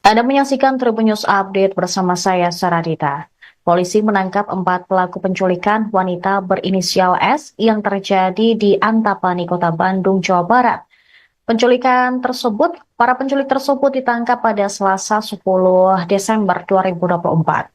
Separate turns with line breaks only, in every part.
Anda menyaksikan Tribun News Update bersama saya, Saradita. Polisi menangkap 4 pelaku penculikan wanita berinisial S yang terjadi di Antapani, Kota Bandung, Jawa Barat. Para penculik tersebut ditangkap pada Selasa 10 Desember 2024.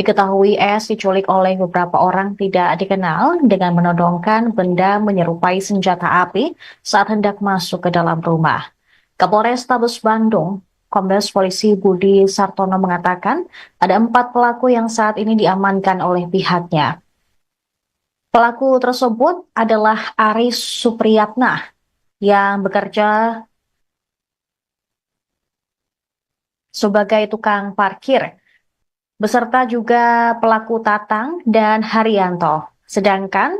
Diketahui S diculik oleh beberapa orang tidak dikenal dengan menodongkan benda menyerupai senjata api saat hendak masuk ke dalam rumah. Kapolrestabes Bandung, Kombes Polisi Budi Sartono mengatakan ada 4 pelaku yang saat ini diamankan oleh pihaknya. Pelaku tersebut adalah Aris Supriyatna yang bekerja sebagai tukang parkir, beserta juga pelaku Tatang dan Haryanto. Sedangkan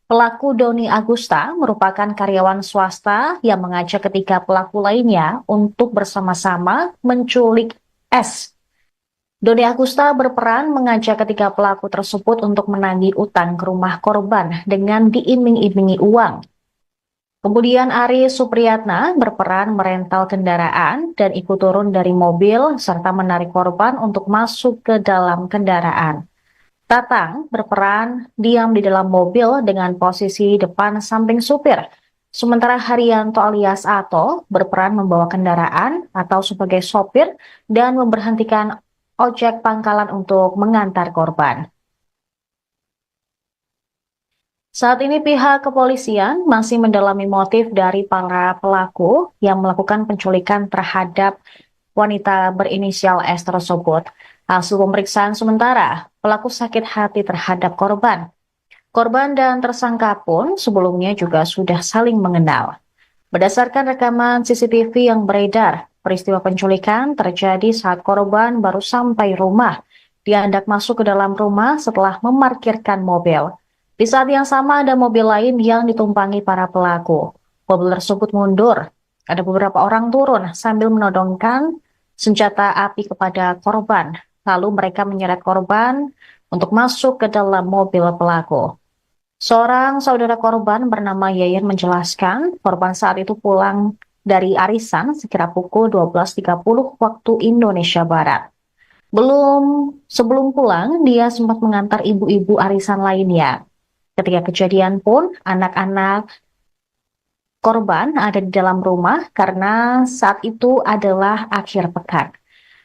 pelaku Doni Agusta merupakan karyawan swasta yang mengajak ketiga pelaku lainnya untuk bersama-sama menculik S. Doni Agusta berperan mengajak ketiga pelaku tersebut untuk menagih utang ke rumah korban dengan diiming-imingi uang. Kemudian Ari Supriyatna berperan merental kendaraan dan ikut turun dari mobil serta menarik korban untuk masuk ke dalam kendaraan. Tatang berperan diam di dalam mobil dengan posisi depan samping supir. Sementara Haryanto alias Ato berperan membawa kendaraan atau sebagai sopir dan memberhentikan ojek pangkalan untuk mengantar korban. Saat ini pihak kepolisian masih mendalami motif dari para pelaku yang melakukan penculikan terhadap wanita berinisial S tersebut. Hasil pemeriksaan sementara, pelaku sakit hati terhadap korban. Korban dan tersangka pun sebelumnya juga sudah saling mengenal. Berdasarkan rekaman CCTV yang beredar, peristiwa penculikan terjadi saat korban baru sampai rumah. Dia hendak masuk ke dalam rumah setelah memarkirkan mobil. Di saat yang sama ada mobil lain yang ditumpangi para pelaku. Mobil tersebut mundur. Ada beberapa orang turun sambil menodongkan senjata api kepada korban. Lalu mereka menyeret korban untuk masuk ke dalam mobil pelaku. Seorang saudara korban bernama Yayan menjelaskan korban saat itu pulang dari arisan sekira pukul 12.30 waktu Indonesia Barat. Sebelum pulang, dia sempat mengantar ibu-ibu arisan lainnya. Ketika kejadian pun, anak-anak korban ada di dalam rumah karena saat itu adalah akhir pekan.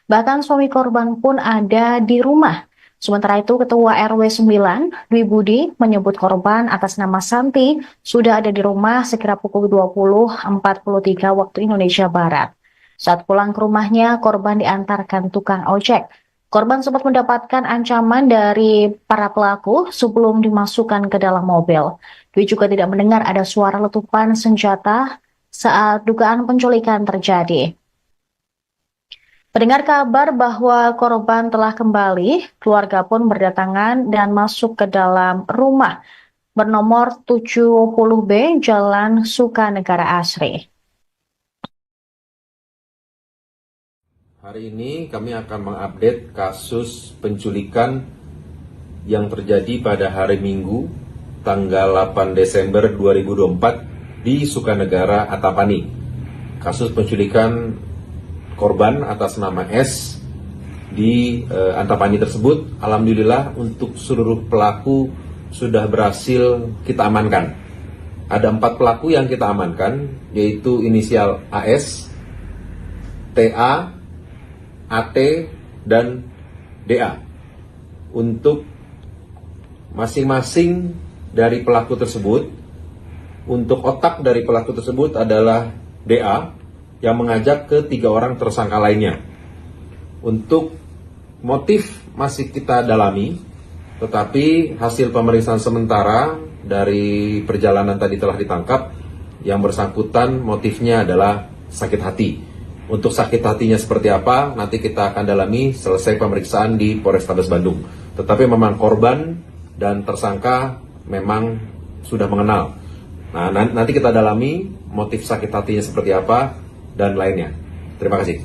Bahkan suami korban pun ada di rumah. Sementara itu, Ketua RW 9, Dwi Budi, menyebut korban atas nama Santi sudah ada di rumah sekira pukul 20.43 waktu Indonesia Barat. Saat pulang ke rumahnya, korban diantarkan tukang ojek. Korban sempat mendapatkan ancaman dari para pelaku sebelum dimasukkan ke dalam mobil. Dwi juga tidak mendengar ada suara letupan senjata saat dugaan penculikan terjadi. Mendengar kabar bahwa korban telah kembali, keluarga pun berdatangan dan masuk ke dalam rumah bernomor 70B Jalan Sukanegara Asri.
Hari ini kami akan mengupdate kasus penculikan yang terjadi pada hari Minggu, tanggal 8 Desember 2024 di Sukanegara, Antapani. Kasus penculikan korban atas nama S di Antapani tersebut, alhamdulillah untuk seluruh pelaku sudah berhasil kita amankan. Ada 4 pelaku yang kita amankan, yaitu inisial AS, TA, AT, dan DA. Untuk masing-masing dari pelaku tersebut, untuk otak dari pelaku tersebut adalah DA yang mengajak ke 3 orang tersangka lainnya. Untuk motif masih kita dalami, tetapi hasil pemeriksaan sementara dari perjalanan tadi telah ditangkap, yang bersangkutan motifnya adalah sakit hati. Untuk sakit hatinya seperti apa, nanti kita akan dalami selesai pemeriksaan di Polrestabes Bandung. Tetapi memang korban dan tersangka memang sudah mengenal. Nah, nanti kita dalami motif sakit hatinya seperti apa dan lainnya. Terima kasih.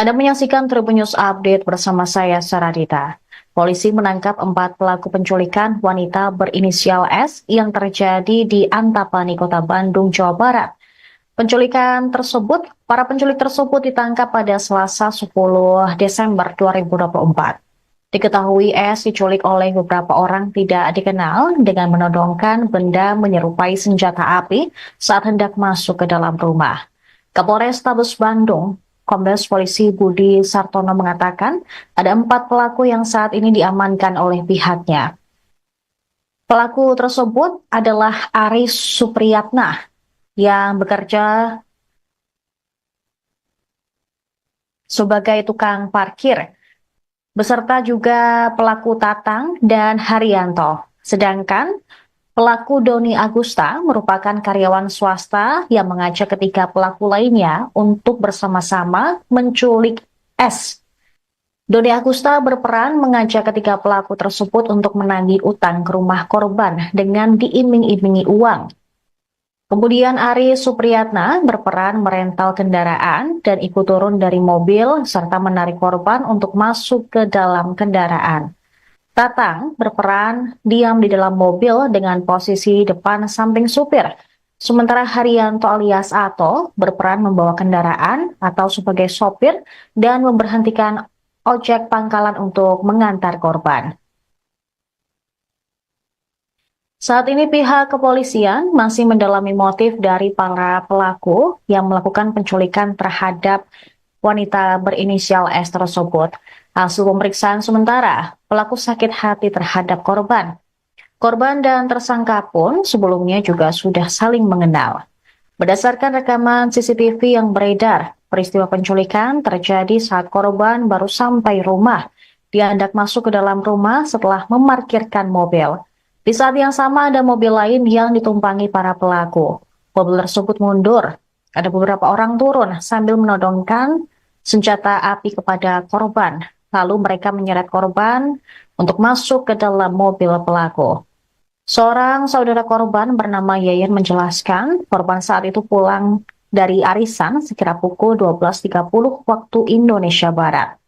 Anda menyaksikan Tribun News Update bersama saya, Saradita. Polisi menangkap 4 pelaku penculikan wanita berinisial S yang terjadi di Antapani, Kota Bandung, Jawa Barat. Para penculik tersebut ditangkap pada Selasa 10 Desember 2024. Diketahui S diculik oleh beberapa orang tidak dikenal dengan menodongkan benda menyerupai senjata api saat hendak masuk ke dalam rumah. Kapolrestabes Bandung, Kombes Polisi Budi Sartono mengatakan ada 4 pelaku yang saat ini diamankan oleh pihaknya. Pelaku tersebut adalah Aris Supriyatna yang bekerja sebagai tukang parkir, beserta juga pelaku Tatang dan Haryanto. Sedangkan pelaku Doni Agusta merupakan karyawan swasta yang mengajak ketiga pelaku lainnya untuk bersama-sama menculik S. Doni Agusta berperan mengajak ketiga pelaku tersebut untuk menagih utang ke rumah korban dengan diiming-imingi uang. Kemudian Aris Supriyatna berperan merental kendaraan dan ikut turun dari mobil serta menarik korban untuk masuk ke dalam kendaraan. Tatang berperan diam di dalam mobil dengan posisi depan samping supir. Sementara Haryanto alias Ato berperan membawa kendaraan atau sebagai sopir dan memberhentikan ojek pangkalan untuk mengantar korban. Saat ini pihak kepolisian masih mendalami motif dari para pelaku yang melakukan penculikan terhadap wanita berinisial S tersebut. Hasil pemeriksaan sementara, pelaku sakit hati terhadap korban. Korban dan tersangka pun sebelumnya juga sudah saling mengenal. Berdasarkan rekaman CCTV yang beredar, peristiwa penculikan terjadi saat korban baru sampai rumah. Dia hendak masuk ke dalam rumah setelah memarkirkan mobil. Di saat yang sama ada mobil lain yang ditumpangi para pelaku. Mobil tersebut mundur. Ada beberapa orang turun sambil menodongkan senjata api kepada korban. Lalu mereka menyeret korban untuk masuk ke dalam mobil pelaku. Seorang saudara korban bernama Yayan menjelaskan korban saat itu pulang dari arisan sekira pukul 12.30 waktu Indonesia Barat.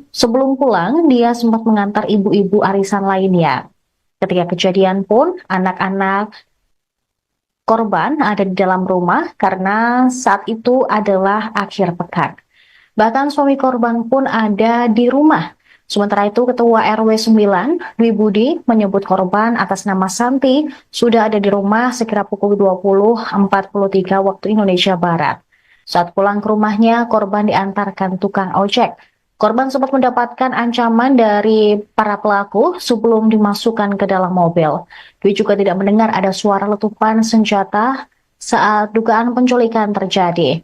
Sebelum pulang, dia sempat mengantar ibu-ibu arisan lainnya. Ketika kejadian pun, anak-anak korban ada di dalam rumah karena saat itu adalah akhir pekan. Bahkan suami korban pun ada di rumah. Sementara itu, Ketua RW 9, Dwi Budi, menyebut korban atas nama Santi sudah ada di rumah sekira pukul 20.43 waktu Indonesia Barat. Saat pulang ke rumahnya, korban diantarkan tukang ojek. Korban sempat mendapatkan ancaman dari para pelaku sebelum dimasukkan ke dalam mobil. Dwi juga tidak mendengar ada suara letupan senjata saat dugaan penculikan terjadi.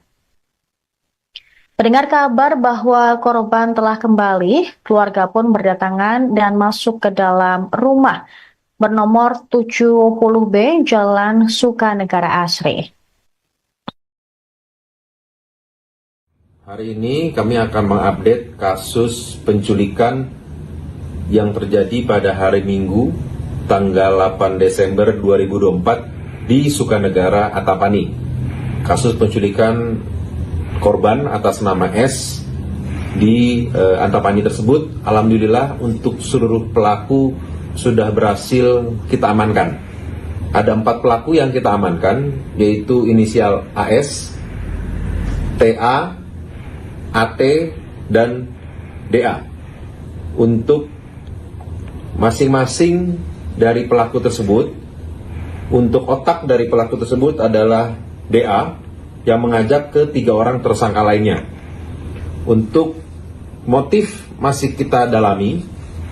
Mendengar kabar bahwa korban telah kembali, keluarga pun berdatangan dan masuk ke dalam rumah bernomor 70B Jalan Sukanegara Asri.
Hari ini kami akan mengupdate kasus penculikan yang terjadi pada hari Minggu tanggal 8 Desember 2024 di Sukanegara, Antapani. Kasus penculikan korban atas nama S di Antapani tersebut, alhamdulillah untuk seluruh pelaku sudah berhasil kita amankan. Ada 4 pelaku yang kita amankan, yaitu inisial AS, TA, AT, dan DA. Untuk masing-masing dari pelaku tersebut, untuk otak dari pelaku tersebut adalah DA yang mengajak ke 3 orang tersangka lainnya. Untuk motif masih kita dalami,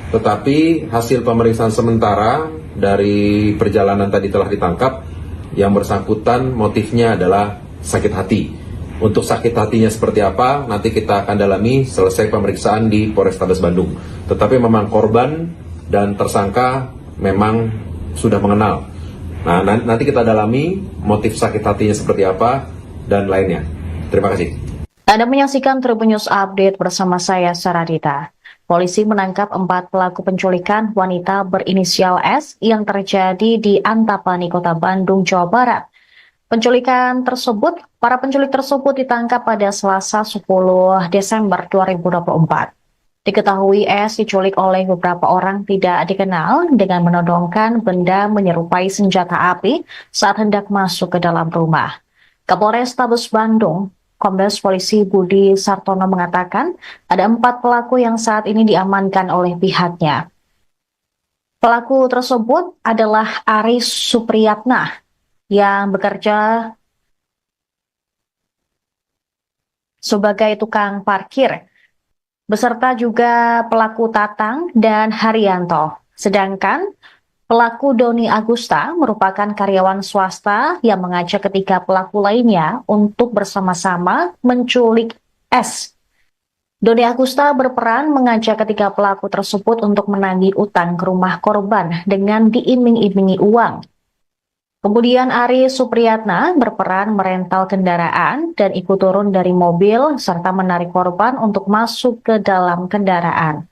tetapi hasil pemeriksaan sementara dari perjalanan tadi telah ditangkap, yang bersangkutan motifnya adalah sakit hati. Untuk sakit hatinya seperti apa, nanti kita akan dalami selesai pemeriksaan di Polrestabes Bandung. Tetapi memang korban dan tersangka memang sudah mengenal. Nah, nanti kita dalami motif sakit hatinya seperti apa dan lainnya. Terima kasih.
Anda menyaksikan Tribun News Update bersama saya, Saradita. Polisi menangkap 4 pelaku penculikan wanita berinisial S yang terjadi di Antapani, Kota Bandung, Jawa Barat. Para penculik tersebut ditangkap pada Selasa 10 Desember 2024. Diketahui S diculik oleh beberapa orang tidak dikenal dengan menodongkan benda menyerupai senjata api saat hendak masuk ke dalam rumah. Kapolres Tabes Bandung, Kombes Polisi Budi Sartono mengatakan ada 4 pelaku yang saat ini diamankan oleh pihaknya. Pelaku tersebut adalah Aris Supriyatna yang bekerja sebagai tukang parkir, beserta juga pelaku Tatang dan Haryanto. Sedangkan pelaku Doni Agusta merupakan karyawan swasta yang mengajak ketiga pelaku lainnya untuk bersama-sama menculik S. Doni Agusta berperan mengajak ketiga pelaku tersebut untuk menagih utang ke rumah korban dengan diiming-imingi uang. Kemudian Ari Supriyatna berperan merental kendaraan dan ikut turun dari mobil serta menarik korban untuk masuk ke dalam kendaraan.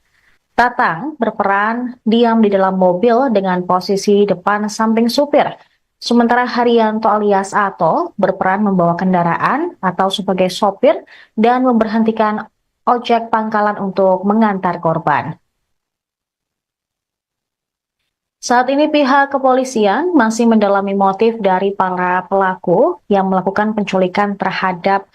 Tatang berperan diam di dalam mobil dengan posisi depan samping supir. Sementara Haryanto alias Ato berperan membawa kendaraan atau sebagai sopir dan memberhentikan ojek pangkalan untuk mengantar korban. Saat ini pihak kepolisian masih mendalami motif dari para pelaku yang melakukan penculikan terhadap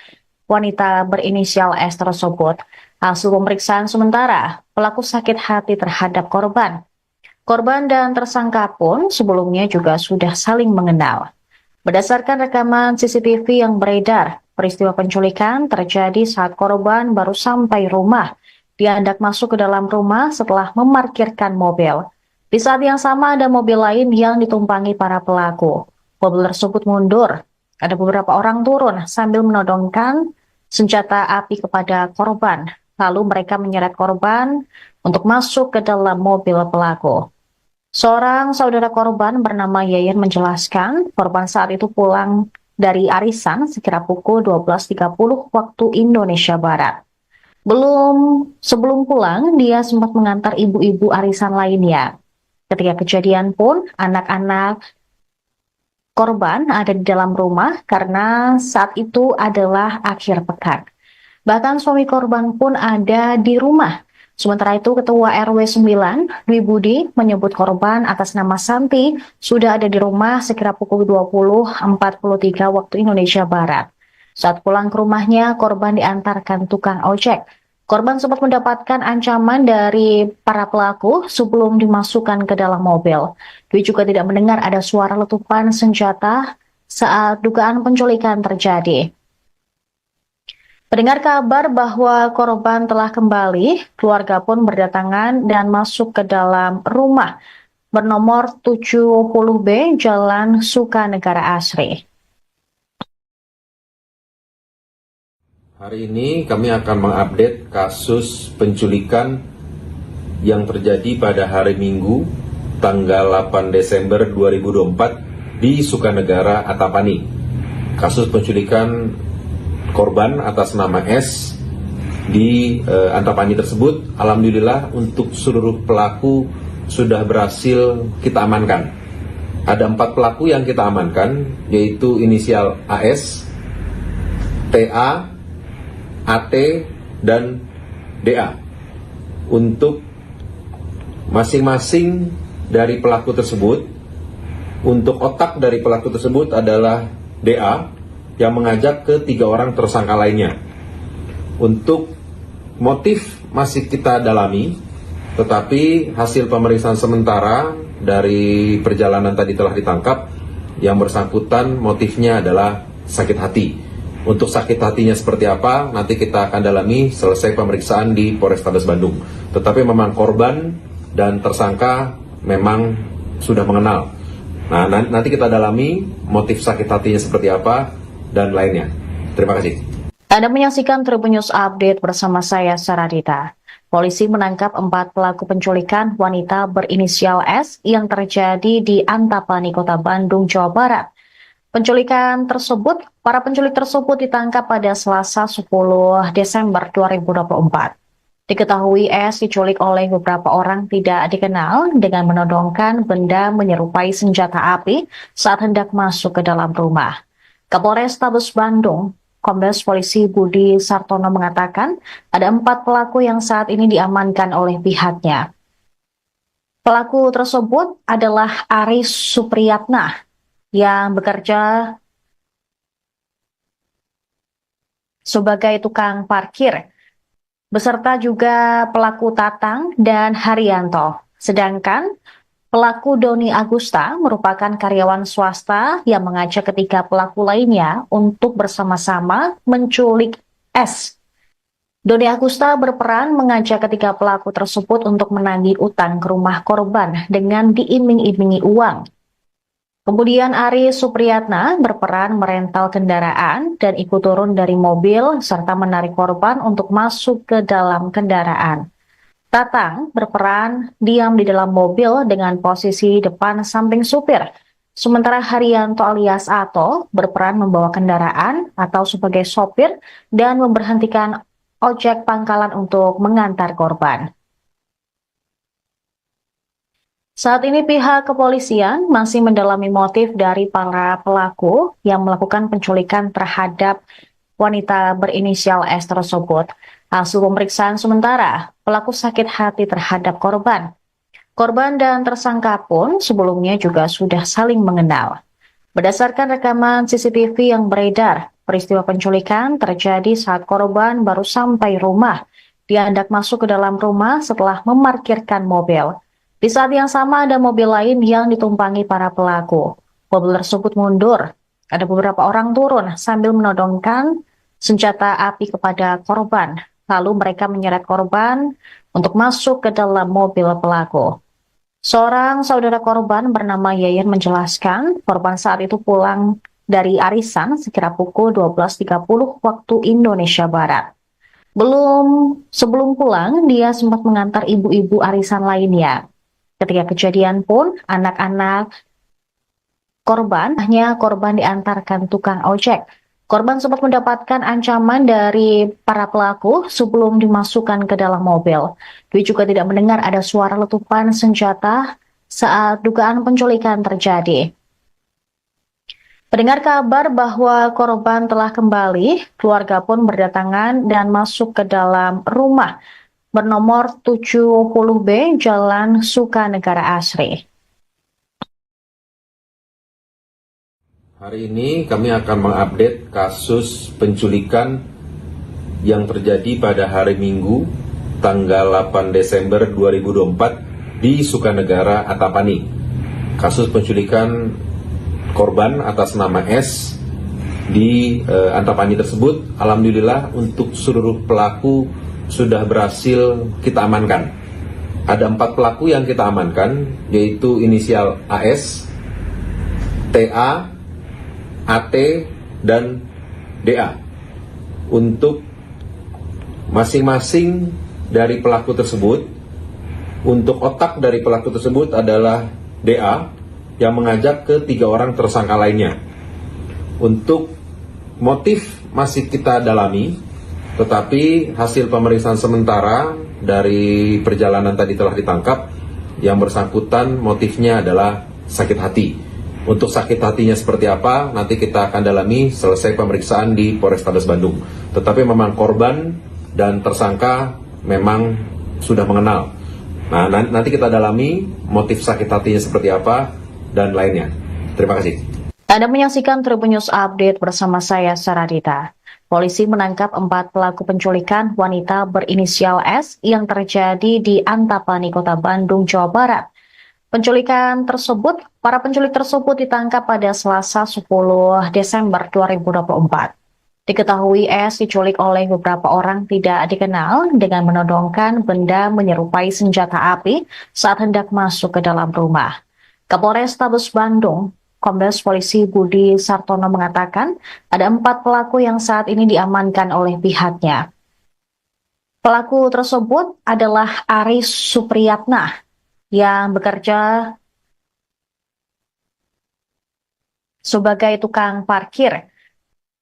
wanita berinisial S tersebut. Hasil pemeriksaan sementara, pelaku sakit hati terhadap korban. Korban dan tersangka pun sebelumnya juga sudah saling mengenal. Berdasarkan rekaman CCTV yang beredar, peristiwa penculikan terjadi saat korban baru sampai rumah. Dia hendak masuk ke dalam rumah setelah memarkirkan mobil. Di saat yang sama ada mobil lain yang ditumpangi para pelaku. Mobil tersebut mundur. Ada beberapa orang turun sambil menodongkan senjata api kepada korban. Lalu mereka menyeret korban untuk masuk ke dalam mobil pelaku. Seorang saudara korban bernama Yayan menjelaskan korban saat itu pulang dari arisan sekira pukul 12.30 waktu Indonesia Barat. Sebelum pulang, dia sempat mengantar ibu-ibu arisan lainnya. Ketika kejadian pun, anak-anak korban ada di dalam rumah karena saat itu adalah akhir pekan. Bahkan suami korban pun ada di rumah. Sementara itu, Ketua RW 9, Dwi Budi, menyebut korban atas nama Santi sudah ada di rumah sekira pukul 20.43 waktu Indonesia Barat. Saat pulang ke rumahnya, korban diantarkan tukang ojek. Korban sempat mendapatkan ancaman dari para pelaku sebelum dimasukkan ke dalam mobil. Dwi juga tidak mendengar ada suara letupan senjata saat dugaan penculikan terjadi. Mendengar kabar bahwa korban telah kembali, keluarga pun berdatangan dan masuk ke dalam rumah bernomor 70B Jalan Sukanegara Asri.
Hari ini kami akan mengupdate kasus penculikan yang terjadi pada hari Minggu tanggal 8 Desember 2024 di Sukanegara Antapani. Kasus penculikan korban atas nama S di Antapani tersebut, alhamdulillah untuk seluruh pelaku sudah berhasil kita amankan. Ada 4 pelaku yang kita amankan, yaitu inisial AS, TA, AT, dan DA. Untuk masing-masing dari pelaku tersebut, untuk otak dari pelaku tersebut adalah DA yang mengajak ke 3 orang tersangka lainnya. Untuk motif masih kita dalami, tetapi hasil pemeriksaan sementara dari perjalanan tadi telah ditangkap, yang bersangkutan motifnya adalah sakit hati. Untuk sakit hatinya seperti apa, nanti kita akan dalami selesai pemeriksaan di Polrestabes Bandung. Tetapi memang korban dan tersangka memang sudah mengenal. Nah, nanti kita dalami motif sakit hatinya seperti apa dan lainnya. Terima kasih.
Anda menyaksikan Tribun News Update bersama saya, Saradita. Polisi menangkap 4 pelaku penculikan wanita berinisial S yang terjadi di Antapani, Kota Bandung, Jawa Barat. Para penculik tersebut ditangkap pada Selasa 10 Desember 2024. Diketahui S diculik oleh beberapa orang tidak dikenal dengan menodongkan benda menyerupai senjata api saat hendak masuk ke dalam rumah. Kapolrestabes Bandung, Kombes Polisi Budi Sartono mengatakan ada 4 pelaku yang saat ini diamankan oleh pihaknya. Pelaku tersebut adalah Aris Supriyatna yang bekerja sebagai tukang parkir, beserta juga pelaku Tatang dan Haryanto. Sedangkan pelaku Doni Agusta merupakan karyawan swasta yang mengajak ketiga pelaku lainnya untuk bersama-sama menculik S. Doni Agusta berperan mengajak ketiga pelaku tersebut untuk menagih utang ke rumah korban dengan diiming-imingi uang. Kemudian Aris Supriyatna berperan merental kendaraan dan ikut turun dari mobil serta menarik korban untuk masuk ke dalam kendaraan. Tatang berperan diam di dalam mobil dengan posisi depan samping supir. Sementara Haryanto alias Ato berperan membawa kendaraan atau sebagai sopir dan memberhentikan ojek pangkalan untuk mengantar korban. Saat ini pihak kepolisian masih mendalami motif dari para pelaku yang melakukan penculikan terhadap wanita berinisial S tersebut. Hasil pemeriksaan sementara, pelaku sakit hati terhadap korban. Korban dan tersangka pun sebelumnya juga sudah saling mengenal. Berdasarkan rekaman CCTV yang beredar, peristiwa penculikan terjadi saat korban baru sampai rumah. Dia hendak masuk ke dalam rumah setelah memarkirkan mobil. Di saat yang sama ada mobil lain yang ditumpangi para pelaku. Mobil tersebut mundur. Ada beberapa orang turun sambil menodongkan senjata api kepada korban. Lalu mereka menyeret korban untuk masuk ke dalam mobil pelaku. Seorang saudara korban bernama Yayan menjelaskan korban saat itu pulang dari arisan sekira pukul 12.30 waktu Indonesia Barat. Sebelum pulang, dia sempat mengantar ibu-ibu arisan lainnya. Ketika kejadian pun, anak-anak korban diantarkan tukang ojek. Korban sempat mendapatkan ancaman dari para pelaku sebelum dimasukkan ke dalam mobil. Dwi juga tidak mendengar ada suara letupan senjata saat dugaan penculikan terjadi. Mendengar kabar bahwa korban telah kembali, keluarga pun berdatangan dan masuk ke dalam rumah bernomor 70B Jalan Sukanegara Asri.
Hari ini kami akan mengupdate kasus penculikan yang terjadi pada hari Minggu tanggal 8 Desember 2024 di Sukanegara Antapani. Kasus penculikan korban atas nama S di Antapani tersebut, alhamdulillah untuk seluruh pelaku sudah berhasil kita amankan. Ada 4 pelaku yang kita amankan, yaitu inisial AS, TA, AT, dan DA. Untuk masing-masing dari pelaku tersebut, untuk otak dari pelaku tersebut adalah DA yang mengajak ke 3 orang tersangka lainnya. Untuk motif masih kita dalami, tetapi hasil pemeriksaan sementara dari perjalanan tadi telah ditangkap. Yang bersangkutan motifnya adalah sakit hati. Untuk sakit hatinya seperti apa, nanti kita akan dalami selesai pemeriksaan di Polrestabes Bandung. Tetapi memang korban dan tersangka memang sudah mengenal. Nah, nanti kita dalami motif sakit hatinya seperti apa dan lainnya. Terima kasih.
Anda menyaksikan Tribun News Update bersama saya, Saradita. Polisi menangkap 4 pelaku penculikan wanita berinisial S yang terjadi di Antapani, Kota Bandung, Jawa Barat. Para penculik tersebut ditangkap pada Selasa 10 Desember 2024. Diketahui S diculik oleh beberapa orang tidak dikenal dengan menodongkan benda menyerupai senjata api saat hendak masuk ke dalam rumah. Kapolrestabes Bandung, Kombes Polisi Budi Sartono mengatakan ada 4 pelaku yang saat ini diamankan oleh pihaknya. Pelaku tersebut adalah Aris Supriyatna yang bekerja sebagai tukang parkir,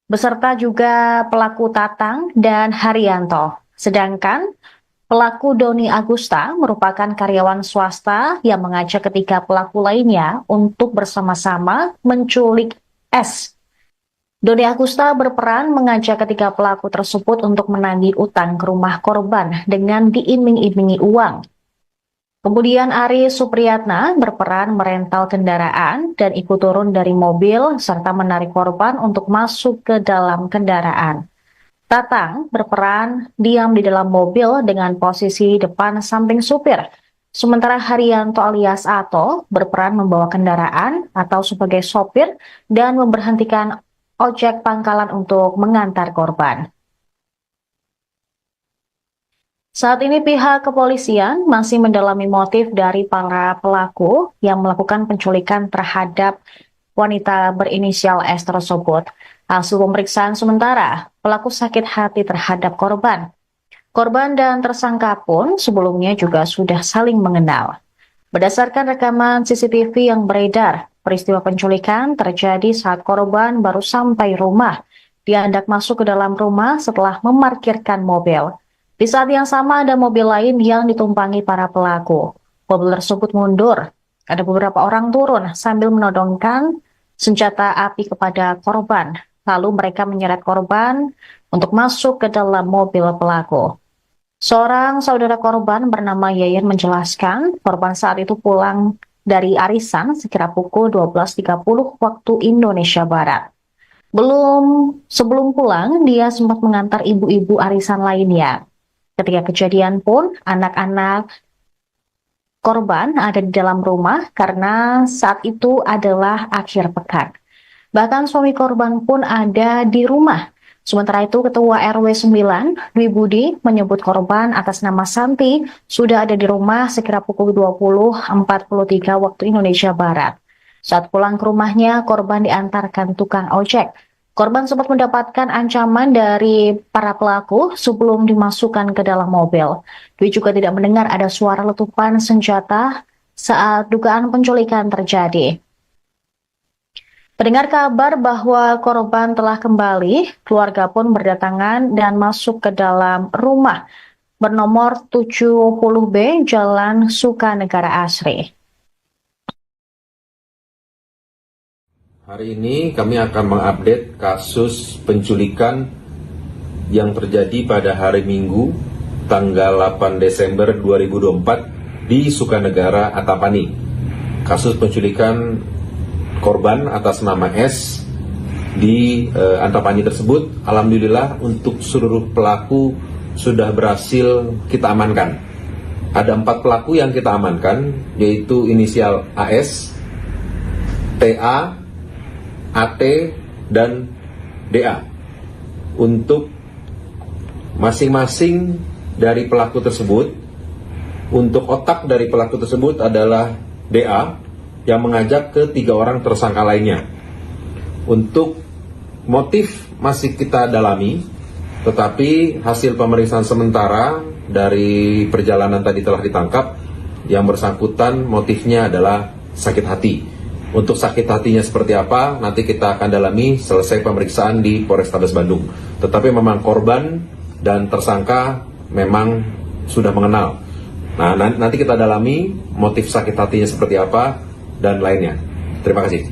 beserta juga pelaku Tatang dan Haryanto. Sedangkan pelaku Doni Agusta merupakan karyawan swasta yang mengajak ketiga pelaku lainnya untuk bersama-sama menculik S. Doni Agusta berperan mengajak ketiga pelaku tersebut untuk menagih utang ke rumah korban dengan diiming-imingi uang. Kemudian Ari Supriyatna berperan merental kendaraan dan ikut turun dari mobil serta menarik korban untuk masuk ke dalam kendaraan. Tatang berperan diam di dalam mobil dengan posisi depan samping supir. Sementara Haryanto alias Ato berperan membawa kendaraan atau sebagai sopir dan memberhentikan ojek pangkalan untuk mengantar korban. Saat ini pihak kepolisian masih mendalami motif dari para pelaku yang melakukan penculikan terhadap wanita berinisial S tersebut. Hasil pemeriksaan sementara, pelaku sakit hati terhadap korban. Korban dan tersangka pun sebelumnya juga sudah saling mengenal. Berdasarkan rekaman CCTV yang beredar, peristiwa penculikan terjadi saat korban baru sampai rumah. Dia hendak masuk ke dalam rumah setelah memarkirkan mobil. Di saat yang sama ada mobil lain yang ditumpangi para pelaku. Mobil tersebut mundur. Ada beberapa orang turun sambil menodongkan senjata api kepada korban. Lalu mereka menyeret korban untuk masuk ke dalam mobil pelaku. Seorang saudara korban bernama Yayan menjelaskan korban saat itu pulang dari arisan sekira pukul 12.30 waktu Indonesia Barat. Sebelum pulang, dia sempat mengantar ibu-ibu arisan lainnya. Ketika kejadian pun, anak-anak korban ada di dalam rumah karena saat itu adalah akhir pekan. Bahkan suami korban pun ada di rumah. Sementara itu, Ketua RW 9, Dwi Budi, menyebut korban atas nama Santi sudah ada di rumah sekira pukul 20.43 waktu Indonesia Barat. Saat pulang ke rumahnya, korban diantarkan tukang ojek. Korban sempat mendapatkan ancaman dari para pelaku sebelum dimasukkan ke dalam mobil. Dwi juga tidak mendengar ada suara letupan senjata saat dugaan penculikan terjadi. Pendengar kabar bahwa korban telah kembali, keluarga pun berdatangan dan masuk ke dalam rumah bernomor 70B Jalan Sukanegara Asri.
Hari ini kami akan mengupdate kasus penculikan yang terjadi pada hari Minggu tanggal 8 Desember 2024 di Sukanegara, Antapani. Kasus penculikan korban atas nama S di Antapani tersebut, alhamdulillah untuk seluruh pelaku sudah berhasil kita amankan. Ada 4 pelaku yang kita amankan, yaitu inisial AS, TA, AT, dan DA. Untuk masing-masing dari pelaku tersebut, untuk otak dari pelaku tersebut adalah DA yang mengajak ke 3 orang tersangka lainnya. Untuk motif masih kita dalami, tetapi hasil pemeriksaan sementara dari perjalanan tadi telah ditangkap, yang bersangkutan motifnya adalah sakit hati. Untuk sakit hatinya seperti apa, nanti kita akan dalami selesai pemeriksaan di Polrestabes Bandung. Tetapi memang korban dan tersangka memang sudah mengenal. Nah, nanti kita dalami motif sakit hatinya seperti apa dan lainnya. Terima kasih.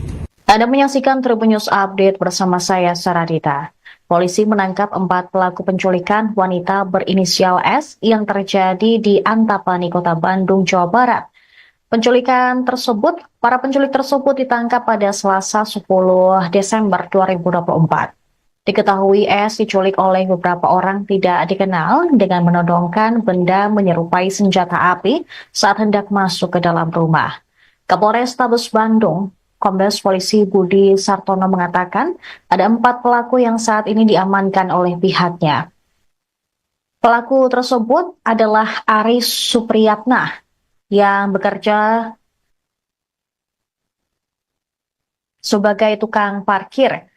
Anda menyaksikan Tribun News Update bersama saya, Saradita. Polisi menangkap 4 pelaku penculikan wanita berinisial S yang terjadi di Antapani, Kota Bandung, Jawa Barat. Para penculik tersebut ditangkap pada Selasa 10 Desember 2024. Diketahui S diculik oleh beberapa orang tidak dikenal dengan menodongkan benda menyerupai senjata api saat hendak masuk ke dalam rumah. Kapolrestabes Bandung, Kombes Polisi Budi Sartono mengatakan ada 4 pelaku yang saat ini diamankan oleh pihaknya. Pelaku tersebut adalah Aris Supriyatna yang bekerja sebagai tukang parkir,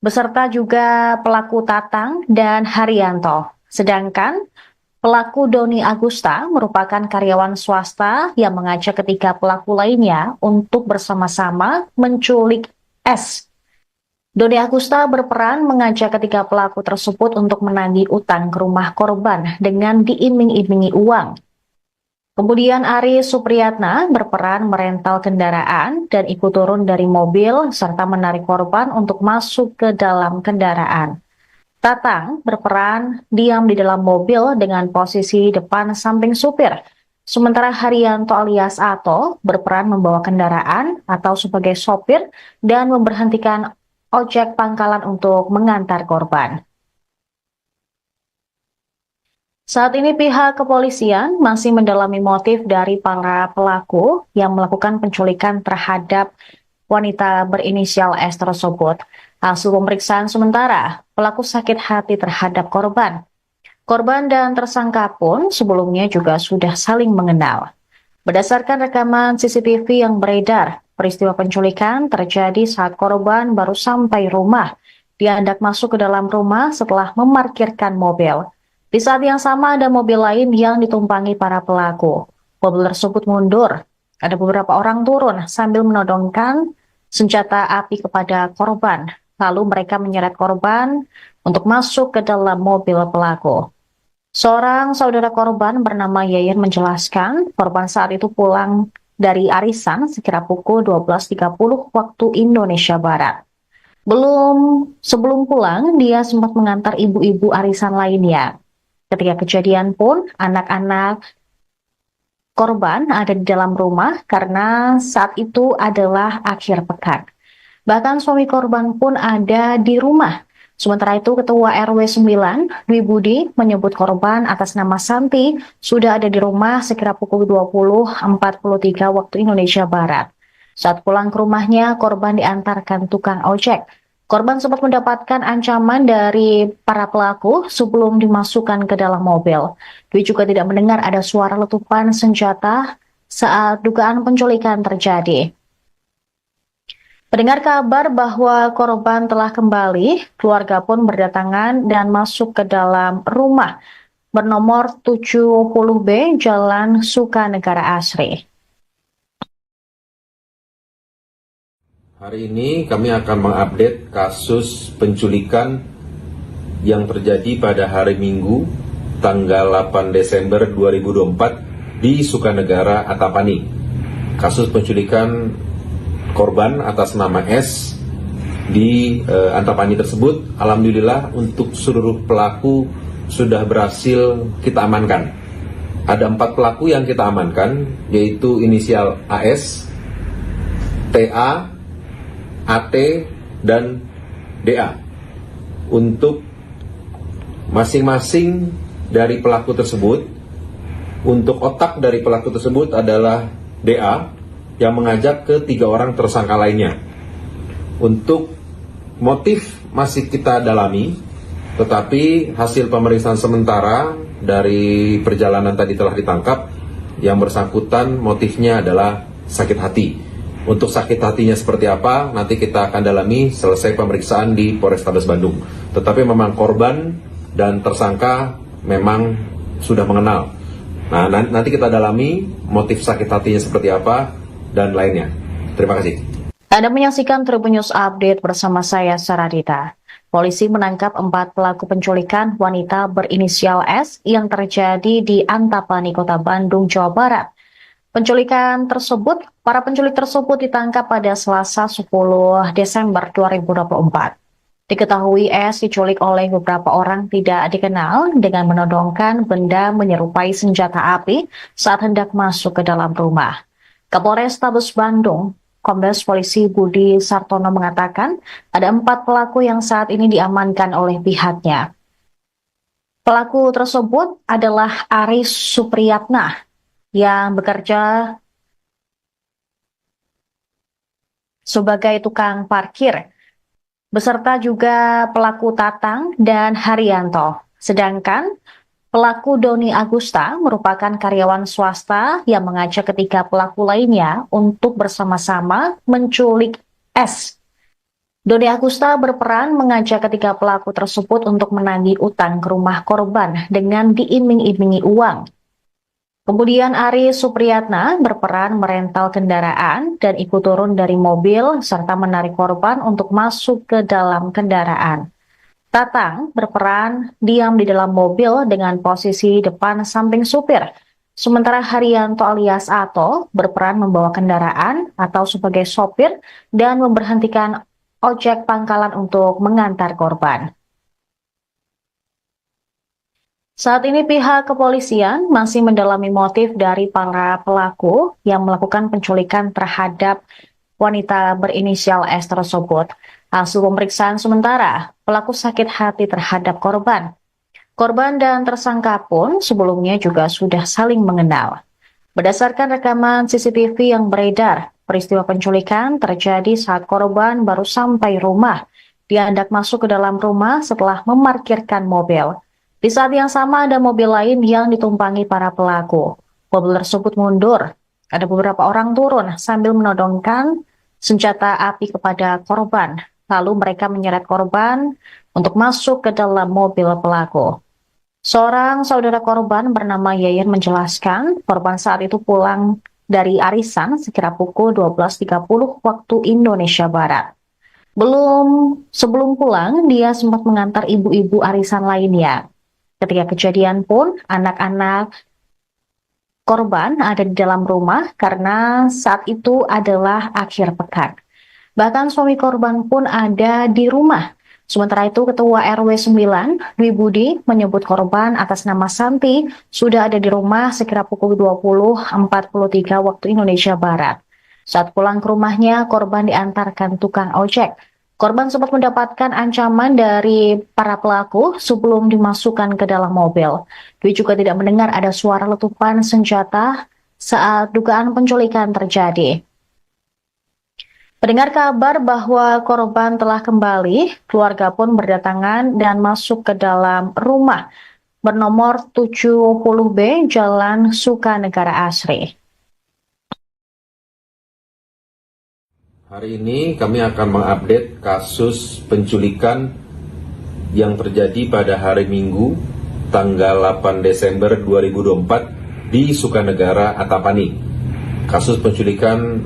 beserta juga pelaku Tatang dan Haryanto. Sedangkan pelaku Doni Agusta merupakan karyawan swasta yang mengajak ketiga pelaku lainnya untuk bersama-sama menculik S. Doni Agusta berperan mengajak ketiga pelaku tersebut untuk menagih utang ke rumah korban dengan diiming-imingi uang. Kemudian Ari Supriyatna berperan merental kendaraan dan ikut turun dari mobil serta menarik korban untuk masuk ke dalam kendaraan. Tatang berperan diam di dalam mobil dengan posisi depan samping supir. Sementara Haryanto alias Ato berperan membawa kendaraan atau sebagai sopir dan memberhentikan ojek pangkalan untuk mengantar korban. Saat ini pihak kepolisian masih mendalami motif dari para pelaku yang melakukan penculikan terhadap wanita berinisial S tersebut. Hasil pemeriksaan sementara, pelaku sakit hati terhadap korban. Korban dan tersangka pun sebelumnya juga sudah saling mengenal. Berdasarkan rekaman CCTV yang beredar, peristiwa penculikan terjadi saat korban baru sampai rumah. Dia hendak masuk ke dalam rumah setelah memarkirkan mobil. Di saat yang sama ada mobil lain yang ditumpangi para pelaku. Mobil tersebut mundur. Ada beberapa orang turun sambil menodongkan senjata api kepada korban. Lalu mereka menyeret korban untuk masuk ke dalam mobil pelaku. Seorang saudara korban bernama Yayan menjelaskan korban saat itu pulang dari arisan sekira pukul 12.30 waktu Indonesia Barat. Sebelum pulang, dia sempat mengantar ibu-ibu arisan lainnya. Ketika kejadian pun, anak-anak korban ada di dalam rumah karena saat itu adalah akhir pekan. Bahkan suami korban pun ada di rumah. Sementara itu, Ketua RW 9, Dwi Budi, menyebut korban atas nama Santi sudah ada di rumah sekira pukul 20.43 waktu Indonesia Barat. Saat pulang ke rumahnya, korban diantarkan tukang ojek. Korban sempat mendapatkan ancaman dari para pelaku sebelum dimasukkan ke dalam mobil. Dwi juga tidak mendengar ada suara letupan senjata saat dugaan penculikan terjadi. Mendengar kabar bahwa korban telah kembali, keluarga pun berdatangan dan masuk ke dalam rumah bernomor 70B Jalan Sukanegara Asri.
Hari ini kami akan mengupdate kasus penculikan yang terjadi pada hari Minggu tanggal 8 Desember 2024 di Sukanegara Antapani. Kasus penculikan korban atas nama S di Antapani tersebut, alhamdulillah untuk seluruh pelaku sudah berhasil kita amankan. Ada 4 pelaku yang kita amankan, yaitu inisial AS, TA, AT, dan DA. Untuk masing-masing dari pelaku tersebut, untuk otak dari pelaku tersebut adalah DA yang mengajak ke 3 orang tersangka lainnya. Untuk motif masih kita dalami, tetapi hasil pemeriksaan sementara dari perjalanan tadi telah ditangkap, yang bersangkutan motifnya adalah sakit hati. Untuk sakit hatinya seperti apa, nanti kita akan dalami selesai pemeriksaan di Polrestabes Bandung. Tetapi memang korban dan tersangka memang sudah mengenal. Nah, nanti kita dalami motif sakit hatinya seperti apa dan lainnya. Terima kasih.
Anda menyaksikan Tribun News Update bersama saya, Saradita. Polisi menangkap 4 pelaku penculikan wanita berinisial S yang terjadi di Antapani, Kota Bandung, Jawa Barat. Para penculik tersebut ditangkap pada Selasa 10 Desember 2024. Diketahui S diculik oleh beberapa orang tidak dikenal dengan menodongkan benda menyerupai senjata api saat hendak masuk ke dalam rumah. Kapolrestabes Bandung, Kombes Polisi Budi Sartono mengatakan ada 4 pelaku yang saat ini diamankan oleh pihaknya. Pelaku tersebut adalah Aris Supriyatna yang bekerja sebagai tukang parkir, beserta juga pelaku Tatang dan Haryanto. Sedangkan pelaku Doni Agusta merupakan karyawan swasta yang mengajak ketiga pelaku lainnya untuk bersama-sama menculik S. Doni Agusta berperan mengajak ketiga pelaku tersebut untuk menagih utang ke rumah korban dengan diiming-imingi uang. Kemudian Ari Supriyatna berperan merental kendaraan dan ikut turun dari mobil serta menarik korban untuk masuk ke dalam kendaraan. Tatang berperan diam di dalam mobil dengan posisi depan samping supir. Sementara Haryanto alias Ato berperan membawa kendaraan atau sebagai sopir dan memberhentikan ojek pangkalan untuk mengantar korban. Saat ini pihak kepolisian masih mendalami motif dari para pelaku yang melakukan penculikan terhadap wanita berinisial S tersebut. Hasil pemeriksaan sementara, pelaku sakit hati terhadap korban. Korban dan tersangka pun sebelumnya juga sudah saling mengenal. Berdasarkan rekaman CCTV yang beredar, peristiwa penculikan terjadi saat korban baru sampai rumah. Dia hendak masuk ke dalam rumah setelah memarkirkan mobil. Di saat yang sama ada mobil lain yang ditumpangi para pelaku. Mobil tersebut mundur. Ada beberapa orang turun sambil menodongkan senjata api kepada korban. Lalu mereka menyeret korban untuk masuk ke dalam mobil pelaku. Seorang saudara korban bernama Yayan menjelaskan korban saat itu pulang dari arisan sekira pukul 12.30 waktu Indonesia Barat. Sebelum pulang, dia sempat mengantar ibu-ibu arisan lainnya. Ketika kejadian pun, anak-anak korban ada di dalam rumah karena saat itu adalah akhir pekan. Bahkan suami korban pun ada di rumah. Sementara itu, Ketua RW 9, Dwi Budi, menyebut korban atas nama Santi sudah ada di rumah sekira pukul 20.43 waktu Indonesia Barat. Saat pulang ke rumahnya, korban diantarkan tukang ojek. Korban sempat mendapatkan ancaman dari para pelaku sebelum dimasukkan ke dalam mobil. Dwi juga tidak mendengar ada suara letupan senjata saat dugaan penculikan terjadi. Mendengar kabar bahwa korban telah kembali, keluarga pun berdatangan dan masuk ke dalam rumah bernomor 70B Jalan Sukanegara Asri.
Hari ini kami akan mengupdate kasus penculikan yang terjadi pada hari Minggu, tanggal 8 Desember 2024 di Sukanegara, Antapani. Kasus penculikan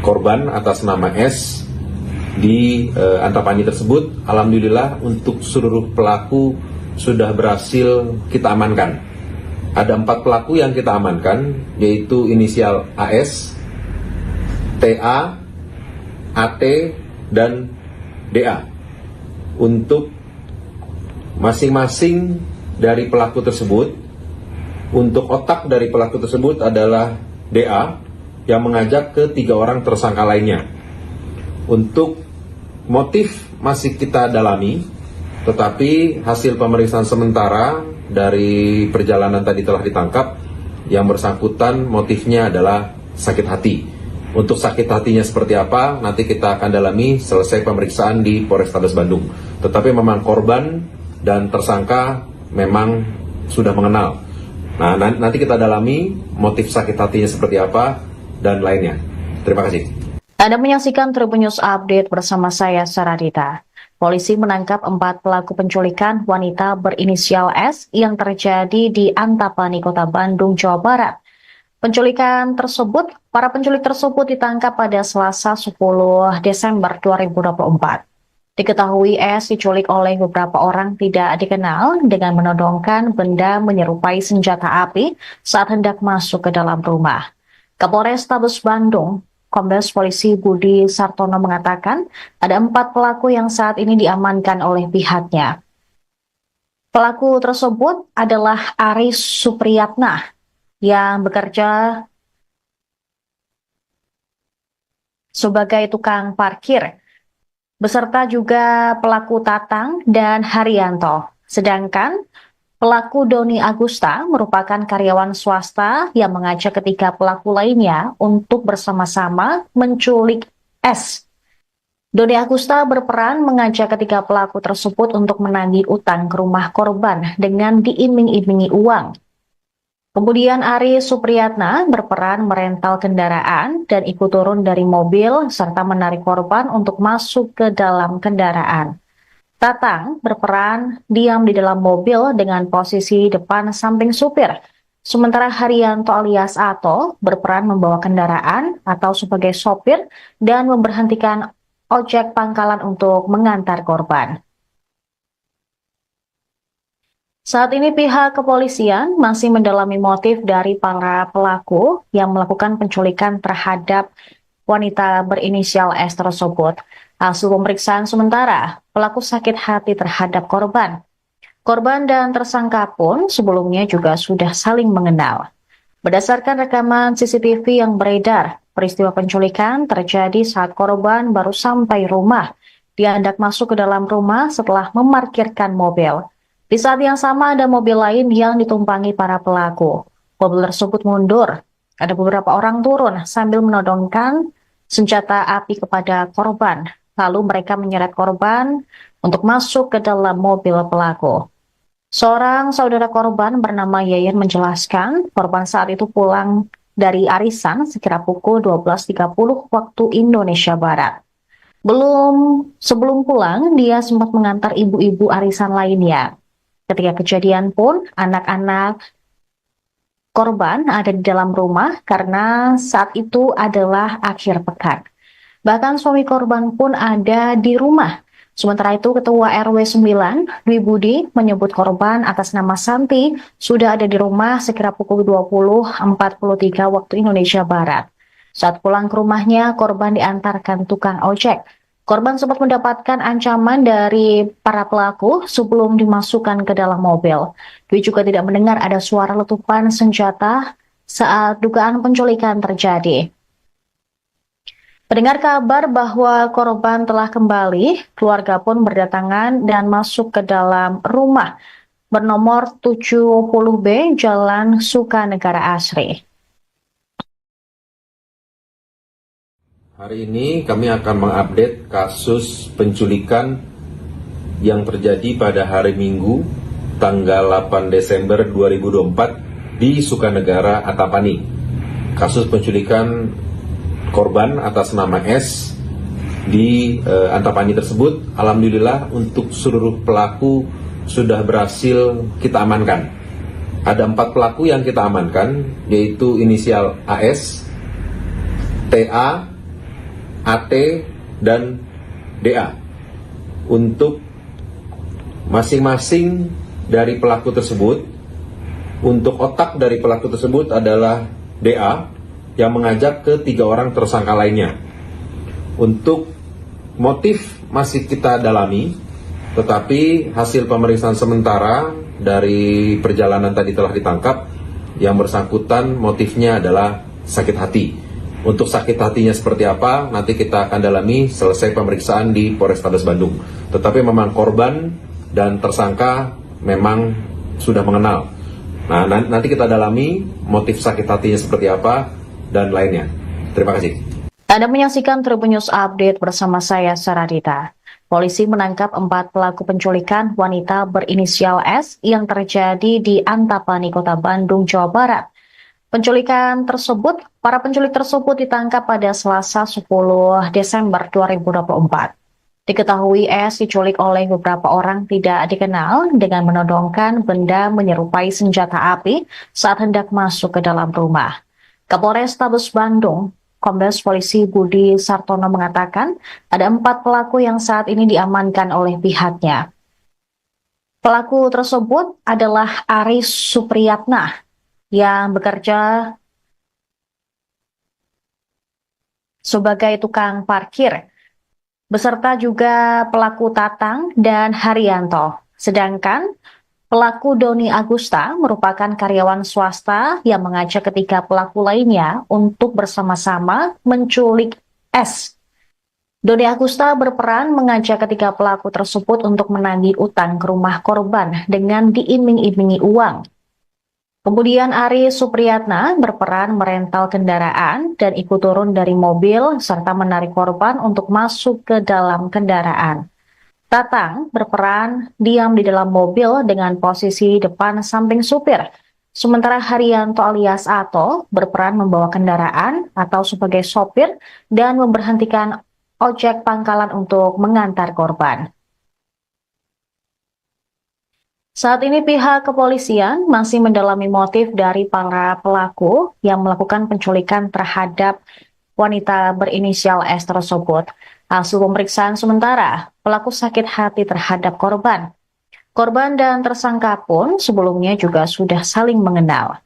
korban atas nama S di Antapani tersebut, alhamdulillah untuk seluruh pelaku sudah berhasil kita amankan. Ada 4 pelaku yang kita amankan, yaitu inisial AS, TA, AT, dan DA. Untuk masing-masing dari pelaku tersebut, untuk otak dari pelaku tersebut adalah DA, yang mengajak ke 3 orang tersangka lainnya. Untuk motif masih kita dalami, tetapi hasil pemeriksaan sementara dari perjalanan tadi telah ditangkap, yang bersangkutan motifnya adalah sakit hati. Untuk sakit hatinya seperti apa, nanti kita akan dalami selesai pemeriksaan di Polrestabes Bandung. Tetapi memang korban dan tersangka memang sudah mengenal. Nah, nanti kita dalami motif sakit hatinya seperti apa dan lainnya. Terima kasih.
Anda menyaksikan Tribun News Update bersama saya, Saradita. Polisi menangkap 4 pelaku penculikan wanita berinisial S yang terjadi di Antapani, Kota Bandung, Jawa Barat. Para penculik tersebut ditangkap pada Selasa 10 Desember 2024. Diketahui S diculik oleh beberapa orang tidak dikenal dengan menodongkan benda menyerupai senjata api saat hendak masuk ke dalam rumah. Kapolrestabes Bandung, Kombes Polisi Budi Sartono mengatakan ada 4 pelaku yang saat ini diamankan oleh pihaknya. Pelaku tersebut adalah Aris Supriyatna yang bekerja sebagai tukang parkir, beserta juga pelaku Tatang dan Haryanto. Sedangkan pelaku Doni Agusta merupakan karyawan swasta yang mengajak ketiga pelaku lainnya untuk bersama-sama menculik S. Doni Agusta berperan mengajak ketiga pelaku tersebut untuk menagih utang ke rumah korban dengan diiming-imingi uang. Kemudian Aris Supriyatna berperan merental kendaraan dan ikut turun dari mobil serta menarik korban untuk masuk ke dalam kendaraan. Tatang berperan diam di dalam mobil dengan posisi depan samping supir. Sementara Haryanto alias Ato berperan membawa kendaraan atau sebagai sopir dan memberhentikan ojek pangkalan untuk mengantar korban. Saat ini pihak kepolisian masih mendalami motif dari para pelaku yang melakukan penculikan terhadap wanita berinisial S tersebut. Hasil pemeriksaan sementara, pelaku sakit hati terhadap korban. Korban dan tersangka pun sebelumnya juga sudah saling mengenal. Berdasarkan rekaman CCTV yang beredar, peristiwa penculikan terjadi saat korban baru sampai rumah. Dia hendak masuk ke dalam rumah setelah memarkirkan mobil. Di saat yang sama ada mobil lain yang ditumpangi para pelaku. Mobil tersebut mundur. Ada beberapa orang turun sambil menodongkan senjata api kepada korban. Lalu mereka menyeret korban untuk masuk ke dalam mobil pelaku. Seorang saudara korban bernama Yayan menjelaskan korban saat itu pulang dari arisan sekira pukul 12.30 waktu Indonesia Barat. Sebelum pulang, dia sempat mengantar ibu-ibu arisan lainnya. Ketika kejadian pun, anak-anak korban ada di dalam rumah karena saat itu adalah akhir pekan. Bahkan suami korban pun ada di rumah. Sementara itu, Ketua RW 9, Dwi Budi, menyebut korban atas nama Santi sudah ada di rumah sekira pukul 20.43 waktu Indonesia Barat. Saat pulang ke rumahnya, korban diantarkan tukang ojek. Korban sempat mendapatkan ancaman dari para pelaku sebelum dimasukkan ke dalam mobil. Dwi juga tidak mendengar ada suara letupan senjata saat dugaan penculikan terjadi. Mendengar kabar bahwa korban telah kembali, keluarga pun berdatangan dan masuk ke dalam rumah bernomor 70B Jalan Sukanegara Asri.
Hari ini kami akan mengupdate kasus penculikan yang terjadi pada hari Minggu, tanggal 8 Desember 2024 di Sukanegara, Antapani. Kasus penculikan korban atas nama S di Antapani tersebut, alhamdulillah untuk seluruh pelaku sudah berhasil kita amankan. Ada 4 pelaku yang kita amankan, yaitu inisial AS, TA, AT, dan DA. Untuk masing-masing dari pelaku tersebut, untuk otak dari pelaku tersebut adalah DA, yang mengajak ke 3 orang tersangka lainnya. Untuk motif masih kita dalami, tetapi hasil pemeriksaan sementara dari perjalanan tadi telah ditangkap, yang bersangkutan motifnya adalah sakit hati. Untuk sakit hatinya seperti apa, nanti kita akan dalami selesai pemeriksaan di Polrestabes Bandung. Tetapi memang korban dan tersangka memang sudah mengenal. Nah, nanti kita dalami motif sakit hatinya seperti apa dan lainnya. Terima kasih.
Anda menyaksikan Tribun News Update bersama saya, Saradita. Polisi menangkap 4 pelaku penculikan wanita berinisial S yang terjadi di Antapani, Kota Bandung, Jawa Barat. Para penculik tersebut ditangkap pada Selasa 10 Desember 2024. Diketahui S diculik oleh beberapa orang tidak dikenal dengan menodongkan benda menyerupai senjata api saat hendak masuk ke dalam rumah. Kapolrestabes Bandung, Kombes Polisi Budi Sartono mengatakan ada 4 pelaku yang saat ini diamankan oleh pihaknya. Pelaku tersebut adalah Aris Supriyatna yang bekerja sebagai tukang parkir, beserta juga pelaku Tatang dan Haryanto. Sedangkan pelaku Doni Agusta merupakan karyawan swasta yang mengajak ketiga pelaku lainnya untuk bersama-sama menculik S. Doni Agusta berperan mengajak ketiga pelaku tersebut untuk menagih utang ke rumah korban dengan diiming-imingi uang. Kemudian Aris Supriyatna berperan merental kendaraan dan ikut turun dari mobil serta menarik korban untuk masuk ke dalam kendaraan. Tatang berperan diam di dalam mobil dengan posisi depan samping supir. Sementara Haryanto alias Ato berperan membawa kendaraan atau sebagai sopir dan memberhentikan ojek pangkalan untuk mengantar korban. Saat ini pihak kepolisian masih mendalami motif dari para pelaku yang melakukan penculikan terhadap wanita berinisial S tersebut. Hasil pemeriksaan sementara, pelaku sakit hati terhadap korban. Korban dan tersangka pun sebelumnya juga sudah saling mengenal.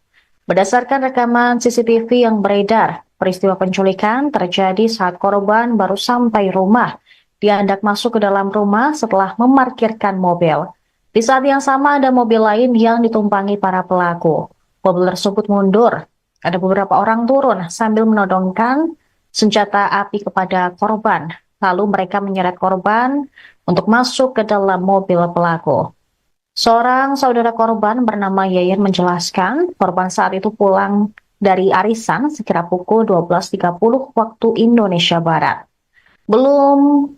Berdasarkan rekaman CCTV yang beredar, peristiwa penculikan terjadi saat korban baru sampai rumah. Dia hendak masuk ke dalam rumah setelah memarkirkan mobil. Di saat yang sama ada mobil lain yang ditumpangi para pelaku. Mobil tersebut mundur. Ada beberapa orang turun sambil menodongkan senjata api kepada korban. Lalu mereka menyeret korban untuk masuk ke dalam mobil pelaku. Seorang saudara korban bernama Yayan menjelaskan korban saat itu pulang dari arisan sekira pukul 12.30 waktu Indonesia Barat.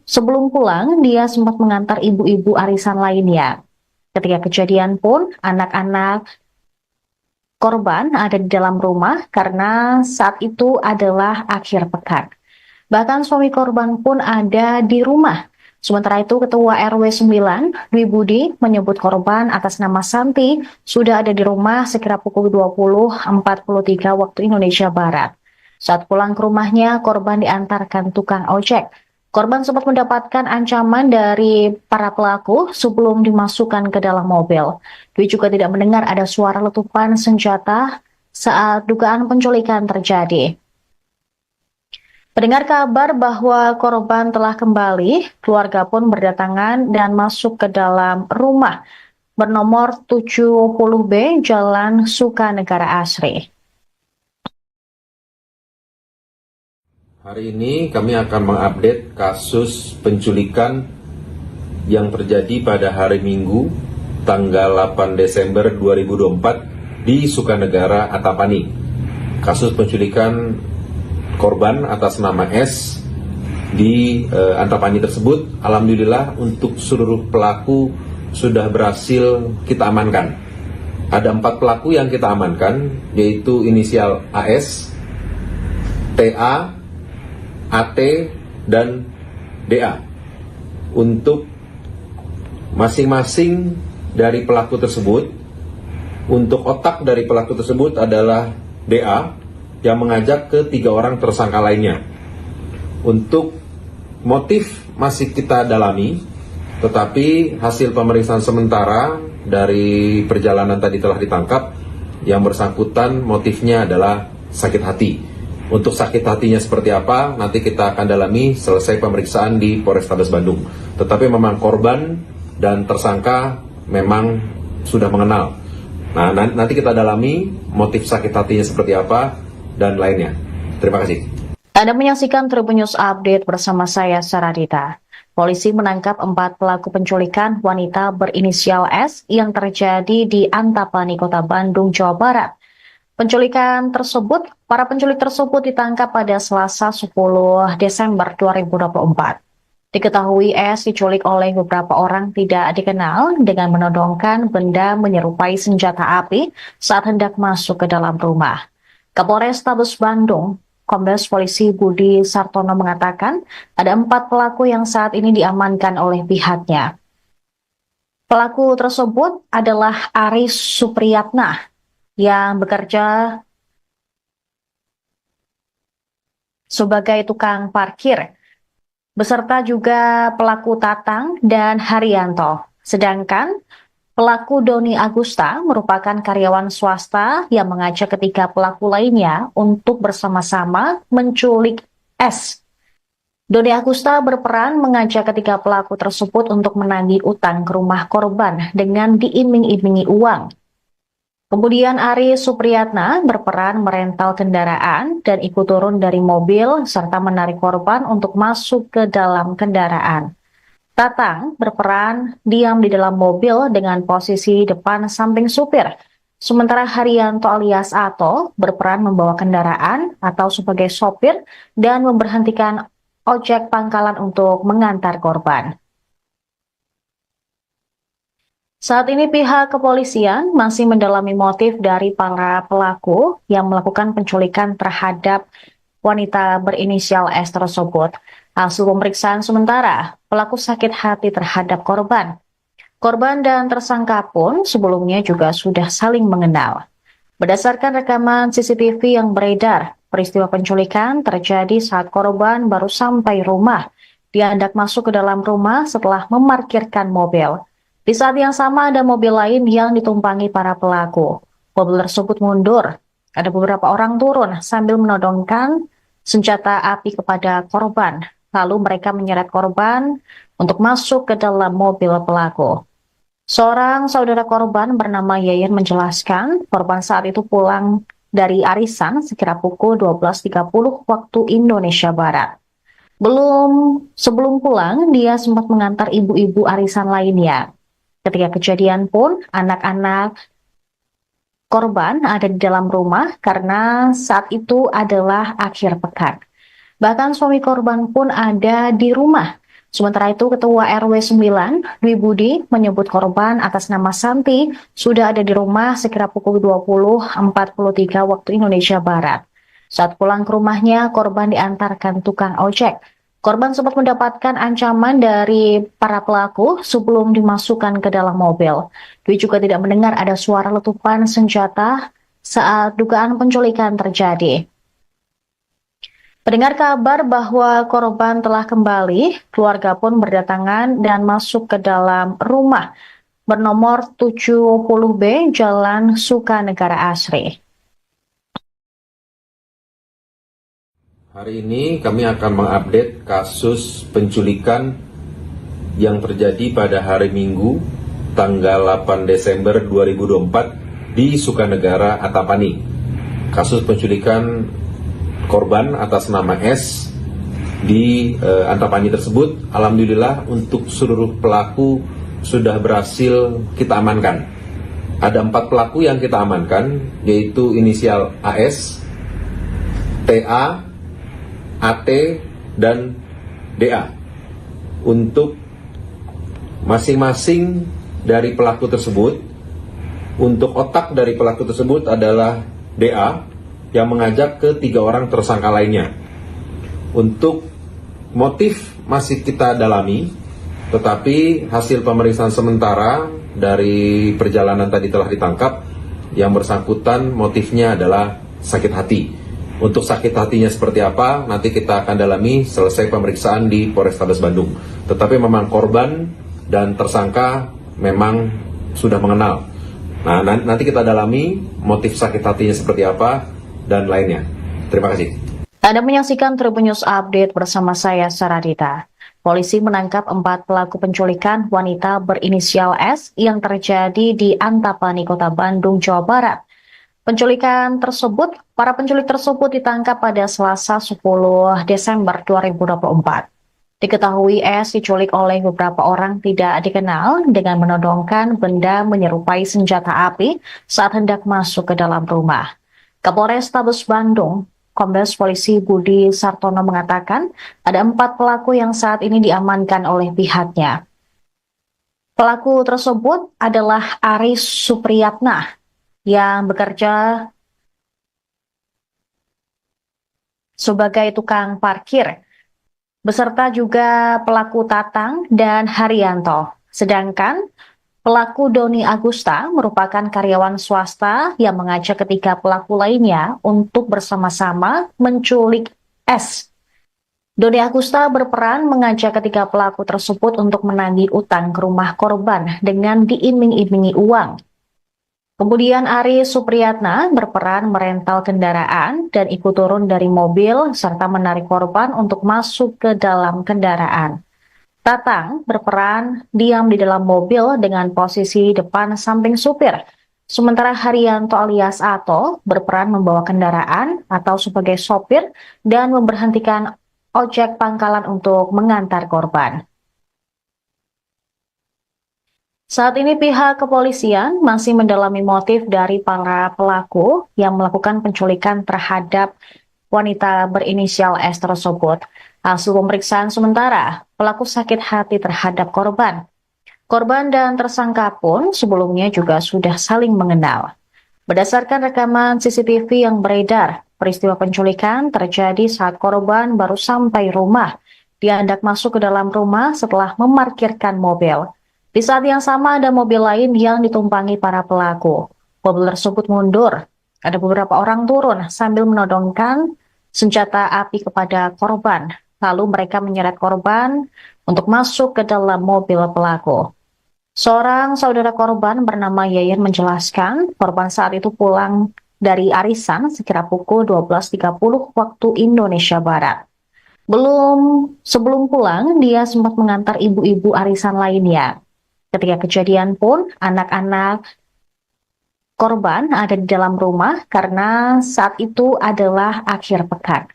Sebelum pulang, dia sempat mengantar ibu-ibu arisan lainnya. Ketika kejadian pun, anak-anak korban ada di dalam rumah karena saat itu adalah akhir pekan. Bahkan suami korban pun ada di rumah. Sementara itu, Ketua RW 9, Dwi Budi, menyebut korban atas nama Santi sudah ada di rumah sekira pukul 20.43 waktu Indonesia Barat. Saat pulang ke rumahnya, korban diantarkan tukang ojek. Korban sempat mendapatkan ancaman dari para pelaku sebelum dimasukkan ke dalam mobil. Dwi juga tidak mendengar ada suara letupan senjata saat dugaan penculikan terjadi. Mendengar kabar bahwa korban telah kembali, keluarga pun berdatangan dan masuk ke dalam rumah bernomor 70B Jalan Sukanegara Asri.
Hari ini kami akan mengupdate kasus penculikan yang terjadi pada hari Minggu, tanggal 8 Desember 2024 di Sukanegara, Antapani. Kasus penculikan korban atas nama S di Antapani tersebut, alhamdulillah untuk seluruh pelaku sudah berhasil kita amankan. Ada 4 pelaku yang kita amankan, yaitu inisial AS, TA, AT, dan DA. Untuk masing-masing dari pelaku tersebut, untuk otak dari pelaku tersebut adalah DA, yang mengajak ke 3 orang tersangka lainnya. Untuk motif masih kita dalami, tetapi hasil pemeriksaan sementara dari perjalanan tadi telah ditangkap, yang bersangkutan motifnya adalah sakit hati. Untuk sakit hatinya seperti apa, nanti kita akan dalami selesai pemeriksaan di Polrestabes Bandung. Tetapi memang korban dan tersangka memang sudah mengenal. Nah, nanti kita dalami motif sakit hatinya seperti apa dan lainnya. Terima kasih.
Anda menyaksikan Tribun News Update bersama saya, Saradita. Polisi menangkap 4 pelaku penculikan wanita berinisial S yang terjadi di Antapani, Kota Bandung, Jawa Barat. Para penculik tersebut ditangkap pada Selasa 10 Desember 2024. Diketahui S diculik oleh beberapa orang tidak dikenal dengan menodongkan benda menyerupai senjata api saat hendak masuk ke dalam rumah. Kapolrestabes Bandung, Kombes Polisi Budi Sartono mengatakan ada 4 pelaku yang saat ini diamankan oleh pihaknya. Pelaku tersebut adalah Aris Supriyatna yang bekerja sebagai tukang parkir, beserta juga pelaku Tatang dan Haryanto. Sedangkan pelaku Doni Agusta merupakan karyawan swasta yang mengajak ketiga pelaku lainnya untuk bersama-sama menculik S. Doni Agusta berperan mengajak ketiga pelaku tersebut untuk menagih utang ke rumah korban dengan diiming-imingi uang. Kemudian Aris Supriyatna berperan merental kendaraan dan ikut turun dari mobil serta menarik korban untuk masuk ke dalam kendaraan. Tatang berperan diam di dalam mobil dengan posisi depan samping supir. Sementara Haryanto alias Ato berperan membawa kendaraan atau sebagai sopir dan memberhentikan ojek pangkalan untuk mengantar korban. Saat ini pihak kepolisian masih mendalami motif dari para pelaku yang melakukan penculikan terhadap wanita berinisial S tersebut. Hasil pemeriksaan sementara, pelaku sakit hati terhadap korban. Korban dan tersangka pun sebelumnya juga sudah saling mengenal. Berdasarkan rekaman CCTV yang beredar, peristiwa penculikan terjadi saat korban baru sampai rumah. Dia hendak masuk ke dalam rumah setelah memarkirkan mobil. Di Di saat yang sama ada mobil lain yang ditumpangi para pelaku. Mobil tersebut mundur. Ada beberapa orang turun sambil menodongkan senjata api kepada korban. Lalu mereka menyeret korban untuk masuk ke dalam mobil pelaku. Seorang saudara korban bernama Yayan menjelaskan korban saat itu pulang dari arisan sekira pukul 12.30 waktu Indonesia Barat. Sebelum pulang, dia sempat mengantar ibu-ibu arisan lainnya. Ketika kejadian pun, anak-anak korban ada di dalam rumah karena saat itu adalah akhir pekan. Bahkan suami korban pun ada di rumah. Sementara itu, Ketua RW 9, Dwi Budi, menyebut korban atas nama Santi sudah ada di rumah sekira pukul 20.43 waktu Indonesia Barat. Saat pulang ke rumahnya, korban diantarkan tukang ojek. Korban sempat mendapatkan ancaman dari para pelaku sebelum dimasukkan ke dalam mobil. Dwi juga tidak mendengar ada suara letupan senjata saat dugaan penculikan terjadi. Mendengar kabar bahwa korban telah kembali, keluarga pun berdatangan dan masuk ke dalam rumah bernomor 70B Jalan Sukanegara Asri.
Hari ini kami akan mengupdate kasus penculikan yang terjadi pada hari Minggu, tanggal 8 Desember 2024 di Sukanegara, Antapani. Kasus penculikan korban atas nama S di Antapani tersebut, alhamdulillah untuk seluruh pelaku sudah berhasil kita amankan. Ada 4 pelaku yang kita amankan, yaitu inisial AS, TA, AT, dan DA. Untuk masing-masing dari pelaku tersebut, untuk otak dari pelaku tersebut adalah DA, yang mengajak ke 3 orang tersangka lainnya. Untuk motif masih kita dalami, tetapi hasil pemeriksaan sementara dari perjalanan tadi telah ditangkap, yang bersangkutan motifnya adalah sakit hati. Untuk sakit hatinya seperti apa, nanti kita akan dalami selesai pemeriksaan di Polrestabes Bandung. Tetapi memang korban dan tersangka memang sudah mengenal. Nah, nanti kita dalami motif sakit hatinya seperti apa dan lainnya. Terima kasih.
Anda menyaksikan Tribun News Update bersama saya, Saradita. Polisi menangkap 4 pelaku penculikan wanita berinisial S yang terjadi di Antapani, Kota Bandung, Jawa Barat. Para penculik tersebut ditangkap pada Selasa 10 Desember 2024. Diketahui S diculik oleh beberapa orang tidak dikenal dengan menodongkan benda menyerupai senjata api saat hendak masuk ke dalam rumah. Kapolrestabes Bandung, Kombes Polisi Budi Sartono mengatakan ada 4 pelaku yang saat ini diamankan oleh pihaknya. Pelaku tersebut adalah Aris Supriyatna yang bekerja sebagai tukang parkir, beserta juga pelaku Tatang dan Haryanto. Sedangkan pelaku Doni Agusta merupakan karyawan swasta yang mengajak ketiga pelaku lainnya untuk bersama-sama menculik S. Doni Agusta berperan mengajak ketiga pelaku tersebut untuk menagih utang ke rumah korban dengan diiming-imingi uang. Kemudian Aris Supriyatna berperan merental kendaraan dan ikut turun dari mobil serta menarik korban untuk masuk ke dalam kendaraan. Tatang berperan diam di dalam mobil dengan posisi depan samping supir. Sementara Haryanto alias Ato berperan membawa kendaraan atau sebagai sopir dan memberhentikan ojek pangkalan untuk mengantar korban. Saat ini pihak kepolisian masih mendalami motif dari para pelaku yang melakukan penculikan terhadap wanita berinisial S tersebut. Hasil pemeriksaan sementara, pelaku sakit hati terhadap korban. Korban dan tersangka pun sebelumnya juga sudah saling mengenal. Berdasarkan rekaman CCTV yang beredar, peristiwa penculikan terjadi saat korban baru sampai rumah. Dia hendak masuk ke dalam rumah setelah memarkirkan mobil. Di saat yang sama ada mobil lain yang ditumpangi para pelaku. Mobil tersebut mundur. Ada beberapa orang turun sambil menodongkan senjata api kepada korban. Lalu mereka menyeret korban untuk masuk ke dalam mobil pelaku. Seorang saudara korban bernama Yayan menjelaskan, korban saat itu pulang dari arisan sekira pukul 12.30 waktu Indonesia Barat. Sebelum pulang, dia sempat mengantar ibu-ibu arisan lainnya. Ketika kejadian pun, anak-anak korban ada di dalam rumah karena saat itu adalah akhir pekan.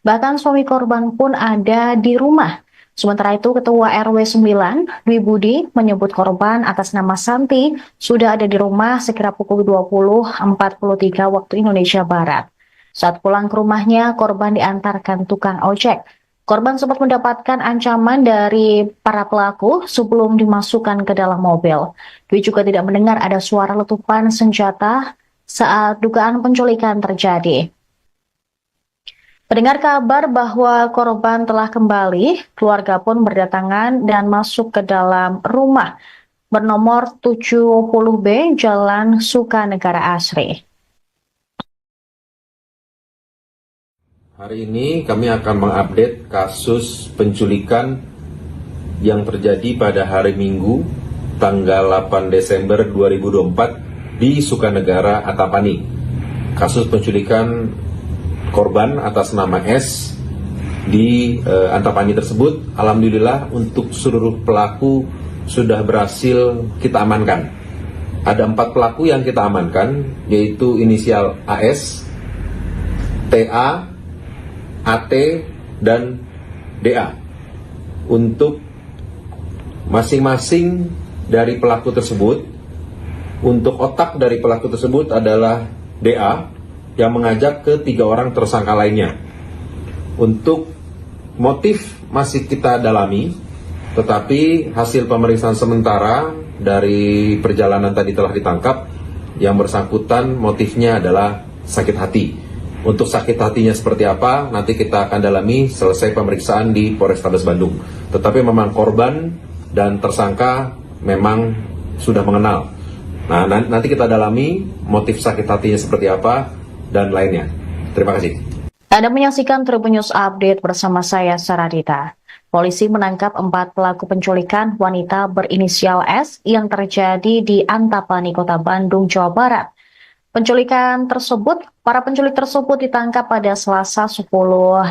Bahkan suami korban pun ada di rumah. Sementara itu, Ketua RW 9, Dwi Budi, menyebut korban atas nama Santi sudah ada di rumah sekira pukul 20.43 waktu Indonesia Barat. Saat pulang ke rumahnya, korban diantarkan tukang ojek. Korban sempat mendapatkan ancaman dari para pelaku sebelum dimasukkan ke dalam mobil. Dwi juga tidak mendengar ada suara letupan senjata saat dugaan penculikan terjadi. Mendengar kabar bahwa korban telah kembali, keluarga pun berdatangan dan masuk ke dalam rumah bernomor 70B Jalan Sukanegara Asri.
Hari ini kami akan mengupdate kasus penculikan yang terjadi pada hari Minggu tanggal 8 Desember 2024 di Sukanegara Antapani. Kasus penculikan korban atas nama S di Antapani tersebut, alhamdulillah untuk seluruh pelaku sudah berhasil kita amankan. Ada 4 pelaku yang kita amankan, yaitu inisial AS, TA, AT, dan DA. Untuk masing-masing dari pelaku tersebut, untuk otak dari pelaku tersebut adalah DA yang mengajak ke 3 orang tersangka lainnya. Untuk motif masih kita dalami, tetapi hasil pemeriksaan sementara dari perjalanan tadi telah ditangkap, yang bersangkutan motifnya adalah sakit hati. Untuk sakit hatinya seperti apa, nanti kita akan dalami selesai pemeriksaan di Polrestabes Bandung. Tetapi memang korban dan tersangka memang sudah mengenal. Nah, nanti kita dalami motif sakit hatinya seperti apa dan lainnya. Terima kasih.
Anda menyaksikan Tribun News Update bersama saya, Saradita. Polisi menangkap 4 pelaku penculikan wanita berinisial S yang terjadi di Antapani, Kota Bandung, Jawa Barat. Para penculik tersebut ditangkap pada Selasa 10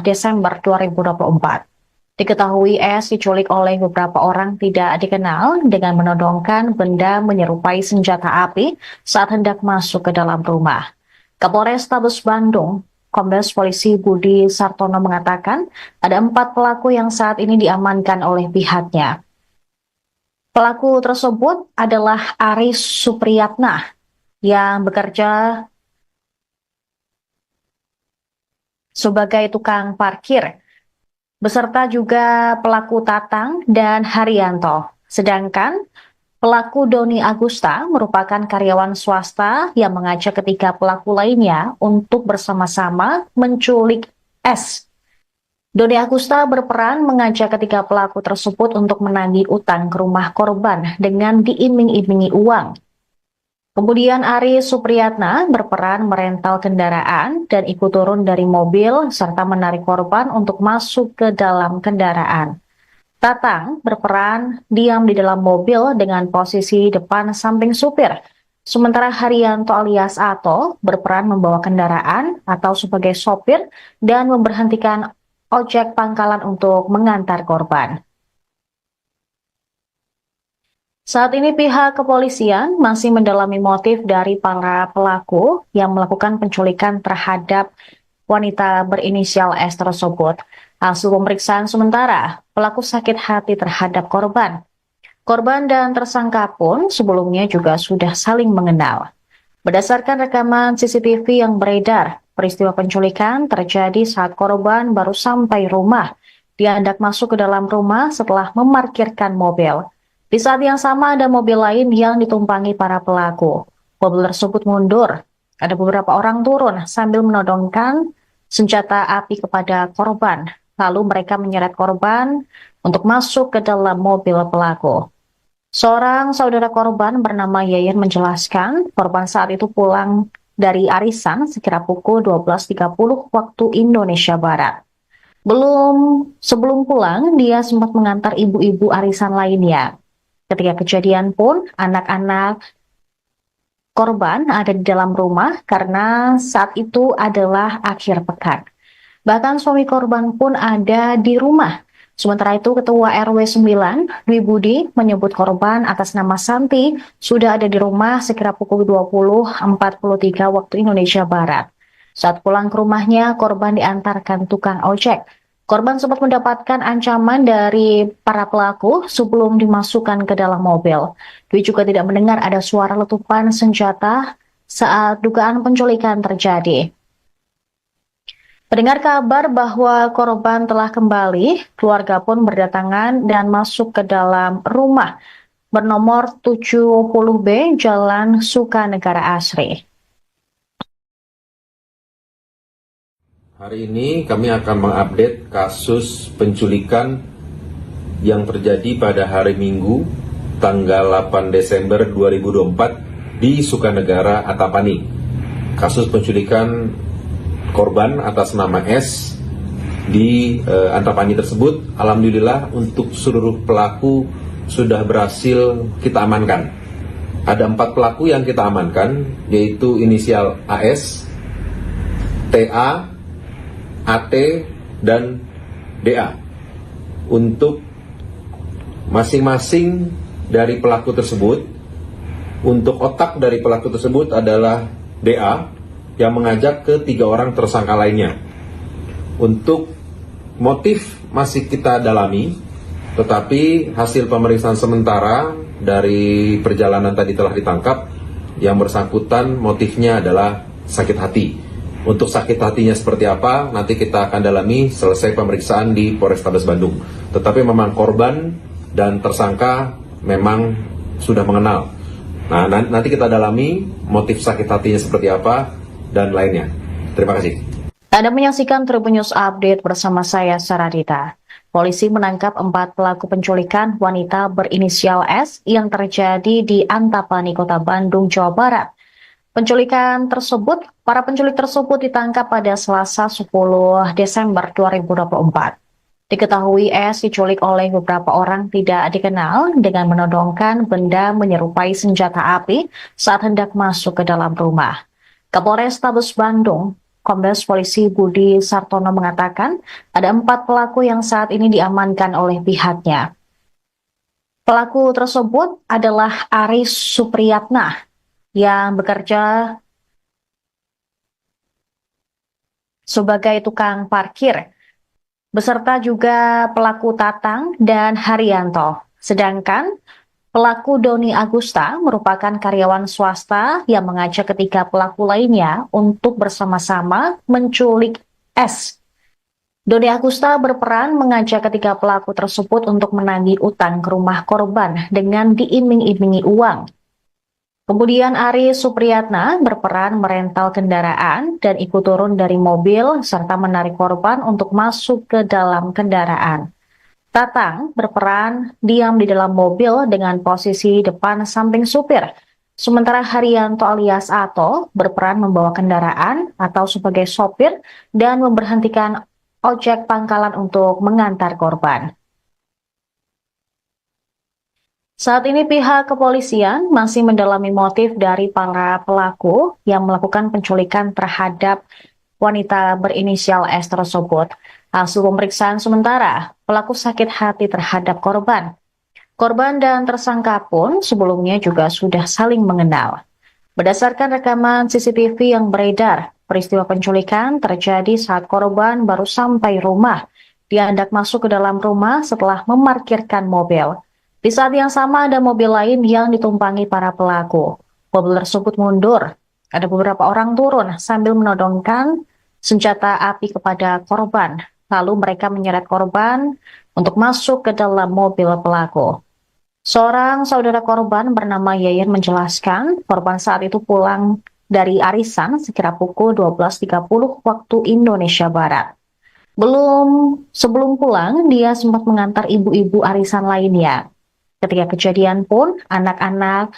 Desember 2024. Diketahui S diculik oleh beberapa orang tidak dikenal dengan menodongkan benda menyerupai senjata api saat hendak masuk ke dalam rumah. Kapolrestabes Bandung, Kombes Polisi Budi Sartono mengatakan ada 4 pelaku yang saat ini diamankan oleh pihaknya. Pelaku tersebut adalah Aris Supriyatna yang bekerja sebagai tukang parkir, beserta juga pelaku Tatang dan Haryanto. Sedangkan pelaku Doni Agusta merupakan karyawan swasta yang mengajak ketiga pelaku lainnya untuk bersama-sama menculik S. Doni Agusta berperan mengajak ketiga pelaku tersebut untuk menagih utang ke rumah korban dengan diiming-imingi uang. Kemudian Aris Supriyatna berperan merental kendaraan dan ikut turun dari mobil serta menarik korban untuk masuk ke dalam kendaraan. Tatang berperan diam di dalam mobil dengan posisi depan samping supir. Sementara Haryanto alias Ato berperan membawa kendaraan atau sebagai sopir dan memberhentikan ojek pangkalan untuk mengantar korban. Saat ini pihak kepolisian masih mendalami motif dari para pelaku yang melakukan penculikan terhadap wanita berinisial S tersebut. Hasil pemeriksaan sementara, pelaku sakit hati terhadap korban. Korban dan tersangka pun sebelumnya juga sudah saling mengenal. Berdasarkan rekaman CCTV yang beredar, peristiwa penculikan terjadi saat korban baru sampai rumah. Dia hendak masuk ke dalam rumah setelah memarkirkan mobil. Di saat yang sama ada mobil lain yang ditumpangi para pelaku. Mobil tersebut mundur. Ada beberapa orang turun sambil menodongkan senjata api kepada korban. Lalu mereka menyeret korban untuk masuk ke dalam mobil pelaku. Seorang saudara korban bernama Yayan menjelaskan korban saat itu pulang dari arisan sekira pukul 12.30 waktu Indonesia Barat. Sebelum pulang, dia sempat mengantar ibu-ibu arisan lainnya. Ketika kejadian pun, anak-anak korban ada di dalam rumah karena saat itu adalah akhir pekan. Bahkan suami korban pun ada di rumah. Sementara itu, Ketua RW 9, Dwi Budi, menyebut korban atas nama Santi sudah ada di rumah sekira pukul 20.43 waktu Indonesia Barat. Saat pulang ke rumahnya, korban diantarkan tukang ojek. Korban sempat mendapatkan ancaman dari para pelaku sebelum dimasukkan ke dalam mobil. Dwi juga tidak mendengar ada suara letupan senjata saat dugaan penculikan terjadi. Mendengar kabar bahwa korban telah kembali, keluarga pun berdatangan dan masuk ke dalam rumah bernomor 70B Jalan Sukanegara Asri.
Hari ini kami akan mengupdate kasus penculikan yang terjadi pada hari Minggu tanggal 8 Desember 2024 di Sukanegara Antapani. Kasus penculikan korban atas nama S di Antapani tersebut, alhamdulillah untuk seluruh pelaku sudah berhasil kita amankan. Ada 4 pelaku yang kita amankan, yaitu inisial AS, TA, AT, dan DA. Untuk masing-masing dari pelaku tersebut, untuk otak dari pelaku tersebut adalah DA yang mengajak ke 3 orang tersangka lainnya. Untuk motif masih kita dalami, tetapi hasil pemeriksaan sementara dari perjalanan tadi telah ditangkap, yang bersangkutan motifnya adalah sakit hati. Untuk sakit hatinya seperti apa, nanti kita akan dalami selesai pemeriksaan di Polrestabes Bandung. Tetapi memang korban dan tersangka memang sudah mengenal. Nah, nanti kita dalami motif sakit hatinya seperti apa dan lainnya. Terima kasih.
Anda menyaksikan Tribun News Update bersama saya, Saradita. Polisi menangkap 4 pelaku penculikan wanita berinisial S yang terjadi di Antapani, Kota Bandung, Jawa Barat. Para penculik tersebut ditangkap pada Selasa 10 Desember 2024. Diketahui S diculik oleh beberapa orang tidak dikenal dengan menodongkan benda menyerupai senjata api saat hendak masuk ke dalam rumah. Kapolrestabes Bandung, Kombes Polisi Budi Sartono mengatakan ada 4 pelaku yang saat ini diamankan oleh pihaknya. Pelaku tersebut adalah Aris Supriyatna yang bekerja sebagai tukang parkir, beserta juga pelaku Tatang dan Haryanto. Sedangkan pelaku Doni Agusta merupakan karyawan swasta yang mengajak ketiga pelaku lainnya untuk bersama-sama menculik S. Doni Agusta berperan mengajak ketiga pelaku tersebut untuk menagih utang ke rumah korban dengan diiming-imingi uang. Kemudian Aris Supriyatna berperan merental kendaraan dan ikut turun dari mobil serta menarik korban untuk masuk ke dalam kendaraan. Tatang berperan diam di dalam mobil dengan posisi depan samping supir. Sementara Haryanto alias Ato berperan membawa kendaraan atau sebagai sopir dan memberhentikan ojek pangkalan untuk mengantar korban. Saat ini pihak kepolisian masih mendalami motif dari para pelaku yang melakukan penculikan terhadap wanita berinisial S tersebut. Hasil pemeriksaan sementara, pelaku sakit hati terhadap korban. Korban dan tersangka pun sebelumnya juga sudah saling mengenal. Berdasarkan rekaman CCTV yang beredar, peristiwa penculikan terjadi saat korban baru sampai rumah. Dia hendak masuk ke dalam rumah setelah memarkirkan mobil. Di saat yang sama ada mobil lain yang ditumpangi para pelaku. Mobil tersebut mundur. Ada beberapa orang turun sambil menodongkan senjata api kepada korban. Lalu mereka menyeret korban untuk masuk ke dalam mobil pelaku. Seorang saudara korban bernama Yayan menjelaskan korban saat itu pulang dari arisan sekira pukul 12.30 waktu Indonesia Barat. Sebelum pulang, dia sempat mengantar ibu-ibu arisan lainnya. Ketika kejadian pun, anak-anak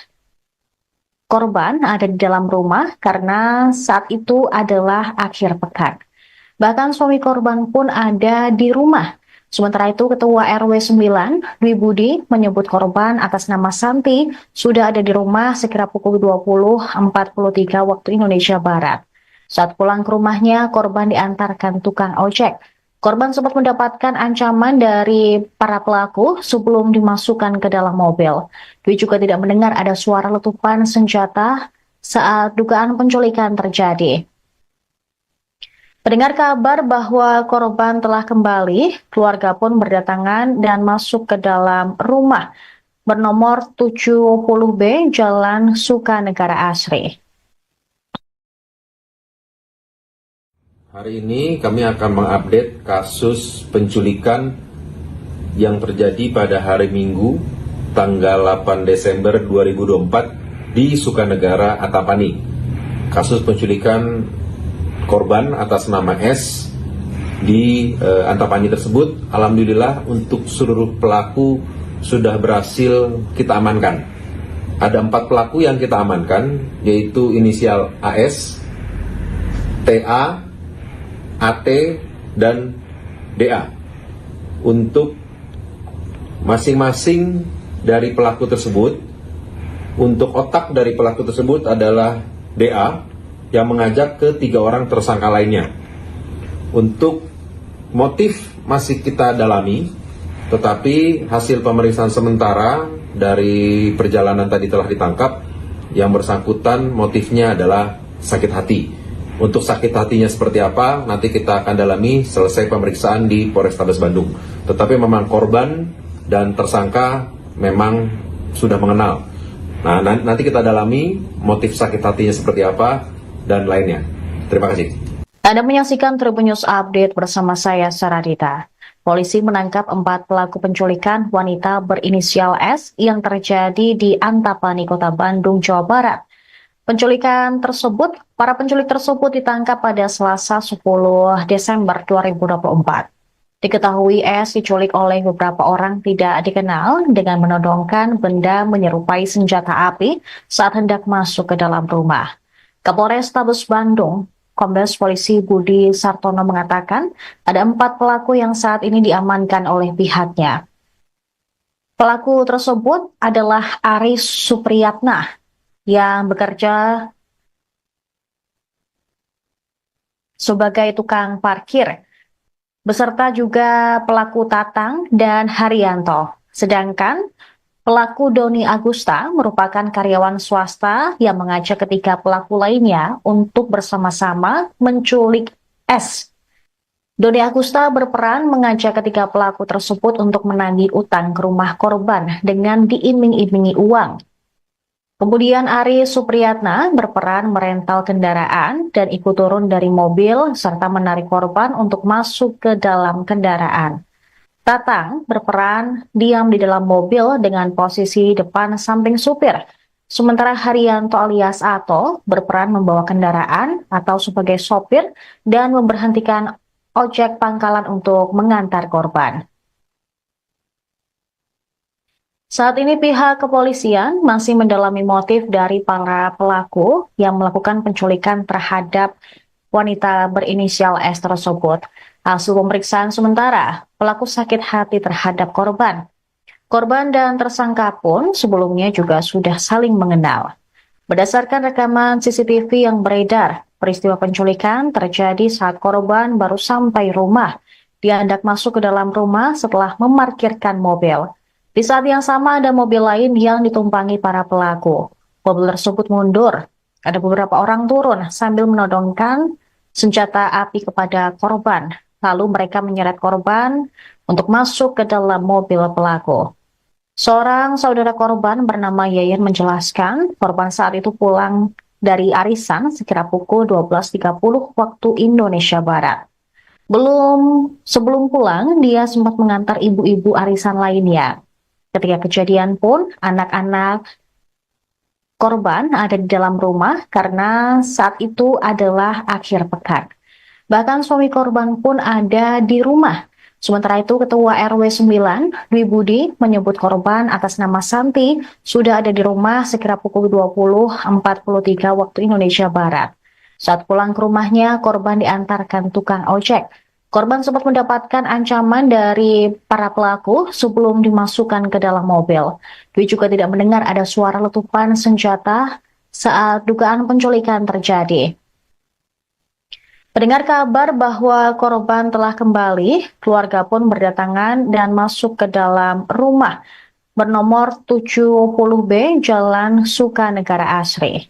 korban ada di dalam rumah karena saat itu adalah akhir pekan. Bahkan suami korban pun ada di rumah. Sementara itu, Ketua RW 9, Dwi Budi, menyebut korban atas nama Santi sudah ada di rumah sekira pukul 20.43 waktu Indonesia Barat. Saat pulang ke rumahnya, korban diantarkan tukang ojek. Korban sempat mendapatkan ancaman dari para pelaku sebelum dimasukkan ke dalam mobil. Dwi juga tidak mendengar ada suara letupan senjata saat dugaan penculikan terjadi. Mendengar kabar bahwa korban telah kembali, keluarga pun berdatangan dan masuk ke dalam rumah bernomor 70B Jalan Sukanegara Asri.
Hari ini kami akan mengupdate kasus penculikan yang terjadi pada hari Minggu, tanggal 8 Desember 2024 di Sukanegara, Antapani. Kasus penculikan korban atas nama S di Antapani tersebut, alhamdulillah untuk seluruh pelaku sudah berhasil kita amankan. Ada 4 pelaku yang kita amankan, yaitu inisial AS, TA, AT, dan DA. Untuk masing-masing dari pelaku tersebut, untuk otak dari pelaku tersebut adalah DA, yang mengajak ke 3 orang tersangka lainnya. Untuk motif masih kita dalami, tetapi hasil pemeriksaan sementara dari perjalanan tadi telah ditangkap, yang bersangkutan motifnya adalah sakit hati. Untuk sakit hatinya seperti apa, nanti kita akan dalami selesai pemeriksaan di Polrestabes Bandung. Tetapi memang korban dan tersangka memang sudah mengenal. Nah, nanti kita dalami motif sakit hatinya seperti apa dan lainnya. Terima kasih.
Anda menyaksikan Tribun News Update bersama saya, Saradita. Polisi menangkap 4 pelaku penculikan wanita berinisial S yang terjadi di Antapani, Kota Bandung, Jawa Barat. Para penculik tersebut ditangkap pada Selasa 10 Desember 2024. Diketahui S diculik oleh beberapa orang tidak dikenal dengan menodongkan benda menyerupai senjata api saat hendak masuk ke dalam rumah. Kapolrestabes Bandung, Kombes Polisi Budi Sartono mengatakan ada 4 pelaku yang saat ini diamankan oleh pihaknya. Pelaku tersebut adalah Aris Supriyatna yang bekerja sebagai tukang parkir, beserta juga pelaku Tatang dan Haryanto. Sedangkan pelaku Doni Agusta merupakan karyawan swasta yang mengajak ketiga pelaku lainnya untuk bersama-sama menculik S. Doni Agusta berperan mengajak ketiga pelaku tersebut untuk menagih utang ke rumah korban dengan diiming-imingi uang. Kemudian Aris Supriyatna berperan merental kendaraan dan ikut turun dari mobil serta menarik korban untuk masuk ke dalam kendaraan. Tatang berperan diam di dalam mobil dengan posisi depan samping supir. Sementara Haryanto alias Ato berperan membawa kendaraan atau sebagai sopir dan memberhentikan ojek pangkalan untuk mengantar korban. Saat ini pihak kepolisian masih mendalami motif dari para pelaku yang melakukan penculikan terhadap wanita berinisial S tersebut. Hasil pemeriksaan sementara, pelaku sakit hati terhadap korban. Korban dan tersangka pun sebelumnya juga sudah saling mengenal. Berdasarkan rekaman CCTV yang beredar, peristiwa penculikan terjadi saat korban baru sampai rumah. Dia hendak masuk ke dalam rumah setelah memarkirkan mobil. Di saat yang sama ada mobil lain yang ditumpangi para pelaku. Mobil tersebut mundur. Ada beberapa orang turun sambil menodongkan senjata api kepada korban. Lalu mereka menyeret korban untuk masuk ke dalam mobil pelaku. Seorang saudara korban bernama Yayan menjelaskan korban saat itu pulang dari arisan sekira pukul 12.30 waktu Indonesia Barat. Sebelum pulang, dia sempat mengantar ibu-ibu arisan lainnya. Ketika kejadian pun, anak-anak korban ada di dalam rumah karena saat itu adalah akhir pekan. Bahkan suami korban pun ada di rumah. Sementara itu, Ketua RW 9, Dwi Budi, menyebut korban atas nama Santi sudah ada di rumah sekira pukul 20.43 waktu Indonesia Barat. Saat pulang ke rumahnya, korban diantarkan tukang ojek. Korban sempat mendapatkan ancaman dari para pelaku sebelum dimasukkan ke dalam mobil. Dwi juga tidak mendengar ada suara letupan senjata saat dugaan penculikan terjadi. Mendengar kabar bahwa korban telah kembali, keluarga pun berdatangan dan masuk ke dalam rumah bernomor 70B Jalan Sukanegara Asri.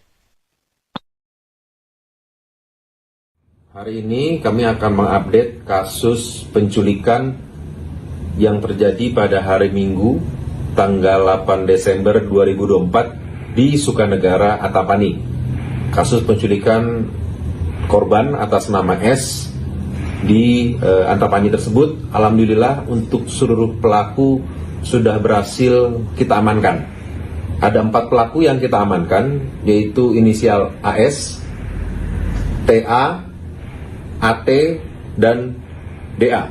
Hari ini kami akan mengupdate kasus penculikan yang terjadi pada hari Minggu tanggal 8 Desember 2024 di Sukanegara Antapani. Kasus penculikan korban atas nama S di Antapani tersebut, alhamdulillah untuk seluruh pelaku sudah berhasil kita amankan. Ada 4 pelaku yang kita amankan, yaitu inisial AS, TA, AT, dan DA.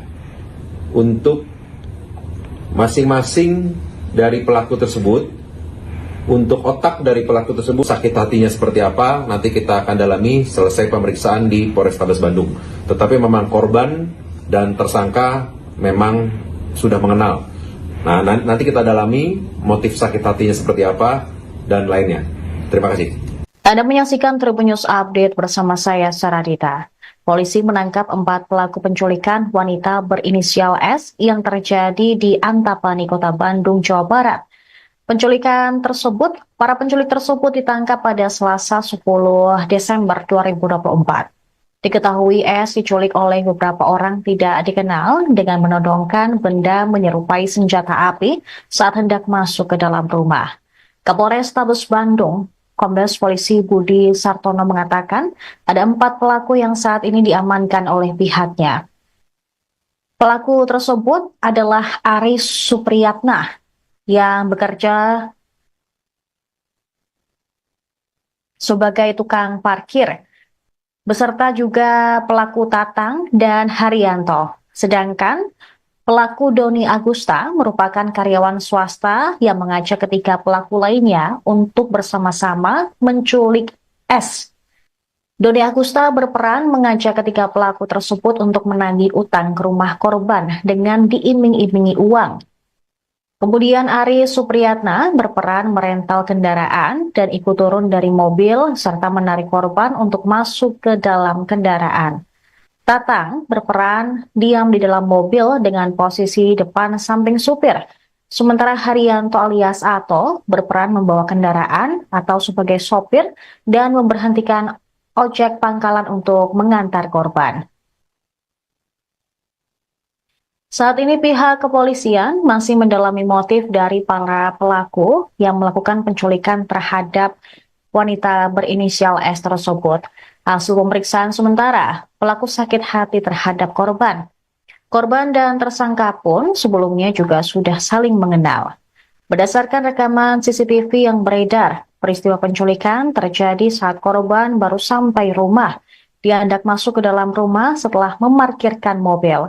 Untuk masing-masing dari pelaku tersebut, untuk otak dari pelaku tersebut sakit hatinya seperti apa, nanti kita akan dalami selesai pemeriksaan di Polrestabes Bandung. Tetapi memang korban dan tersangka memang sudah mengenal. Nah, nanti kita dalami motif sakit hatinya seperti apa dan lainnya. Terima kasih.
Anda menyaksikan Tribun News Update bersama saya, Saradita. Polisi menangkap 4 pelaku penculikan wanita berinisial S yang terjadi di Antapani, Kota Bandung, Jawa Barat. Para penculik tersebut ditangkap pada Selasa 10 Desember 2024. Diketahui S diculik oleh beberapa orang tidak dikenal dengan menodongkan benda menyerupai senjata api saat hendak masuk ke dalam rumah. Kapolrestabes Bandung, Kombes Polisi Budi Sartono mengatakan ada 4 pelaku yang saat ini diamankan oleh pihaknya. Pelaku tersebut adalah Aris Supriyatna yang bekerja sebagai tukang parkir, beserta juga pelaku Tatang dan Haryanto. Sedangkan pelaku Doni Agusta merupakan karyawan swasta yang mengajak ketiga pelaku lainnya untuk bersama-sama menculik S. Doni Agusta berperan mengajak ketiga pelaku tersebut untuk menagih utang ke rumah korban dengan diiming-imingi uang. Kemudian Aris Supriyatna berperan merental kendaraan dan ikut turun dari mobil serta menarik korban untuk masuk ke dalam kendaraan. Tatang berperan diam di dalam mobil dengan posisi depan samping supir. Sementara Haryanto alias Ato berperan membawa kendaraan atau sebagai sopir dan memberhentikan ojek pangkalan untuk mengantar korban. Saat ini pihak kepolisian masih mendalami motif dari para pelaku yang melakukan penculikan terhadap wanita berinisial S tersebut. Hasil pemeriksaan sementara, pelaku sakit hati terhadap korban. Korban dan tersangka pun sebelumnya juga sudah saling mengenal. Berdasarkan rekaman CCTV yang beredar, peristiwa penculikan terjadi saat korban baru sampai rumah. Dia hendak masuk ke dalam rumah setelah memarkirkan mobil.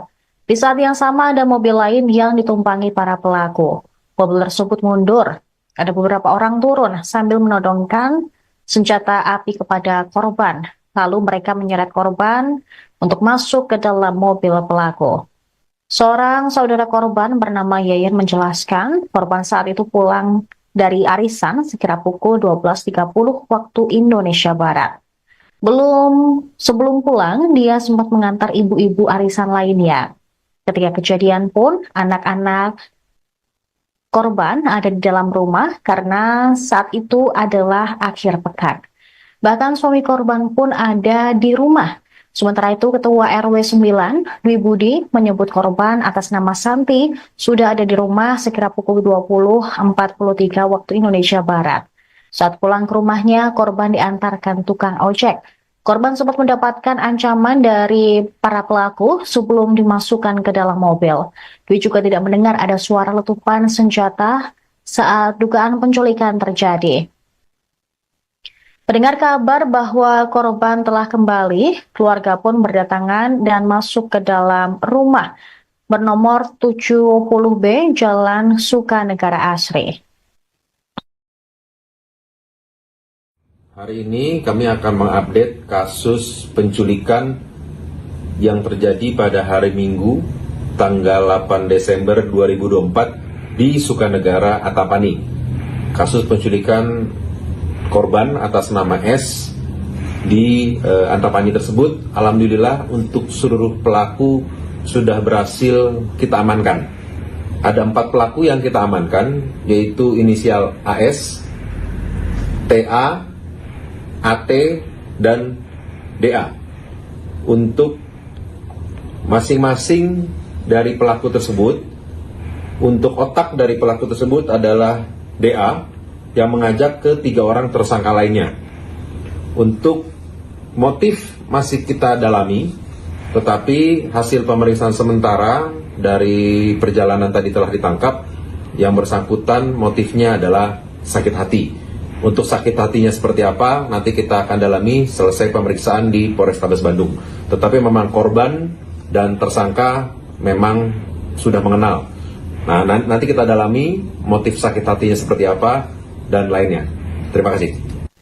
Di saat yang sama ada mobil lain yang ditumpangi para pelaku. Mobil tersebut mundur. Ada beberapa orang turun sambil menodongkan senjata api kepada korban. Lalu mereka menyeret korban untuk masuk ke dalam mobil pelaku. Seorang saudara korban bernama Yayan menjelaskan korban saat itu pulang dari arisan sekira pukul 12.30 waktu Indonesia Barat. Sebelum pulang, dia sempat mengantar ibu-ibu arisan lainnya. Ketika kejadian pun, anak-anak korban ada di dalam rumah karena saat itu adalah akhir pekan. Bahkan suami korban pun ada di rumah. Sementara itu, Ketua RW 9, Dwi Budi, menyebut korban atas nama Santi sudah ada di rumah sekira pukul 20.43 waktu Indonesia Barat. Saat pulang ke rumahnya, korban diantarkan tukang ojek. Korban sempat mendapatkan ancaman dari para pelaku sebelum dimasukkan ke dalam mobil. Dwi juga tidak mendengar ada suara letupan senjata saat dugaan penculikan terjadi. Mendengar kabar bahwa korban telah kembali, keluarga pun berdatangan dan masuk ke dalam rumah bernomor 70B Jalan Sukanegara Asri.
Hari ini kami akan mengupdate kasus penculikan yang terjadi pada hari Minggu tanggal 8 Desember 2024 di Sukanegara, Antapani. Kasus penculikan korban atas nama S di Antapani tersebut, alhamdulillah untuk seluruh pelaku sudah berhasil kita amankan. Ada 4 pelaku yang kita amankan, yaitu inisial AS, TA, AT, dan DA. Untuk masing-masing dari pelaku tersebut, untuk otak dari pelaku tersebut adalah DA yang mengajak ke 3 orang tersangka lainnya. Untuk motif masih kita dalami, tetapi hasil pemeriksaan sementara dari perjalanan tadi telah ditangkap. Yang bersangkutan motifnya adalah sakit hati. Untuk sakit hatinya seperti apa, nanti kita akan dalami selesai pemeriksaan di Polrestabes Bandung. Tetapi memang korban dan tersangka memang sudah mengenal. Nah, nanti kita dalami motif sakit hatinya seperti apa dan lainnya. Terima kasih.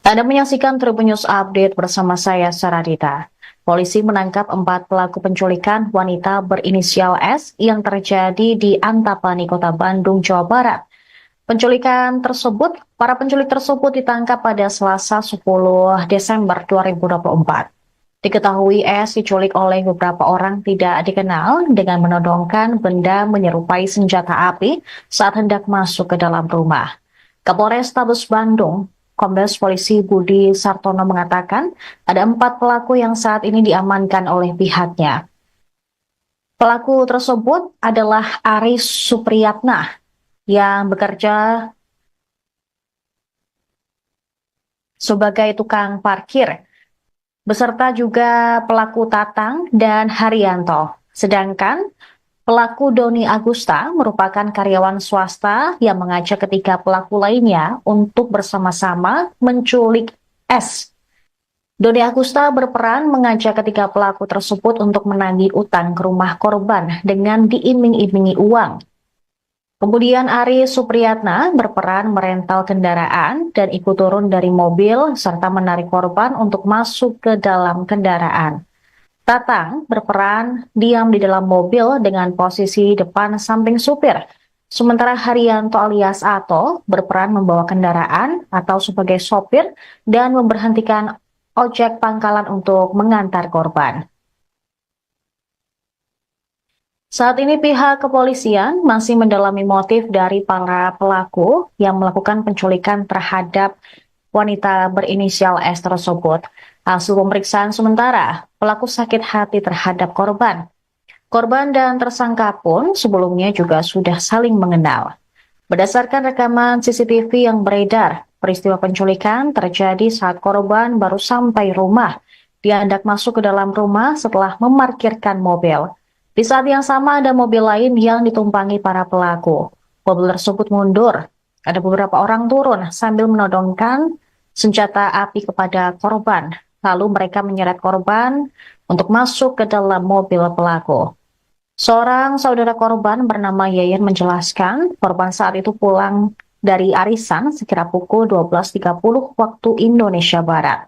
Anda menyaksikan Tribun News Update bersama saya, Saradita. Polisi menangkap 4 pelaku penculikan wanita berinisial S yang terjadi di Antapani, Kota Bandung, Jawa Barat. Para penculik tersebut ditangkap pada Selasa 10 Desember 2024. Diketahui S diculik oleh beberapa orang tidak dikenal dengan menodongkan benda menyerupai senjata api saat hendak masuk ke dalam rumah. Kapolrestabes Bandung, Kombes Polisi Budi Sartono mengatakan ada 4 pelaku yang saat ini diamankan oleh pihaknya. Pelaku tersebut adalah Aris Supriyatna yang bekerja sebagai tukang parkir, beserta juga pelaku Tatang dan Haryanto. Sedangkan pelaku Doni Agusta merupakan karyawan swasta yang mengajak ketiga pelaku lainnya untuk bersama-sama menculik S. Doni Agusta berperan mengajak ketiga pelaku tersebut untuk menagih utang ke rumah korban dengan diiming-imingi uang. Kemudian Aris Supriyatna berperan merental kendaraan dan ikut turun dari mobil serta menarik korban untuk masuk ke dalam kendaraan. Tatang berperan diam di dalam mobil dengan posisi depan samping supir. Sementara Haryanto alias Ato berperan membawa kendaraan atau sebagai sopir dan memberhentikan ojek pangkalan untuk mengantar korban. Saat ini pihak kepolisian masih mendalami motif dari para pelaku yang melakukan penculikan terhadap wanita berinisial S tersebut. Hasil pemeriksaan sementara, pelaku sakit hati terhadap korban. Korban dan tersangka pun sebelumnya juga sudah saling mengenal. Berdasarkan rekaman CCTV yang beredar, peristiwa penculikan terjadi saat korban baru sampai rumah. Dia hendak masuk ke dalam rumah setelah memarkirkan mobil. Di saat yang sama ada mobil lain yang ditumpangi para pelaku. Mobil tersebut mundur. Ada beberapa orang turun sambil menodongkan senjata api kepada korban. Lalu mereka menyeret korban untuk masuk ke dalam mobil pelaku. Seorang saudara korban bernama Yayan menjelaskan korban saat itu pulang dari arisan sekira pukul 12.30 waktu Indonesia Barat.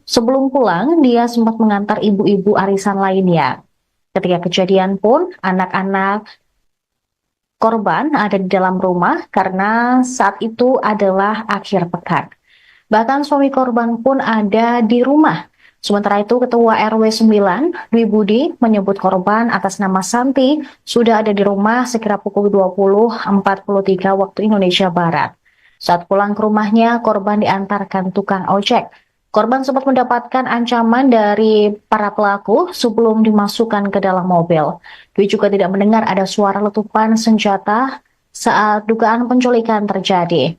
Sebelum pulang, dia sempat mengantar ibu-ibu arisan lainnya. Ketika kejadian pun, anak-anak korban ada di dalam rumah karena saat itu adalah akhir pekan. Bahkan suami korban pun ada di rumah. Sementara itu, Ketua RW 9, Dwi Budi, menyebut korban atas nama Santi sudah ada di rumah sekira pukul 20.43 waktu Indonesia Barat. Saat pulang ke rumahnya, korban diantarkan tukang ojek. Korban sempat mendapatkan ancaman dari para pelaku sebelum dimasukkan ke dalam mobil. Dwi juga tidak mendengar ada suara letupan senjata saat dugaan penculikan terjadi.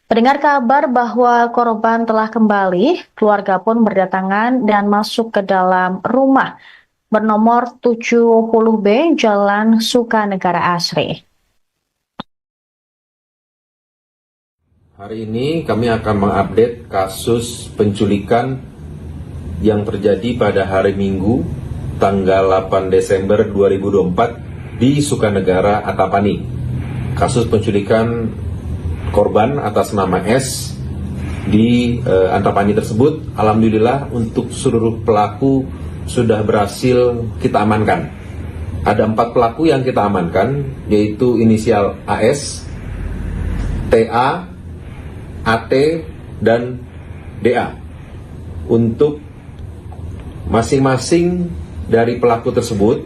Mendengar kabar bahwa korban telah kembali, keluarga pun berdatangan dan masuk ke dalam rumah bernomor 70B Jalan Sukanegara Asri.
Hari ini kami akan mengupdate kasus penculikan yang terjadi pada hari Minggu tanggal 8 Desember 2024 di Sukanegara, Antapani. Kasus penculikan korban atas nama S di Antapani tersebut. Alhamdulillah untuk seluruh pelaku sudah berhasil kita amankan. Ada 4 pelaku yang kita amankan, yaitu inisial AS, TA, AT, dan DA. Untuk masing-masing dari pelaku tersebut,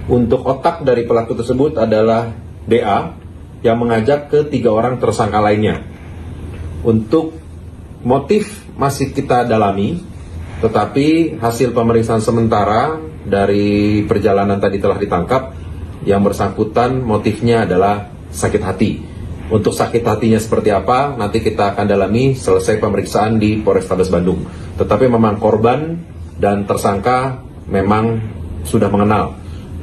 untuk otak dari pelaku tersebut adalah DA yang mengajak ke 3 orang tersangka lainnya. Untuk motif masih kita dalami, tetapi hasil pemeriksaan sementara dari perjalanan tadi telah ditangkap yang bersangkutan motifnya adalah sakit hati. Untuk sakit hatinya seperti apa, nanti kita akan dalami selesai pemeriksaan di Polrestabes Bandung. Tetapi memang korban dan tersangka memang sudah mengenal.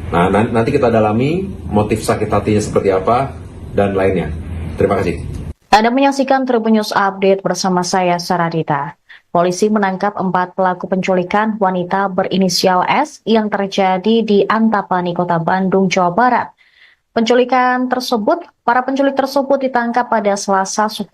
Nah, nanti kita dalami motif sakit hatinya seperti apa dan lainnya. Terima kasih.
Anda menyaksikan Tribun News Update bersama saya, Saradita. Polisi menangkap 4 pelaku penculikan wanita berinisial S yang terjadi di Antapani, Kota Bandung, Jawa Barat. Para penculik tersebut ditangkap pada Selasa 10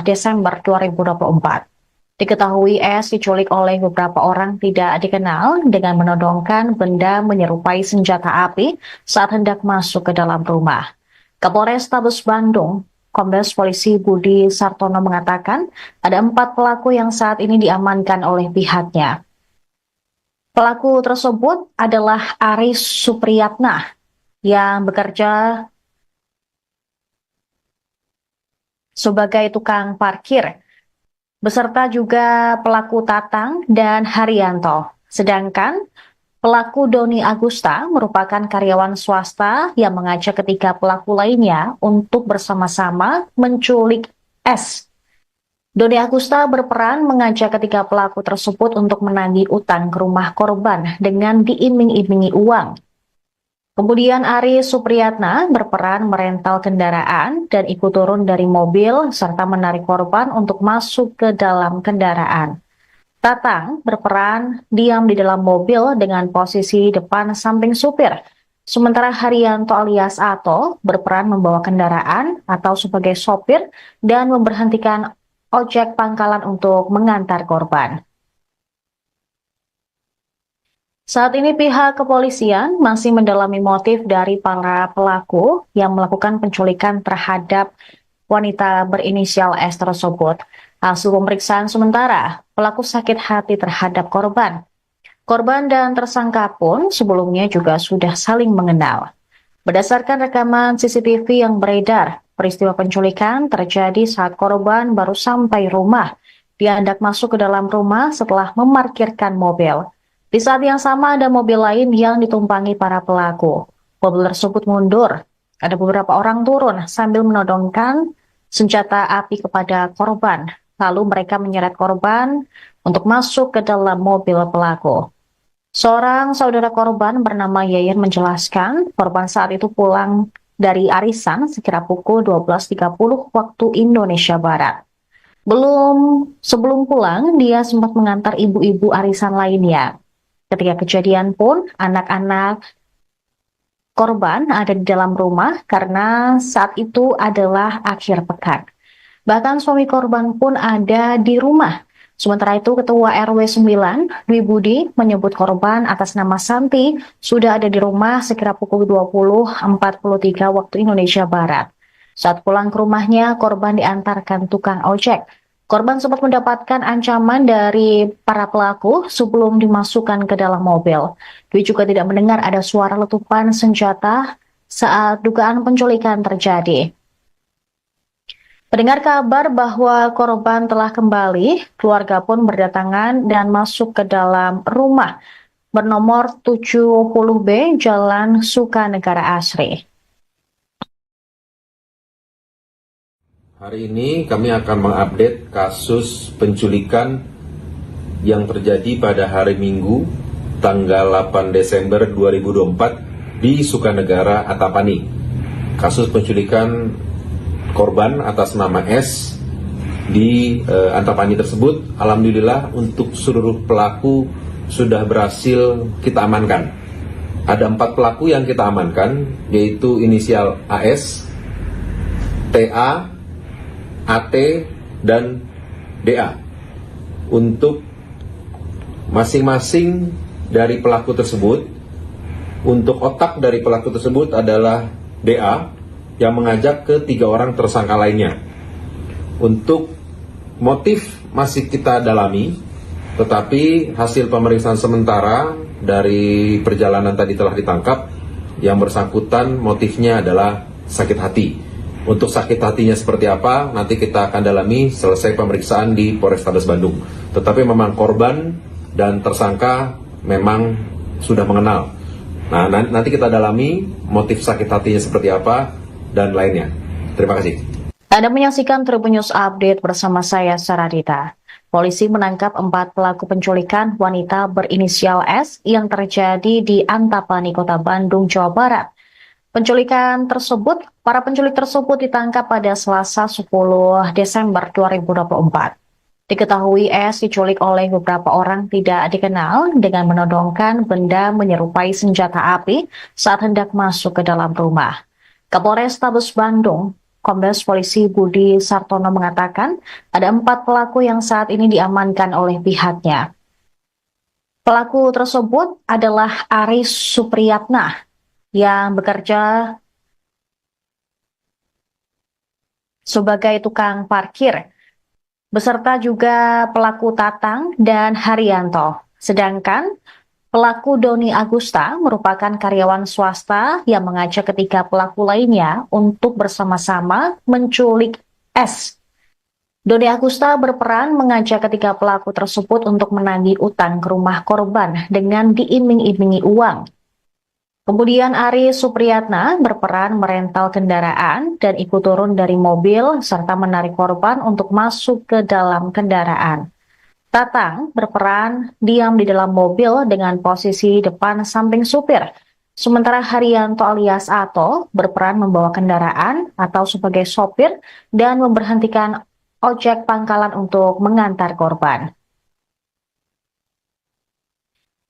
Desember 2024. Diketahui S diculik oleh beberapa orang tidak dikenal dengan menodongkan benda menyerupai senjata api saat hendak masuk ke dalam rumah. Kapolrestabes Bandung, Kombes Polisi Budi Sartono mengatakan ada 4 pelaku yang saat ini diamankan oleh pihaknya. Pelaku tersebut adalah Aris Supriyatna yang bekerja sebagai tukang parkir, beserta juga pelaku Tatang dan Haryanto. Sedangkan pelaku Doni Agusta merupakan karyawan swasta yang mengajak ketiga pelaku lainnya untuk bersama-sama menculik S. Doni Agusta berperan mengajak ketiga pelaku tersebut untuk menagih utang ke rumah korban dengan diiming-imingi uang. Kemudian Aris Supriyatna berperan merental kendaraan dan ikut turun dari mobil serta menarik korban untuk masuk ke dalam kendaraan. Tatang berperan diam di dalam mobil dengan posisi depan samping supir. Sementara Haryanto alias Ato berperan membawa kendaraan atau sebagai sopir dan memberhentikan ojek pangkalan untuk mengantar korban. Saat ini pihak kepolisian masih mendalami motif dari para pelaku yang melakukan penculikan terhadap wanita berinisial S tersebut. Hasil pemeriksaan sementara, pelaku sakit hati terhadap korban. Korban dan tersangka pun sebelumnya juga sudah saling mengenal. Berdasarkan rekaman CCTV yang beredar, peristiwa penculikan terjadi saat korban baru sampai rumah. Dia hendak masuk ke dalam rumah setelah memarkirkan mobil. Di saat yang sama ada mobil lain yang ditumpangi para pelaku. Mobil tersebut mundur. Ada beberapa orang turun sambil menodongkan senjata api kepada korban. Lalu mereka menyeret korban untuk masuk ke dalam mobil pelaku. Seorang saudara korban bernama Yayan menjelaskan korban saat itu pulang dari arisan sekira pukul 12.30 waktu Indonesia Barat. Sebelum pulang, dia sempat mengantar ibu-ibu arisan lainnya. Ketika kejadian pun, anak-anak korban ada di dalam rumah karena saat itu adalah akhir pekan. Bahkan suami korban pun ada di rumah. Sementara itu, Ketua RW 9, Dwi Budi, menyebut korban atas nama Santi sudah ada di rumah sekira pukul 20.43 waktu Indonesia Barat. Saat pulang ke rumahnya, korban diantarkan tukang ojek. Korban sempat mendapatkan ancaman dari para pelaku sebelum dimasukkan ke dalam mobil. Dwi juga tidak mendengar ada suara letupan senjata saat dugaan penculikan terjadi. Mendengar kabar bahwa korban telah kembali, keluarga pun berdatangan dan masuk ke dalam rumah bernomor 70B Jalan Sukanegara Asri.
Hari ini kami akan mengupdate kasus penculikan yang terjadi pada hari Minggu tanggal 8 Desember 2024 di Sukanegara, Antapani. Kasus penculikan korban atas nama S di Antapani tersebut, alhamdulillah untuk seluruh pelaku sudah berhasil kita amankan. Ada 4 pelaku yang kita amankan, yaitu inisial AS, TA, AT, dan DA. Untuk masing-masing dari pelaku tersebut, untuk otak dari pelaku tersebut adalah DA yang mengajak ke 3 orang tersangka lainnya. Untuk motif masih kita dalami, tetapi hasil pemeriksaan sementara dari perjalanan tadi telah ditangkap. Yang bersangkutan motifnya adalah sakit hati. Untuk sakit hatinya seperti apa, nanti kita akan dalami selesai pemeriksaan di Polrestabes Bandung. Tetapi memang korban dan tersangka memang sudah mengenal. Nah, nanti kita dalami motif sakit hatinya seperti apa dan lainnya. Terima kasih.
Anda menyaksikan Tribun News Update bersama saya, Saradita. Polisi menangkap 4 pelaku penculikan wanita berinisial S yang terjadi di Antapani, Kota Bandung, Jawa Barat. Para penculik tersebut ditangkap pada Selasa 10 Desember 2024. Diketahui S diculik oleh beberapa orang tidak dikenal dengan menodongkan benda menyerupai senjata api saat hendak masuk ke dalam rumah. Kapolrestabes Bandung, Kombes Polisi Budi Sartono mengatakan ada 4 pelaku yang saat ini diamankan oleh pihaknya. Pelaku tersebut adalah Aris Supriyatna yang bekerja sebagai tukang parkir, beserta juga pelaku Tatang dan Haryanto. Sedangkan pelaku Doni Agusta merupakan karyawan swasta yang mengajak ketiga pelaku lainnya untuk bersama-sama menculik S. Doni Agusta berperan mengajak ketiga pelaku tersebut untuk menagih utang ke rumah korban dengan diiming-imingi uang. Kemudian Aris Supriyatna berperan merental kendaraan dan ikut turun dari mobil serta menarik korban untuk masuk ke dalam kendaraan. Tatang berperan diam di dalam mobil dengan posisi depan samping supir. Sementara Haryanto alias Ato berperan membawa kendaraan atau sebagai sopir dan memberhentikan ojek pangkalan untuk mengantar korban.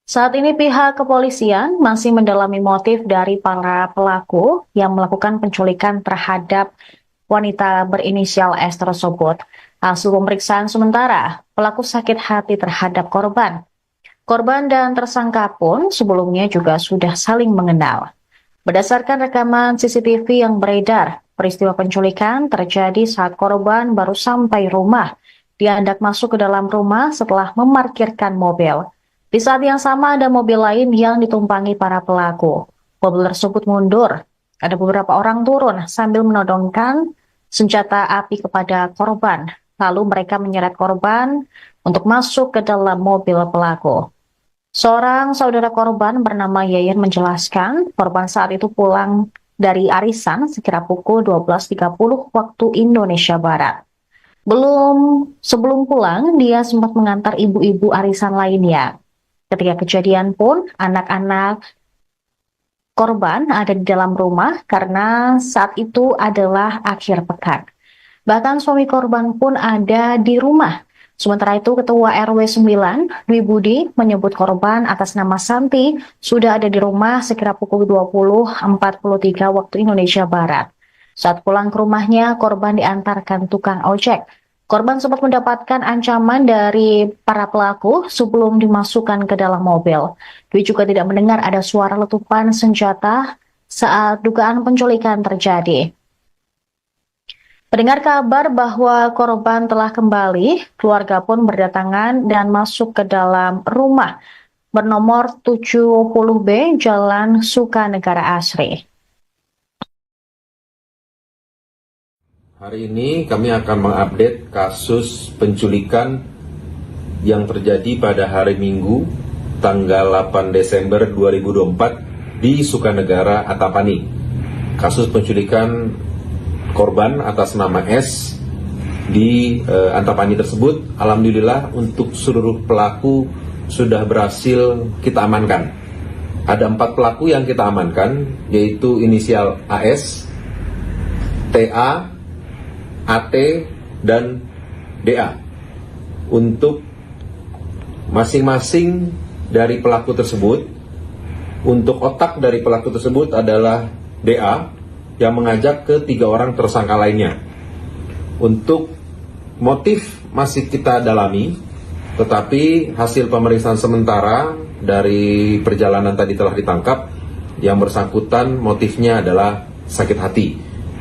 Saat ini pihak kepolisian masih mendalami motif dari para pelaku yang melakukan penculikan terhadap wanita berinisial S tersebut. Hasil pemeriksaan sementara, pelaku sakit hati terhadap korban. Korban dan tersangka pun sebelumnya juga sudah saling mengenal. Berdasarkan rekaman CCTV yang beredar, peristiwa penculikan terjadi saat korban baru sampai rumah. Dia hendak masuk ke dalam rumah setelah memarkirkan mobil. Di saat yang sama ada mobil lain yang ditumpangi para pelaku. Mobil tersebut mundur. Ada beberapa orang turun sambil menodongkan senjata api kepada korban. Lalu mereka menyeret korban untuk masuk ke dalam mobil pelaku. Seorang saudara korban bernama Yayan menjelaskan korban saat itu pulang dari arisan sekira pukul 12.30 waktu Indonesia Barat. Sebelum pulang, dia sempat mengantar ibu-ibu arisan lainnya. Ketika kejadian pun, anak-anak korban ada di dalam rumah karena saat itu adalah akhir pekan. Bahkan suami korban pun ada di rumah. Sementara itu, Ketua RW 9, Dwi Budi, menyebut korban atas nama Santi sudah ada di rumah sekira pukul 20.43 waktu Indonesia Barat. Saat pulang ke rumahnya, korban diantarkan tukang ojek. Korban sempat mendapatkan ancaman dari para pelaku sebelum dimasukkan ke dalam mobil. Dwi juga tidak mendengar ada suara letupan senjata saat dugaan penculikan terjadi. Mendengar kabar bahwa korban telah kembali, keluarga pun berdatangan dan masuk ke dalam rumah bernomor 70B Jalan Sukanegara Asri.
Hari ini kami akan mengupdate kasus penculikan yang terjadi pada hari Minggu tanggal 8 Desember 2024 di Sukanegara, Antapani. Kasus penculikan korban atas nama S di Antapani tersebut, alhamdulillah untuk seluruh pelaku sudah berhasil kita amankan. Ada 4 pelaku yang kita amankan, yaitu inisial AS, TA, AT, dan DA. Untuk masing-masing dari pelaku tersebut, untuk otak dari pelaku tersebut adalah DA yang mengajak ke 3 orang tersangka lainnya. Untuk motif masih kita dalami, tetapi hasil pemeriksaan sementara dari perjalanan tadi telah ditangkap. Yang bersangkutan motifnya adalah sakit hati.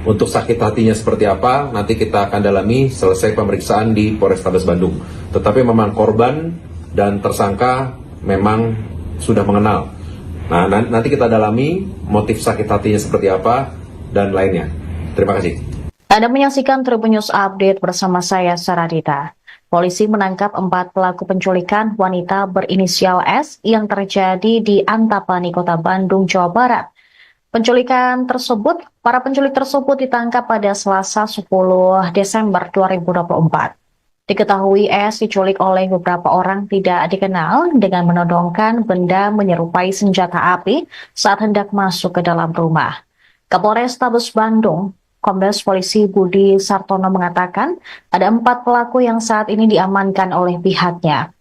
Untuk sakit hatinya seperti apa, nanti kita akan dalami selesai pemeriksaan di Polrestabes Bandung. Tetapi memang korban dan tersangka memang sudah mengenal. Nah, nanti kita dalami motif sakit hatinya seperti apa dan lainnya. Terima kasih.
Anda menyaksikan Tribun News Update bersama saya, Saradita. Polisi menangkap 4 pelaku penculikan wanita berinisial S yang terjadi di Antapani, Kota Bandung, Jawa Barat. Para penculik tersebut ditangkap pada Selasa 10 Desember 2024. Diketahui S diculik oleh beberapa orang tidak dikenal dengan menodongkan benda menyerupai senjata api saat hendak masuk ke dalam rumah. Kapolrestabes Bandung, Kombes Polisi Budi Sartono mengatakan ada 4 pelaku yang saat ini diamankan oleh pihaknya.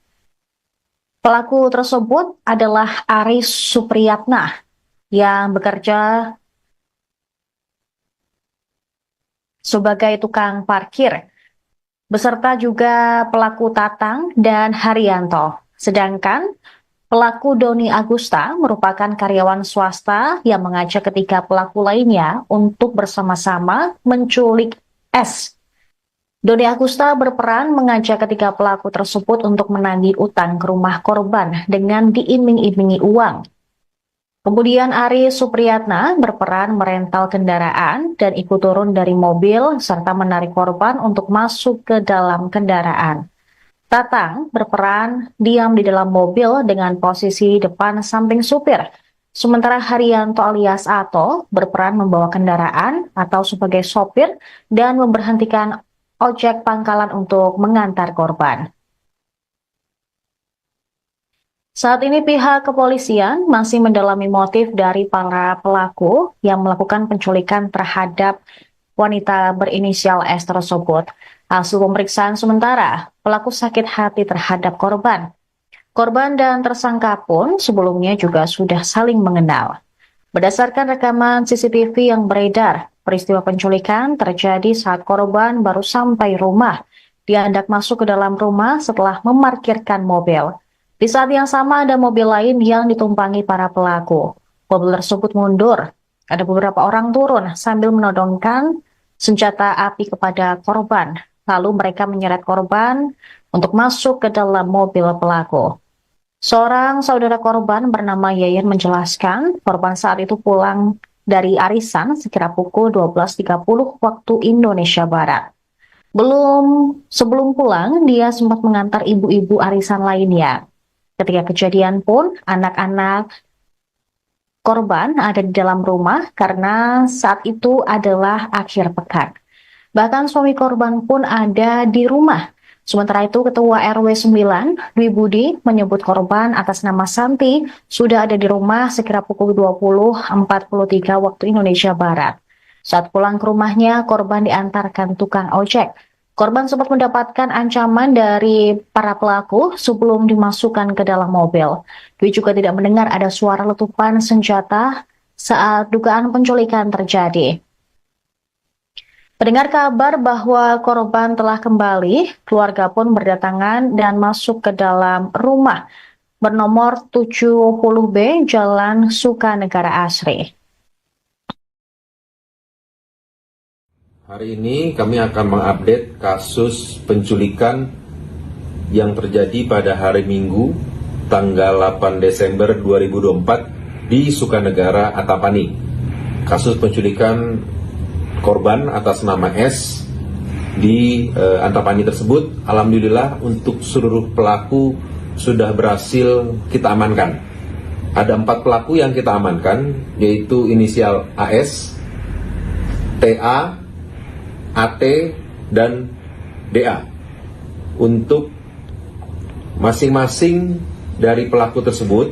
Pelaku tersebut adalah Aris Supriyatna yang bekerja sebagai tukang parkir, beserta juga pelaku Tatang dan Haryanto. Sedangkan pelaku Doni Agusta merupakan karyawan swasta yang mengajak ketiga pelaku lainnya untuk bersama-sama menculik S. Doni Agusta berperan mengajak ketiga pelaku tersebut untuk menagih utang ke rumah korban dengan diiming-imingi uang. Kemudian Aris Supriyatna berperan merental kendaraan dan ikut turun dari mobil serta menarik korban untuk masuk ke dalam kendaraan. Tatang berperan diam di dalam mobil dengan posisi depan samping supir. Sementara Haryanto alias Ato berperan membawa kendaraan atau sebagai sopir dan memberhentikan ojek pangkalan untuk mengantar korban. Saat ini pihak kepolisian masih mendalami motif dari para pelaku yang melakukan penculikan terhadap wanita berinisial S tersebut. Hasil pemeriksaan sementara, pelaku sakit hati terhadap korban. Korban dan tersangka pun sebelumnya juga sudah saling mengenal. Berdasarkan rekaman CCTV yang beredar, peristiwa penculikan terjadi saat korban baru sampai rumah. Dia hendak masuk ke dalam rumah setelah memarkirkan mobil. Di saat yang sama ada mobil lain yang ditumpangi para pelaku. Mobil tersebut mundur. Ada beberapa orang turun sambil menodongkan senjata api kepada korban. Lalu mereka menyeret korban untuk masuk ke dalam mobil pelaku. Seorang saudara korban bernama Yayan menjelaskan korban saat itu pulang dari arisan sekira pukul 12.30 waktu Indonesia Barat. Sebelum pulang, dia sempat mengantar ibu-ibu arisan lainnya. Ketika kejadian pun, anak-anak korban ada di dalam rumah karena saat itu adalah akhir pekan. Bahkan suami korban pun ada di rumah. Sementara itu, Ketua RW 9, Dwi Budi, menyebut korban atas nama Santi sudah ada di rumah sekira pukul 20.43 waktu Indonesia Barat. Saat pulang ke rumahnya, korban diantarkan tukang ojek. Korban sempat mendapatkan ancaman dari para pelaku sebelum dimasukkan ke dalam mobil. Dwi juga tidak mendengar ada suara letupan senjata saat dugaan penculikan terjadi. Mendengar kabar bahwa korban telah kembali, keluarga pun berdatangan dan masuk ke dalam rumah bernomor 70B Jalan Sukanegara Asri.
Hari ini kami akan mengupdate kasus penculikan yang terjadi pada hari Minggu tanggal 8 Desember 2024 di Sukanegara Antapani. Kasus penculikan korban atas nama S di Antapani tersebut, alhamdulillah untuk seluruh pelaku sudah berhasil kita amankan. Ada 4 pelaku yang kita amankan, yaitu inisial AS, TA, AT, dan DA. Untuk masing-masing dari pelaku tersebut,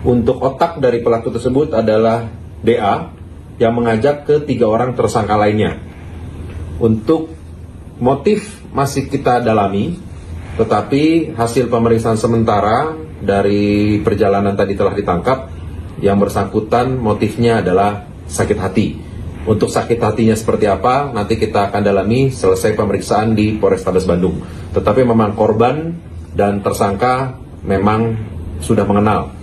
untuk otak dari pelaku tersebut adalah DA yang mengajak ke 3 orang tersangka lainnya. Untuk motif masih kita dalami, tetapi hasil pemeriksaan sementara dari perjalanan tadi telah ditangkap. Yang bersangkutan motifnya adalah sakit hati. Untuk sakit hatinya seperti apa, nanti kita akan dalami selesai pemeriksaan di Polrestabes Bandung. Tetapi memang korban dan tersangka memang sudah mengenal.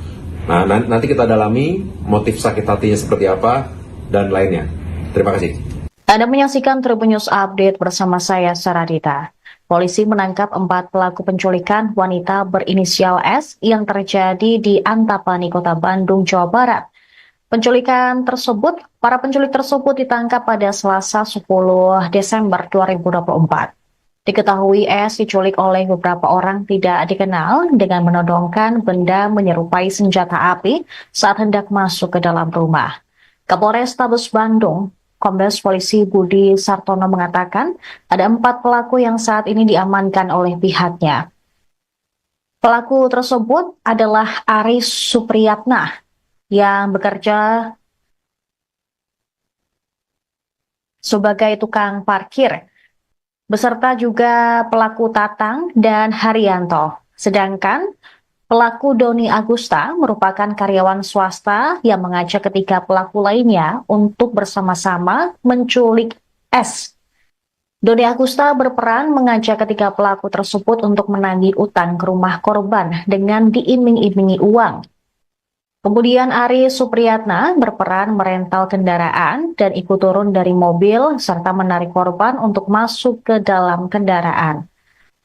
Nah, nanti kita dalami motif sakit hatinya seperti apa dan lainnya. Terima kasih.
Anda menyaksikan Tribun News Update bersama saya, Saradita. Polisi menangkap 4 pelaku penculikan wanita berinisial S yang terjadi di Antapani, Kota Bandung, Jawa Barat. Para penculik tersebut ditangkap pada Selasa 10 Desember 2024. Diketahui S diculik oleh beberapa orang tidak dikenal dengan menodongkan benda menyerupai senjata api saat hendak masuk ke dalam rumah. Kapolrestabes Bandung, Kombes Polisi Budi Sartono mengatakan ada 4 pelaku yang saat ini diamankan oleh pihaknya. Pelaku tersebut adalah Aris Supriyatna yang bekerja sebagai tukang parkir, beserta juga pelaku Tatang dan Haryanto. Sedangkan pelaku Doni Agusta merupakan karyawan swasta yang mengajak ketiga pelaku lainnya untuk bersama-sama menculik S. Doni Agusta berperan mengajak ketiga pelaku tersebut untuk menagih utang ke rumah korban dengan diiming-imingi uang. Kemudian Aris Supriyatna berperan merental kendaraan dan ikut turun dari mobil serta menarik korban untuk masuk ke dalam kendaraan.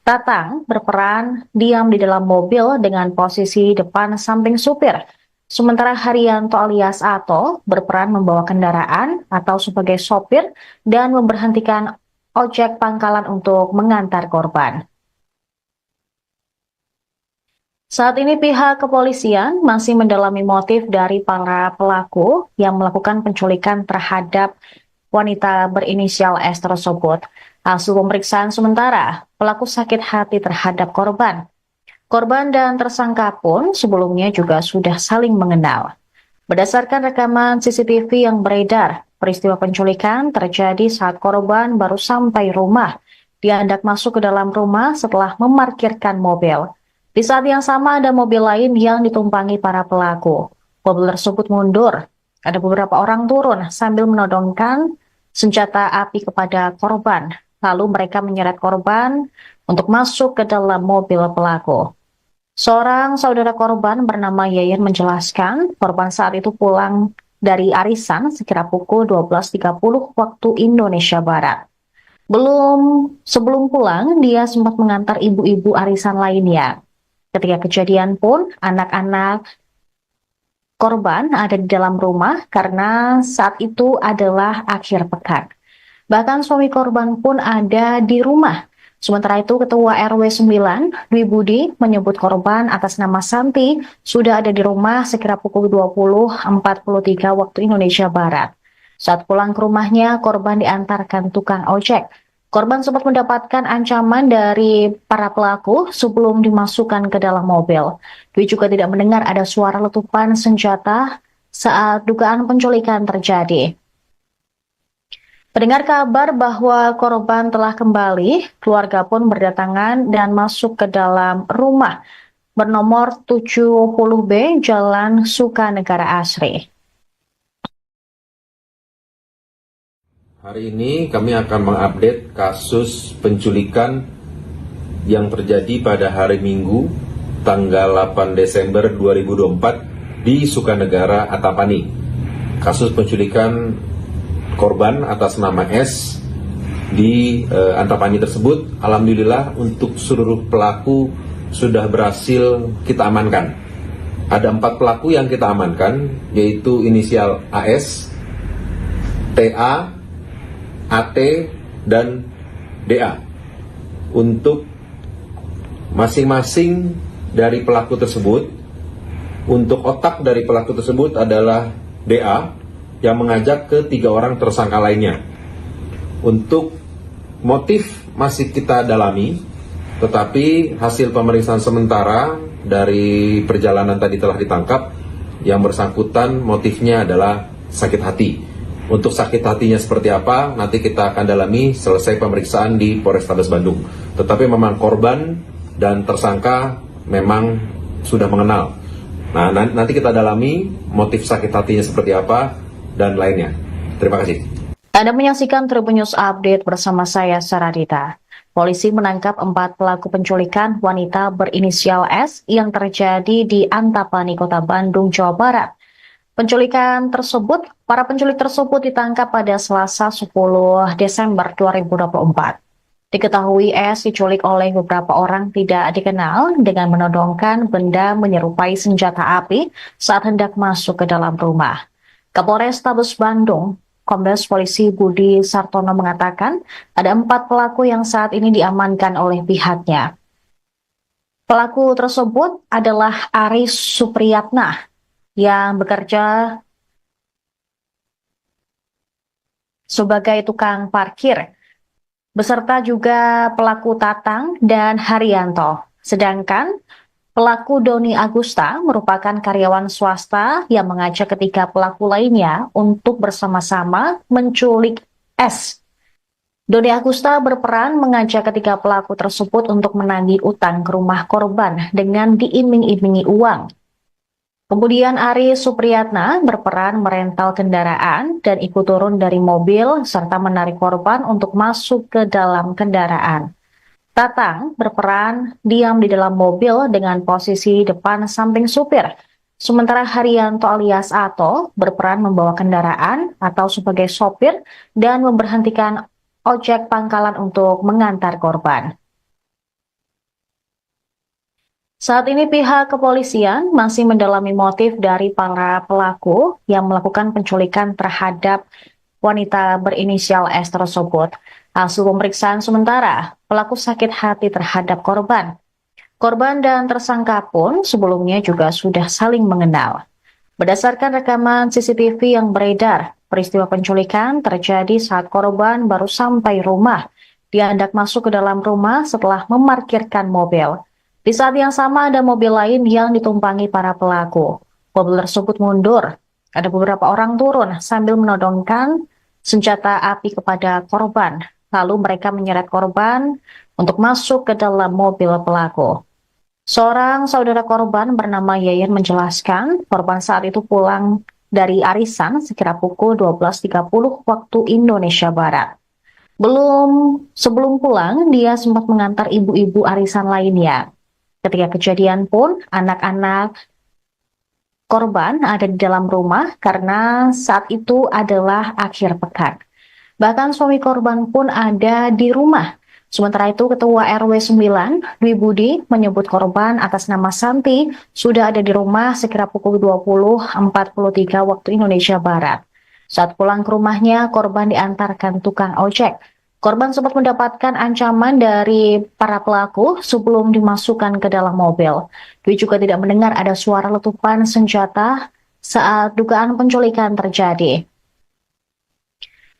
Tatang berperan diam di dalam mobil dengan posisi depan samping supir. Sementara Haryanto alias Ato berperan membawa kendaraan atau sebagai sopir dan memberhentikan ojek pangkalan untuk mengantar korban. Saat ini pihak kepolisian masih mendalami motif dari para pelaku yang melakukan penculikan terhadap wanita berinisial S tersebut. Hasil pemeriksaan sementara, pelaku sakit hati terhadap korban. Korban dan tersangka pun sebelumnya juga sudah saling mengenal. Berdasarkan rekaman CCTV yang beredar, peristiwa penculikan terjadi saat korban baru sampai rumah. Dia hendak masuk ke dalam rumah setelah memarkirkan mobil. Di saat yang sama ada mobil lain yang ditumpangi para pelaku. Mobil tersebut mundur. Ada beberapa orang turun sambil menodongkan senjata api kepada korban. Lalu mereka menyeret korban untuk masuk ke dalam mobil pelaku. Seorang saudara korban bernama Yayan menjelaskan korban saat itu pulang dari arisan sekira pukul 12.30 waktu Indonesia Barat. Sebelum pulang, dia sempat mengantar ibu-ibu arisan lainnya. Ketika kejadian pun, anak-anak korban ada di dalam rumah karena saat itu adalah akhir pekan. Bahkan suami korban pun ada di rumah. Sementara itu, Ketua RW 9, Dwi Budi, menyebut korban atas nama Santi sudah ada di rumah sekira pukul 20.43 waktu Indonesia Barat. Saat pulang ke rumahnya, korban diantarkan tukang ojek. Korban sempat mendapatkan ancaman dari para pelaku sebelum dimasukkan ke dalam mobil. Dwi juga tidak mendengar ada suara letupan senjata saat dugaan penculikan terjadi. Mendengar kabar bahwa korban telah kembali, keluarga pun berdatangan dan masuk ke dalam rumah bernomor 70B Jalan Sukanegara Asri.
Hari ini kami akan mengupdate kasus penculikan yang terjadi pada hari Minggu tanggal 8 Desember 2024 di Sukanegara Antapani. Kasus penculikan korban atas nama S di Antapani tersebut, alhamdulillah untuk seluruh pelaku sudah berhasil kita amankan. Ada 4 pelaku yang kita amankan, yaitu inisial AS, TA, AT, dan DA. Untuk masing-masing dari pelaku tersebut, untuk otak dari pelaku tersebut adalah DA yang mengajak ke 3 orang tersangka lainnya. Untuk motif masih kita dalami, tetapi hasil pemeriksaan sementara dari perjalanan tadi telah ditangkap. Yang bersangkutan motifnya adalah sakit hati. Untuk sakit hatinya seperti apa, nanti kita akan dalami selesai pemeriksaan di Polrestabes Bandung. Tetapi memang korban dan tersangka memang sudah mengenal. Nah, nanti kita dalami motif sakit hatinya seperti apa dan lainnya. Terima kasih.
Anda menyaksikan Tribun News Update bersama saya, Saradita. Polisi menangkap 4 pelaku penculikan wanita berinisial S yang terjadi di Antapani, Kota Bandung, Jawa Barat. Para penculik tersebut ditangkap pada Selasa 10 Desember 2024. Diketahui S diculik oleh beberapa orang tidak dikenal dengan menodongkan benda menyerupai senjata api saat hendak masuk ke dalam rumah. Kapolrestabes Bandung, Kombes Polisi Budi Sartono mengatakan ada 4 pelaku yang saat ini diamankan oleh pihaknya. Pelaku tersebut adalah Aris Supriyatna yang bekerja sebagai tukang parkir, beserta juga pelaku Tatang dan Haryanto. Sedangkan pelaku Doni Agusta merupakan karyawan swasta yang mengajak ketiga pelaku lainnya untuk bersama-sama menculik S. Doni Agusta berperan mengajak ketiga pelaku tersebut untuk menagih utang ke rumah korban dengan diiming-imingi uang. Kemudian Aris Supriyatna berperan merental kendaraan dan ikut turun dari mobil serta menarik korban untuk masuk ke dalam kendaraan. Tatang berperan diam di dalam mobil dengan posisi depan samping supir. Sementara Haryanto alias Ato berperan membawa kendaraan atau sebagai sopir dan memberhentikan ojek pangkalan untuk mengantar korban. Saat ini pihak kepolisian masih mendalami motif dari para pelaku yang melakukan penculikan terhadap wanita berinisial S tersebut. Hasil pemeriksaan sementara, pelaku sakit hati terhadap korban. Korban dan tersangka pun sebelumnya juga sudah saling mengenal. Berdasarkan rekaman CCTV yang beredar, peristiwa penculikan terjadi saat korban baru sampai rumah. Dia hendak masuk ke dalam rumah setelah memarkirkan mobil. Di saat yang sama ada mobil lain yang ditumpangi para pelaku. Mobil tersebut mundur. Ada beberapa orang turun sambil menodongkan senjata api kepada korban. Lalu mereka menyeret korban untuk masuk ke dalam mobil pelaku. Seorang saudara korban bernama Yayan menjelaskan korban saat itu pulang dari arisan sekira pukul 12.30 waktu Indonesia Barat. Sebelum pulang, dia sempat mengantar ibu-ibu arisan lainnya. Ketika kejadian pun, anak-anak korban ada di dalam rumah karena saat itu adalah akhir pekan. Bahkan suami korban pun ada di rumah. Sementara itu, Ketua RW 9, Dwi Budi, menyebut korban atas nama Santi sudah ada di rumah sekira pukul 20.43 waktu Indonesia Barat. Saat pulang ke rumahnya, korban diantarkan tukang ojek. Korban sempat mendapatkan ancaman dari para pelaku sebelum dimasukkan ke dalam mobil. Dwi juga tidak mendengar ada suara letupan senjata saat dugaan penculikan terjadi.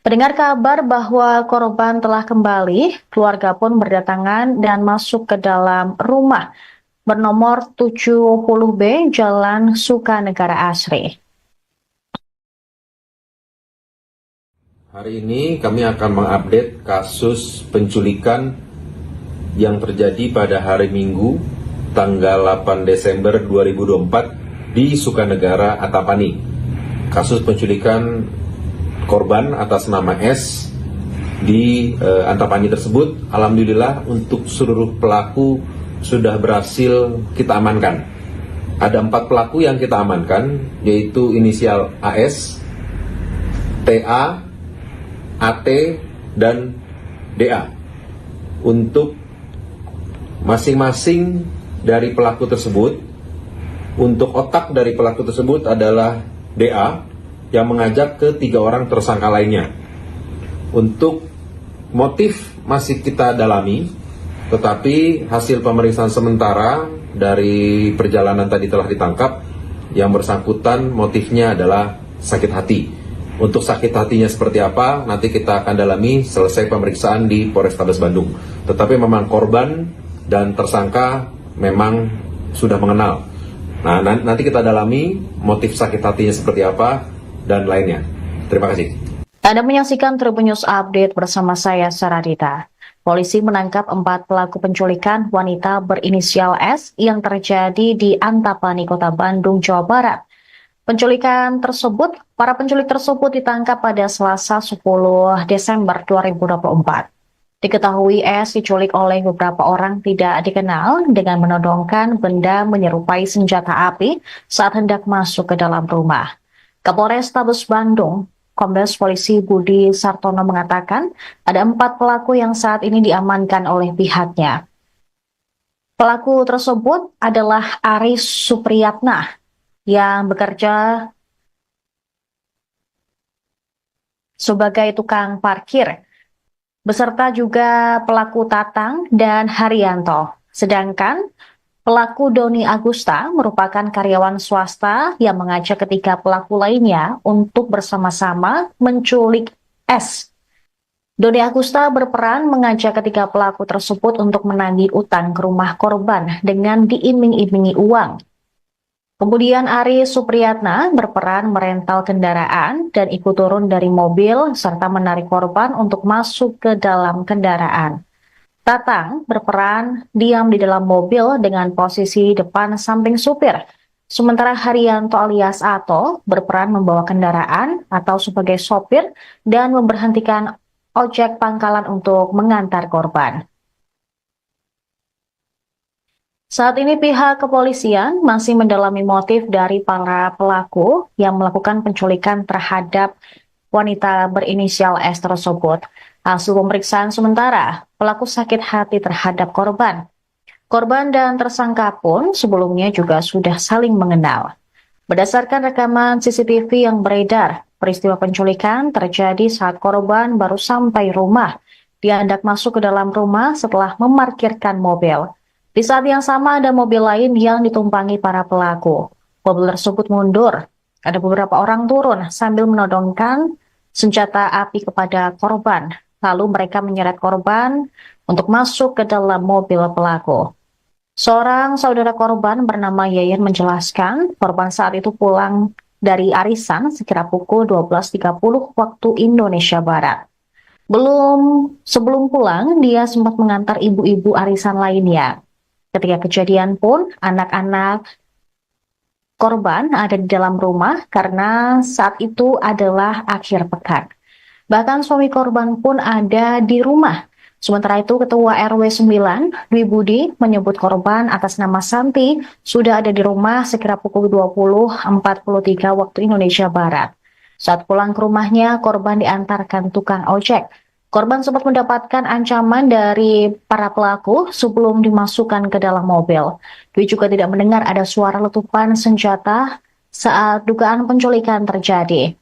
Mendengar kabar bahwa korban telah kembali, keluarga pun berdatangan dan masuk ke dalam rumah bernomor 70B Jalan Sukanegara Asri.
Hari ini kami akan mengupdate kasus penculikan yang terjadi pada hari Minggu, tanggal 8 Desember 2024 di Sukanegara, Antapani. Kasus penculikan korban atas nama S di Antapani tersebut, alhamdulillah untuk seluruh pelaku sudah berhasil kita amankan. Ada 4 pelaku yang kita amankan, yaitu inisial AS, TA, AT, dan DA. Untuk masing-masing dari pelaku tersebut, untuk otak dari pelaku tersebut adalah DA, yang mengajak ke 3 orang tersangka lainnya. Untuk motif masih kita dalami, tetapi hasil pemeriksaan sementara dari perjalanan tadi telah ditangkap. Yang bersangkutan motifnya adalah sakit hati. Untuk sakit hatinya seperti apa, nanti kita akan dalami selesai pemeriksaan di Polrestabes Bandung. Tetapi memang korban dan tersangka memang sudah mengenal. Nah, nanti kita dalami motif sakit hatinya seperti apa dan lainnya. Terima kasih.
Anda menyaksikan Tribun News Update bersama saya, Saradita. Polisi menangkap 4 pelaku penculikan wanita berinisial S yang terjadi di Antapani, Kota Bandung, Jawa Barat. Para penculik tersebut ditangkap pada Selasa 10 Desember 2024. Diketahui S diculik oleh beberapa orang tidak dikenal dengan menodongkan benda menyerupai senjata api saat hendak masuk ke dalam rumah. Kapolrestabes Bandung, Kombes Polisi Budi Sartono mengatakan ada 4 pelaku yang saat ini diamankan oleh pihaknya. Pelaku tersebut adalah Aris Supriyatna yang bekerja sebagai tukang parkir, beserta juga pelaku Tatang dan Haryanto. Sedangkan pelaku Doni Agusta merupakan karyawan swasta yang mengajak ketiga pelaku lainnya untuk bersama-sama menculik S. Doni Agusta berperan mengajak ketiga pelaku tersebut untuk menagih utang ke rumah korban dengan diiming-imingi uang. Kemudian Aris Supriyatna berperan merental kendaraan dan ikut turun dari mobil serta menarik korban untuk masuk ke dalam kendaraan. Tatang berperan diam di dalam mobil dengan posisi depan samping supir. Sementara Haryanto alias Ato berperan membawa kendaraan atau sebagai sopir dan memberhentikan ojek pangkalan untuk mengantar korban. Saat ini pihak kepolisian masih mendalami motif dari para pelaku yang melakukan penculikan terhadap wanita berinisial S tersebut. Hasil pemeriksaan sementara, pelaku sakit hati terhadap korban. Korban dan tersangka pun sebelumnya juga sudah saling mengenal. Berdasarkan rekaman CCTV yang beredar, peristiwa penculikan terjadi saat korban baru sampai rumah. Dia hendak masuk ke dalam rumah setelah memarkirkan mobil. Di saat yang sama ada mobil lain yang ditumpangi para pelaku. Mobil tersebut mundur. Ada beberapa orang turun sambil menodongkan senjata api kepada korban. Lalu mereka menyeret korban untuk masuk ke dalam mobil pelaku. Seorang saudara korban bernama Yayan menjelaskan korban saat itu pulang dari arisan sekira pukul 12.30 waktu Indonesia Barat. Sebelum pulang, dia sempat mengantar ibu-ibu arisan lainnya. Ketika kejadian pun, anak-anak korban ada di dalam rumah karena saat itu adalah akhir pekan. Bahkan suami korban pun ada di rumah. Sementara itu, Ketua RW 9, Dwi Budi, menyebut korban atas nama Santi sudah ada di rumah sekira pukul 20.43 waktu Indonesia Barat. Saat pulang ke rumahnya, korban diantarkan tukang ojek. Korban sempat mendapatkan ancaman dari para pelaku sebelum dimasukkan ke dalam mobil. Dwi juga tidak mendengar ada suara letupan senjata saat dugaan penculikan terjadi.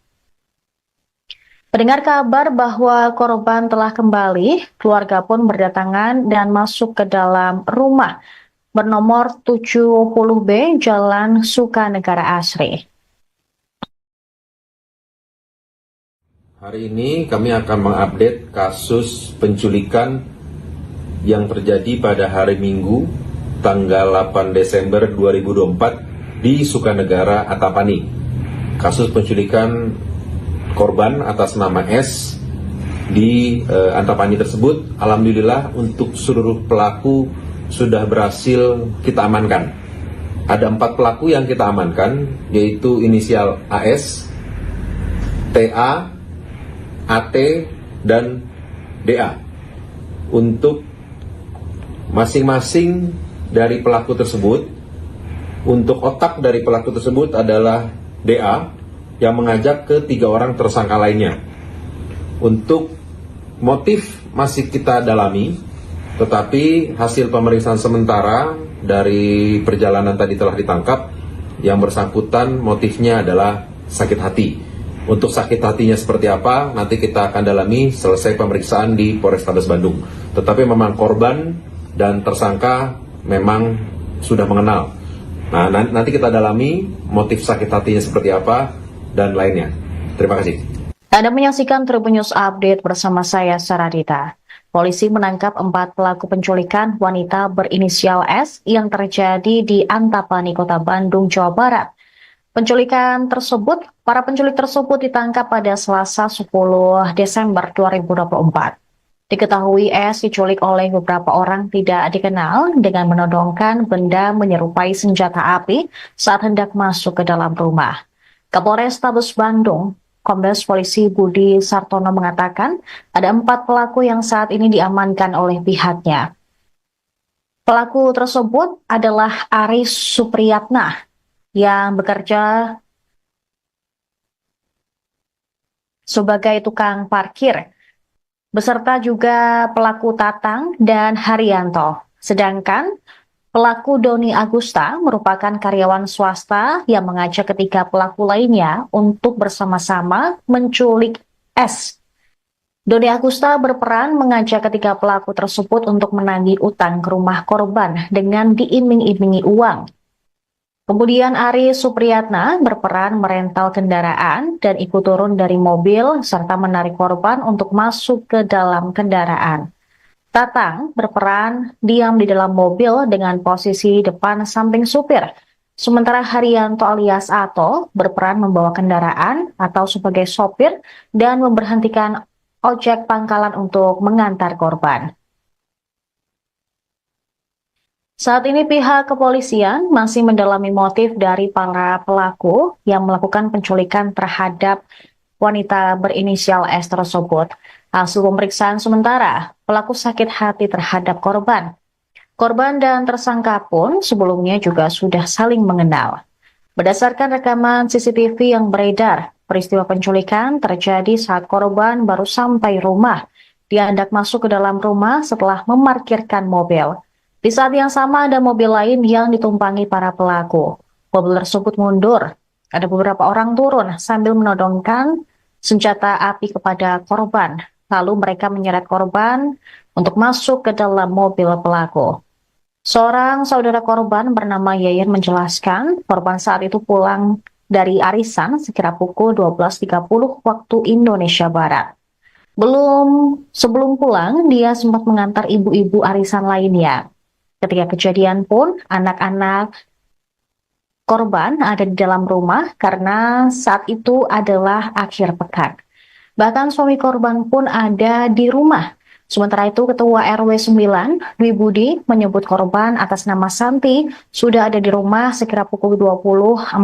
Mendengar kabar bahwa korban telah kembali, keluarga pun berdatangan dan masuk ke dalam rumah bernomor 70B Jalan Sukanegara Asri.
Hari ini kami akan mengupdate kasus penculikan yang terjadi pada hari Minggu, tanggal 8 Desember 2024 di Sukanegara, Antapani. Kasus penculikan korban atas nama S di Antapani tersebut, alhamdulillah untuk seluruh pelaku sudah berhasil kita amankan. Ada 4 pelaku yang kita amankan, yaitu inisial AS, TA, AT, dan DA. Untuk masing-masing dari pelaku tersebut, untuk otak dari pelaku tersebut adalah DA yang mengajak ke 3 orang tersangka lainnya. Untuk motif masih kita dalami, tetapi hasil pemeriksaan sementara dari perjalanan tadi telah ditangkap. Yang bersangkutan motifnya adalah sakit hati. Untuk sakit hatinya seperti apa, nanti kita akan dalami selesai pemeriksaan di Polrestabes Bandung. Tetapi memang korban dan tersangka memang sudah mengenal. Nah, nanti kita dalami motif sakit hatinya seperti apa dan lainnya. Terima kasih.
Anda menyaksikan Tribun News Update bersama saya, Saradita. Polisi menangkap 4 pelaku penculikan wanita berinisial S yang terjadi di Antapani, Kota Bandung, Jawa Barat. Para penculik tersebut ditangkap pada Selasa 10 Desember 2024. Diketahui S diculik oleh beberapa orang tidak dikenal dengan menodongkan benda menyerupai senjata api saat hendak masuk ke dalam rumah. Kapolrestabes Bandung, Kombes Polisi Budi Sartono mengatakan ada 4 pelaku yang saat ini diamankan oleh pihaknya. Pelaku tersebut adalah Aris Supriyatna yang bekerja sebagai tukang parkir, beserta juga pelaku Tatang dan Haryanto. Sedangkan pelaku Doni Agusta merupakan karyawan swasta yang mengajak ketiga pelaku lainnya untuk bersama-sama menculik S. Doni Agusta berperan mengajak ketiga pelaku tersebut untuk menagih utang ke rumah korban dengan diiming-imingi uang. Kemudian Aris Supriyatna berperan merental kendaraan dan ikut turun dari mobil serta menarik korban untuk masuk ke dalam kendaraan. Tatang berperan diam di dalam mobil dengan posisi depan samping supir. Sementara Haryanto alias Ato berperan membawa kendaraan atau sebagai sopir dan memberhentikan ojek pangkalan untuk mengantar korban. Saat ini pihak kepolisian masih mendalami motif dari para pelaku yang melakukan penculikan terhadap wanita berinisial S tersebut. Hasil pemeriksaan sementara, pelaku sakit hati terhadap korban. Korban dan tersangka pun sebelumnya juga sudah saling mengenal. Berdasarkan rekaman CCTV yang beredar, peristiwa penculikan terjadi saat korban baru sampai rumah. Dia hendak masuk ke dalam rumah setelah memarkirkan mobil. Di saat yang sama ada mobil lain yang ditumpangi para pelaku. Mobil tersebut mundur. Ada beberapa orang turun sambil menodongkan senjata api kepada korban. Lalu mereka menyeret korban untuk masuk ke dalam mobil pelaku. Seorang saudara korban bernama Yayan menjelaskan korban saat itu pulang dari arisan sekira pukul 12.30 waktu Indonesia Barat. Sebelum pulang, dia sempat mengantar ibu-ibu arisan lainnya. Ketika kejadian pun, anak-anak korban ada di dalam rumah karena saat itu adalah akhir pekan. Bahkan suami korban pun ada di rumah. Sementara itu, Ketua RW 9, Dwi Budi, menyebut korban atas nama Santi sudah ada di rumah sekira pukul 20.43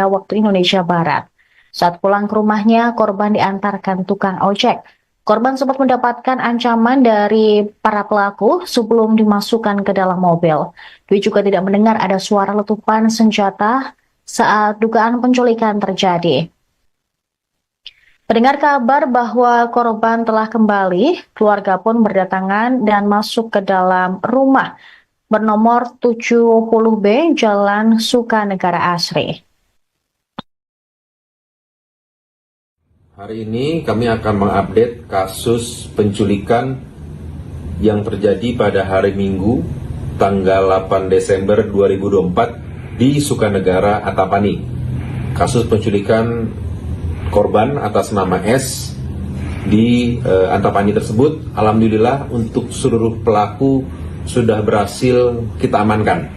waktu Indonesia Barat. Saat pulang ke rumahnya, korban diantarkan tukang ojek. Korban sempat mendapatkan ancaman dari para pelaku sebelum dimasukkan ke dalam mobil. Dwi juga tidak mendengar ada suara letupan senjata saat dugaan penculikan terjadi. Mendengar kabar bahwa korban telah kembali, keluarga pun berdatangan dan masuk ke dalam rumah bernomor 70B Jalan Sukanegara Asri.
Hari ini kami akan mengupdate kasus penculikan yang terjadi pada hari Minggu tanggal 8 Desember 2024 di Sukanegara, Antapani. Kasus penculikan korban atas nama S di Antapani tersebut, alhamdulillah untuk seluruh pelaku sudah berhasil kita amankan.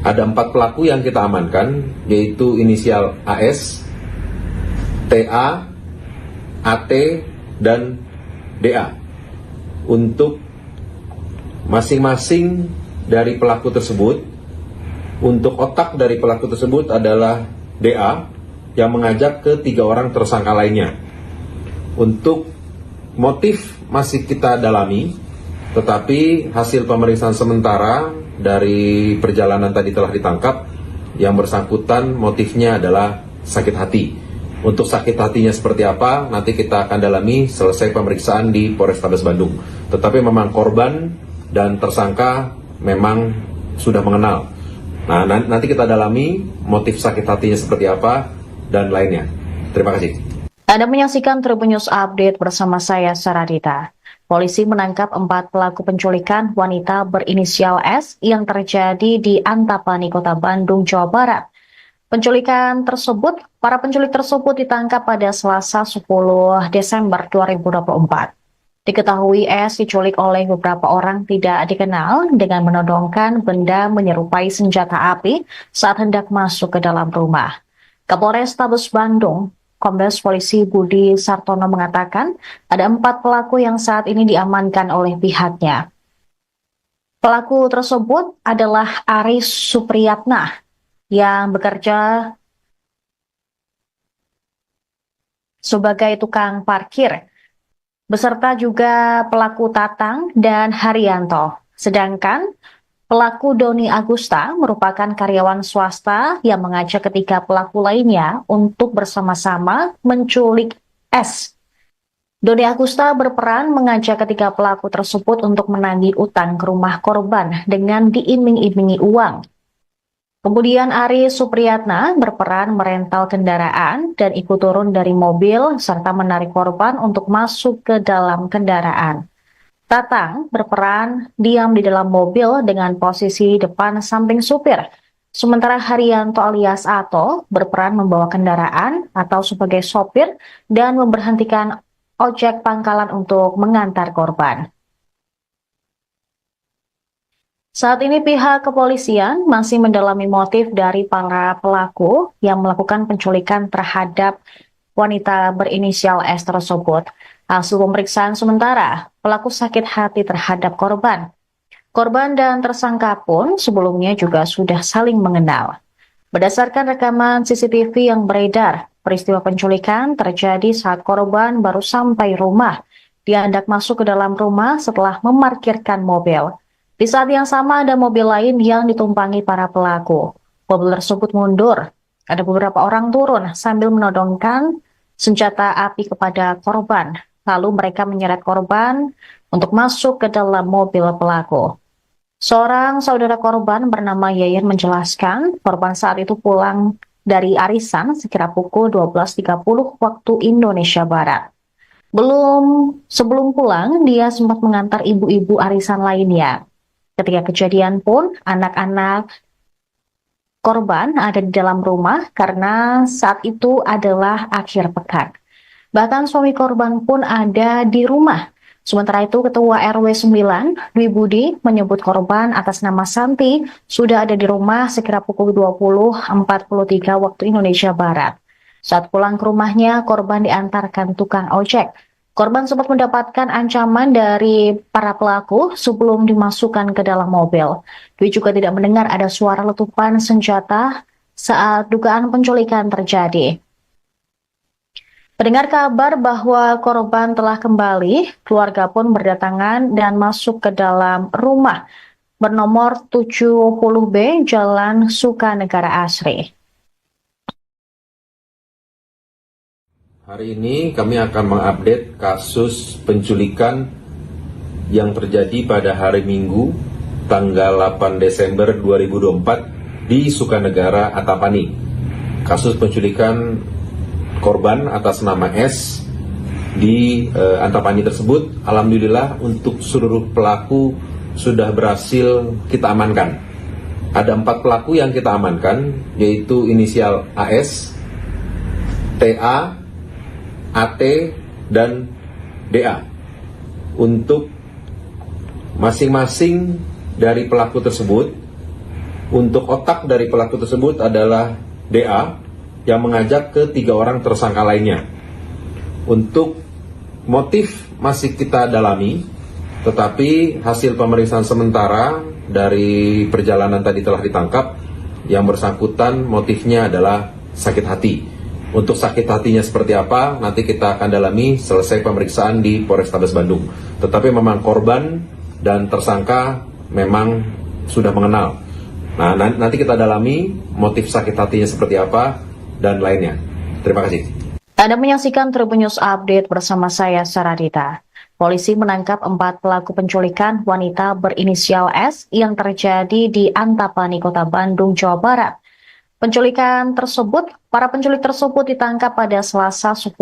Ada 4 pelaku yang kita amankan, yaitu inisial AS, TA, AT, dan DA. Untuk masing-masing dari pelaku tersebut, untuk otak dari pelaku tersebut adalah DA yang mengajak ke 3 orang tersangka lainnya. Untuk motif masih kita dalami, tetapi hasil pemeriksaan sementara dari perjalanan tadi telah ditangkap. Yang bersangkutan motifnya adalah sakit hati. Untuk sakit hatinya seperti apa, nanti kita akan dalami selesai pemeriksaan di Polrestabes Bandung. Tetapi memang korban dan tersangka memang sudah mengenal. Nah, nanti kita dalami motif sakit hatinya seperti apa dan lainnya. Terima kasih.
Anda menyaksikan Tribun News Update bersama saya, Saradita. Polisi menangkap 4 pelaku penculikan wanita berinisial S yang terjadi di Antapani, Kota Bandung, Jawa Barat. Para penculik tersebut ditangkap pada Selasa 10 Desember 2024. Diketahui S diculik oleh beberapa orang tidak dikenal dengan menodongkan benda menyerupai senjata api saat hendak masuk ke dalam rumah. Kapolrestabes Bandung, Kombes Polisi Budi Sartono mengatakan ada 4 pelaku yang saat ini diamankan oleh pihaknya. Pelaku tersebut adalah Aris Supriyatna yang bekerja sebagai tukang parkir, beserta juga pelaku Tatang dan Haryanto. Sedangkan pelaku Doni Agusta merupakan karyawan swasta yang mengajak ketiga pelaku lainnya untuk bersama-sama menculik S. Doni Agusta berperan mengajak ketiga pelaku tersebut untuk menagih utang ke rumah korban dengan diiming-imingi uang. Kemudian Ari Supriyatna berperan merental kendaraan dan ikut turun dari mobil serta menarik korban untuk masuk ke dalam kendaraan. Tatang berperan diam di dalam mobil dengan posisi depan samping supir. Sementara Haryanto alias Ato berperan membawa kendaraan atau sebagai sopir dan memberhentikan ojek pangkalan untuk mengantar korban. Saat ini pihak kepolisian masih mendalami motif dari para pelaku yang melakukan penculikan terhadap wanita berinisial S tersebut. Hasil pemeriksaan sementara, pelaku sakit hati terhadap korban. Korban dan tersangka pun sebelumnya juga sudah saling mengenal. Berdasarkan rekaman CCTV yang beredar, peristiwa penculikan terjadi saat korban baru sampai rumah. Dia hendak masuk ke dalam rumah setelah memarkirkan mobil. Di saat yang sama ada mobil lain yang ditumpangi para pelaku. Mobil tersebut mundur. Ada beberapa orang turun sambil menodongkan senjata api kepada korban. Lalu mereka menyeret korban untuk masuk ke dalam mobil pelaku. Seorang saudara korban bernama Yayan menjelaskan korban saat itu pulang dari arisan sekira pukul 12.30 waktu Indonesia Barat. Sebelum pulang, dia sempat mengantar ibu-ibu arisan lainnya. Ketika kejadian pun, anak-anak korban ada di dalam rumah karena saat itu adalah akhir pekan. Bahkan suami korban pun ada di rumah. Sementara itu, Ketua RW 9, Dwi Budi, menyebut korban atas nama Santi sudah ada di rumah sekira pukul 20.43 waktu Indonesia Barat. Saat pulang ke rumahnya, korban diantarkan tukang ojek. Korban sempat mendapatkan ancaman dari para pelaku sebelum dimasukkan ke dalam mobil. Dwi juga tidak mendengar ada suara letupan senjata saat dugaan penculikan terjadi. Mendengar kabar bahwa korban telah kembali, keluarga pun berdatangan dan masuk ke dalam rumah bernomor 70B Jalan Sukanegara Asri.
Hari ini kami akan mengupdate kasus penculikan yang terjadi pada hari Minggu, tanggal 8 Desember 2024 di Sukanegara, Antapani. Kasus penculikan korban atas nama S di Antapani tersebut, alhamdulillah untuk seluruh pelaku sudah berhasil kita amankan. Ada 4 pelaku yang kita amankan, yaitu inisial AS, TA, AT, dan DA. Untuk masing-masing dari pelaku tersebut, untuk otak dari pelaku tersebut adalah DA, yang mengajak ke 3 orang tersangka lainnya. Untuk motif masih kita dalami, tetapi hasil pemeriksaan sementara dari perjalanan tadi telah ditangkap. Yang bersangkutan motifnya adalah sakit hati. Untuk sakit hatinya seperti apa, nanti kita akan dalami selesai pemeriksaan di Polrestabes Bandung. Tetapi memang korban dan tersangka memang sudah mengenal. Nah, nanti kita dalami motif sakit hatinya seperti apa dan lainnya. Terima kasih.
Anda menyaksikan Tribun News Update bersama saya, Saradita. Polisi menangkap 4 pelaku penculikan wanita berinisial S yang terjadi di Antapani, Kota Bandung, Jawa Barat. Para penculik tersebut ditangkap pada Selasa 10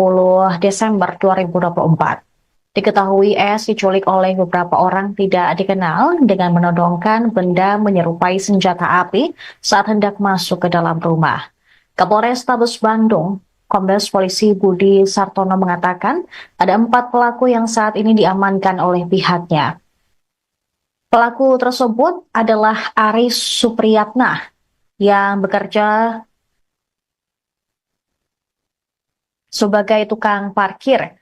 Desember 2024. Diketahui S diculik oleh beberapa orang tidak dikenal dengan menodongkan benda menyerupai senjata api saat hendak masuk ke dalam rumah. Kapolrestabes Bandung, Kombes Polisi Budi Sartono mengatakan ada 4 pelaku yang saat ini diamankan oleh pihaknya. Pelaku tersebut adalah Ari Supriyatna yang bekerja sebagai tukang parkir,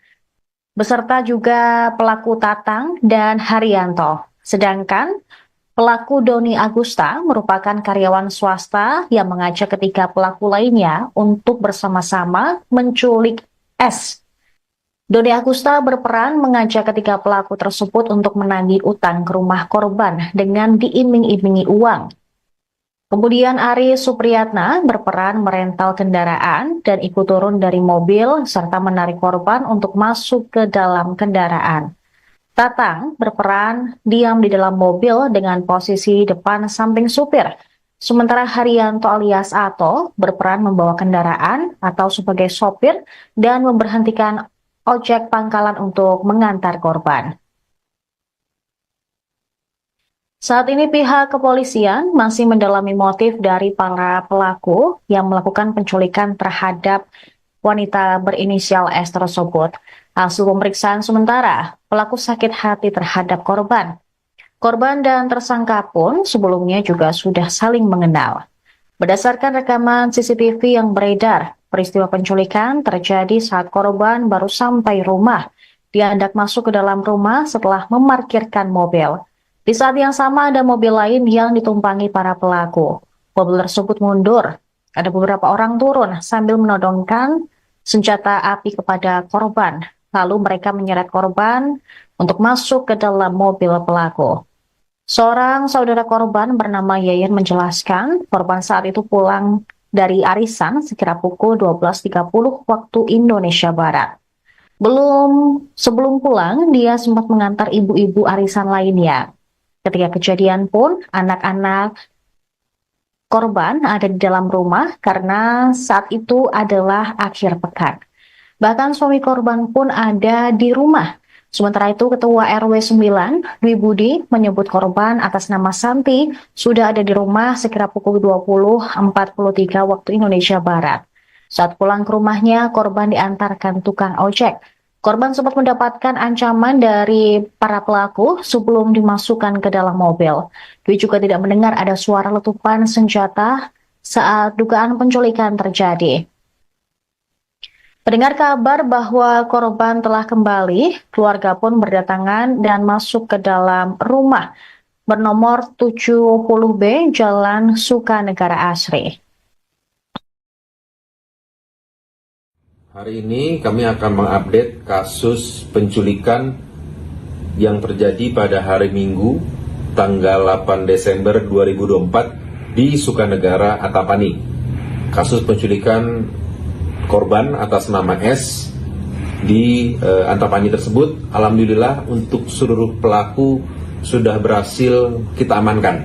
beserta juga pelaku Tatang dan Haryanto. Sedangkan pelaku Doni Agusta merupakan karyawan swasta yang mengajak ketiga pelaku lainnya untuk bersama-sama menculik S. Doni Agusta berperan mengajak ketiga pelaku tersebut untuk menagih utang ke rumah korban dengan diiming-imingi uang. Kemudian Ari Supriyatna berperan merental kendaraan dan ikut turun dari mobil serta menarik korban untuk masuk ke dalam kendaraan. Tatang berperan diam di dalam mobil dengan posisi depan samping supir. Sementara Haryanto alias Ato berperan membawa kendaraan atau sebagai sopir dan memberhentikan ojek pangkalan untuk mengantar korban. Saat ini pihak kepolisian masih mendalami motif dari para pelaku yang melakukan penculikan terhadap wanita berinisial S tersebut. Hasil pemeriksaan sementara, pelaku sakit hati terhadap korban. Korban dan tersangka pun sebelumnya juga sudah saling mengenal. Berdasarkan rekaman CCTV yang beredar, peristiwa penculikan terjadi saat korban baru sampai rumah. Dia hendak masuk ke dalam rumah setelah memarkirkan mobil. Di saat yang sama ada mobil lain yang ditumpangi para pelaku. Mobil tersebut mundur. Ada beberapa orang turun sambil menodongkan senjata api kepada korban. Lalu mereka menyeret korban untuk masuk ke dalam mobil pelaku. Seorang saudara korban bernama Yayan menjelaskan korban saat itu pulang dari arisan sekira pukul 12.30 waktu Indonesia Barat. Sebelum pulang, dia sempat mengantar ibu-ibu arisan lainnya. Ketika kejadian pun, anak-anak korban ada di dalam rumah karena saat itu adalah akhir pekan. Bahkan suami korban pun ada di rumah. Sementara itu, Ketua RW 9, Dwi Budi, menyebut korban atas nama Santi sudah ada di rumah sekira pukul 20.43 waktu Indonesia Barat. Saat pulang ke rumahnya, korban diantarkan tukang ojek. Korban sempat mendapatkan ancaman dari para pelaku sebelum dimasukkan ke dalam mobil. Dwi juga tidak mendengar ada suara letupan senjata saat dugaan penculikan terjadi. Mendengar kabar bahwa korban telah kembali, keluarga pun berdatangan dan masuk ke dalam rumah bernomor 70B Jalan Sukanegara Asri.
Hari ini kami akan mengupdate kasus penculikan yang terjadi pada hari Minggu tanggal 8 Desember 2024 di Sukanegara, Antapani. Kasus penculikan korban atas nama S di Antapani tersebut, alhamdulillah untuk seluruh pelaku sudah berhasil kita amankan.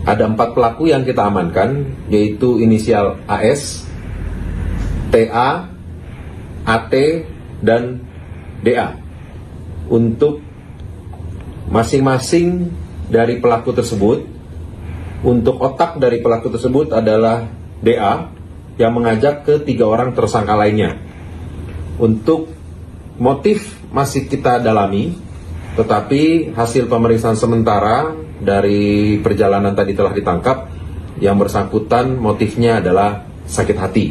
Ada 4 pelaku yang kita amankan, yaitu inisial AS, TA, AT, dan DA. Untuk masing-masing dari pelaku tersebut, untuk otak dari pelaku tersebut adalah DA yang mengajak ke 3 orang tersangka lainnya. Untuk motif masih kita dalami, tetapi hasil pemeriksaan sementara dari perjalanan tadi telah ditangkap. Yang bersangkutan motifnya adalah sakit hati.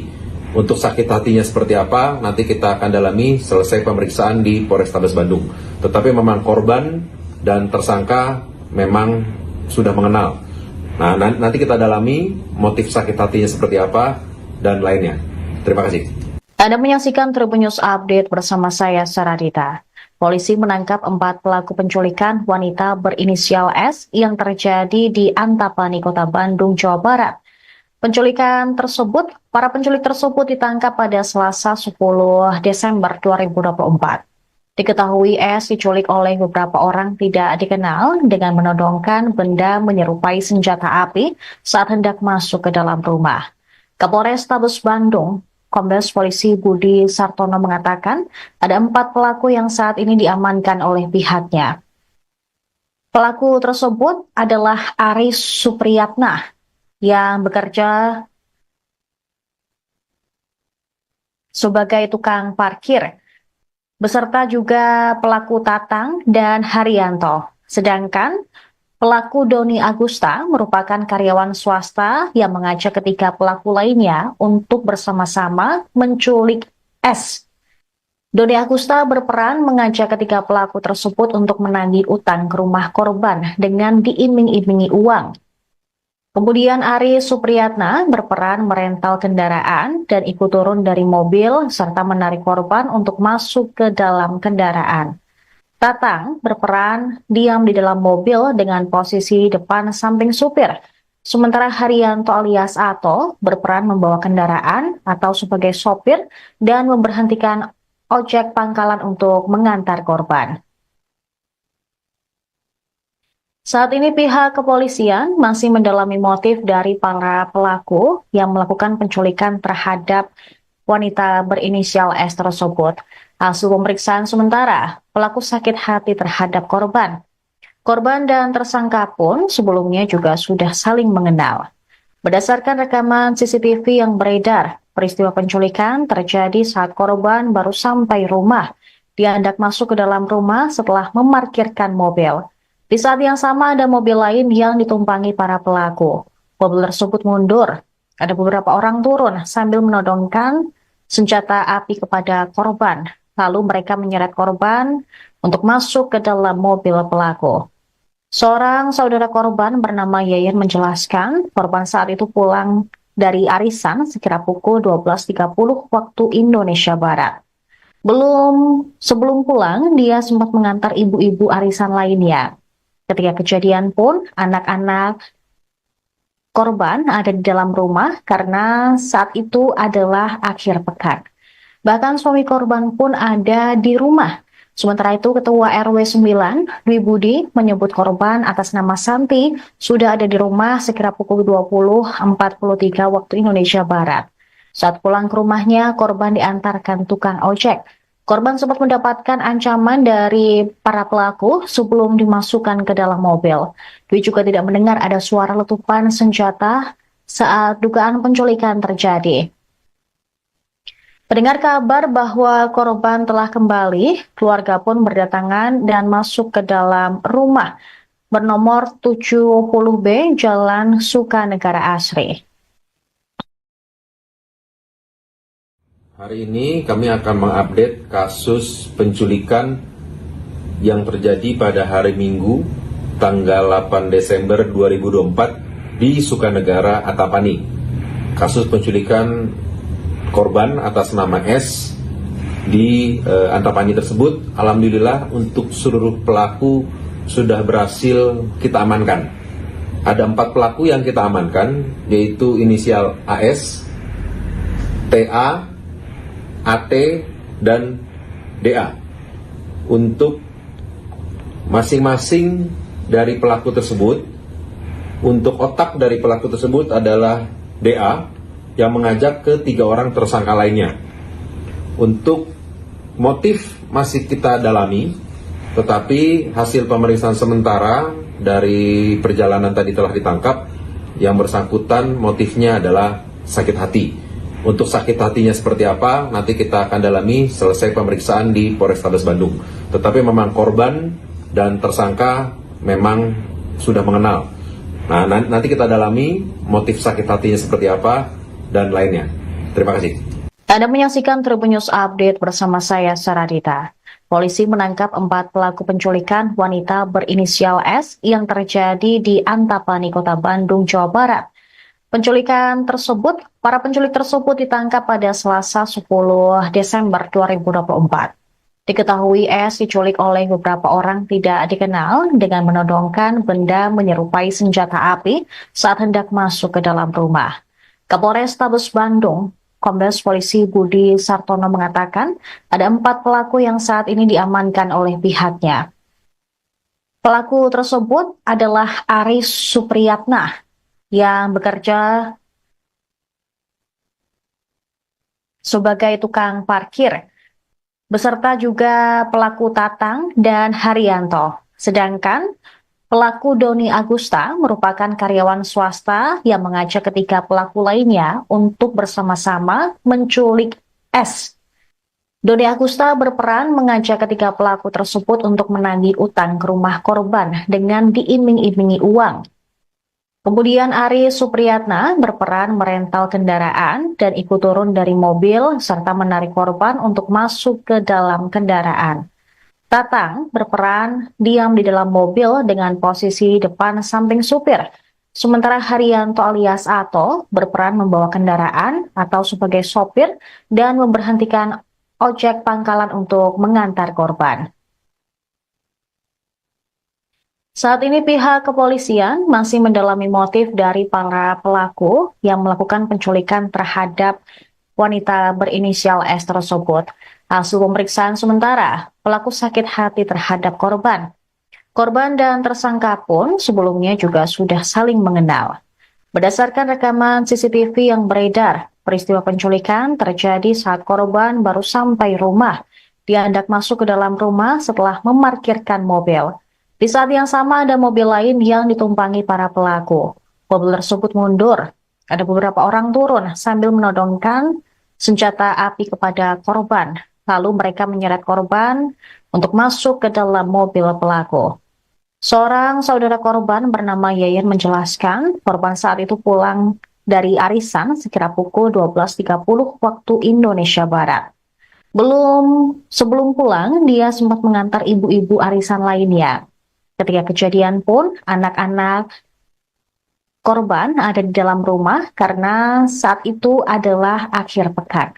Untuk sakit hatinya seperti apa, nanti kita akan dalami selesai pemeriksaan di Polrestabes Bandung. Tetapi memang korban dan tersangka memang sudah mengenal. Nah, nanti kita dalami motif sakit hatinya seperti apa dan lainnya. Terima kasih.
Anda menyaksikan Tribun News Update bersama saya, Saradita. Polisi menangkap 4 pelaku penculikan wanita berinisial S yang terjadi di Antapani, Kota Bandung, Jawa Barat. Para penculik tersebut ditangkap pada Selasa 10 Desember 2024. Diketahui S diculik oleh beberapa orang tidak dikenal dengan menodongkan benda menyerupai senjata api saat hendak masuk ke dalam rumah. Kapolrestabes Bandung, Kombes Polisi Budi Sartono mengatakan ada 4 pelaku yang saat ini diamankan oleh pihaknya. Pelaku tersebut adalah Ari Supriyatna yang bekerja sebagai tukang parkir, beserta juga pelaku Tatang dan Haryanto. Sedangkan pelaku Doni Agusta merupakan karyawan swasta yang mengajak ketiga pelaku lainnya untuk bersama-sama menculik S. Doni Agusta berperan mengajak ketiga pelaku tersebut untuk menagih utang ke rumah korban dengan diiming-imingi uang. Kemudian Ari Supriyatna berperan merental kendaraan dan ikut turun dari mobil serta menarik korban untuk masuk ke dalam kendaraan. Tatang berperan diam di dalam mobil dengan posisi depan samping supir. Sementara Haryanto alias Ato berperan membawa kendaraan atau sebagai sopir dan memberhentikan ojek pangkalan untuk mengantar korban. Saat ini pihak kepolisian masih mendalami motif dari para pelaku yang melakukan penculikan terhadap wanita berinisial S tersebut. Hasil pemeriksaan sementara, pelaku sakit hati terhadap korban. Korban dan tersangka pun sebelumnya juga sudah saling mengenal. Berdasarkan rekaman CCTV yang beredar, peristiwa penculikan terjadi saat korban baru sampai rumah. Dia hendak masuk ke dalam rumah setelah memarkirkan mobil. Di saat yang sama ada mobil lain yang ditumpangi para pelaku. Mobil tersebut mundur. Ada beberapa orang turun sambil menodongkan senjata api kepada korban. Lalu mereka menyeret korban untuk masuk ke dalam mobil pelaku. Seorang saudara korban bernama Yayan menjelaskan korban saat itu pulang dari arisan sekira pukul 12.30 waktu Indonesia Barat. Sebelum pulang, dia sempat mengantar ibu-ibu arisan lainnya. Ketika kejadian pun, anak-anak korban ada di dalam rumah karena saat itu adalah akhir pekan. Bahkan suami korban pun ada di rumah. Sementara itu, Ketua RW 9, Dwi Budi, menyebut korban atas nama Santi sudah ada di rumah sekira pukul 20.43 waktu Indonesia Barat. Saat pulang ke rumahnya, korban diantarkan tukang ojek. Korban sempat mendapatkan ancaman dari para pelaku sebelum dimasukkan ke dalam mobil. Dwi juga tidak mendengar ada suara letupan senjata saat dugaan penculikan terjadi. Mendengar kabar bahwa korban telah kembali, keluarga pun berdatangan dan masuk ke dalam rumah bernomor 70B Jalan Sukanegara Asri.
Hari ini kami akan mengupdate kasus penculikan yang terjadi pada hari Minggu tanggal 8 Desember 2024 di Sukanegara, Antapani. Kasus penculikan korban atas nama S di Antapani tersebut, alhamdulillah untuk seluruh pelaku sudah berhasil kita amankan. Ada 4 pelaku yang kita amankan, yaitu inisial AS, TA, AT, dan DA. Untuk masing-masing dari pelaku tersebut, untuk otak dari pelaku tersebut adalah DA yang mengajak ke 3 orang tersangka lainnya. Untuk motif masih kita dalami, tetapi hasil pemeriksaan sementara dari perjalanan tadi telah ditangkap. Yang bersangkutan motifnya adalah sakit hati. Untuk sakit hatinya seperti apa, nanti kita akan dalami selesai pemeriksaan di Polrestabes Bandung. Tetapi memang korban dan tersangka memang sudah mengenal. Nah, nanti kita dalami motif sakit hatinya seperti apa dan lainnya. Terima kasih.
Anda menyaksikan Tribun News Update bersama saya, Saradita. Polisi menangkap 4 pelaku penculikan wanita berinisial S yang terjadi di Antapani, Kota Bandung, Jawa Barat. Para penculik tersebut ditangkap pada Selasa 10 Desember 2024. Diketahui S diculik oleh beberapa orang tidak dikenal dengan menodongkan benda menyerupai senjata api saat hendak masuk ke dalam rumah. Kapolrestabes Bandung, Kombes Polisi Budi Sartono mengatakan ada 4 pelaku yang saat ini diamankan oleh pihaknya. Pelaku tersebut adalah Ari Supriyatna yang bekerja sebagai tukang parkir, beserta juga pelaku Tatang dan Haryanto. Sedangkan pelaku Doni Agusta merupakan karyawan swasta yang mengajak ketiga pelaku lainnya untuk bersama-sama menculik S. Doni Agusta berperan mengajak ketiga pelaku tersebut untuk menagih utang ke rumah korban dengan diiming-imingi uang. Kemudian Ari Supriyatna berperan merental kendaraan dan ikut turun dari mobil serta menarik korban untuk masuk ke dalam kendaraan. Tatang berperan diam di dalam mobil dengan posisi depan samping supir. Sementara Haryanto alias Ato berperan membawa kendaraan atau sebagai sopir dan memberhentikan ojek pangkalan untuk mengantar korban. Saat ini pihak kepolisian masih mendalami motif dari para pelaku yang melakukan penculikan terhadap wanita berinisial S tersebut. Hasil pemeriksaan sementara, pelaku sakit hati terhadap korban. Korban dan tersangka pun sebelumnya juga sudah saling mengenal. Berdasarkan rekaman CCTV yang beredar, peristiwa penculikan terjadi saat korban baru sampai rumah. Dia hendak masuk ke dalam rumah setelah memarkirkan mobil. Di saat yang sama ada mobil lain yang ditumpangi para pelaku. Mobil tersebut mundur. Ada beberapa orang turun sambil menodongkan senjata api kepada korban. Lalu mereka menyeret korban untuk masuk ke dalam mobil pelaku. Seorang saudara korban bernama Yayan menjelaskan korban saat itu pulang dari arisan sekira pukul 12.30 waktu Indonesia Barat. Sebelum pulang, dia sempat mengantar ibu-ibu arisan lainnya. Ketika kejadian pun, anak-anak korban ada di dalam rumah karena saat itu adalah akhir pekan.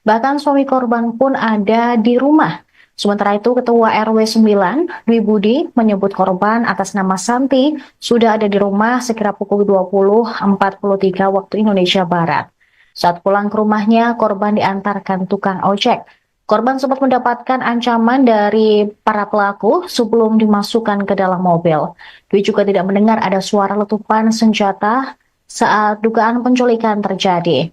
Bahkan suami korban pun ada di rumah. Sementara itu, Ketua RW 9, Dwi Budi, menyebut korban atas nama Santi sudah ada di rumah sekira pukul 20.43 waktu Indonesia Barat. Saat pulang ke rumahnya, korban diantarkan tukang ojek. Korban sempat mendapatkan ancaman dari para pelaku sebelum dimasukkan ke dalam mobil. Dwi juga tidak mendengar ada suara letupan senjata saat dugaan penculikan terjadi.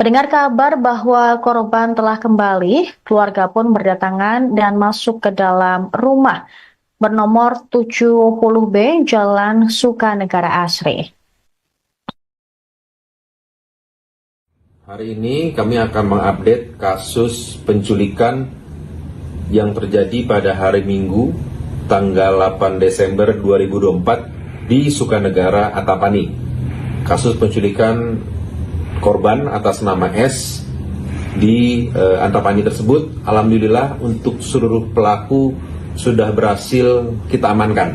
Mendengar kabar bahwa korban telah kembali, keluarga pun berdatangan dan masuk ke dalam rumah bernomor 70B Jalan Sukanegara Asri.
Hari ini kami akan mengupdate kasus penculikan yang terjadi pada hari Minggu tanggal 8 Desember 2024 di Sukanegara Antapani. Kasus penculikan korban atas nama S di Antapani tersebut, alhamdulillah untuk seluruh pelaku sudah berhasil kita amankan.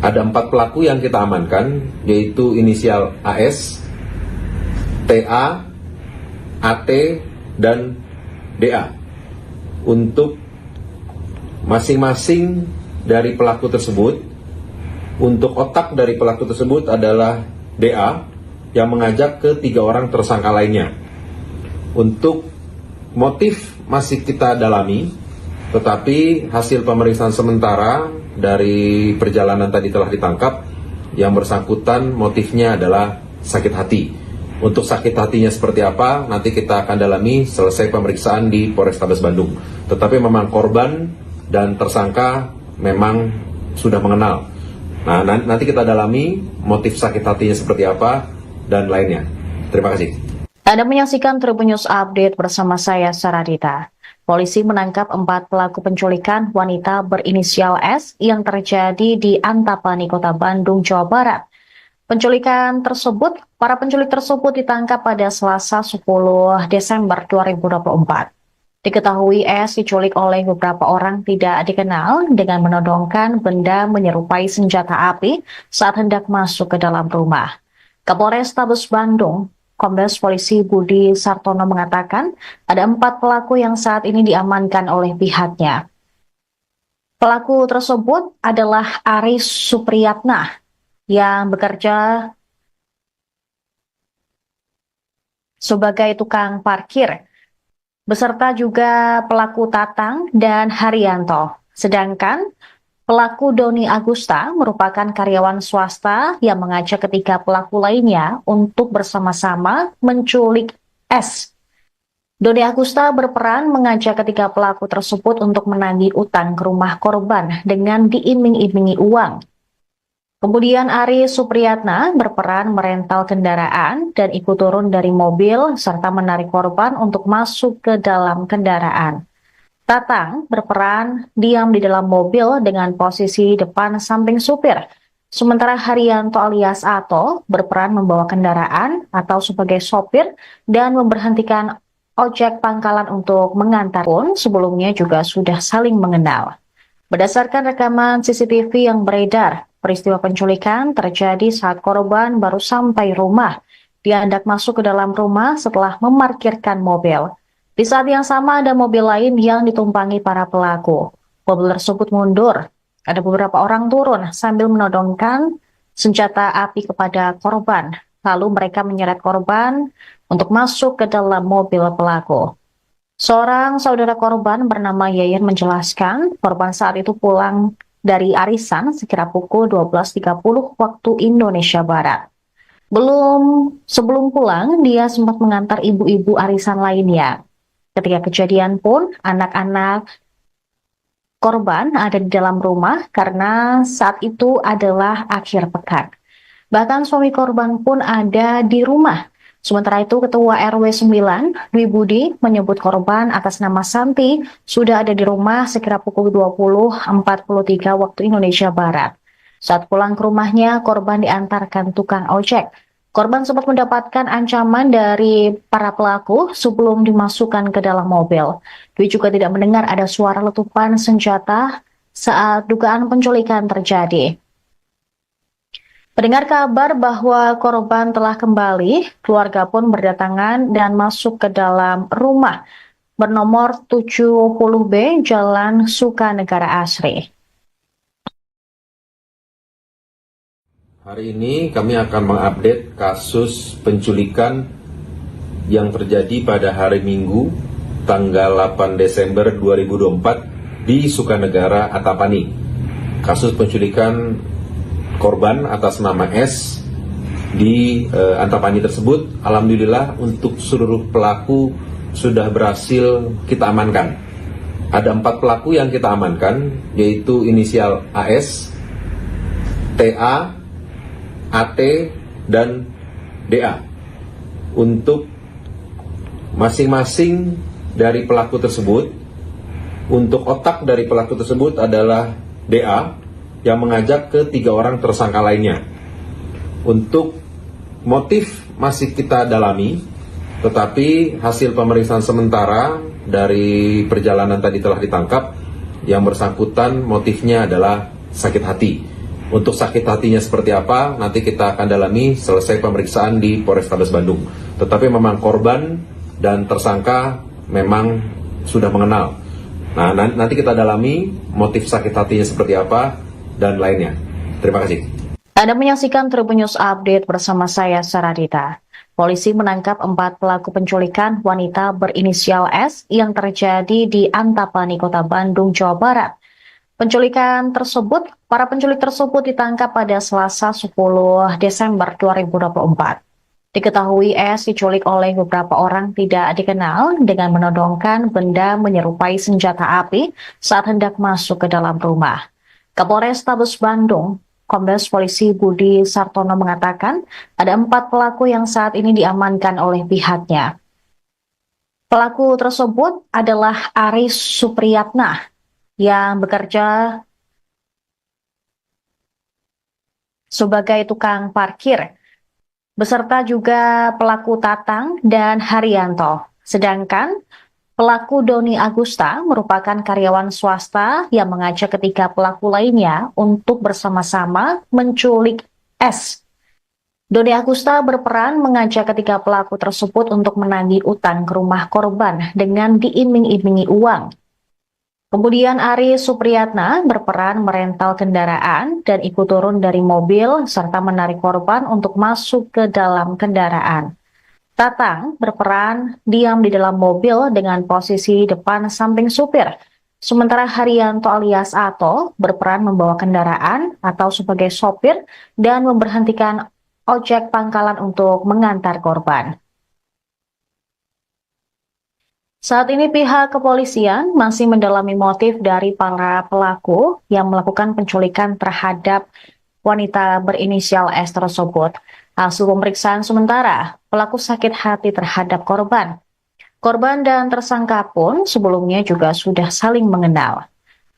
Ada 4 pelaku yang kita amankan, yaitu inisial AS, TA, AT, dan DA. Untuk masing-masing dari pelaku tersebut, untuk otak dari pelaku tersebut adalah DA yang mengajak ke 3 orang tersangka lainnya. Untuk motif masih kita dalami, tetapi hasil pemeriksaan sementara dari perjalanan tadi telah ditangkap. Yang bersangkutan motifnya adalah sakit hati. Untuk sakit hatinya seperti apa, nanti kita akan dalami selesai pemeriksaan di Polrestabes Bandung. Tetapi memang korban dan tersangka memang sudah mengenal. Nah, nanti kita dalami motif sakit hatinya seperti apa dan lainnya. Terima kasih.
Anda menyaksikan Tribun News Update bersama saya, Saradita. Polisi menangkap 4 pelaku penculikan wanita berinisial S yang terjadi di Antapani, Kota Bandung, Jawa Barat. Para penculik tersebut ditangkap pada Selasa 10 Desember 2024. Diketahui S diculik oleh beberapa orang tidak dikenal dengan menodongkan benda menyerupai senjata api saat hendak masuk ke dalam rumah. Kapolrestabes Bandung, Kombes Polisi Budi Sartono mengatakan ada 4 pelaku yang saat ini diamankan oleh pihaknya. Pelaku tersebut adalah Aris Supriyatna yang bekerja sebagai tukang parkir, beserta juga pelaku Tatang dan Haryanto. Sedangkan pelaku Doni Agusta merupakan karyawan swasta yang mengajak ketiga pelaku lainnya untuk bersama-sama menculik S. Doni Agusta berperan mengajak ketiga pelaku tersebut untuk menagih utang ke rumah korban dengan diiming-imingi uang. Kemudian Aris Supriyatna berperan merental kendaraan dan ikut turun dari mobil serta menarik korban untuk masuk ke dalam kendaraan. Tatang berperan diam di dalam mobil dengan posisi depan samping supir. Sementara Haryanto alias Ato berperan membawa kendaraan atau sebagai sopir dan memberhentikan ojek pangkalan untuk mengantar pun sebelumnya juga sudah saling mengenal. Berdasarkan rekaman CCTV yang beredar, peristiwa penculikan terjadi saat korban baru sampai rumah. Dia hendak masuk ke dalam rumah setelah memarkirkan mobil. Di saat yang sama ada mobil lain yang ditumpangi para pelaku. Mobil tersebut mundur. Ada beberapa orang turun sambil menodongkan senjata api kepada korban. Lalu mereka menyeret korban untuk masuk ke dalam mobil pelaku. Seorang saudara korban bernama Yayan menjelaskan korban saat itu pulang dari arisan sekira pukul 12.30 waktu Indonesia Barat. Sebelum pulang, dia sempat mengantar ibu-ibu arisan lainnya. Ketika kejadian pun, anak-anak korban ada di dalam rumah karena saat itu adalah akhir pekan. Bahkan suami korban pun ada di rumah. Sementara itu, Ketua RW 9, Dwi Budi, menyebut korban atas nama Santi sudah ada di rumah sekira pukul 20.43 waktu Indonesia Barat. Saat pulang ke rumahnya, korban diantarkan tukang ojek. Korban sempat mendapatkan ancaman dari para pelaku sebelum dimasukkan ke dalam mobil. Dwi juga tidak mendengar ada suara letupan senjata saat dugaan penculikan terjadi. Mendengar kabar bahwa korban telah kembali, keluarga pun berdatangan dan masuk ke dalam rumah bernomor 70B Jalan Sukanegara Asri.
Hari ini kami akan mengupdate kasus penculikan yang terjadi pada hari Minggu, tanggal 8 Desember 2024 di Sukanegara, Antapani. Kasus penculikan korban atas nama S di Antapani tersebut, alhamdulillah untuk seluruh pelaku sudah berhasil kita amankan. Ada 4 pelaku yang kita amankan, yaitu inisial AS, TA, AT, dan DA. Untuk masing-masing dari pelaku tersebut, untuk otak dari pelaku tersebut adalah DA, yang mengajak ke 3 orang tersangka lainnya. Untuk motif masih kita dalami, tetapi hasil pemeriksaan sementara dari perjalanan tadi telah ditangkap. Yang bersangkutan motifnya adalah sakit hati. Untuk sakit hatinya seperti apa, nanti kita akan dalami selesai pemeriksaan di Polrestabes Bandung. Tetapi memang korban dan tersangka memang sudah mengenal. Nah, nanti kita dalami motif sakit hatinya seperti apa dan lainnya. Terima kasih.
Anda menyaksikan Tribun News Update bersama saya, Saradita. Polisi menangkap 4 pelaku penculikan wanita berinisial S yang terjadi di Antapani, Kota Bandung, Jawa Barat. Para penculik tersebut ditangkap pada Selasa 10 Desember 2024. Diketahui S diculik oleh beberapa orang tidak dikenal dengan menodongkan benda menyerupai senjata api saat hendak masuk ke dalam rumah. Kapolrestabes Bandung, Kombes Polisi Budi Sartono mengatakan ada 4 pelaku yang saat ini diamankan oleh pihaknya. Pelaku tersebut adalah Aris Supriyatna yang bekerja sebagai tukang parkir, beserta juga pelaku Tatang dan Haryanto. Sedangkan pelaku Doni Agusta merupakan karyawan swasta yang mengajak ketiga pelaku lainnya untuk bersama-sama menculik S. Doni Agusta berperan mengajak ketiga pelaku tersebut untuk menagih utang ke rumah korban dengan diiming-imingi uang. Kemudian Aris Supriyatna berperan merental kendaraan dan ikut turun dari mobil serta menarik korban untuk masuk ke dalam kendaraan. Tatang berperan diam di dalam mobil dengan posisi depan samping supir. Sementara Haryanto alias Ato berperan membawa kendaraan atau sebagai sopir dan memberhentikan ojek pangkalan untuk mengantar korban. Saat ini pihak kepolisian masih mendalami motif dari para pelaku yang melakukan penculikan terhadap wanita berinisial S tersebut. Hasil pemeriksaan sementara, pelaku sakit hati terhadap korban. Korban dan tersangka pun sebelumnya juga sudah saling mengenal.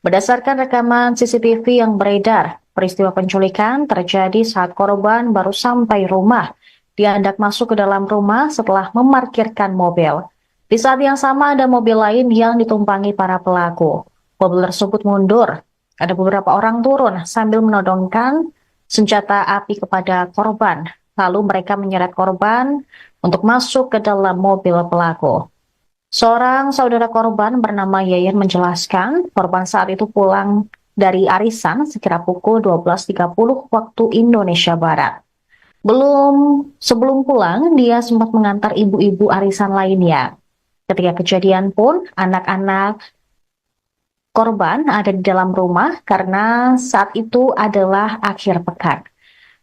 Berdasarkan rekaman CCTV yang beredar, peristiwa penculikan terjadi saat korban baru sampai rumah. Dia hendak masuk ke dalam rumah setelah memarkirkan mobil. Di saat yang sama ada mobil lain yang ditumpangi para pelaku. Mobil tersebut mundur. Ada beberapa orang turun sambil menodongkan senjata api kepada korban. Lalu mereka menyeret korban untuk masuk ke dalam mobil pelaku. Seorang saudara korban bernama Yayan menjelaskan korban saat itu pulang dari arisan sekira pukul 12.30 waktu Indonesia Barat. Sebelum pulang, dia sempat mengantar ibu-ibu arisan lainnya. Ketika kejadian pun, anak-anak korban ada di dalam rumah karena saat itu adalah akhir pekan.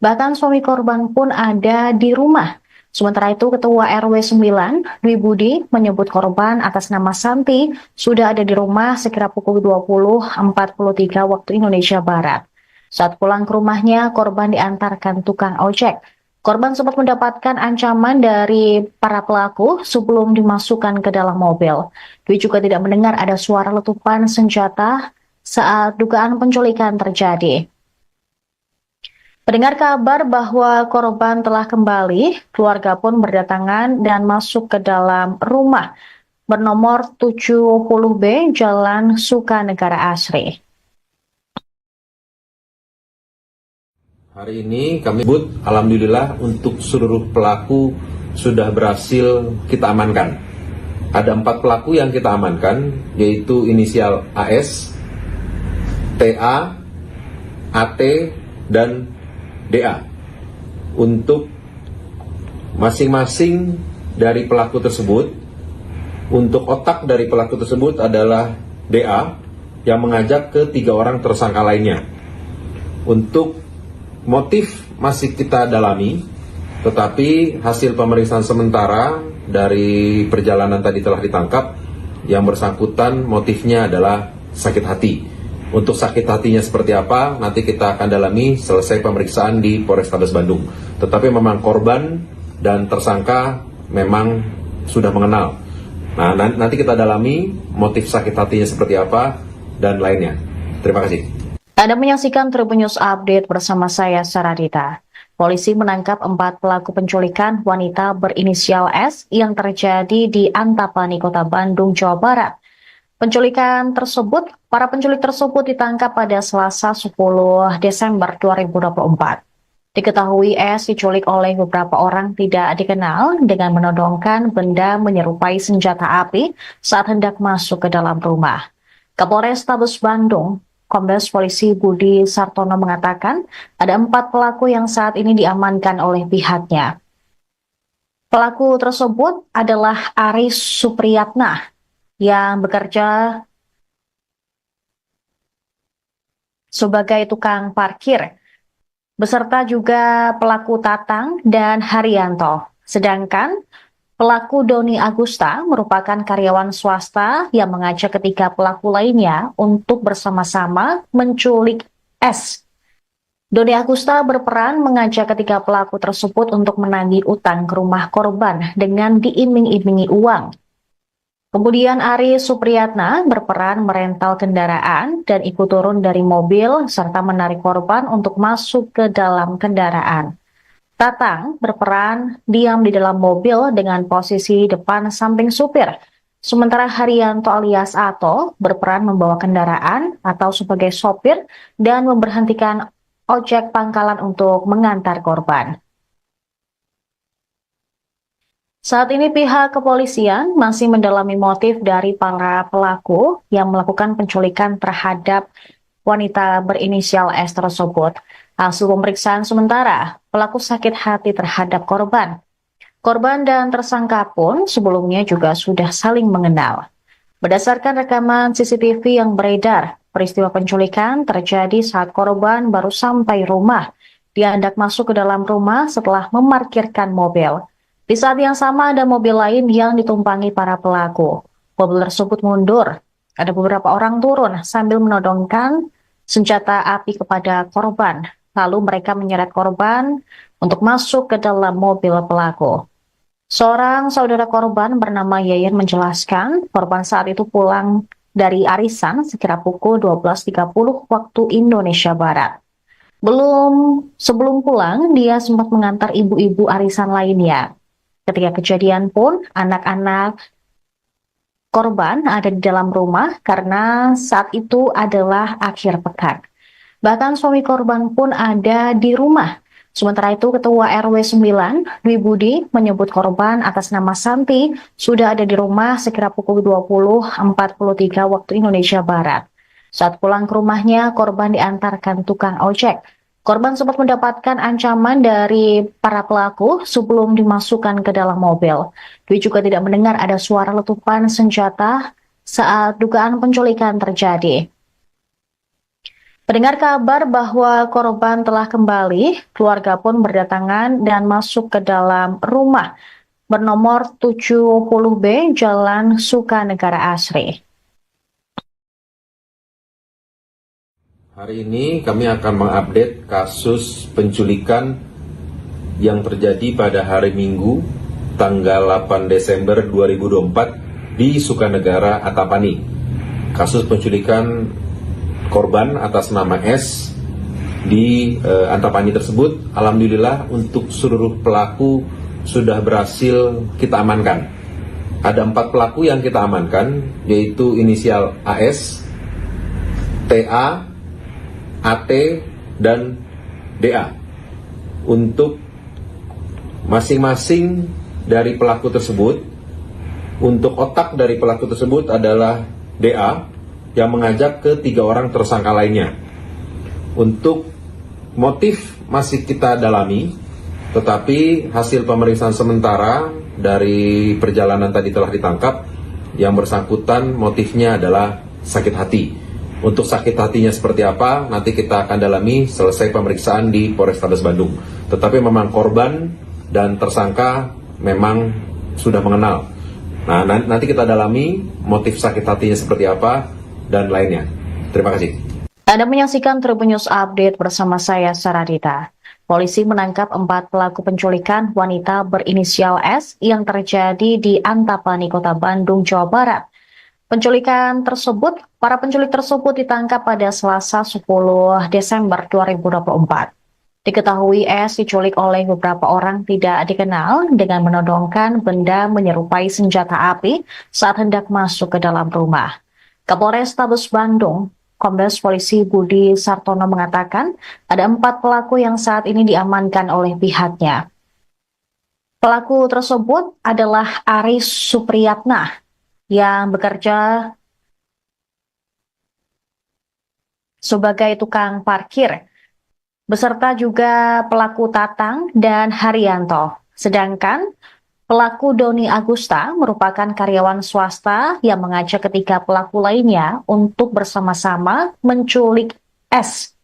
Bahkan suami korban pun ada di rumah. Sementara itu, Ketua RW 9, Dwi Budi, menyebut korban atas nama Santi sudah ada di rumah sekira pukul 20.43 waktu Indonesia Barat. Saat pulang ke rumahnya, korban diantarkan tukang ojek. Korban sempat mendapatkan ancaman dari para pelaku sebelum dimasukkan ke dalam mobil. Dwi juga tidak mendengar ada suara letupan senjata saat dugaan penculikan terjadi. Mendengar kabar bahwa korban telah kembali, keluarga pun berdatangan dan masuk ke dalam rumah bernomor 70B Jalan Sukanegara Asri.
Hari ini kami sebut, alhamdulillah untuk seluruh pelaku sudah berhasil kita amankan. Ada 4 pelaku yang kita amankan, yaitu inisial AS, TA, AT, dan DA. Untuk masing-masing dari pelaku tersebut, untuk otak dari pelaku tersebut adalah DA yang mengajak ke 3 orang tersangka lainnya. Untuk motif masih kita dalami, tetapi hasil pemeriksaan sementara dari perjalanan tadi telah ditangkap. Yang bersangkutan motifnya adalah sakit hati. Untuk sakit hatinya seperti apa, nanti kita akan dalami selesai pemeriksaan di Polrestabes Bandung. Tetapi memang korban dan tersangka memang sudah mengenal. Nah, nanti kita dalami motif sakit hatinya seperti apa dan lainnya. Terima kasih.
Anda menyaksikan Tribun News Update bersama saya, Saradita. Polisi menangkap 4 pelaku penculikan wanita berinisial S yang terjadi di Antapani, Kota Bandung, Jawa Barat. Para penculik tersebut ditangkap pada Selasa 10 Desember 2024. Diketahui S diculik oleh beberapa orang tidak dikenal dengan menodongkan benda menyerupai senjata api saat hendak masuk ke dalam rumah. Kapolrestabes Bandung, Kombes Polisi Budi Sartono mengatakan ada 4 pelaku yang saat ini diamankan oleh pihaknya. Pelaku tersebut adalah Aris Supriyatna yang bekerja sebagai tukang parkir, beserta juga pelaku Tatang dan Haryanto. Sedangkan pelaku Doni Agusta merupakan karyawan swasta yang mengajak ketiga pelaku lainnya untuk bersama-sama menculik S. Doni Agusta berperan mengajak ketiga pelaku tersebut untuk menagih utang ke rumah korban dengan diiming-imingi uang. Kemudian Ari Supriyatna berperan merental kendaraan dan ikut turun dari mobil serta menarik korban untuk masuk ke dalam kendaraan. Tatang berperan diam di dalam mobil dengan posisi depan samping supir. Sementara Haryanto alias Ato berperan membawa kendaraan atau sebagai sopir dan memberhentikan ojek pangkalan untuk mengantar korban. Saat ini pihak kepolisian masih mendalami motif dari para pelaku yang melakukan penculikan terhadap wanita berinisial S tersebut. Hasil pemeriksaan sementara, pelaku sakit hati terhadap korban. Korban dan tersangka pun sebelumnya juga sudah saling mengenal. Berdasarkan rekaman CCTV yang beredar, peristiwa penculikan terjadi saat korban baru sampai rumah. Dia hendak masuk ke dalam rumah setelah memarkirkan mobil. Di saat yang sama ada mobil lain yang ditumpangi para pelaku. Mobil tersebut mundur. Ada beberapa orang turun sambil menodongkan senjata api kepada korban. Lalu mereka menyeret korban untuk masuk ke dalam mobil pelaku. Seorang saudara korban bernama Yayan menjelaskan korban saat itu pulang dari arisan sekira pukul 12.30 waktu Indonesia Barat. Sebelum pulang, dia sempat mengantar ibu-ibu arisan lainnya. Ketika kejadian pun, anak-anak korban ada di dalam rumah karena saat itu adalah akhir pekan. Bahkan suami korban pun ada di rumah. Sementara itu, Ketua RW 9, Dwi Budi, menyebut korban atas nama Santi sudah ada di rumah sekira pukul 20.43 waktu Indonesia Barat. Saat pulang ke rumahnya, korban diantarkan tukang ojek. Korban sempat mendapatkan ancaman dari para pelaku sebelum dimasukkan ke dalam mobil. Dwi juga tidak mendengar ada suara letupan senjata saat dugaan penculikan terjadi. Mendengar kabar bahwa korban telah kembali, keluarga pun berdatangan dan masuk ke dalam rumah bernomor 70B Jalan Sukanegara Asri.
Hari ini kami akan mengupdate kasus penculikan yang terjadi pada hari Minggu tanggal 8 Desember 2024 di Sukanegara, Antapani. Kasus penculikan korban atas nama S di Antapani tersebut, alhamdulillah untuk seluruh pelaku sudah berhasil kita amankan. Ada 4 pelaku yang kita amankan, yaitu inisial AS, TA, AT, dan DA. Untuk masing-masing dari pelaku tersebut, untuk otak dari pelaku tersebut adalah DA yang mengajak ke 3 orang tersangka lainnya. Untuk motif masih kita dalami, tetapi hasil pemeriksaan sementara dari perjalanan tadi telah ditangkap, yang bersangkutan motifnya adalah sakit hati. Untuk sakit hatinya seperti apa, nanti kita akan dalami selesai pemeriksaan di Polrestabes Bandung. Tetapi memang korban dan tersangka memang sudah mengenal. Nah, nanti kita dalami motif sakit hatinya seperti apa dan lainnya. Terima kasih.
Anda menyaksikan Tribun News Update bersama saya, Saradita. Polisi menangkap 4 pelaku penculikan wanita berinisial S yang terjadi di Antapani, Kota Bandung, Jawa Barat. Para penculik tersebut ditangkap pada Selasa 10 Desember 2024. Diketahui S diculik oleh beberapa orang tidak dikenal dengan menodongkan benda menyerupai senjata api saat hendak masuk ke dalam rumah. Kapolrestabes Bandung, Kombes Polisi Budi Sartono mengatakan ada 4 pelaku yang saat ini diamankan oleh pihaknya. Pelaku tersebut adalah Aris Supriyatna yang bekerja sebagai tukang parkir, beserta juga pelaku Tatang dan Haryanto. Sedangkan pelaku Doni Agusta merupakan karyawan swasta yang mengajak ketiga pelaku lainnya untuk bersama-sama menculik S.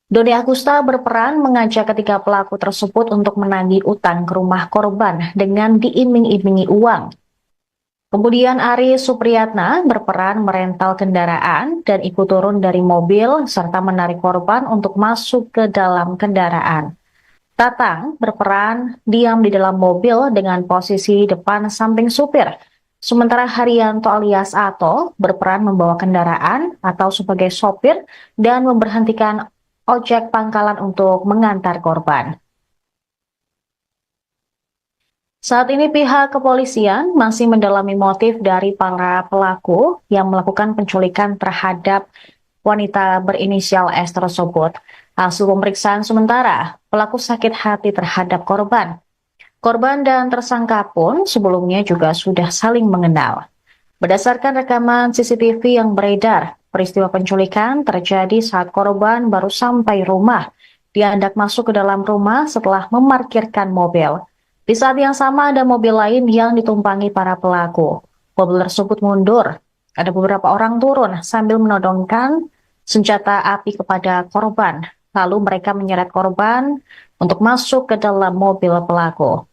Doni Agusta berperan mengajak ketiga pelaku tersebut untuk menagih utang ke rumah korban dengan diiming-imingi uang. Kemudian Aris Supriyatna berperan merental kendaraan dan ikut turun dari mobil serta menarik korban untuk masuk ke dalam kendaraan. Tatang berperan diam di dalam mobil dengan posisi depan samping supir. Sementara Haryanto alias Ato berperan membawa kendaraan atau sebagai sopir dan memberhentikan ojek pangkalan untuk mengantar korban. Saat ini pihak kepolisian masih mendalami motif dari para pelaku yang melakukan penculikan terhadap wanita berinisial S tersebut. Hasil pemeriksaan sementara, pelaku sakit hati terhadap korban. Korban dan tersangka pun sebelumnya juga sudah saling mengenal. Berdasarkan rekaman CCTV yang beredar, peristiwa penculikan terjadi saat korban baru sampai rumah. Dia hendak masuk ke dalam rumah setelah memarkirkan mobil. Di saat yang sama ada mobil lain yang ditumpangi para pelaku. Mobil tersebut mundur. Ada beberapa orang turun sambil menodongkan senjata api kepada korban. Lalu mereka menyeret korban untuk masuk ke dalam mobil pelaku.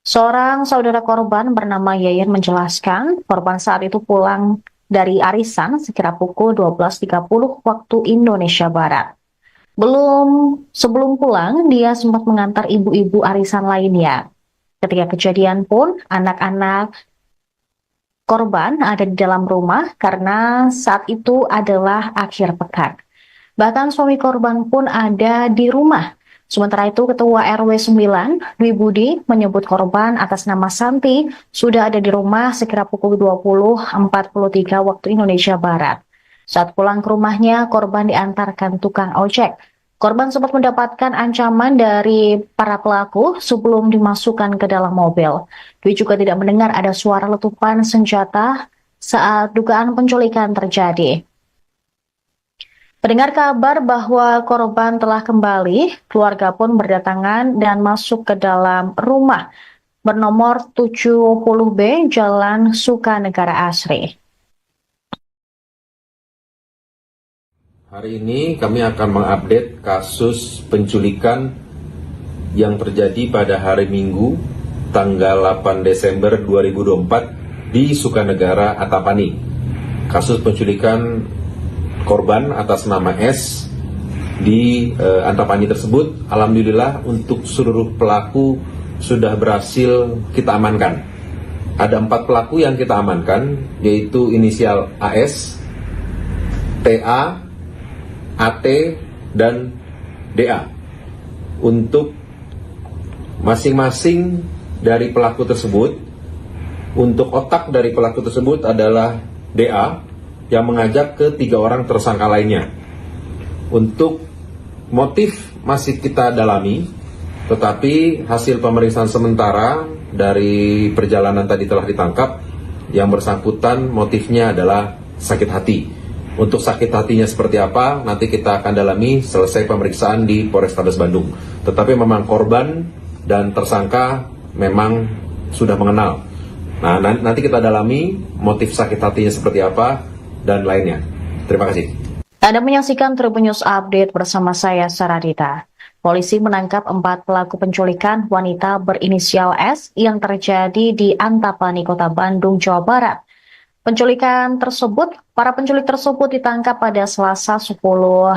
Seorang saudara korban bernama Yayan menjelaskan korban saat itu pulang dari arisan sekira pukul 12.30 waktu Indonesia Barat. Sebelum pulang, dia sempat mengantar ibu-ibu arisan lainnya. Ketika kejadian pun, anak-anak korban ada di dalam rumah karena saat itu adalah akhir pekan. Bahkan suami korban pun ada di rumah. Sementara itu, Ketua RW 9, Dwi Budi, menyebut korban atas nama Santi sudah ada di rumah sekira pukul 20.43 waktu Indonesia Barat. Saat pulang ke rumahnya, korban diantarkan tukang ojek. Korban sempat mendapatkan ancaman dari para pelaku sebelum dimasukkan ke dalam mobil. Dwi juga tidak mendengar ada suara letupan senjata saat dugaan penculikan terjadi. Mendengar kabar bahwa korban telah kembali, keluarga pun berdatangan dan masuk ke dalam rumah bernomor 70B Jalan Sukanegara Asri.
Hari ini kami akan mengupdate kasus penculikan yang terjadi pada hari Minggu tanggal 8 Desember 2024 di Sukanegara, Antapani. Kasus penculikan korban atas nama S di Antapani tersebut, alhamdulillah untuk seluruh pelaku sudah berhasil kita amankan. Ada 4 pelaku yang kita amankan, yaitu inisial AS, TA, AT, dan DA. Untuk masing-masing dari pelaku tersebut, untuk otak dari pelaku tersebut adalah DA yang mengajak ke 3 orang tersangka lainnya. Untuk motif masih kita dalami, tetapi hasil pemeriksaan sementara dari perjalanan tadi telah ditangkap. Yang bersangkutan motifnya adalah sakit hati. Untuk sakit hatinya seperti apa, nanti kita akan dalami selesai pemeriksaan di Polrestabes Bandung. Tetapi memang korban dan tersangka memang sudah mengenal. Nah, nanti kita dalami motif sakit hatinya seperti apa dan lainnya. Terima kasih.
Anda menyaksikan Tribun News Update bersama saya, Saradita. Polisi menangkap 4 pelaku penculikan wanita berinisial S yang terjadi di Antapani, Kota Bandung, Jawa Barat. Para penculik tersebut ditangkap pada Selasa 10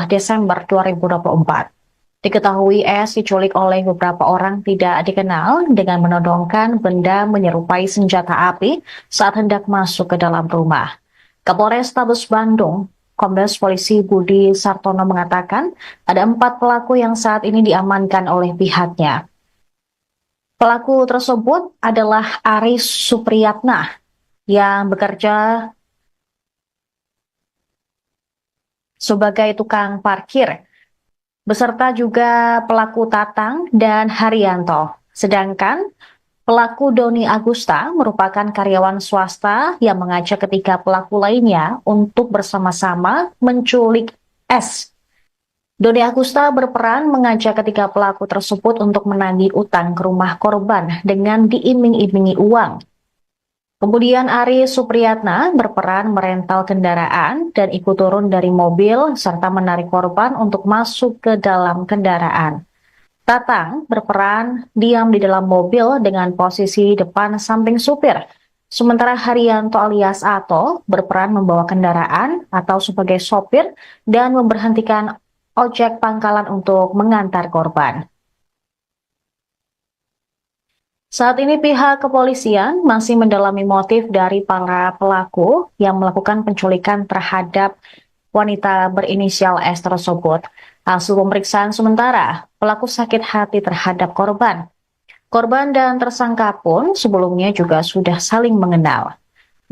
Desember 2024. Diketahui S diculik oleh beberapa orang tidak dikenal dengan menodongkan benda menyerupai senjata api saat hendak masuk ke dalam rumah. Kapolrestabes Bandung, Kombes Polisi Budi Sartono mengatakan ada 4 pelaku yang saat ini diamankan oleh pihaknya. Pelaku tersebut adalah Aris Supriyatna yang bekerja sebagai tukang parkir, beserta juga pelaku Tatang dan Haryanto. Sedangkan pelaku Doni Agusta merupakan karyawan swasta yang mengajak ketiga pelaku lainnya untuk bersama-sama menculik S. Doni Agusta berperan mengajak ketiga pelaku tersebut untuk menagih utang ke rumah korban dengan diiming-imingi uang. Kemudian Aris Supriyatna berperan merental kendaraan dan ikut turun dari mobil serta menarik korban untuk masuk ke dalam kendaraan. Tatang berperan diam di dalam mobil dengan posisi depan samping supir. Sementara Haryanto alias Ato berperan membawa kendaraan atau sebagai sopir dan memberhentikan ojek pangkalan untuk mengantar korban. Saat ini pihak kepolisian masih mendalami motif dari para pelaku yang melakukan penculikan terhadap wanita berinisial S tersebut. Hasil pemeriksaan sementara, pelaku sakit hati terhadap korban. Korban dan tersangka pun sebelumnya juga sudah saling mengenal.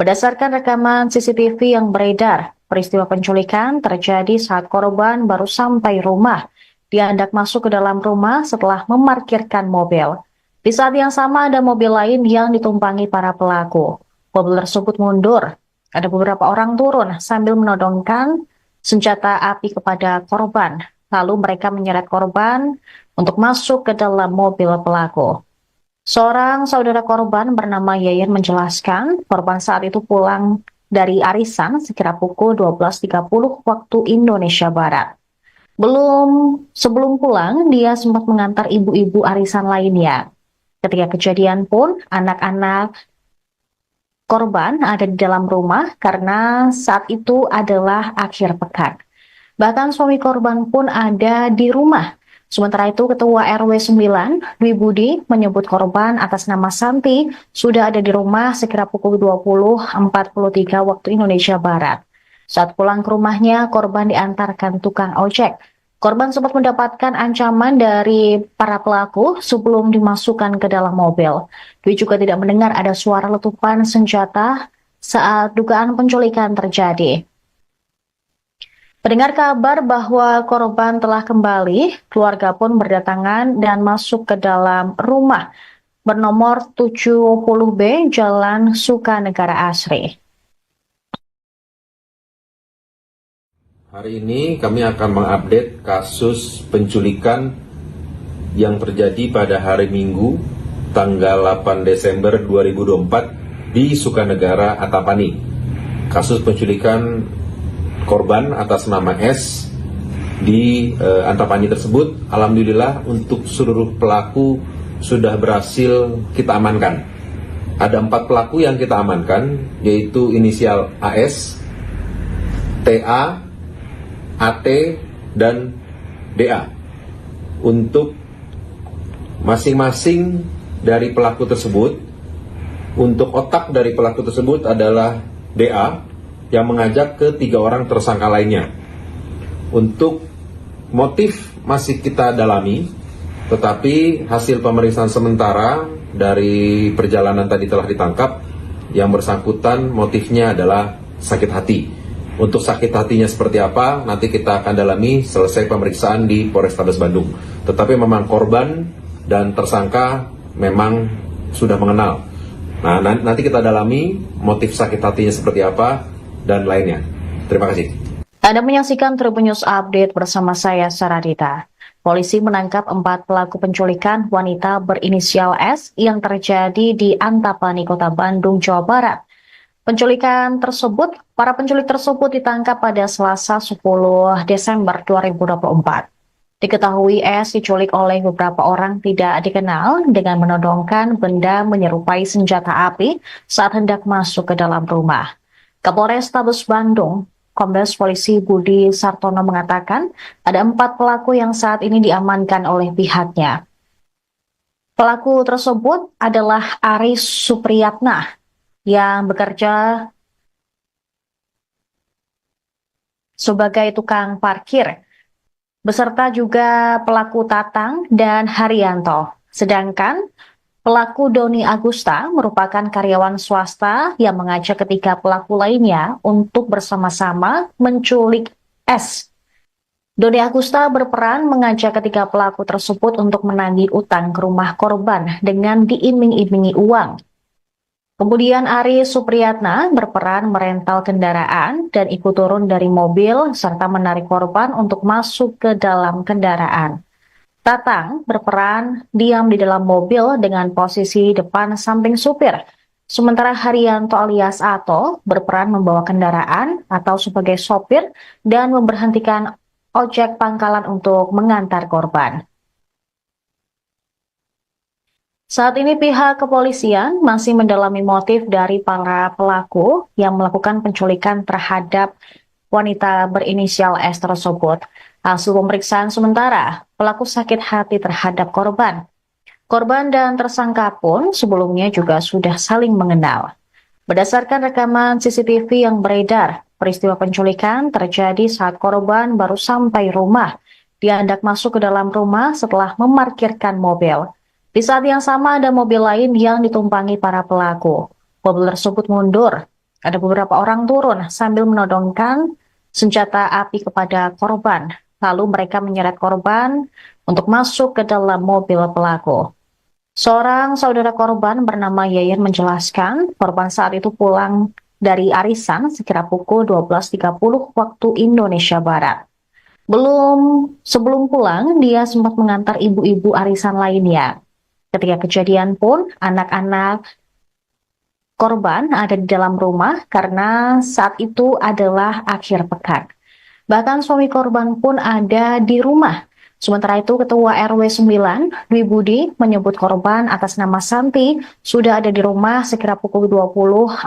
Berdasarkan rekaman CCTV yang beredar, peristiwa penculikan terjadi saat korban baru sampai rumah. Dia hendak masuk ke dalam rumah setelah memarkirkan mobil. Di saat yang sama ada mobil lain yang ditumpangi para pelaku. Mobil tersebut mundur. Ada beberapa orang turun sambil menodongkan senjata api kepada korban. Lalu mereka menyeret korban untuk masuk ke dalam mobil pelaku. Seorang saudara korban bernama Yayan menjelaskan korban saat itu pulang dari arisan sekira pukul 12.30 waktu Indonesia Barat. Sebelum pulang, dia sempat mengantar ibu-ibu arisan lainnya. Ketika kejadian pun, anak-anak korban ada di dalam rumah karena saat itu adalah akhir pekan. Bahkan suami korban pun ada di rumah. Sementara itu, Ketua RW 9, Dwi Budi, menyebut korban atas nama Santi sudah ada di rumah sekira pukul 20.43 waktu Indonesia Barat. Saat pulang ke rumahnya, korban diantarkan tukang ojek. Korban sempat mendapatkan ancaman dari para pelaku sebelum dimasukkan ke dalam mobil. Dwi juga tidak mendengar ada suara letupan senjata saat dugaan penculikan terjadi. Mendengar kabar bahwa korban telah kembali, keluarga pun berdatangan dan masuk ke dalam rumah bernomor 70B Jalan Sukanegara Asri.
Hari ini kami akan mengupdate kasus penculikan yang terjadi pada hari Minggu tanggal 8 Desember 2024 di Sukanegara, Antapani. Kasus penculikan korban atas nama S di Antapani tersebut, alhamdulillah untuk seluruh pelaku sudah berhasil kita amankan. Ada 4 pelaku yang kita amankan, yaitu inisial AS, TA, AT, dan DA. Untuk masing-masing dari pelaku tersebut, untuk otak dari pelaku tersebut adalah DA yang mengajak ke 3 orang tersangka lainnya. Untuk motif masih kita dalami, tetapi hasil pemeriksaan sementara dari perjalanan tadi telah ditangkap yang bersangkutan motifnya adalah sakit hati. Untuk sakit hatinya seperti apa, nanti kita akan dalami selesai pemeriksaan di Polrestabes Bandung. Tetapi memang korban dan tersangka memang sudah mengenal. Nah, nanti kita dalami motif sakit hatinya seperti apa dan lainnya. Terima kasih.
Anda menyaksikan Tribun News Update bersama saya, Saradita. Polisi menangkap 4 pelaku penculikan wanita berinisial S yang terjadi di Antapani, Kota Bandung, Jawa Barat. Para penculik tersebut ditangkap pada Selasa 10 Desember 2024. Diketahui S diculik oleh beberapa orang tidak dikenal dengan menodongkan benda menyerupai senjata api saat hendak masuk ke dalam rumah. Kapolrestabes Bandung, Kombes Polisi Budi Sartono mengatakan ada 4 pelaku yang saat ini diamankan oleh pihaknya. Pelaku tersebut adalah Aris Supriyatna yang bekerja sebagai tukang parkir, beserta juga pelaku Tatang dan Haryanto. Sedangkan pelaku Doni Agusta merupakan karyawan swasta yang mengajak ketiga pelaku lainnya untuk bersama-sama menculik S. Doni Agusta berperan mengajak ketiga pelaku tersebut untuk menagih utang ke rumah korban dengan diiming-imingi uang. Kemudian Aris Supriyatna berperan merental kendaraan dan ikut turun dari mobil serta menarik korban untuk masuk ke dalam kendaraan. Tatang berperan diam di dalam mobil dengan posisi depan samping supir. Sementara Haryanto alias Ato berperan membawa kendaraan atau sebagai sopir dan memberhentikan ojek pangkalan untuk mengantar korban. Saat ini pihak kepolisian masih mendalami motif dari para pelaku yang melakukan penculikan terhadap wanita berinisial S tersebut. Hasil pemeriksaan sementara, pelaku sakit hati terhadap korban. Korban dan tersangka pun sebelumnya juga sudah saling mengenal. Berdasarkan rekaman CCTV yang beredar, peristiwa penculikan terjadi saat korban baru sampai rumah. Dia hendak masuk ke dalam rumah setelah memarkirkan mobil. Di saat yang sama ada mobil lain yang ditumpangi para pelaku. Mobil tersebut mundur. Ada beberapa orang turun sambil menodongkan senjata api kepada korban. Lalu mereka menyeret korban untuk masuk ke dalam mobil pelaku. Seorang saudara korban bernama Yayan menjelaskan korban saat itu pulang dari arisan sekira pukul 12.30 waktu Indonesia Barat. Sebelum pulang, dia sempat mengantar ibu-ibu arisan lainnya. Ketika kejadian pun, anak-anak korban ada di dalam rumah karena saat itu adalah akhir pekan. Bahkan suami korban pun ada di rumah. Sementara itu, Ketua RW 9, Dwi Budi, menyebut korban atas nama Santi sudah ada di rumah sekira pukul 20.43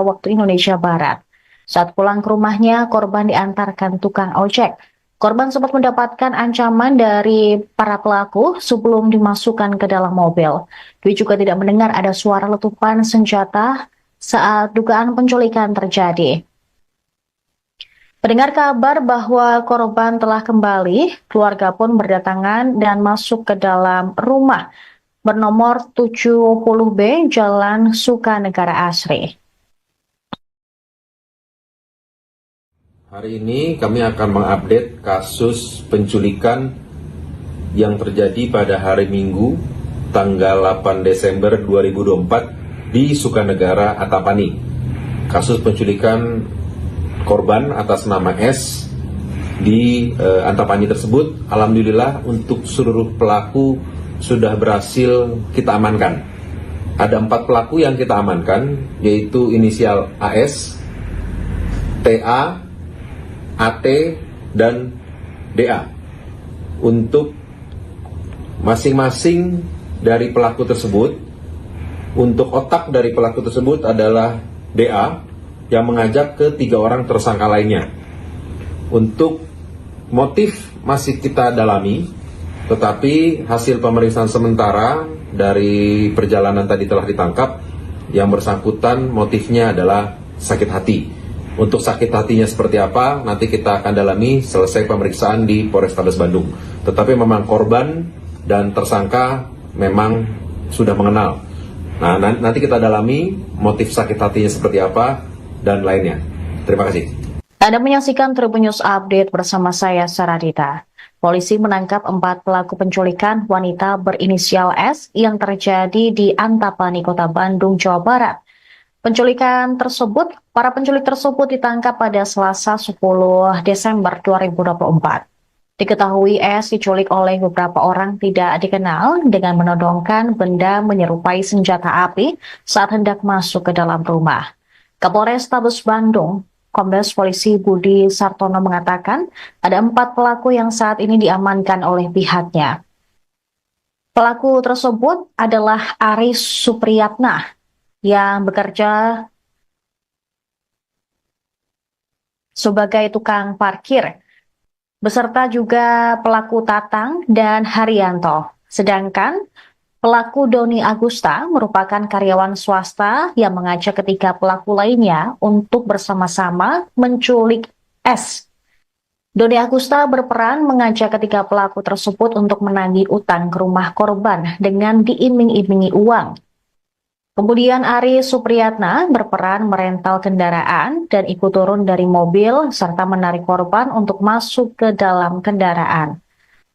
waktu Indonesia Barat. Saat pulang ke rumahnya, korban diantarkan tukang ojek. Korban sempat mendapatkan ancaman dari para pelaku sebelum dimasukkan ke dalam mobil. Dwi juga tidak mendengar ada suara letupan senjata saat dugaan penculikan terjadi. Mendengar kabar bahwa korban telah kembali, keluarga pun berdatangan dan masuk ke dalam rumah bernomor 70B Jalan Sukanegara Asri.
Hari ini kami akan mengupdate kasus penculikan yang terjadi pada hari Minggu tanggal 8 Desember 2024 di Sukanegara Antapani. Kasus penculikan korban atas nama S di Antapani tersebut, alhamdulillah untuk seluruh pelaku sudah berhasil kita amankan. Ada 4 pelaku yang kita amankan, yaitu inisial AS, TA, AT, dan DA. Untuk masing-masing dari pelaku tersebut, untuk otak dari pelaku tersebut adalah DA yang mengajak ke 3 orang tersangka lainnya. Untuk motif masih kita dalami, tetapi hasil pemeriksaan sementara dari perjalanan tadi telah ditangkap. Yang bersangkutan motifnya adalah sakit hati. Untuk sakit hatinya seperti apa, nanti kita akan dalami selesai pemeriksaan di Polrestabes Bandung. Tetapi memang korban dan tersangka memang sudah mengenal. Nah, nanti kita dalami motif sakit hatinya seperti apa dan lainnya. Terima kasih.
Anda menyaksikan Tribun News Update bersama saya, Saradita. Polisi menangkap 4 pelaku penculikan wanita berinisial S yang terjadi di Antapani, Kota Bandung, Jawa Barat. Para penculik tersebut ditangkap pada Selasa 10 Desember 2024. Diketahui S diculik oleh beberapa orang tidak dikenal dengan menodongkan benda menyerupai senjata api saat hendak masuk ke dalam rumah. Kapolrestabes Bandung, Kombes Polisi Budi Sartono mengatakan ada 4 pelaku yang saat ini diamankan oleh pihaknya. Pelaku tersebut adalah Aris Supriyatna yang bekerja sebagai tukang parkir, beserta juga pelaku Tatang dan Haryanto. Sedangkan pelaku Doni Agusta merupakan karyawan swasta yang mengajak ketiga pelaku lainnya untuk bersama-sama menculik S. Doni Agusta berperan mengajak ketiga pelaku tersebut untuk menagih utang ke rumah korban dengan diiming-imingi uang. Kemudian Aris Supriyatna berperan merental kendaraan dan ikut turun dari mobil serta menarik korban untuk masuk ke dalam kendaraan.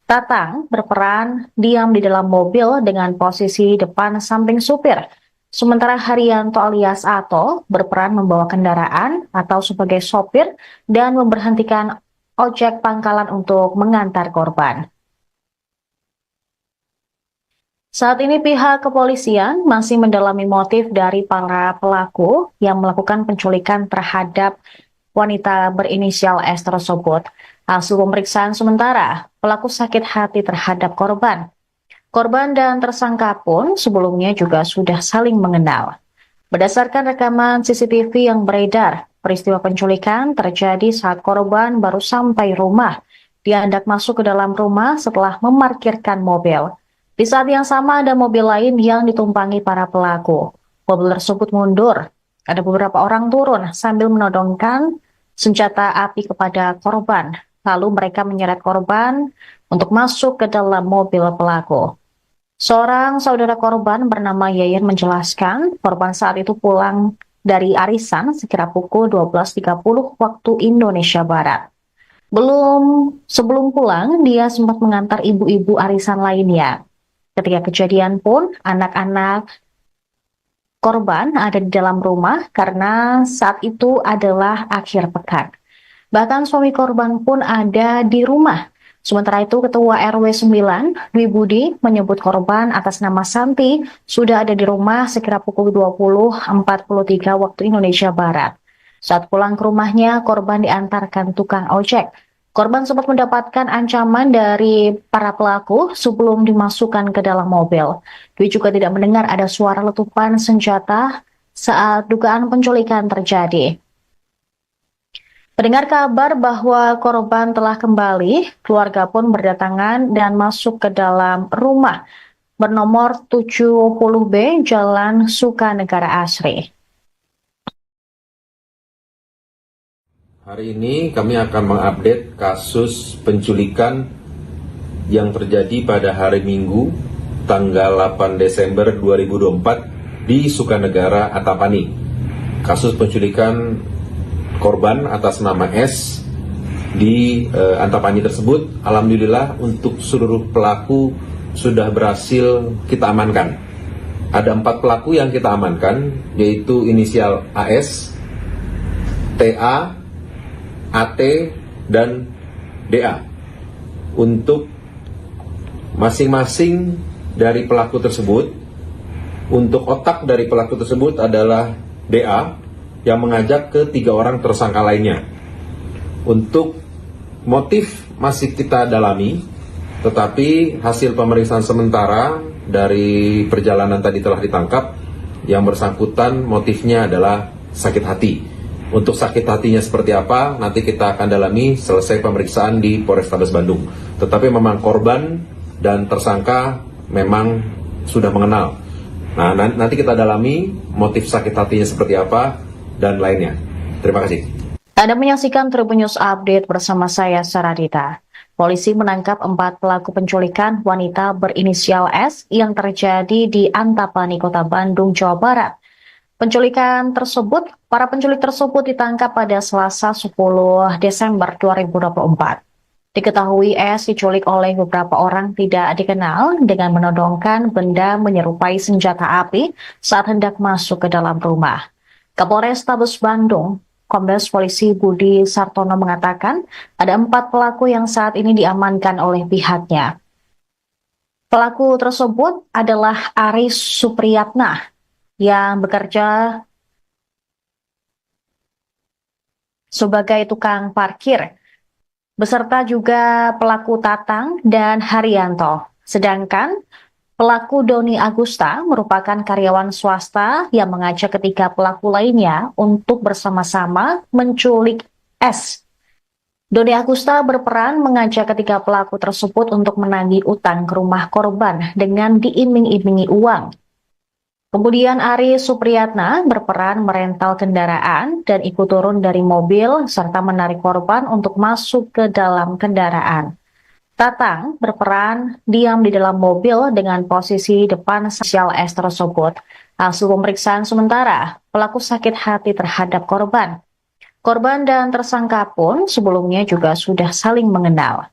Tatang berperan diam di dalam mobil dengan posisi depan samping supir. Sementara Haryanto alias Ato berperan membawa kendaraan atau sebagai sopir dan memberhentikan ojek pangkalan untuk mengantar korban. Saat ini pihak kepolisian masih mendalami motif dari para pelaku yang melakukan penculikan terhadap wanita berinisial S tersebut. Hasil pemeriksaan sementara, pelaku sakit hati terhadap korban. Korban dan tersangka pun sebelumnya juga sudah saling mengenal. Berdasarkan rekaman CCTV yang beredar, peristiwa penculikan terjadi saat korban baru sampai rumah. Dia hendak masuk ke dalam rumah setelah memarkirkan mobil. Di saat yang sama ada mobil lain yang ditumpangi para pelaku. Mobil tersebut mundur. Ada beberapa orang turun sambil menodongkan senjata api kepada korban. Lalu mereka menyeret korban untuk masuk ke dalam mobil pelaku. Seorang saudara korban bernama Yayan menjelaskan korban saat itu pulang dari arisan sekira pukul 12.30 waktu Indonesia Barat. Sebelum pulang, dia sempat mengantar ibu-ibu arisan lainnya. Ketika kejadian pun, anak-anak korban ada di dalam rumah karena saat itu adalah akhir pekan. Bahkan suami korban pun ada di rumah. Sementara itu, Ketua RW 9, Dwi Budi, menyebut korban atas nama Santi sudah ada di rumah sekira pukul 20.43 waktu Indonesia Barat. Saat pulang ke rumahnya, korban diantarkan tukang ojek. Korban sempat mendapatkan ancaman dari para pelaku sebelum dimasukkan ke dalam mobil. Dwi juga tidak mendengar ada suara letupan senjata saat dugaan penculikan terjadi. Mendengar kabar bahwa korban telah kembali, keluarga pun berdatangan dan masuk ke dalam rumah bernomor 70B Jalan Sukanegara Asri.
Hari ini kami akan mengupdate kasus penculikan yang terjadi pada hari Minggu tanggal 8 Desember 2024 di Sukanegara, Antapani. Kasus penculikan korban atas nama S di Antapani tersebut, alhamdulillah untuk seluruh pelaku sudah berhasil kita amankan. Ada 4 pelaku yang kita amankan, yaitu inisial AS, TA, AT, dan DA. Untuk masing-masing dari pelaku tersebut, untuk otak dari pelaku tersebut adalah DA yang mengajak ke 3 orang tersangka lainnya. Untuk motif masih kita dalami, tetapi hasil pemeriksaan sementara dari perjalanan tadi telah ditangkap. Yang bersangkutan motifnya adalah sakit hati. Untuk sakit hatinya seperti apa, nanti kita akan dalami selesai pemeriksaan di Polrestabes Bandung. Tetapi memang korban dan tersangka memang sudah mengenal. Nah, nanti kita dalami motif sakit hatinya seperti apa dan lainnya. Terima kasih.
Anda menyaksikan Tribun News Update bersama saya, Saradita. Polisi menangkap 4 pelaku penculikan wanita berinisial S yang terjadi di Antapani, Kota Bandung, Jawa Barat. Para penculik tersebut ditangkap pada Selasa 10 Desember 2024. Diketahui S diculik oleh beberapa orang tidak dikenal dengan menodongkan benda menyerupai senjata api saat hendak masuk ke dalam rumah. Kapolrestabes Bandung, Kombes Polisi Budi Sartono mengatakan ada 4 pelaku yang saat ini diamankan oleh pihaknya. Pelaku tersebut adalah Aris Supriyatna yang bekerja sebagai tukang parkir, beserta juga pelaku Tatang dan Haryanto. Sedangkan pelaku Doni Agusta merupakan karyawan swasta yang mengajak ketiga pelaku lainnya untuk bersama-sama menculik S. Doni Agusta berperan mengajak ketiga pelaku tersebut untuk menagih utang ke rumah korban dengan diiming-imingi uang. Kemudian Aris Supriyatna berperan merental kendaraan dan ikut turun dari mobil serta menarik korban untuk masuk ke dalam kendaraan. Tatang berperan diam di dalam mobil dengan posisi depan inisial S tersebut. Hasil pemeriksaan sementara, pelaku sakit hati terhadap korban. Korban dan tersangka pun sebelumnya juga sudah saling mengenal.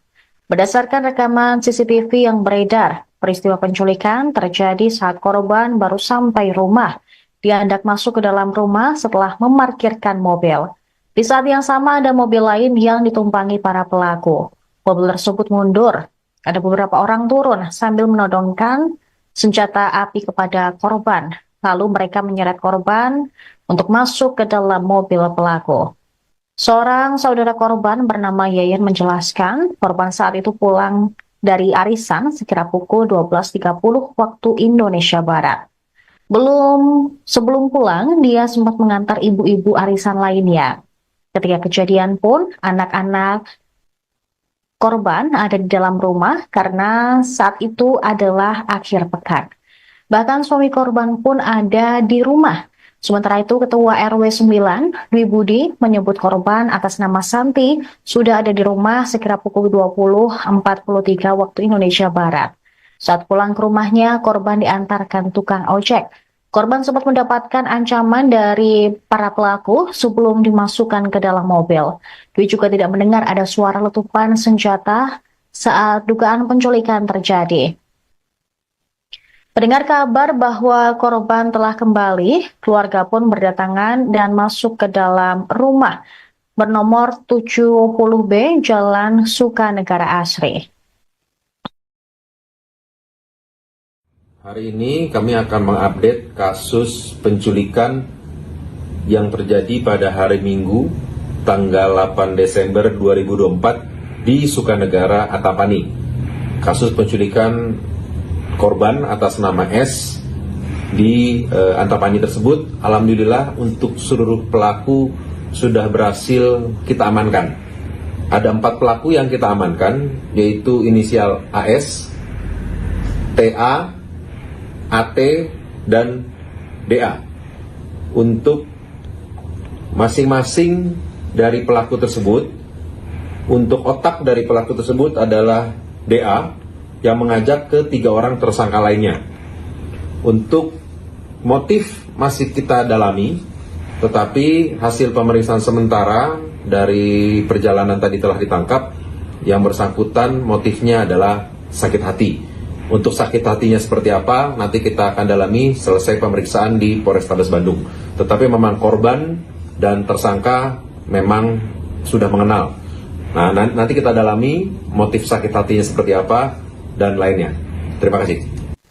Berdasarkan rekaman CCTV yang beredar, peristiwa penculikan terjadi saat korban baru sampai rumah. Dia hendak masuk ke dalam rumah setelah memarkirkan mobil. Di saat yang sama ada mobil lain yang ditumpangi para pelaku. Mobil tersebut mundur. Ada beberapa orang turun sambil menodongkan senjata api kepada korban. Lalu mereka menyeret korban untuk masuk ke dalam mobil pelaku. Seorang saudara korban bernama Yayan menjelaskan korban saat itu pulang dari arisan sekira pukul 12.30 waktu Indonesia Barat. Sebelum pulang, dia sempat mengantar ibu-ibu arisan lainnya. Ketika kejadian pun, anak-anak korban ada di dalam rumah karena saat itu adalah akhir pekan. Bahkan suami korban pun ada di rumah. Sementara itu, Ketua RW 9, Dwi Budi, menyebut korban atas nama Santi sudah ada di rumah sekira pukul 20.43 waktu Indonesia Barat. Saat pulang ke rumahnya, korban diantarkan tukang ojek. Korban sempat mendapatkan ancaman dari para pelaku sebelum dimasukkan ke dalam mobil. Dwi juga tidak mendengar ada suara letupan senjata saat dugaan penculikan terjadi. Mendengar kabar bahwa korban telah kembali, keluarga pun berdatangan dan masuk ke dalam rumah bernomor 70B Jalan Sukanegara Asri.
Hari ini kami akan mengupdate kasus penculikan yang terjadi pada hari Minggu tanggal 8 Desember 2024 di Sukanegara, Antapani. Kasus penculikan korban atas nama S di Antapani tersebut, alhamdulillah untuk seluruh pelaku sudah berhasil kita amankan. Ada 4 pelaku yang kita amankan, yaitu inisial AS, TA, AT, dan DA. Untuk masing-masing dari pelaku tersebut, untuk otak dari pelaku tersebut adalah DA yang mengajak ke 3 orang tersangka lainnya. Untuk motif masih kita dalami, tetapi hasil pemeriksaan sementara dari perjalanan tadi telah ditangkap. Yang bersangkutan motifnya adalah sakit hati. Untuk sakit hatinya seperti apa, nanti kita akan dalami selesai pemeriksaan di Polrestabes Bandung. Tetapi memang korban dan tersangka memang sudah mengenal. Nah, nanti kita dalami motif sakit hatinya seperti apa dan lainnya. Terima kasih.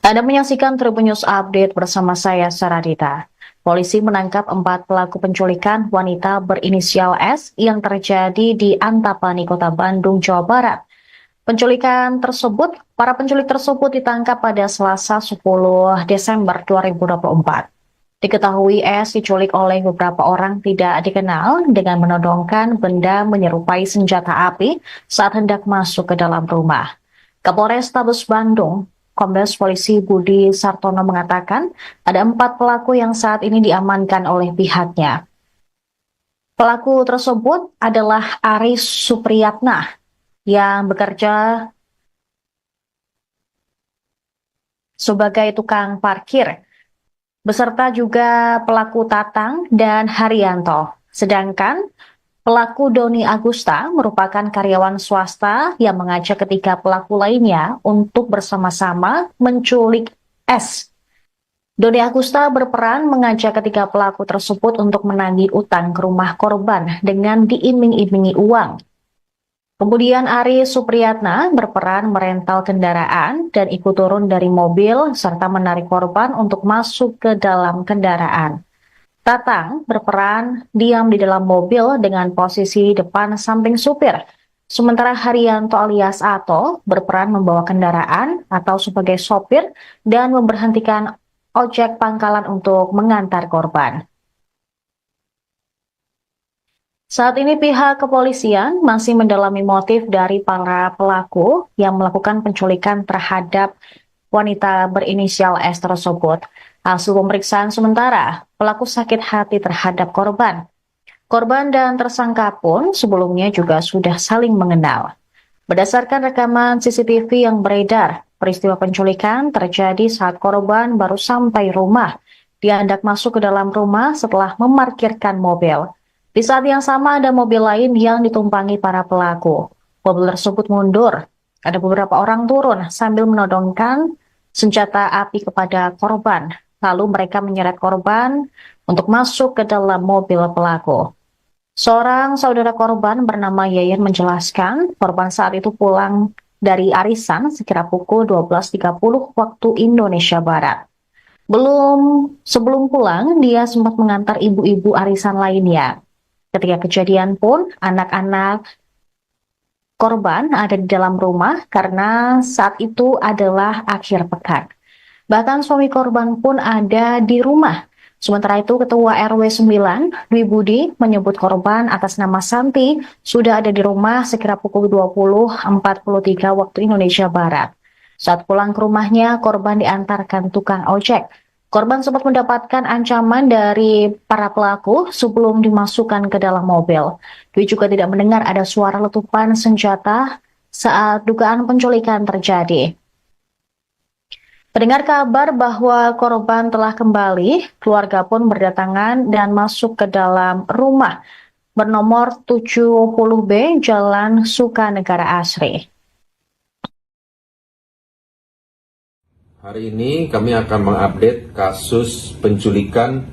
Anda menyaksikan Tribun News Update bersama saya, Saradita. Polisi menangkap 4 pelaku penculikan wanita berinisial S yang terjadi di Antapani, Kota Bandung, Jawa Barat. Para penculik tersebut ditangkap pada Selasa 10 Desember 2024. Diketahui S diculik oleh beberapa orang tidak dikenal dengan menodongkan benda menyerupai senjata api saat hendak masuk ke dalam rumah. Kapolrestabes Bandung, Kombes Polisi Budi Sartono mengatakan ada 4 pelaku yang saat ini diamankan oleh pihaknya. Pelaku tersebut adalah Aris Supriyatna yang bekerja sebagai tukang parkir, beserta juga pelaku Tatang dan Haryanto. Sedangkan pelaku Doni Agusta merupakan karyawan swasta yang mengajak ketiga pelaku lainnya untuk bersama-sama menculik S. Doni Agusta berperan mengajak ketiga pelaku tersebut untuk menagih utang ke rumah korban dengan diiming-imingi uang. Kemudian Aris Supriyatna berperan merental kendaraan dan ikut turun dari mobil serta menarik korban untuk masuk ke dalam kendaraan. Tatang berperan diam di dalam mobil dengan posisi depan samping supir. Sementara Haryanto alias Ato berperan membawa kendaraan atau sebagai sopir dan memberhentikan ojek pangkalan untuk mengantar korban. Saat ini pihak kepolisian masih mendalami motif dari para pelaku yang melakukan penculikan terhadap wanita berinisial S tersebut. Hasil pemeriksaan sementara, pelaku sakit hati terhadap korban. Korban dan tersangka pun sebelumnya juga sudah saling mengenal. Berdasarkan rekaman CCTV yang beredar, peristiwa penculikan terjadi saat korban baru sampai rumah. Dia hendak masuk ke dalam rumah setelah memarkirkan mobil. Di saat yang sama ada mobil lain yang ditumpangi para pelaku. Mobil tersebut mundur. Ada beberapa orang turun sambil menodongkan senjata api kepada korban. Lalu mereka menyeret korban untuk masuk ke dalam mobil pelaku. Seorang saudara korban bernama Yayan menjelaskan korban saat itu pulang dari arisan sekira pukul 12.30 waktu Indonesia Barat. Sebelum pulang, dia sempat mengantar ibu-ibu arisan lainnya. Ketika kejadian pun, anak-anak korban ada di dalam rumah karena saat itu adalah akhir pekan. Bahkan suami korban pun ada di rumah. Sementara itu, Ketua RW 9, Dwi Budi, menyebut korban atas nama Santi sudah ada di rumah sekira pukul 20.43 waktu Indonesia Barat. Saat pulang ke rumahnya, korban diantarkan tukang ojek. Korban sempat mendapatkan ancaman dari para pelaku sebelum dimasukkan ke dalam mobil. Dwi juga tidak mendengar ada suara letupan senjata saat dugaan penculikan terjadi. Mendengar kabar bahwa korban telah kembali, keluarga pun berdatangan dan masuk ke dalam rumah bernomor 70B Jalan Sukanegara Asri.
Hari ini kami akan mengupdate kasus penculikan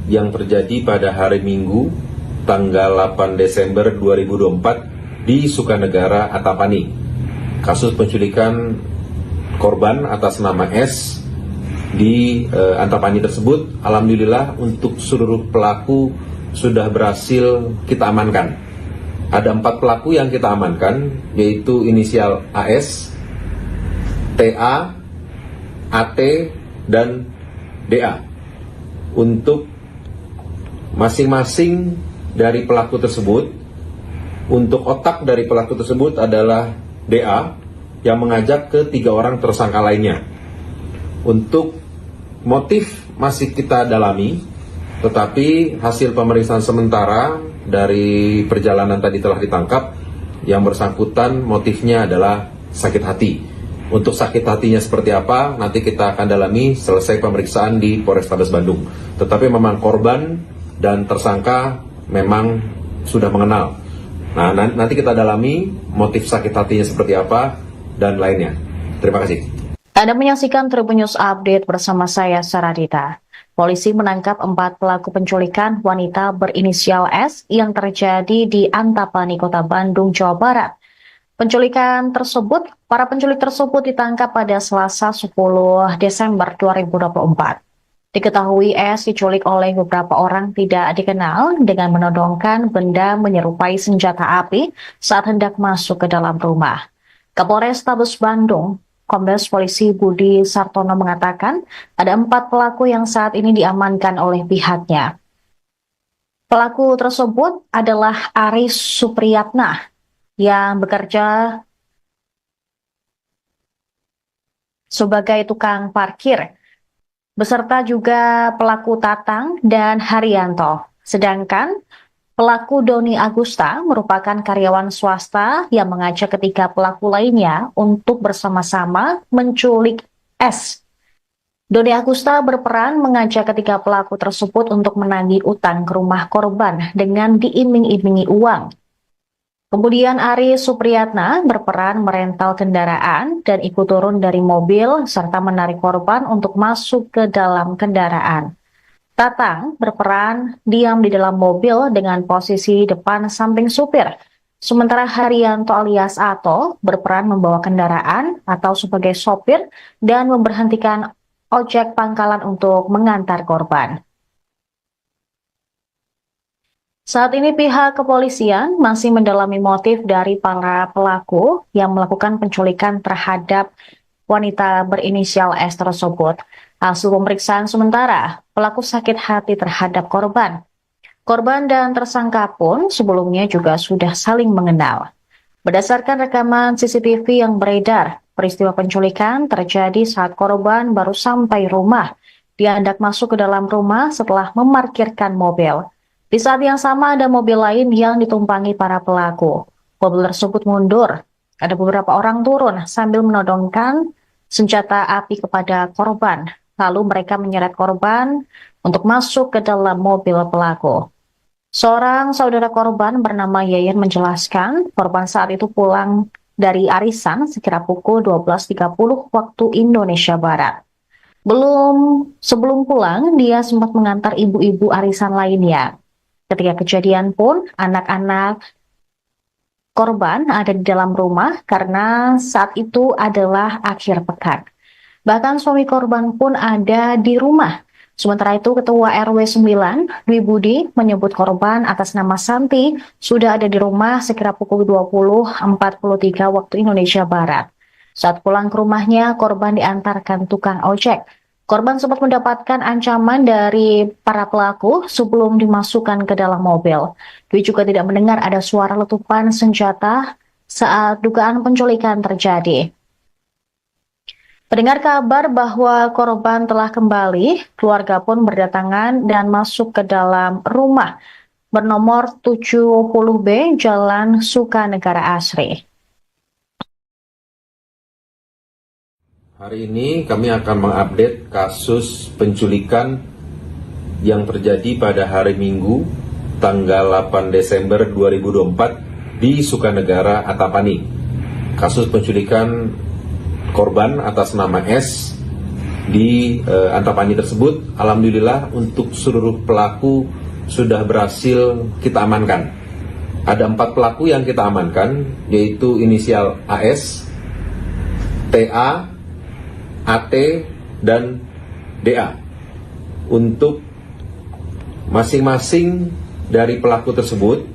yang terjadi pada hari Minggu tanggal 8 Desember 2024 di Sukanegara, Antapani. Kasus penculikan korban atas nama S di Antapani tersebut, alhamdulillah untuk seluruh pelaku sudah berhasil kita amankan. Ada 4 pelaku yang kita amankan, yaitu inisial AS, TA, AT, dan DA. Untuk masing-masing dari pelaku tersebut, untuk otak dari pelaku tersebut adalah DA yang mengajak ke 3 orang tersangka lainnya. Untuk motif masih kita dalami, tetapi hasil pemeriksaan sementara dari perjalanan tadi telah ditangkap. Yang bersangkutan motifnya adalah sakit hati. Untuk sakit hatinya seperti apa, nanti kita akan dalami selesai pemeriksaan di Polrestabes Bandung. Tetapi memang korban dan tersangka memang sudah mengenal. Nah, nanti kita dalami motif sakit hatinya seperti apa dan lainnya. Terima kasih.
Anda menyaksikan Tribun News Update bersama saya, Saradita. Polisi menangkap 4 pelaku penculikan wanita berinisial S yang terjadi di Antapani, Kota Bandung, Jawa Barat. Para penculik tersebut ditangkap pada Selasa 10 Desember 2024. Diketahui S diculik oleh beberapa orang tidak dikenal dengan menodongkan benda menyerupai senjata api saat hendak masuk ke dalam rumah. Kapolrestabes Bandung, Kombes Polisi Budi Sartono mengatakan ada 4 pelaku yang saat ini diamankan oleh pihaknya. Pelaku tersebut adalah Aris Supriyatna yang bekerja sebagai tukang parkir, beserta juga pelaku Tatang dan Haryanto. Sedangkan pelaku Doni Agusta merupakan karyawan swasta yang mengajak ketiga pelaku lainnya untuk bersama-sama menculik S. Doni Agusta berperan mengajak ketiga pelaku tersebut untuk menagih utang ke rumah korban dengan diiming-imingi uang. Kemudian Aris Supriyatna berperan merental kendaraan dan ikut turun dari mobil serta menarik korban untuk masuk ke dalam kendaraan. Tatang berperan diam di dalam mobil dengan posisi depan samping supir. Sementara Haryanto alias Ato berperan membawa kendaraan atau sebagai sopir dan memberhentikan ojek pangkalan untuk mengantar korban. Saat ini pihak kepolisian masih mendalami motif dari para pelaku yang melakukan penculikan terhadap wanita berinisial S tersebut. Hasil pemeriksaan sementara, pelaku sakit hati terhadap korban. Korban dan tersangka pun sebelumnya juga sudah saling mengenal. Berdasarkan rekaman CCTV yang beredar, peristiwa penculikan terjadi saat korban baru sampai rumah. Dia hendak masuk ke dalam rumah setelah memarkirkan mobil. Di saat yang sama ada mobil lain yang ditumpangi para pelaku. Mobil tersebut mundur. Ada beberapa orang turun sambil menodongkan senjata api kepada korban. Lalu mereka menyeret korban untuk masuk ke dalam mobil pelaku. Seorang saudara korban bernama Yayan menjelaskan korban saat itu pulang dari arisan sekira pukul 12.30 waktu Indonesia Barat. Sebelum pulang, dia sempat mengantar ibu-ibu arisan lainnya. Ketika kejadian pun, anak-anak korban ada di dalam rumah karena saat itu adalah akhir pekan. Bahkan suami korban pun ada di rumah. Sementara itu, Ketua RW 9, Dwi Budi, menyebut korban atas nama Santi sudah ada di rumah sekira pukul 20.43 waktu Indonesia Barat. Saat pulang ke rumahnya, korban diantarkan tukang ojek. Korban sempat mendapatkan ancaman dari para pelaku sebelum dimasukkan ke dalam mobil. Dwi juga tidak mendengar ada suara letupan senjata saat dugaan penculikan terjadi. Mendengar kabar bahwa korban telah kembali, keluarga pun berdatangan dan masuk ke dalam rumah bernomor 70B Jalan Sukanegara Asri.
Hari ini kami akan mengupdate kasus penculikan yang terjadi pada hari Minggu, tanggal 8 Desember 2024 di Sukanegara, Antapani. Kasus penculikan korban atas nama S di Antapani tersebut, alhamdulillah untuk seluruh pelaku sudah berhasil kita amankan. Ada 4 pelaku yang kita amankan, yaitu inisial AS, TA, AT, dan DA. Untuk masing-masing dari pelaku tersebut,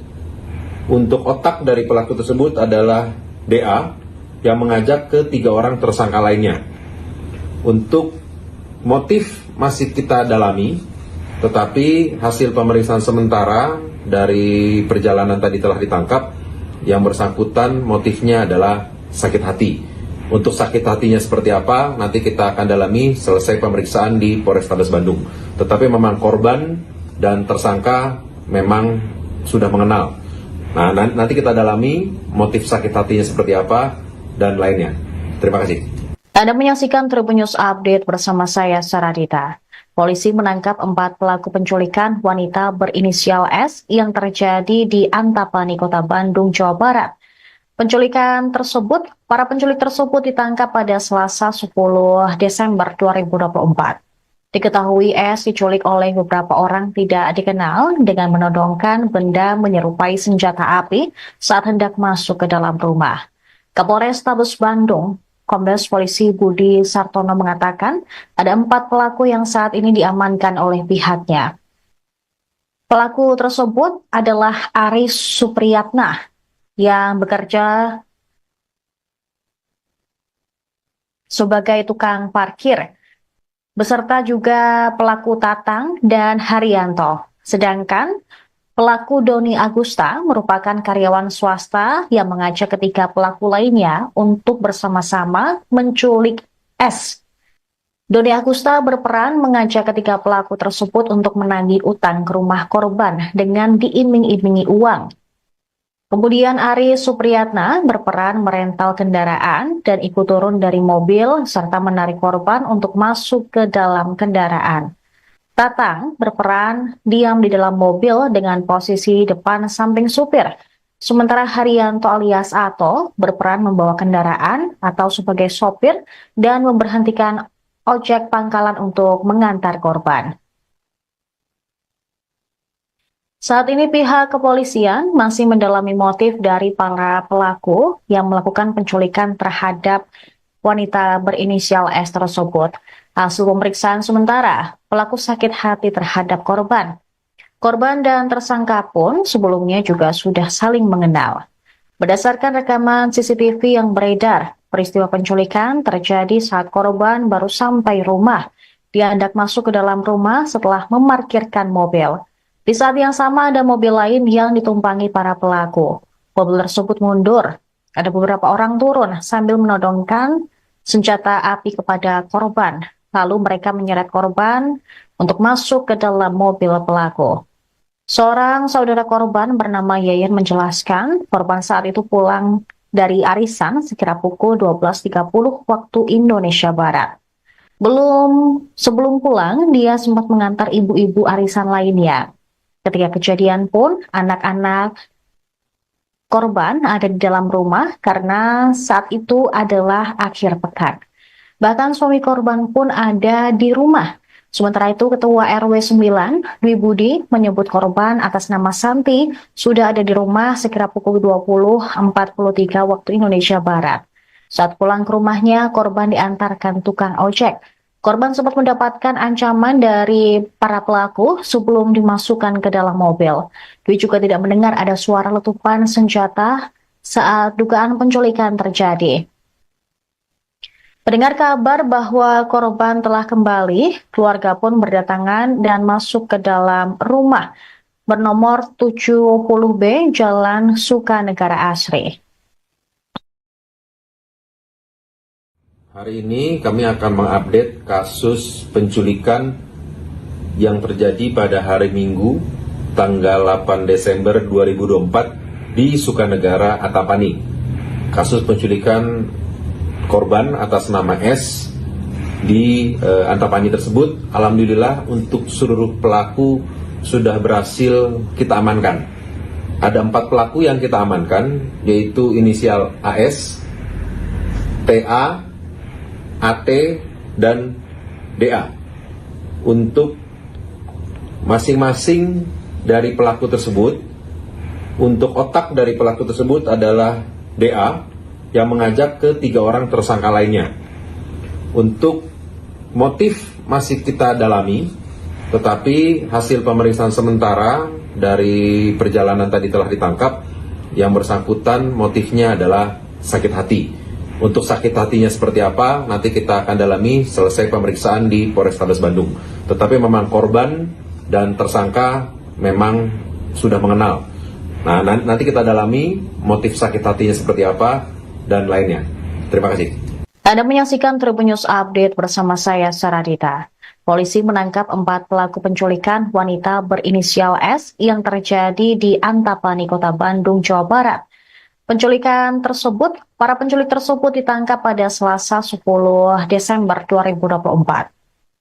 untuk otak dari pelaku tersebut adalah DA yang mengajak ke 3 orang tersangka lainnya. Untuk motif masih kita dalami, tetapi hasil pemeriksaan sementara dari perjalanan tadi telah ditangkap. Yang bersangkutan motifnya adalah sakit hati. Untuk sakit hatinya seperti apa, nanti kita akan dalami selesai pemeriksaan di Polrestabes Bandung. Tetapi memang korban dan tersangka memang sudah mengenal. Nah, nanti kita dalami motif sakit hatinya seperti apa dan lainnya. Terima kasih.
Anda menyaksikan Tribun News Update bersama saya, Saradita. Polisi menangkap 4 pelaku penculikan wanita berinisial S yang terjadi di Antapani, Kota Bandung, Jawa Barat. Para penculik tersebut ditangkap pada Selasa 10 Desember 2024. Diketahui S diculik oleh beberapa orang tidak dikenal dengan menodongkan benda menyerupai senjata api saat hendak masuk ke dalam rumah. Kapolrestabes Bandung, Kombes Polisi Budi Sartono mengatakan ada 4 pelaku yang saat ini diamankan oleh pihaknya. Pelaku tersebut adalah Aris Supriyatna yang bekerja sebagai tukang parkir, beserta juga pelaku Tatang dan Haryanto. Sedangkan pelaku Doni Agusta merupakan karyawan swasta yang mengajak ketiga pelaku lainnya untuk bersama-sama menculik S. Doni Agusta berperan mengajak ketiga pelaku tersebut untuk menagih utang ke rumah korban dengan diiming-imingi uang. Kemudian Aris Supriyatna berperan merental kendaraan dan ikut turun dari mobil serta menarik korban untuk masuk ke dalam kendaraan. Tatang berperan diam di dalam mobil dengan posisi depan samping supir. Sementara Haryanto alias Ato berperan membawa kendaraan atau sebagai sopir dan memberhentikan ojek pangkalan untuk mengantar korban. Saat ini pihak kepolisian masih mendalami motif dari para pelaku yang melakukan penculikan terhadap wanita berinisial S tersebut. Hasil pemeriksaan sementara, pelaku sakit hati terhadap korban. Korban dan tersangka pun sebelumnya juga sudah saling mengenal. Berdasarkan rekaman CCTV yang beredar, peristiwa penculikan terjadi saat korban baru sampai rumah. Dia hendak masuk ke dalam rumah setelah memarkirkan mobil. Di saat yang sama ada mobil lain yang ditumpangi para pelaku. Mobil tersebut mundur. Ada beberapa orang turun sambil menodongkan senjata api kepada korban. Lalu mereka menyeret korban untuk masuk ke dalam mobil pelaku. Seorang saudara korban bernama Yayan menjelaskan korban saat itu pulang dari arisan sekira pukul 12.30 waktu Indonesia Barat. Sebelum pulang, dia sempat mengantar ibu-ibu arisan lainnya. Ketika kejadian pun, anak-anak korban ada di dalam rumah karena saat itu adalah akhir pekan. Bahkan suami korban pun ada di rumah. Sementara itu, Ketua RW 9, Dwi Budi, menyebut korban atas nama Santi sudah ada di rumah sekira pukul 20.43 waktu Indonesia Barat. Saat pulang ke rumahnya, korban diantarkan tukang ojek. Korban sempat mendapatkan ancaman dari para pelaku sebelum dimasukkan ke dalam mobil. Dwi juga tidak mendengar ada suara letupan senjata saat dugaan penculikan terjadi. Mendengar kabar bahwa korban telah kembali, keluarga pun berdatangan dan masuk ke dalam rumah bernomor 70B Jalan Sukanegara Asri.
Hari ini kami akan mengupdate kasus penculikan yang terjadi pada hari Minggu, tanggal 8 Desember 2024 di Sukanegara, Antapani. Kasus penculikan korban atas nama S di Antapani tersebut, alhamdulillah untuk seluruh pelaku sudah berhasil kita amankan. Ada 4 pelaku yang kita amankan, yaitu inisial AS, TA, AT, dan DA. Untuk masing-masing dari pelaku tersebut, untuk otak dari pelaku tersebut adalah DA yang mengajak ke 3 orang tersangka lainnya. Untuk motif masih kita dalami, tetapi hasil pemeriksaan sementara dari perjalanan tadi telah ditangkap, yang bersangkutan motifnya adalah sakit hati. Untuk sakit hatinya seperti apa, nanti kita akan dalami selesai pemeriksaan di Polrestabes Bandung. Tetapi memang korban dan tersangka memang sudah mengenal. Nah, nanti kita dalami motif sakit hatinya seperti apa dan lainnya. Terima kasih.
Anda menyaksikan Tribun News Update bersama saya, Saradita. Polisi menangkap 4 pelaku penculikan wanita berinisial S yang terjadi di Antapani, Kota Bandung, Jawa Barat. Para penculik tersebut ditangkap pada Selasa 10 Desember 2024.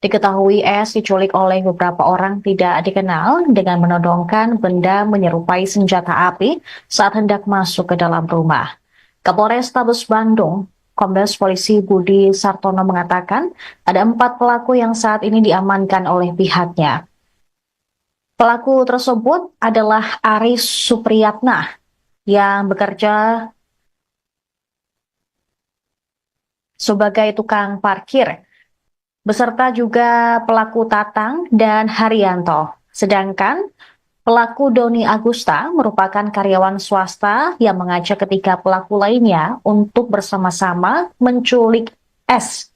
Diketahui S diculik oleh beberapa orang tidak dikenal dengan menodongkan benda menyerupai senjata api saat hendak masuk ke dalam rumah. Kapolrestabes Bandung, Kombes Polisi Budi Sartono mengatakan ada 4 pelaku yang saat ini diamankan oleh pihaknya. Pelaku tersebut adalah Aris Supriyatna yang bekerja sebagai tukang parkir, beserta juga pelaku Tatang dan Haryanto. Sedangkan pelaku Doni Agusta merupakan karyawan swasta yang mengajak ketiga pelaku lainnya untuk bersama-sama menculik S.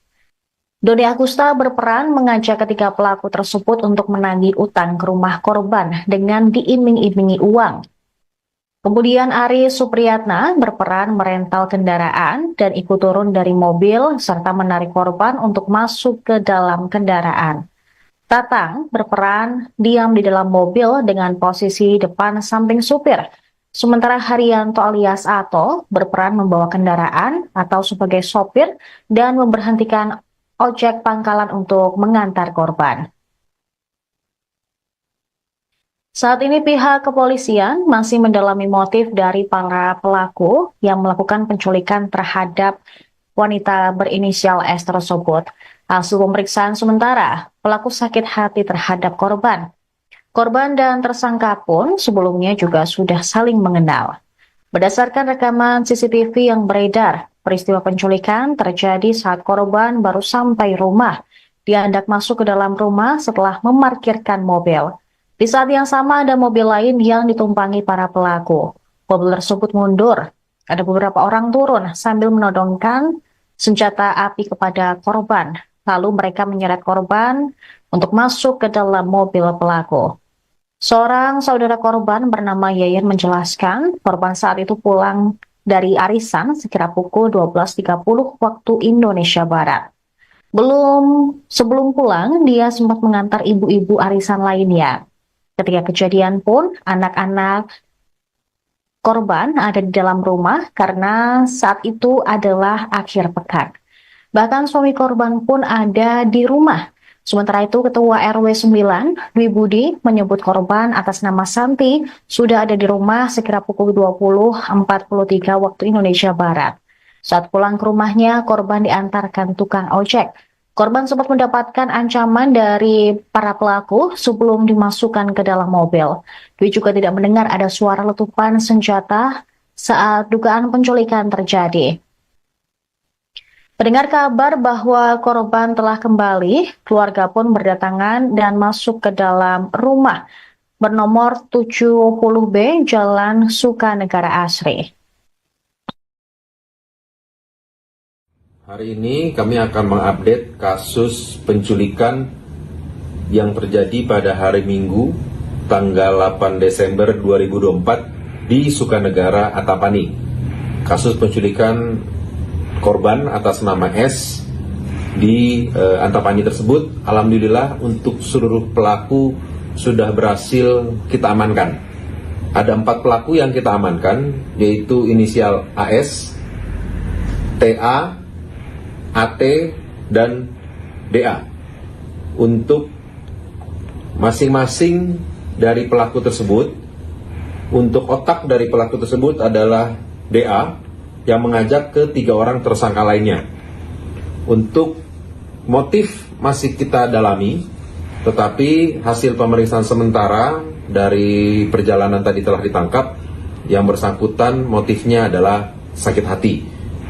Doni Agusta berperan mengajak ketiga pelaku tersebut untuk menagih utang ke rumah korban dengan diiming-imingi uang. Kemudian Aris Supriyatna berperan merental kendaraan dan ikut turun dari mobil serta menarik korban untuk masuk ke dalam kendaraan. Tatang berperan diam di dalam mobil dengan posisi depan samping supir. Sementara Haryanto alias Ato berperan membawa kendaraan atau sebagai sopir dan memberhentikan ojek pangkalan untuk mengantar korban. Saat ini pihak kepolisian masih mendalami motif dari para pelaku yang melakukan penculikan terhadap wanita berinisial S tersebut. Hasil pemeriksaan sementara, pelaku sakit hati terhadap korban. Korban dan tersangka pun sebelumnya juga sudah saling mengenal. Berdasarkan rekaman CCTV yang beredar, peristiwa penculikan terjadi saat korban baru sampai rumah. Dia hendak masuk ke dalam rumah setelah memarkirkan mobil. Di saat yang sama ada mobil lain yang ditumpangi para pelaku. Mobil tersebut mundur. Ada beberapa orang turun sambil menodongkan senjata api kepada korban. Lalu mereka menyeret korban untuk masuk ke dalam mobil pelaku. Seorang saudara korban bernama Yayan menjelaskan korban saat itu pulang dari arisan sekira pukul 12.30 waktu Indonesia Barat. Sebelum pulang, dia sempat mengantar ibu-ibu arisan lainnya. Ketika kejadian pun, anak-anak korban ada di dalam rumah karena saat itu adalah akhir pekan. Bahkan suami korban pun ada di rumah. Sementara itu, Ketua RW 9, Dwi Budi, menyebut korban atas nama Santi sudah ada di rumah sekira pukul 20.43 waktu Indonesia Barat. Saat pulang ke rumahnya, korban diantarkan tukang ojek. Korban sempat mendapatkan ancaman dari para pelaku sebelum dimasukkan ke dalam mobil. Dwi juga tidak mendengar ada suara letupan senjata saat dugaan penculikan terjadi. Mendengar kabar bahwa korban telah kembali, keluarga pun berdatangan dan masuk ke dalam rumah bernomor 70B Jalan Sukanegara Asri.
Hari ini kami akan mengupdate kasus penculikan yang terjadi pada hari Minggu tanggal 8 Desember 2024 di Sukanegara, Antapani. Kasus penculikan korban atas nama S di Antapani tersebut, alhamdulillah untuk seluruh pelaku sudah berhasil kita amankan. Ada 4 pelaku yang kita amankan, yaitu inisial AS, TA, AT, dan DA. Untuk masing-masing dari pelaku tersebut, untuk otak dari pelaku tersebut adalah DA yang mengajak ke 3 orang tersangka lainnya. Untuk motif masih kita dalami, tetapi hasil pemeriksaan sementara dari perjalanan tadi telah ditangkap, yang bersangkutan motifnya adalah sakit hati.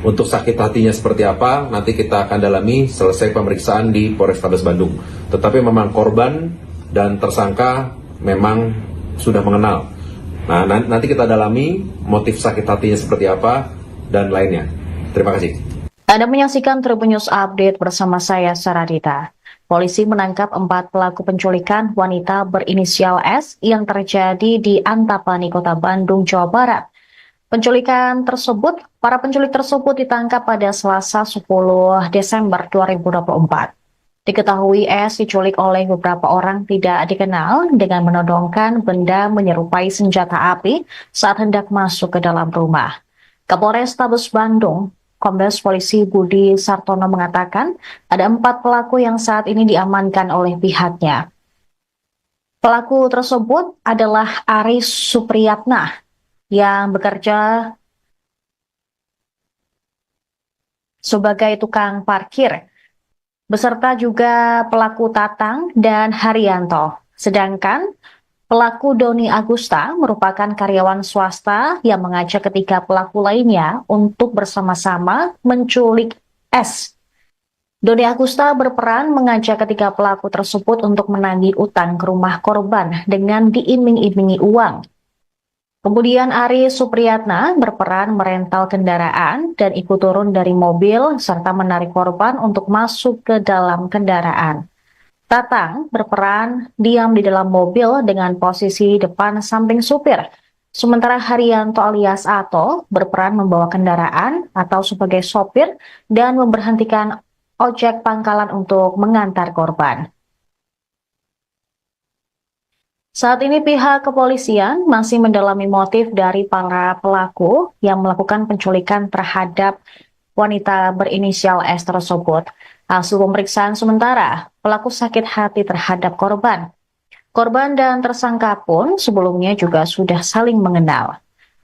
Untuk sakit hatinya seperti apa, nanti kita akan dalami selesai pemeriksaan di Polrestabes Bandung. Tetapi memang korban dan tersangka memang sudah mengenal. Nah, nanti kita dalami motif sakit hatinya seperti apa dan lainnya. Terima kasih.
Anda menyaksikan Tribun News Update bersama saya, Saradita. Polisi menangkap 4 pelaku penculikan wanita berinisial S yang terjadi di Antapani, Kota Bandung, Jawa Barat. Para penculik tersebut ditangkap pada Selasa 10 Desember 2024. Diketahui S diculik oleh beberapa orang tidak dikenal dengan menodongkan benda menyerupai senjata api saat hendak masuk ke dalam rumah. Kapolrestabes Bandung, Kombes Polisi Budi Sartono mengatakan ada 4 pelaku yang saat ini diamankan oleh pihaknya. Pelaku tersebut adalah Aris Supriyatna yang bekerja sebagai tukang parkir, beserta juga pelaku Tatang dan Haryanto. Sedangkan pelaku Doni Agusta merupakan karyawan swasta yang mengajak ketiga pelaku lainnya untuk bersama-sama menculik S. Doni Agusta berperan mengajak ketiga pelaku tersebut untuk menagih utang ke rumah korban dengan diiming-imingi uang. Kemudian Aris Supriyatna berperan merental kendaraan dan ikut turun dari mobil serta menarik korban untuk masuk ke dalam kendaraan. Tatang berperan diam di dalam mobil dengan posisi depan samping supir. Sementara Haryanto alias Ato berperan membawa kendaraan atau sebagai sopir dan memberhentikan ojek pangkalan untuk mengantar korban. Saat ini pihak kepolisian masih mendalami motif dari para pelaku yang melakukan penculikan terhadap wanita berinisial S tersebut. Hasil pemeriksaan sementara, pelaku sakit hati terhadap korban. Korban dan tersangka pun sebelumnya juga sudah saling mengenal.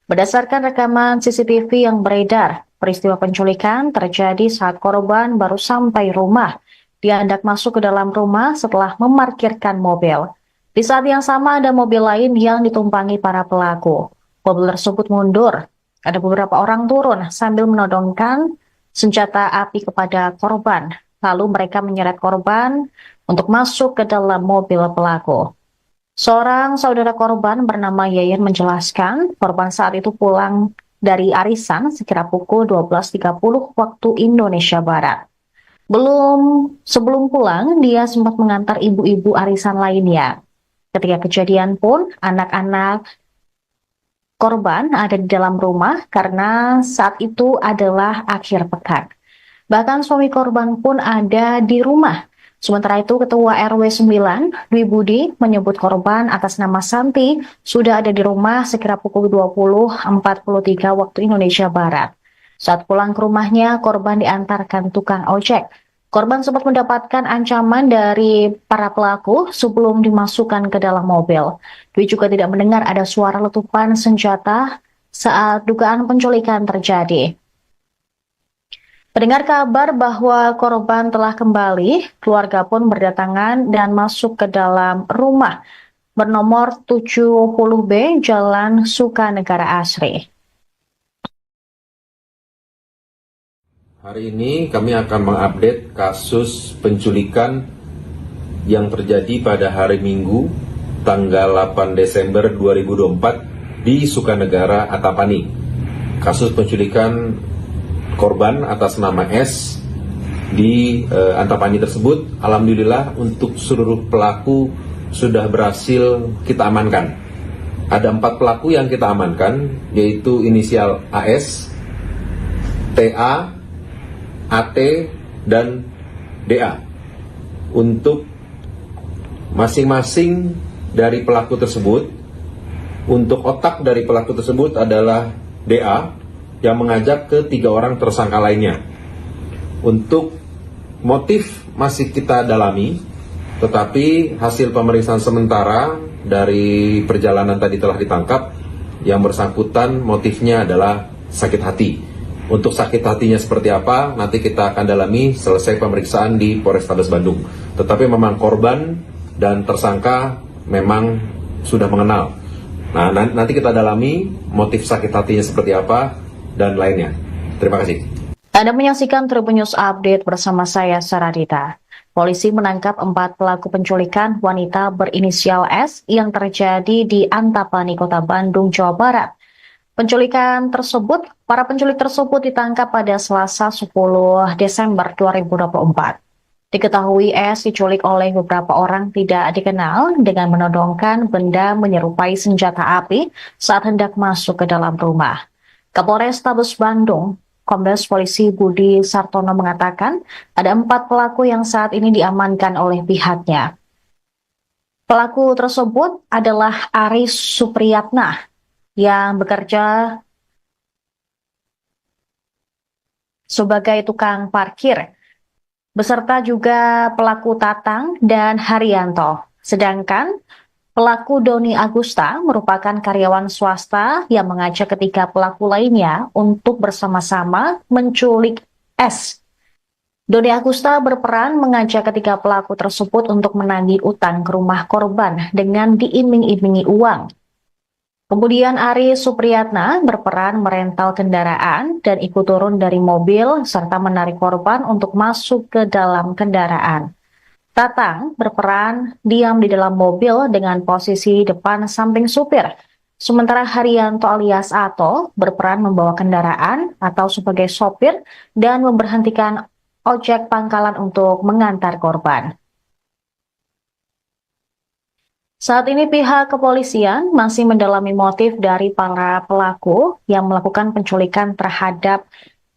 Berdasarkan rekaman CCTV yang beredar, peristiwa penculikan terjadi saat korban baru sampai rumah. Dia hendak masuk ke dalam rumah setelah memarkirkan mobil. Di saat yang sama ada mobil lain yang ditumpangi para pelaku. Mobil tersebut mundur. Ada beberapa orang turun sambil menodongkan senjata api kepada korban. Lalu mereka menyeret korban untuk masuk ke dalam mobil pelaku. Seorang saudara korban bernama Yayan menjelaskan korban saat itu pulang dari arisan sekira pukul 12.30 waktu Indonesia Barat. Sebelum pulang, dia sempat mengantar ibu-ibu arisan lainnya. Ketika kejadian pun, anak-anak korban ada di dalam rumah karena saat itu adalah akhir pekan. Bahkan suami korban pun ada di rumah. Sementara itu, Ketua RW 9, Dwi Budi, menyebut korban atas nama Santi sudah ada di rumah sekira pukul 20.43 waktu Indonesia Barat. Saat pulang ke rumahnya, korban diantarkan tukang ojek. Korban sempat mendapatkan ancaman dari para pelaku sebelum dimasukkan ke dalam mobil. Dwi juga tidak mendengar ada suara letupan senjata saat dugaan penculikan terjadi. Mendengar kabar bahwa korban telah kembali, keluarga pun berdatangan dan masuk ke dalam rumah bernomor 70B Jalan Sukanegara Asri.
Hari ini kami akan mengupdate kasus penculikan yang terjadi pada hari Minggu, tanggal 8 Desember 2024 di Sukanegara, Antapani. Kasus penculikan korban atas nama S di Antapani tersebut, alhamdulillah untuk seluruh pelaku sudah berhasil kita amankan. Ada 4 pelaku yang kita amankan, yaitu inisial AS, TA, AT, dan DA. Untuk masing-masing dari pelaku tersebut, untuk otak dari pelaku tersebut adalah DA yang mengajak ke 3 orang tersangka lainnya. Untuk motif masih kita dalami, tetapi hasil pemeriksaan sementara dari perjalanan tadi telah ditangkap, yang bersangkutan motifnya adalah sakit hati. Untuk sakit hatinya seperti apa, nanti kita akan dalami selesai pemeriksaan di Polrestabes Bandung. Tetapi memang korban dan tersangka memang sudah mengenal. Nah, nanti kita dalami motif sakit hatinya seperti apa dan lainnya. Terima kasih.
Anda menyaksikan Tribun News Update bersama saya, Saradita. Polisi menangkap 4 pelaku penculikan wanita berinisial S yang terjadi di Antapani, Kota Bandung, Jawa Barat. Para penculik tersebut ditangkap pada Selasa 10 Desember 2024. Diketahui S diculik oleh beberapa orang tidak dikenal dengan menodongkan benda menyerupai senjata api saat hendak masuk ke dalam rumah. Kapolrestabes Bandung, Kombes Polisi Budi Sartono mengatakan ada 4 pelaku yang saat ini diamankan oleh pihaknya. Pelaku tersebut adalah Aris Supriyatna yang bekerja sebagai tukang parkir, beserta juga pelaku Tatang dan Haryanto. Sedangkan pelaku Doni Agusta merupakan karyawan swasta yang mengajak ketiga pelaku lainnya untuk bersama-sama menculik S. Doni Agusta berperan mengajak ketiga pelaku tersebut untuk menagih utang ke rumah korban dengan diiming-imingi uang. Kemudian Aris Supriyatna berperan merental kendaraan dan ikut turun dari mobil serta menarik korban untuk masuk ke dalam kendaraan. Tatang berperan diam di dalam mobil dengan posisi depan samping supir. Sementara Haryanto alias Ato berperan membawa kendaraan atau sebagai sopir dan memberhentikan ojek pangkalan untuk mengantar korban. Saat ini pihak kepolisian masih mendalami motif dari para pelaku yang melakukan penculikan terhadap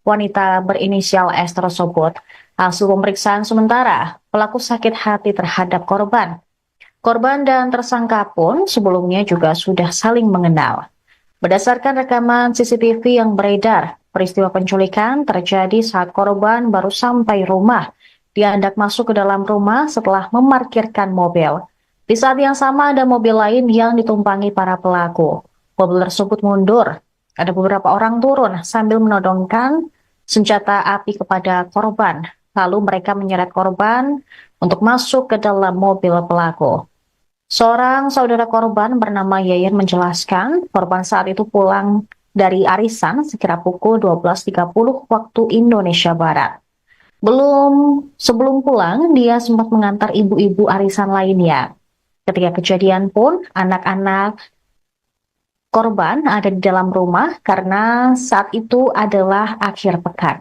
wanita berinisial S tersebut. Hasil pemeriksaan sementara, pelaku sakit hati terhadap korban. Korban dan tersangka pun sebelumnya juga sudah saling mengenal. Berdasarkan rekaman CCTV yang beredar, peristiwa penculikan terjadi saat korban baru sampai rumah. Dia hendak masuk ke dalam rumah setelah memarkirkan mobil. Di saat yang sama ada mobil lain yang ditumpangi para pelaku. Mobil tersebut mundur. Ada beberapa orang turun sambil menodongkan senjata api kepada korban. Lalu mereka menyeret korban untuk masuk ke dalam mobil pelaku. Seorang saudara korban bernama Yayan menjelaskan korban saat itu pulang dari arisan sekira pukul 12.30 waktu Indonesia Barat. Sebelum pulang, dia sempat mengantar ibu-ibu arisan lainnya. Ketika kejadian pun, anak-anak korban ada di dalam rumah karena saat itu adalah akhir pekan.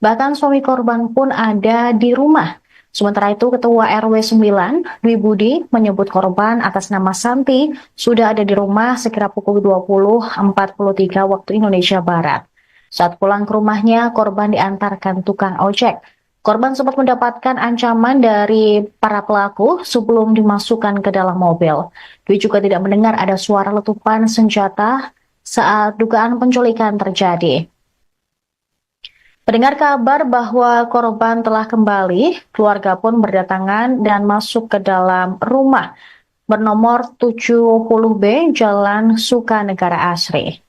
Bahkan suami korban pun ada di rumah. Sementara itu, Ketua RW 9, Dwi Budi, menyebut korban atas nama Santi sudah ada di rumah sekira pukul 20.43 waktu Indonesia Barat. Saat pulang ke rumahnya, korban diantarkan tukang ojek. Korban sempat mendapatkan ancaman dari para pelaku sebelum dimasukkan ke dalam mobil. Dwi juga tidak mendengar ada suara letupan senjata saat dugaan penculikan terjadi. Mendengar kabar bahwa korban telah kembali, keluarga pun berdatangan dan masuk ke dalam rumah bernomor 70B Jalan Sukanegara Asri.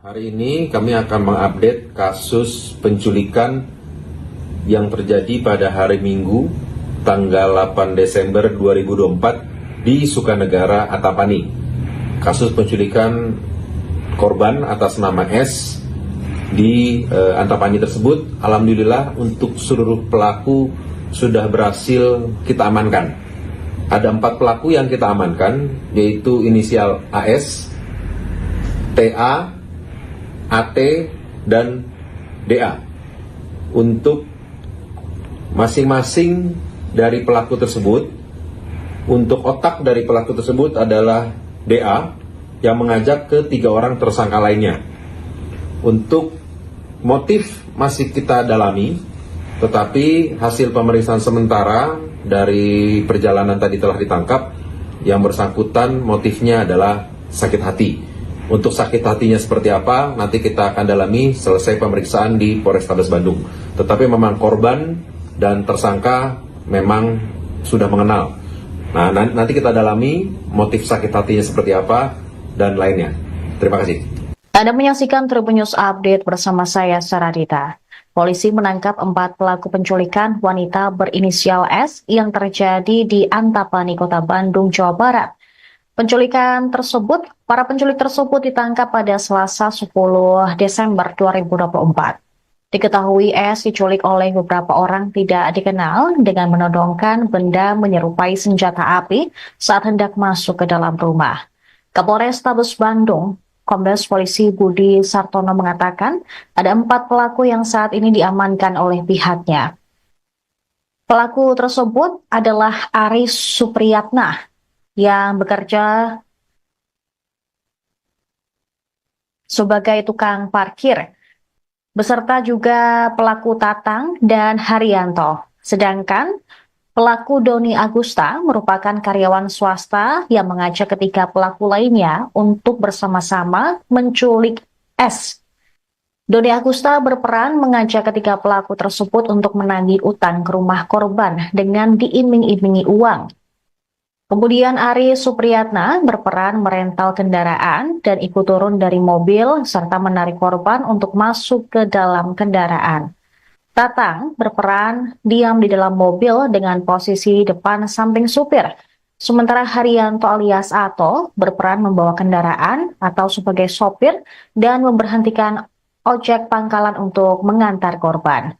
Hari ini kami akan mengupdate kasus penculikan yang terjadi pada hari Minggu, tanggal 8 Desember 2024 di Sukanegara, Antapani. Kasus penculikan korban atas nama S di Antapani tersebut, alhamdulillah untuk seluruh pelaku sudah berhasil kita amankan. Ada 4 pelaku yang kita amankan, yaitu inisial AS, TA, AT, dan DA. Untuk masing-masing dari pelaku tersebut, untuk otak dari pelaku tersebut adalah DA yang mengajak ke 3 orang tersangka lainnya. Untuk motif masih kita dalami, tetapi hasil pemeriksaan sementara dari perjalanan tadi telah ditangkap, yang bersangkutan motifnya adalah sakit hati. Untuk sakit hatinya seperti apa, nanti kita akan dalami selesai pemeriksaan di Polrestabes Bandung. Tetapi memang korban dan tersangka memang sudah mengenal. Nah, nanti kita dalami motif sakit hatinya seperti apa dan lainnya. Terima kasih.
Anda menyaksikan Tribun News Update bersama saya, Saradita. Polisi menangkap 4 pelaku penculikan wanita berinisial S yang terjadi di Antapani, Kota Bandung, Jawa Barat. Para penculik tersebut ditangkap pada Selasa 10 Desember 2024. Diketahui S diculik oleh beberapa orang tidak dikenal dengan menodongkan benda menyerupai senjata api saat hendak masuk ke dalam rumah. Kapolrestabes Bandung, Kombes Polisi Budi Sartono mengatakan ada 4 pelaku yang saat ini diamankan oleh pihaknya. Pelaku tersebut adalah Aris Supriyatna yang bekerja sebagai tukang parkir, beserta juga pelaku Tatang dan Haryanto. Sedangkan pelaku Doni Agusta merupakan karyawan swasta yang mengajak ketiga pelaku lainnya untuk bersama-sama menculik S. Doni Agusta berperan mengajak ketiga pelaku tersebut untuk menagih utang ke rumah korban dengan diiming-imingi uang. Kemudian Ari Supriyatna berperan merental kendaraan dan ikut turun dari mobil serta menarik korban untuk masuk ke dalam kendaraan. Tatang berperan diam di dalam mobil dengan posisi depan samping supir. Sementara Haryanto alias Ato berperan membawa kendaraan atau sebagai sopir dan memberhentikan ojek pangkalan untuk mengantar korban.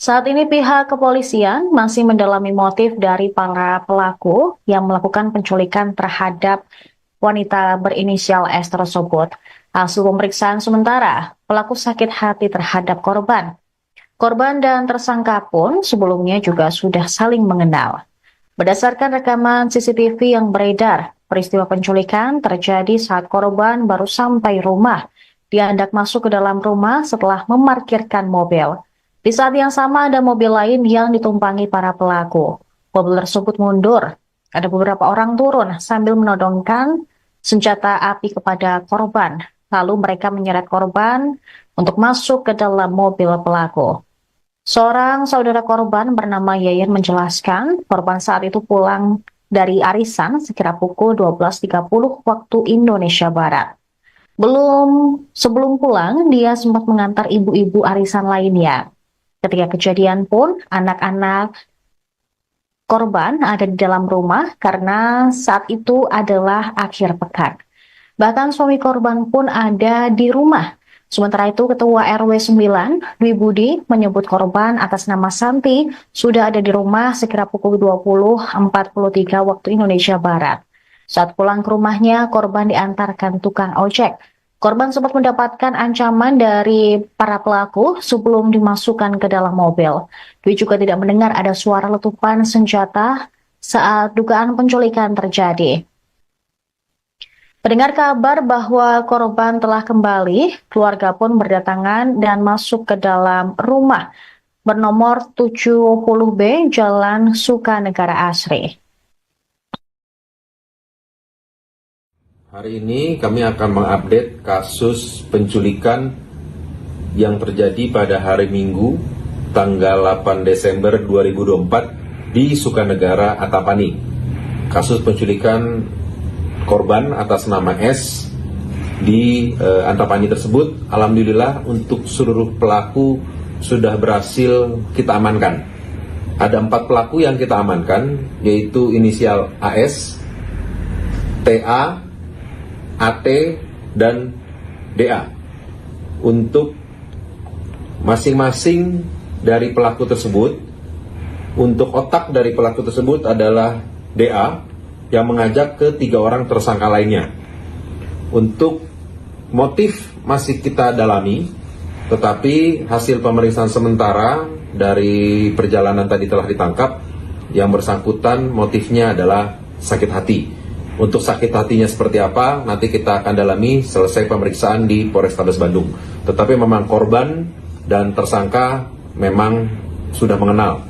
Saat ini pihak kepolisian masih mendalami motif dari para pelaku yang melakukan penculikan terhadap wanita berinisial S tersebut. Hasil pemeriksaan sementara, pelaku sakit hati terhadap korban. Korban dan tersangka pun sebelumnya juga sudah saling mengenal. Berdasarkan rekaman CCTV yang beredar, peristiwa penculikan terjadi saat korban baru sampai rumah. Dia hendak masuk ke dalam rumah setelah memarkirkan mobil. Di saat yang sama ada mobil lain yang ditumpangi para pelaku. Mobil tersebut mundur. Ada beberapa orang turun sambil menodongkan senjata api kepada korban. Lalu mereka menyeret korban untuk masuk ke dalam mobil pelaku. Seorang saudara korban bernama Yayan menjelaskan korban saat itu pulang dari arisan sekira pukul 12.30 waktu Indonesia Barat. Sebelum pulang, dia sempat mengantar ibu-ibu arisan lainnya. Ketika kejadian pun, anak-anak korban ada di dalam rumah karena saat itu adalah akhir pekan. Bahkan suami korban pun ada di rumah. Sementara itu, Ketua RW 9, Dwi Budi, menyebut korban atas nama Santi sudah ada di rumah sekira pukul 20.43 waktu Indonesia Barat. Saat pulang ke rumahnya, korban diantarkan tukang ojek. Korban sempat mendapatkan ancaman dari para pelaku sebelum dimasukkan ke dalam mobil. Dwi juga tidak mendengar ada suara letupan senjata saat dugaan penculikan terjadi. Mendengar kabar bahwa korban telah kembali, keluarga pun berdatangan dan masuk ke dalam rumah bernomor 70B Jalan Sukanegara Asri.
Hari ini kami akan mengupdate kasus penculikan yang terjadi pada hari Minggu, tanggal 8 Desember 2024 di Sukanegara, Antapani. Kasus penculikan korban atas nama S di Antapani tersebut, alhamdulillah untuk seluruh pelaku sudah berhasil kita amankan. Ada 4 pelaku yang kita amankan, yaitu inisial AS, TA, AT, dan DA. Untuk masing-masing dari pelaku tersebut, untuk otak dari pelaku tersebut adalah DA yang mengajak ke 3 orang tersangka lainnya. Untuk motif masih kita dalami, tetapi hasil pemeriksaan sementara dari perjalanan tadi telah ditangkap, yang bersangkutan motifnya adalah sakit hati. Untuk sakit hatinya seperti apa, nanti kita akan dalami selesai pemeriksaan di Polrestabes Bandung. Tetapi memang korban dan tersangka memang sudah mengenal.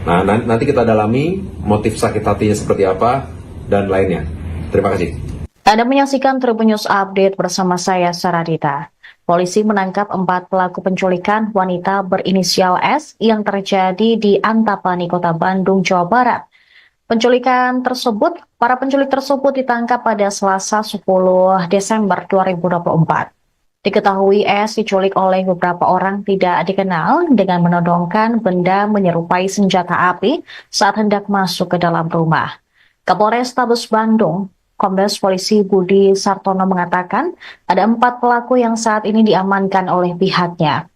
Nah, nanti kita dalami motif sakit hatinya seperti apa dan lainnya. Terima kasih.
Anda menyaksikan Tribun News Update bersama saya, Saradita. Polisi menangkap 4 pelaku penculikan wanita berinisial S yang terjadi di Antapani, Kota Bandung, Jawa Barat. Para penculik tersebut ditangkap pada Selasa 10 Desember 2024. Diketahui S diculik oleh beberapa orang tidak dikenal dengan menodongkan benda menyerupai senjata api saat hendak masuk ke dalam rumah. Kapolrestabes Bandung, Kombes Polisi Budi Sartono mengatakan ada 4 pelaku yang saat ini diamankan oleh pihaknya.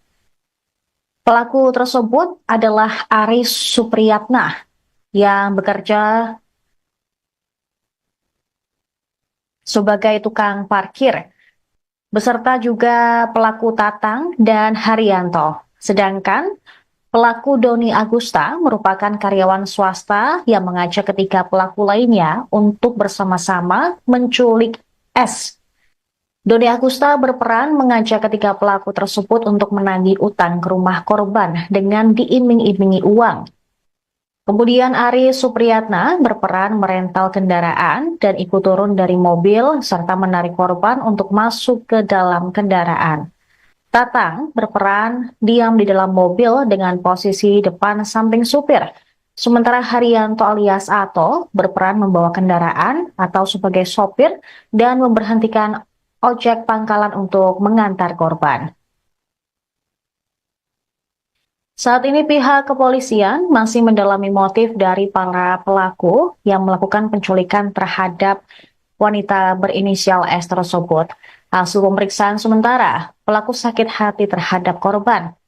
Pelaku tersebut adalah Aris Supriyatna yang bekerja sebagai tukang parkir, beserta juga pelaku Tatang dan Haryanto. Sedangkan pelaku Doni Agusta merupakan karyawan swasta yang mengajak ketiga pelaku lainnya untuk bersama-sama menculik S. Doni Agusta berperan mengajak ketiga pelaku tersebut untuk menagih utang ke rumah korban dengan diiming-imingi uang. Kemudian Ari Supriyatna berperan merental kendaraan dan ikut turun dari mobil serta menarik korban untuk masuk ke dalam kendaraan. Tatang berperan diam di dalam mobil dengan posisi depan samping supir. Sementara Haryanto alias Ato berperan membawa kendaraan atau sebagai sopir dan memberhentikan ojek pangkalan untuk mengantar korban. Saat ini pihak kepolisian masih mendalami motif dari para pelaku yang melakukan penculikan terhadap wanita berinisial S tersebut. Hasil pemeriksaan sementara, pelaku sakit hati terhadap korban.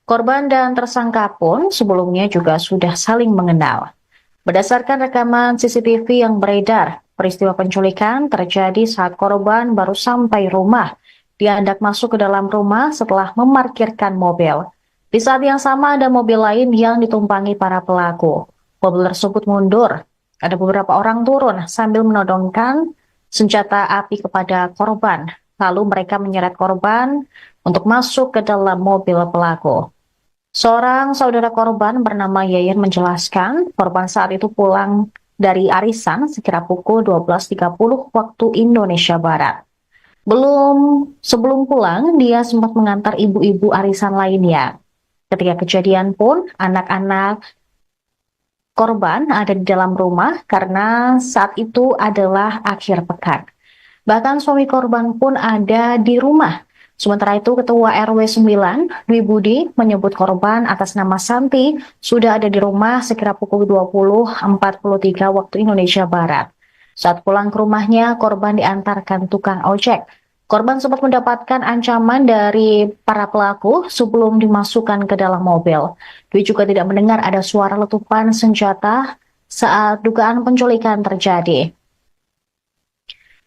Korban dan tersangka pun sebelumnya juga sudah saling mengenal. Berdasarkan rekaman CCTV yang beredar, peristiwa penculikan terjadi saat korban baru sampai rumah. Dia hendak masuk ke dalam rumah setelah memarkirkan mobil. Di saat yang sama ada mobil lain yang ditumpangi para pelaku. Mobil tersebut mundur. Ada beberapa orang turun sambil menodongkan senjata api kepada korban. Lalu mereka menyeret korban untuk masuk ke dalam mobil pelaku. Seorang saudara korban bernama Yayan menjelaskan korban saat itu pulang dari arisan sekira pukul 12.30 waktu Indonesia Barat. Sebelum pulang, dia sempat mengantar ibu-ibu arisan lainnya. Ketika kejadian pun, anak-anak korban ada di dalam rumah karena saat itu adalah akhir pekan. Bahkan suami korban pun ada di rumah. Sementara itu, Ketua RW 9, Dwi Budi, menyebut korban atas nama Santi sudah ada di rumah sekira pukul 20.43 waktu Indonesia Barat. Saat pulang ke rumahnya, korban diantarkan tukang ojek. Korban sempat mendapatkan ancaman dari para pelaku sebelum dimasukkan ke dalam mobil. Dwi juga tidak mendengar ada suara letupan senjata saat dugaan penculikan terjadi.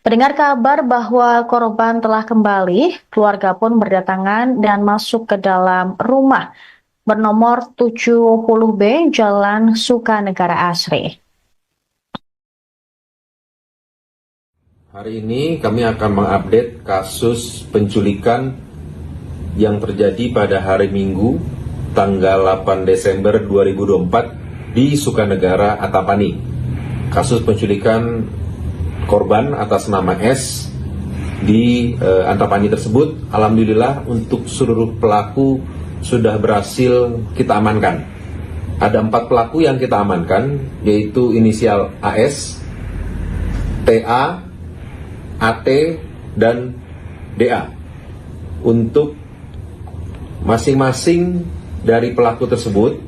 Mendengar kabar bahwa korban telah kembali, keluarga pun berdatangan dan masuk ke dalam rumah bernomor 70B Jalan Sukanegara Asri.
Hari ini kami akan mengupdate kasus penculikan yang terjadi pada hari Minggu, tanggal 8 Desember 2024 di Sukanegara, Antapani. Kasus penculikan korban atas nama S di Antapani tersebut, alhamdulillah untuk seluruh pelaku sudah berhasil kita amankan. Ada 4 pelaku yang kita amankan, yaitu inisial AS, TA, AT, dan DA. Untuk masing-masing dari pelaku tersebut,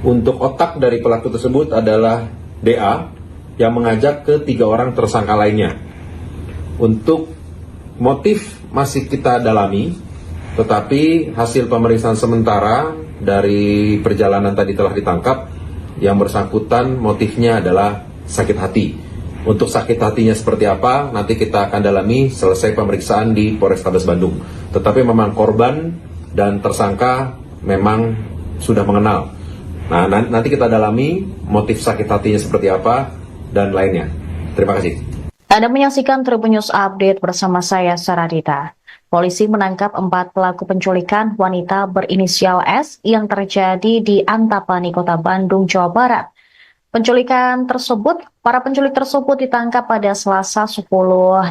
untuk otak dari pelaku tersebut adalah DA yang mengajak ke 3 orang tersangka lainnya. Untuk motif masih kita dalami, tetapi hasil pemeriksaan sementara dari perjalanan tadi telah ditangkap, yang bersangkutan motifnya adalah sakit hati. Untuk sakit hatinya seperti apa, nanti kita akan dalami selesai pemeriksaan di Polrestabes Bandung. Tetapi memang korban dan tersangka memang sudah mengenal. Nah, nanti kita dalami motif sakit hatinya seperti apa dan lainnya. Terima kasih.
Anda menyaksikan Tribun News Update bersama saya, Saradita. Polisi menangkap 4 pelaku penculikan wanita berinisial S yang terjadi di Antapani, Kota Bandung, Jawa Barat. Para penculik tersebut ditangkap pada Selasa 10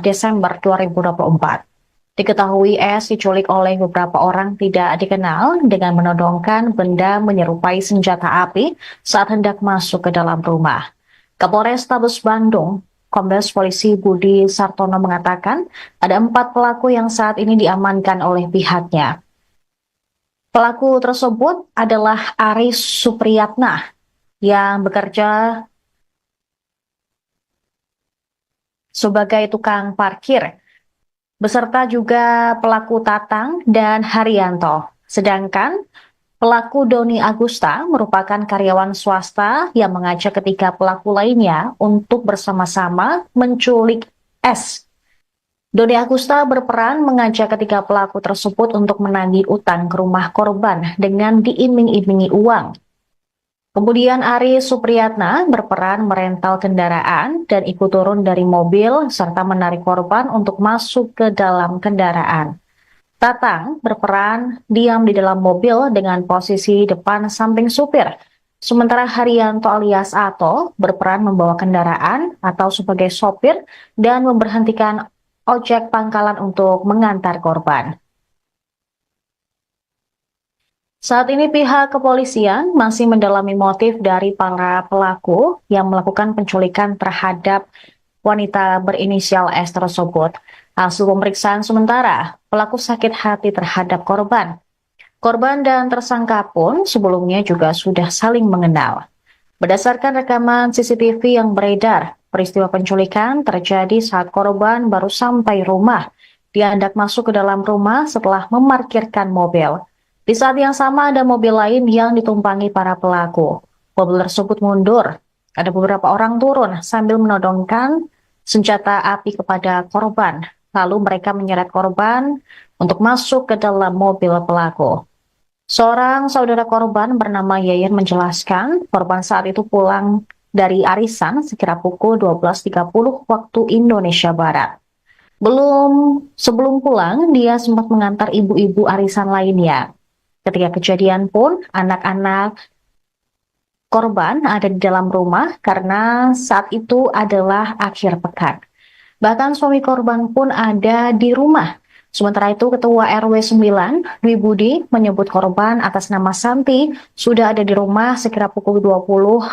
Desember 2024. Diketahui S diculik oleh beberapa orang tidak dikenal dengan menodongkan benda menyerupai senjata api saat hendak masuk ke dalam rumah. Kapolrestabes Bandung, Kombes Polisi Budi Sartono mengatakan ada 4 pelaku yang saat ini diamankan oleh pihaknya. Pelaku tersebut adalah Ari Supriyatna yang bekerja sebagai tukang parkir, beserta juga pelaku Tatang dan Haryanto. Sedangkan pelaku Doni Agusta merupakan karyawan swasta yang mengajak ketiga pelaku lainnya untuk bersama-sama menculik S. Doni Agusta berperan mengajak ketiga pelaku tersebut untuk menagih utang ke rumah korban dengan diiming-imingi uang. Kemudian Ari Supriyatna berperan merental kendaraan dan ikut turun dari mobil serta menarik korban untuk masuk ke dalam kendaraan. Tatang berperan diam di dalam mobil dengan posisi depan samping supir. Sementara Haryanto alias Ato berperan membawa kendaraan atau sebagai sopir dan memberhentikan ojek pangkalan untuk mengantar korban. Saat ini pihak kepolisian masih mendalami motif dari para pelaku yang melakukan penculikan terhadap wanita berinisial S tersebut. Hasil pemeriksaan sementara, pelaku sakit hati terhadap korban. Korban dan tersangka pun sebelumnya juga sudah saling mengenal. Berdasarkan rekaman CCTV yang beredar, peristiwa penculikan terjadi saat korban baru sampai rumah. Dia hendak masuk ke dalam rumah setelah memarkirkan mobil. Di saat yang sama ada mobil lain yang ditumpangi para pelaku. Mobil tersebut mundur. Ada beberapa orang turun sambil menodongkan senjata api kepada korban. Lalu mereka menyeret korban untuk masuk ke dalam mobil pelaku. Seorang saudara korban bernama Yayan menjelaskan korban saat itu pulang dari arisan sekira pukul 12.30 waktu Indonesia Barat. Sebelum pulang, dia sempat mengantar ibu-ibu arisan lainnya. Ketika kejadian pun, anak-anak korban ada di dalam rumah karena saat itu adalah akhir pekan. Bahkan suami korban pun ada di rumah. Sementara itu, Ketua RW 9, Dwi Budi, menyebut korban atas nama Santi sudah ada di rumah sekira pukul 20.43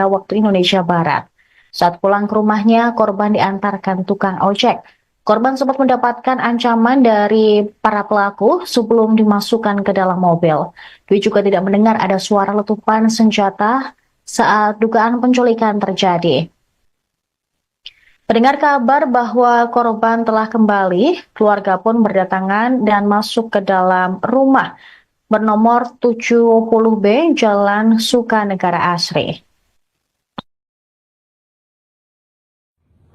waktu Indonesia Barat. Saat pulang ke rumahnya, korban diantarkan tukang ojek. Korban sempat mendapatkan ancaman dari para pelaku sebelum dimasukkan ke dalam mobil. Dwi juga tidak mendengar ada suara letupan senjata saat dugaan penculikan terjadi. Mendengar kabar bahwa korban telah kembali, keluarga pun berdatangan dan masuk ke dalam rumah bernomor 70B Jalan Sukanegara Asri.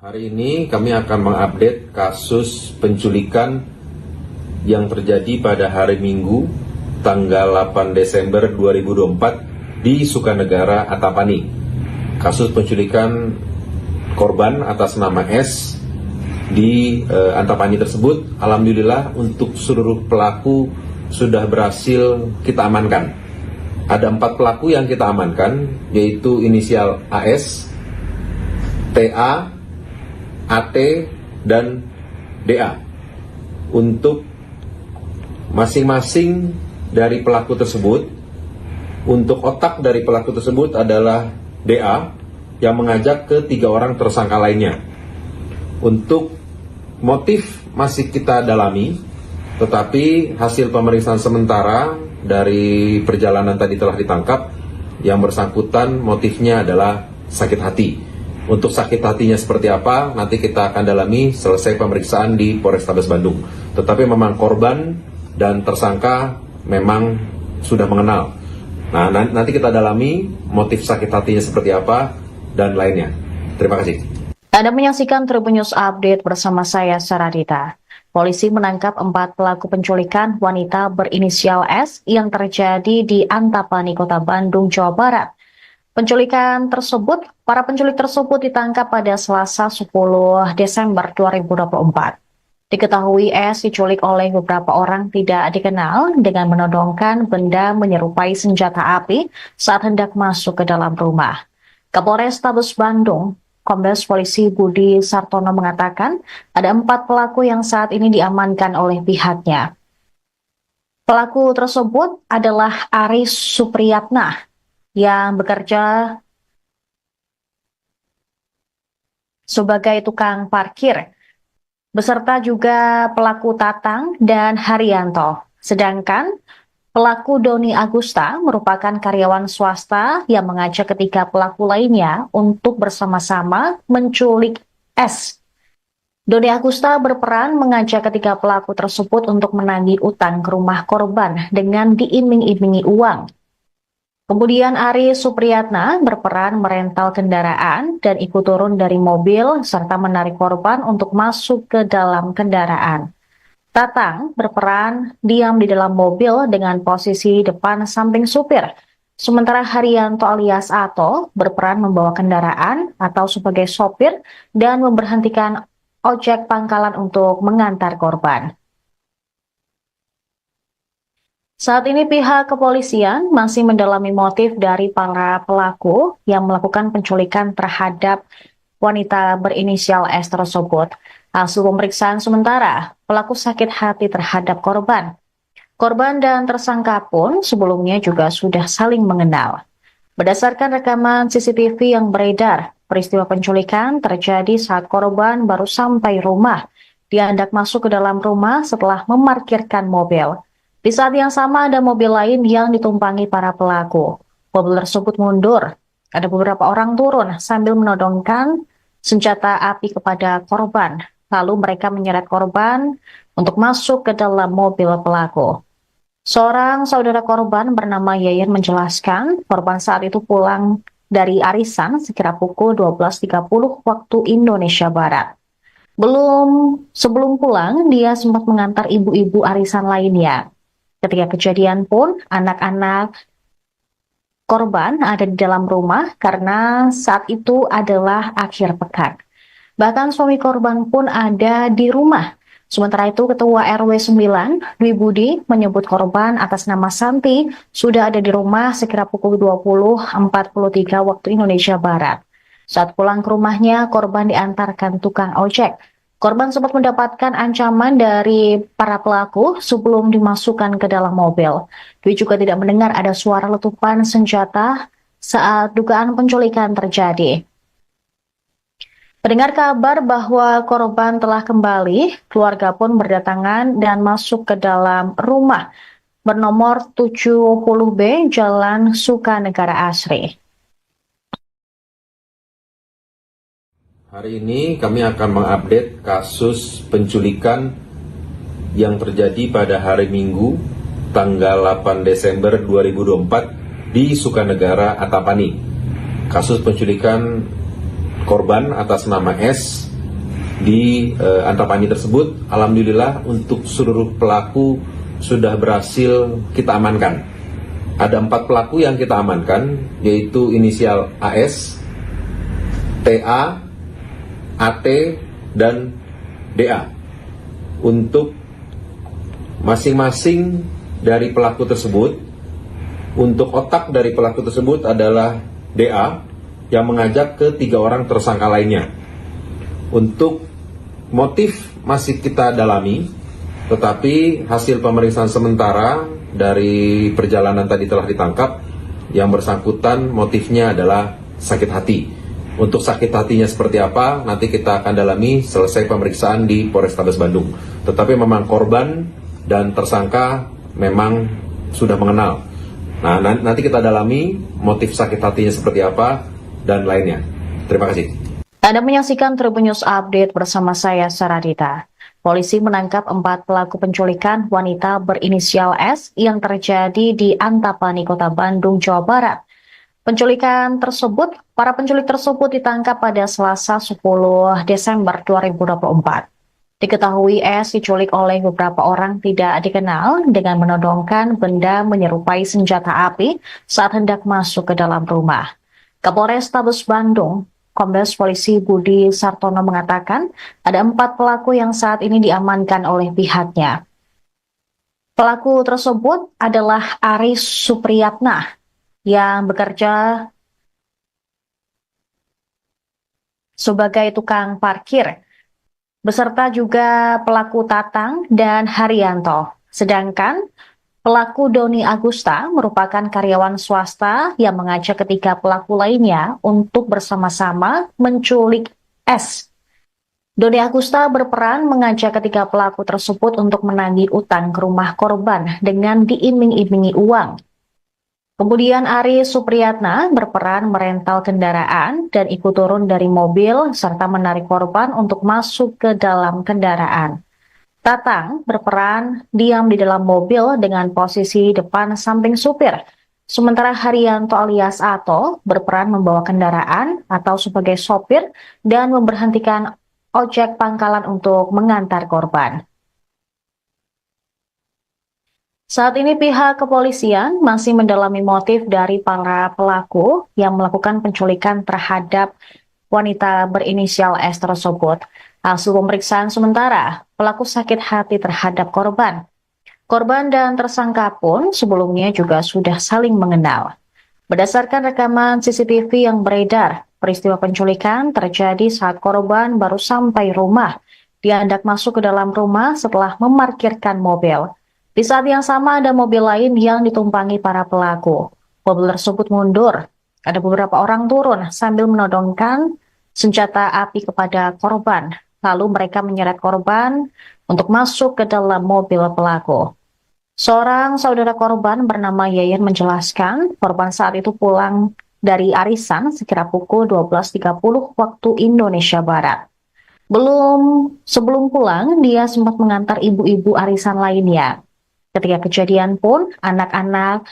Hari ini kami akan mengupdate kasus penculikan yang terjadi pada hari Minggu tanggal 8 Desember 2024 di Sukanegara, Antapani. Kasus penculikan korban atas nama S di Antapani tersebut, alhamdulillah untuk seluruh pelaku sudah berhasil kita amankan. Ada 4 pelaku yang kita amankan, yaitu inisial AS, TA, AT, dan DA. Untuk masing-masing dari pelaku tersebut, untuk otak dari pelaku tersebut adalah DA yang mengajak ke 3 orang tersangka lainnya. Untuk motif masih kita dalami, tetapi hasil pemeriksaan sementara dari perjalanan tadi telah ditangkap, yang bersangkutan motifnya adalah sakit hati. Untuk sakit hatinya seperti apa, nanti kita akan dalami selesai pemeriksaan di Polrestabes Bandung. Tetapi memang korban dan tersangka memang sudah mengenal. Nah, nanti kita dalami motif sakit hatinya seperti apa dan lainnya. Terima kasih.
Anda menyaksikan Tribun News Update bersama saya, Saradita. Polisi menangkap 4 pelaku penculikan wanita berinisial S yang terjadi di Antapani, Kota Bandung, Jawa Barat. Para penculik tersebut ditangkap pada Selasa 10 Desember 2024. Diketahui S diculik oleh beberapa orang tidak dikenal dengan menodongkan benda menyerupai senjata api saat hendak masuk ke dalam rumah. Kapolrestabes Bandung, Kombes Polisi Budi Sartono mengatakan ada 4 pelaku yang saat ini diamankan oleh pihaknya. Pelaku tersebut adalah Ari Supriyatna yang bekerja sebagai tukang parkir, beserta juga pelaku Tatang dan Haryanto. Sedangkan pelaku Doni Agusta merupakan karyawan swasta yang mengajak ketiga pelaku lainnya untuk bersama-sama menculik S. Doni Agusta berperan mengajak ketiga pelaku tersebut untuk menagih utang ke rumah korban dengan diiming-imingi uang. Kemudian Ari Supriyatna berperan merental kendaraan dan ikut turun dari mobil serta menarik korban untuk masuk ke dalam kendaraan. Tatang berperan diam di dalam mobil dengan posisi depan samping supir. Sementara Haryanto alias Ato berperan membawa kendaraan atau sebagai sopir dan memberhentikan ojek pangkalan untuk mengantar korban. Saat ini pihak kepolisian masih mendalami motif dari para pelaku yang melakukan penculikan terhadap wanita berinisial S tersebut. Hasil pemeriksaan sementara, pelaku sakit hati terhadap korban. Korban dan tersangka pun sebelumnya juga sudah saling mengenal. Berdasarkan rekaman CCTV yang beredar, peristiwa penculikan terjadi saat korban baru sampai rumah. Dia hendak masuk ke dalam rumah setelah memarkirkan mobil. Di saat yang sama ada mobil lain yang ditumpangi para pelaku. Mobil tersebut mundur. Ada beberapa orang turun sambil menodongkan senjata api kepada korban. Lalu mereka menyeret korban untuk masuk ke dalam mobil pelaku. Seorang saudara korban bernama Yayan menjelaskan korban saat itu pulang dari arisan sekira pukul 12.30 waktu Indonesia Barat. Sebelum pulang, dia sempat mengantar ibu-ibu arisan lainnya. Ketika kejadian pun, anak-anak korban ada di dalam rumah karena saat itu adalah akhir pekan. Bahkan suami korban pun ada di rumah. Sementara itu, Ketua RW 9, Dwi Budi, menyebut korban atas nama Santi sudah ada di rumah sekira pukul 20.43 waktu Indonesia Barat. Saat pulang ke rumahnya, korban diantarkan tukang ojek. Korban sempat mendapatkan ancaman dari para pelaku sebelum dimasukkan ke dalam mobil. Dwi juga tidak mendengar ada suara letupan senjata saat dugaan penculikan terjadi. Mendengar kabar bahwa korban telah kembali, keluarga pun berdatangan dan masuk ke dalam rumah bernomor 70B Jalan Sukanegara Asri.
Hari ini kami akan mengupdate kasus penculikan yang terjadi pada hari Minggu tanggal 8 Desember 2024 di Sukanegara, Antapani. Kasus penculikan korban atas nama S di Antapani tersebut, alhamdulillah untuk seluruh pelaku sudah berhasil kita amankan. Ada 4 pelaku yang kita amankan, yaitu inisial AS, TA, AT, dan DA. Untuk masing-masing dari pelaku tersebut, untuk otak dari pelaku tersebut adalah DA yang mengajak ke 3 orang tersangka lainnya. Untuk motif masih kita dalami, tetapi hasil pemeriksaan sementara dari perjalanan tadi telah ditangkap. Yang bersangkutan motifnya adalah sakit hati. Untuk sakit hatinya seperti apa, nanti kita akan dalami selesai pemeriksaan di Polrestabes Bandung. Tetapi memang korban dan tersangka memang sudah mengenal. Nah, nanti kita dalami motif sakit hatinya seperti apa dan lainnya. Terima kasih.
Anda menyaksikan Tribun News Update bersama saya, Saradita. Polisi menangkap 4 pelaku penculikan wanita berinisial S yang terjadi di Antapani, Kota Bandung, Jawa Barat. Para penculik tersebut ditangkap pada Selasa 10 Desember 2024. Diketahui S diculik oleh beberapa orang tidak dikenal dengan menodongkan benda menyerupai senjata api saat hendak masuk ke dalam rumah. Kapolrestabes Bandung, Kombes Polisi Budi Sartono mengatakan ada 4 pelaku yang saat ini diamankan oleh pihaknya. Pelaku tersebut adalah Aris Supriyatna yang bekerja sebagai tukang parkir, beserta juga pelaku Tatang dan Haryanto. Sedangkan pelaku Doni Agusta merupakan karyawan swasta yang mengajak ketiga pelaku lainnya untuk bersama-sama menculik S. Doni Agusta berperan mengajak ketiga pelaku tersebut untuk menagih utang ke rumah korban dengan diiming-imingi uang. Kemudian Aris Supriyatna berperan merental kendaraan dan ikut turun dari mobil serta menarik korban untuk masuk ke dalam kendaraan. Tatang berperan diam di dalam mobil dengan posisi depan samping supir. Sementara Haryanto alias Ato berperan membawa kendaraan atau sebagai sopir dan memberhentikan ojek pangkalan untuk mengantar korban. Saat ini pihak kepolisian masih mendalami motif dari para pelaku yang melakukan penculikan terhadap wanita berinisial S tersebut. Hasil pemeriksaan sementara, pelaku sakit hati terhadap korban. Korban dan tersangka pun sebelumnya juga sudah saling mengenal. Berdasarkan rekaman CCTV yang beredar, peristiwa penculikan terjadi saat korban baru sampai rumah. Dia hendak masuk ke dalam rumah setelah memarkirkan mobil. Di saat yang sama ada mobil lain yang ditumpangi para pelaku. Mobil tersebut mundur. Ada beberapa orang turun sambil menodongkan senjata api kepada korban. Lalu mereka menyeret korban untuk masuk ke dalam mobil pelaku. Seorang saudara korban bernama Yayan menjelaskan korban saat itu pulang dari arisan sekira pukul 12.30 waktu Indonesia Barat. Sebelum pulang, dia sempat mengantar ibu-ibu arisan lainnya. Ketika kejadian pun, anak-anak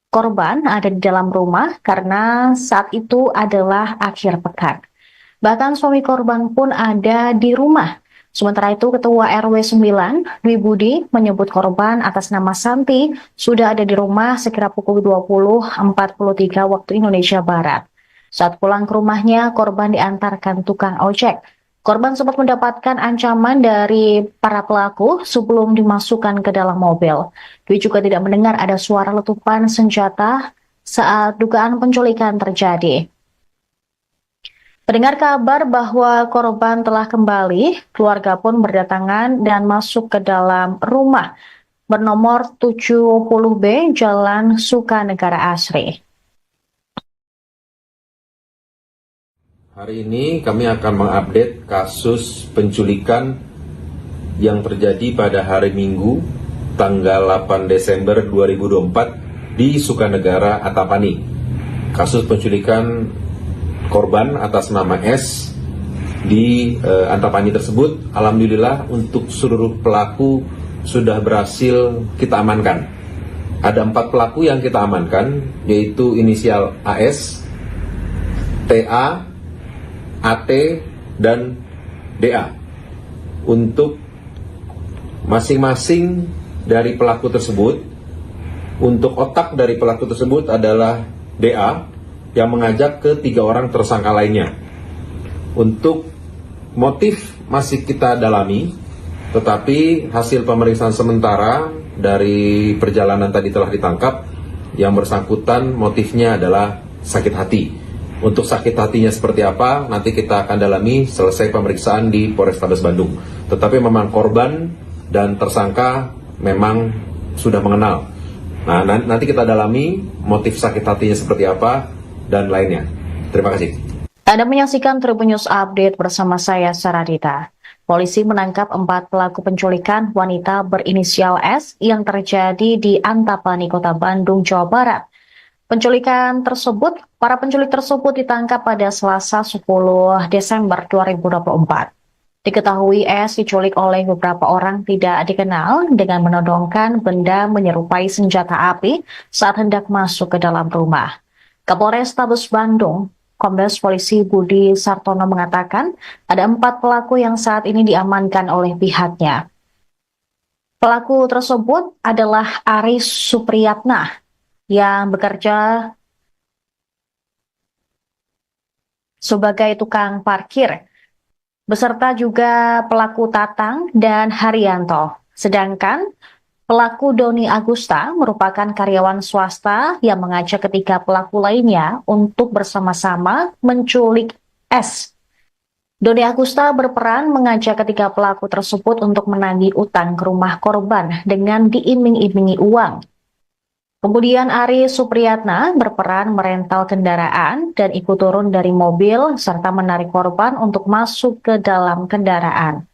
korban ada di dalam rumah karena saat itu adalah akhir pekan. Bahkan suami korban pun ada di rumah. Sementara itu, Ketua RW 9, Dwi Budi, menyebut korban atas nama Santi sudah ada di rumah sekira pukul 20.43 waktu Indonesia Barat. Saat pulang ke rumahnya, korban diantarkan tukang ojek. Korban sempat mendapatkan ancaman dari para pelaku sebelum dimasukkan ke dalam mobil. Dwi juga tidak mendengar ada suara letupan senjata saat dugaan penculikan terjadi. Mendengar kabar bahwa korban telah kembali, keluarga pun berdatangan dan masuk ke dalam rumah bernomor 70B Jalan Sukanegara Asri.
Hari ini kami akan mengupdate kasus penculikan yang terjadi pada hari Minggu, tanggal 8 Desember 2024 di Sukanegara, Antapani. Kasus penculikan korban atas nama S di Antapani tersebut, alhamdulillah untuk seluruh pelaku sudah berhasil kita amankan. Ada 4 pelaku yang kita amankan, yaitu inisial AS, TA, AT, dan DA. Untuk masing-masing dari pelaku tersebut, untuk otak dari pelaku tersebut adalah DA yang mengajak ke 3 orang tersangka lainnya. Untuk motif masih kita dalami, tetapi hasil pemeriksaan sementara dari perjalanan tadi telah ditangkap, yang bersangkutan motifnya adalah sakit hati. Untuk sakit hatinya seperti apa, nanti kita akan dalami selesai pemeriksaan di Polrestabes Bandung. Tetapi memang korban dan tersangka memang sudah mengenal. Nah, nanti kita dalami motif sakit hatinya seperti apa dan lainnya. Terima kasih.
Anda menyaksikan Tribun News Update bersama saya, Saradita. Polisi menangkap 4 pelaku penculikan wanita berinisial S yang terjadi di Antapani, Kota Bandung, Jawa Barat. Para penculik tersebut ditangkap pada Selasa 10 Desember 2024. Diketahui S diculik oleh beberapa orang tidak dikenal dengan menodongkan benda menyerupai senjata api saat hendak masuk ke dalam rumah. Kapolrestabes Bandung, Kombes Polisi Budi Sartono mengatakan ada 4 pelaku yang saat ini diamankan oleh pihaknya. Pelaku tersebut adalah Aris Supriyatna yang bekerja sebagai tukang parkir, beserta juga pelaku Tatang dan Haryanto. Sedangkan pelaku Doni Agusta merupakan karyawan swasta yang mengajak ketiga pelaku lainnya untuk bersama-sama menculik S. Doni Agusta berperan mengajak ketiga pelaku tersebut untuk menagih utang ke rumah korban dengan diiming-imingi uang. Kemudian Ari Supriyatna berperan merental kendaraan dan ikut turun dari mobil serta menarik korban untuk masuk ke dalam kendaraan.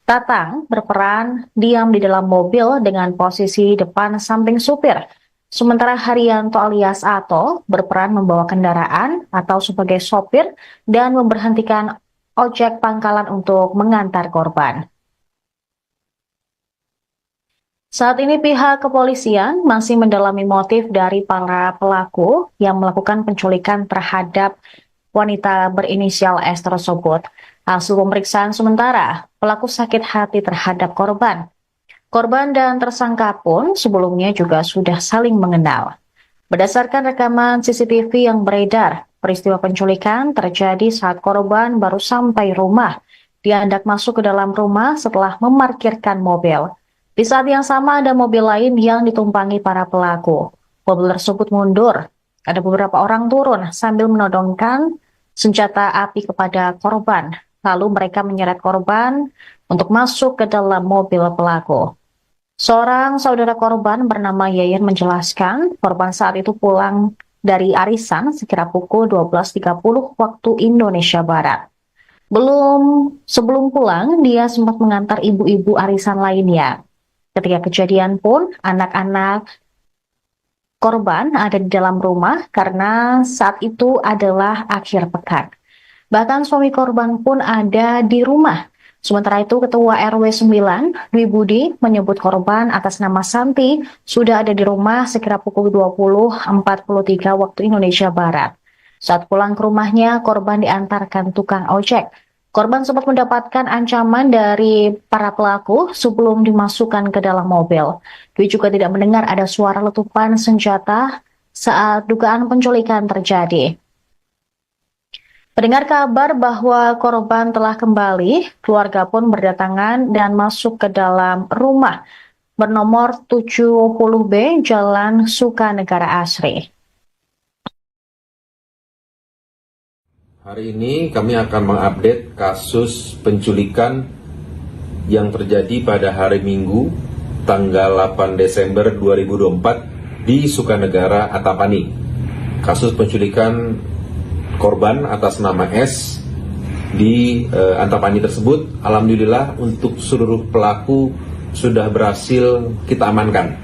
Tatang berperan diam di dalam mobil dengan posisi depan samping supir. Sementara Haryanto alias Ato berperan membawa kendaraan atau sebagai sopir dan memberhentikan ojek pangkalan untuk mengantar korban. Saat ini pihak kepolisian masih mendalami motif dari para pelaku yang melakukan penculikan terhadap wanita berinisial S tersebut. Hasil pemeriksaan sementara, pelaku sakit hati terhadap korban. Korban dan tersangka pun sebelumnya juga sudah saling mengenal. Berdasarkan rekaman CCTV yang beredar, peristiwa penculikan terjadi saat korban baru sampai rumah. Dia hendak masuk ke dalam rumah setelah memarkirkan mobil. Di saat yang sama ada mobil lain yang ditumpangi para pelaku. Mobil tersebut mundur. Ada beberapa orang turun sambil menodongkan senjata api kepada korban. Lalu mereka menyeret korban untuk masuk ke dalam mobil pelaku. Seorang saudara korban bernama Yayan menjelaskan, korban saat itu pulang dari arisan sekira pukul 12.30 waktu Indonesia Barat. Sebelum pulang, dia sempat mengantar ibu-ibu arisan lainnya. Ketika kejadian pun, anak-anak korban ada di dalam rumah karena saat itu adalah akhir pekan. Bahkan suami korban pun ada di rumah. Sementara itu, Ketua RW 9, Dwi Budi, menyebut korban atas nama Santi sudah ada di rumah sekira pukul 20.43 waktu Indonesia Barat. Saat pulang ke rumahnya, korban diantarkan tukang ojek. Korban sempat mendapatkan ancaman dari para pelaku sebelum dimasukkan ke dalam mobil. Dwi juga tidak mendengar ada suara letupan senjata saat dugaan penculikan terjadi. Mendengar kabar bahwa korban telah kembali, keluarga pun berdatangan dan masuk ke dalam rumah bernomor 70B Jalan Sukanegara Asri.
Hari ini kami akan mengupdate kasus penculikan yang terjadi pada hari Minggu tanggal 8 Desember 2024 di Sukanegara Antapani. Kasus penculikan korban atas nama S di Antapani tersebut, alhamdulillah untuk seluruh pelaku sudah berhasil kita amankan.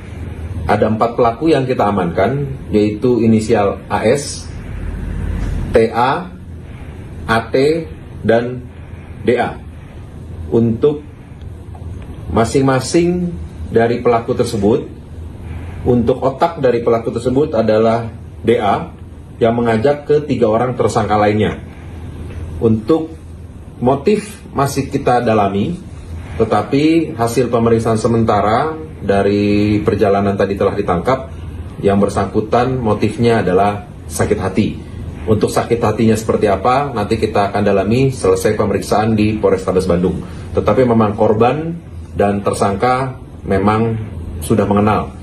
Ada 4 pelaku yang kita amankan, yaitu inisial AS, TA, AT, dan DA. Untuk masing-masing dari pelaku tersebut, untuk otak dari pelaku tersebut adalah DA, yang mengajak ke 3 orang tersangka lainnya. Untuk motif masih kita dalami, tetapi hasil pemeriksaan sementara dari perjalanan tadi telah ditangkap, yang bersangkutan motifnya adalah sakit hati. Untuk sakit hatinya seperti apa, nanti kita akan dalami selesai pemeriksaan di Polrestabes Bandung. Tetapi memang korban dan tersangka memang sudah mengenal.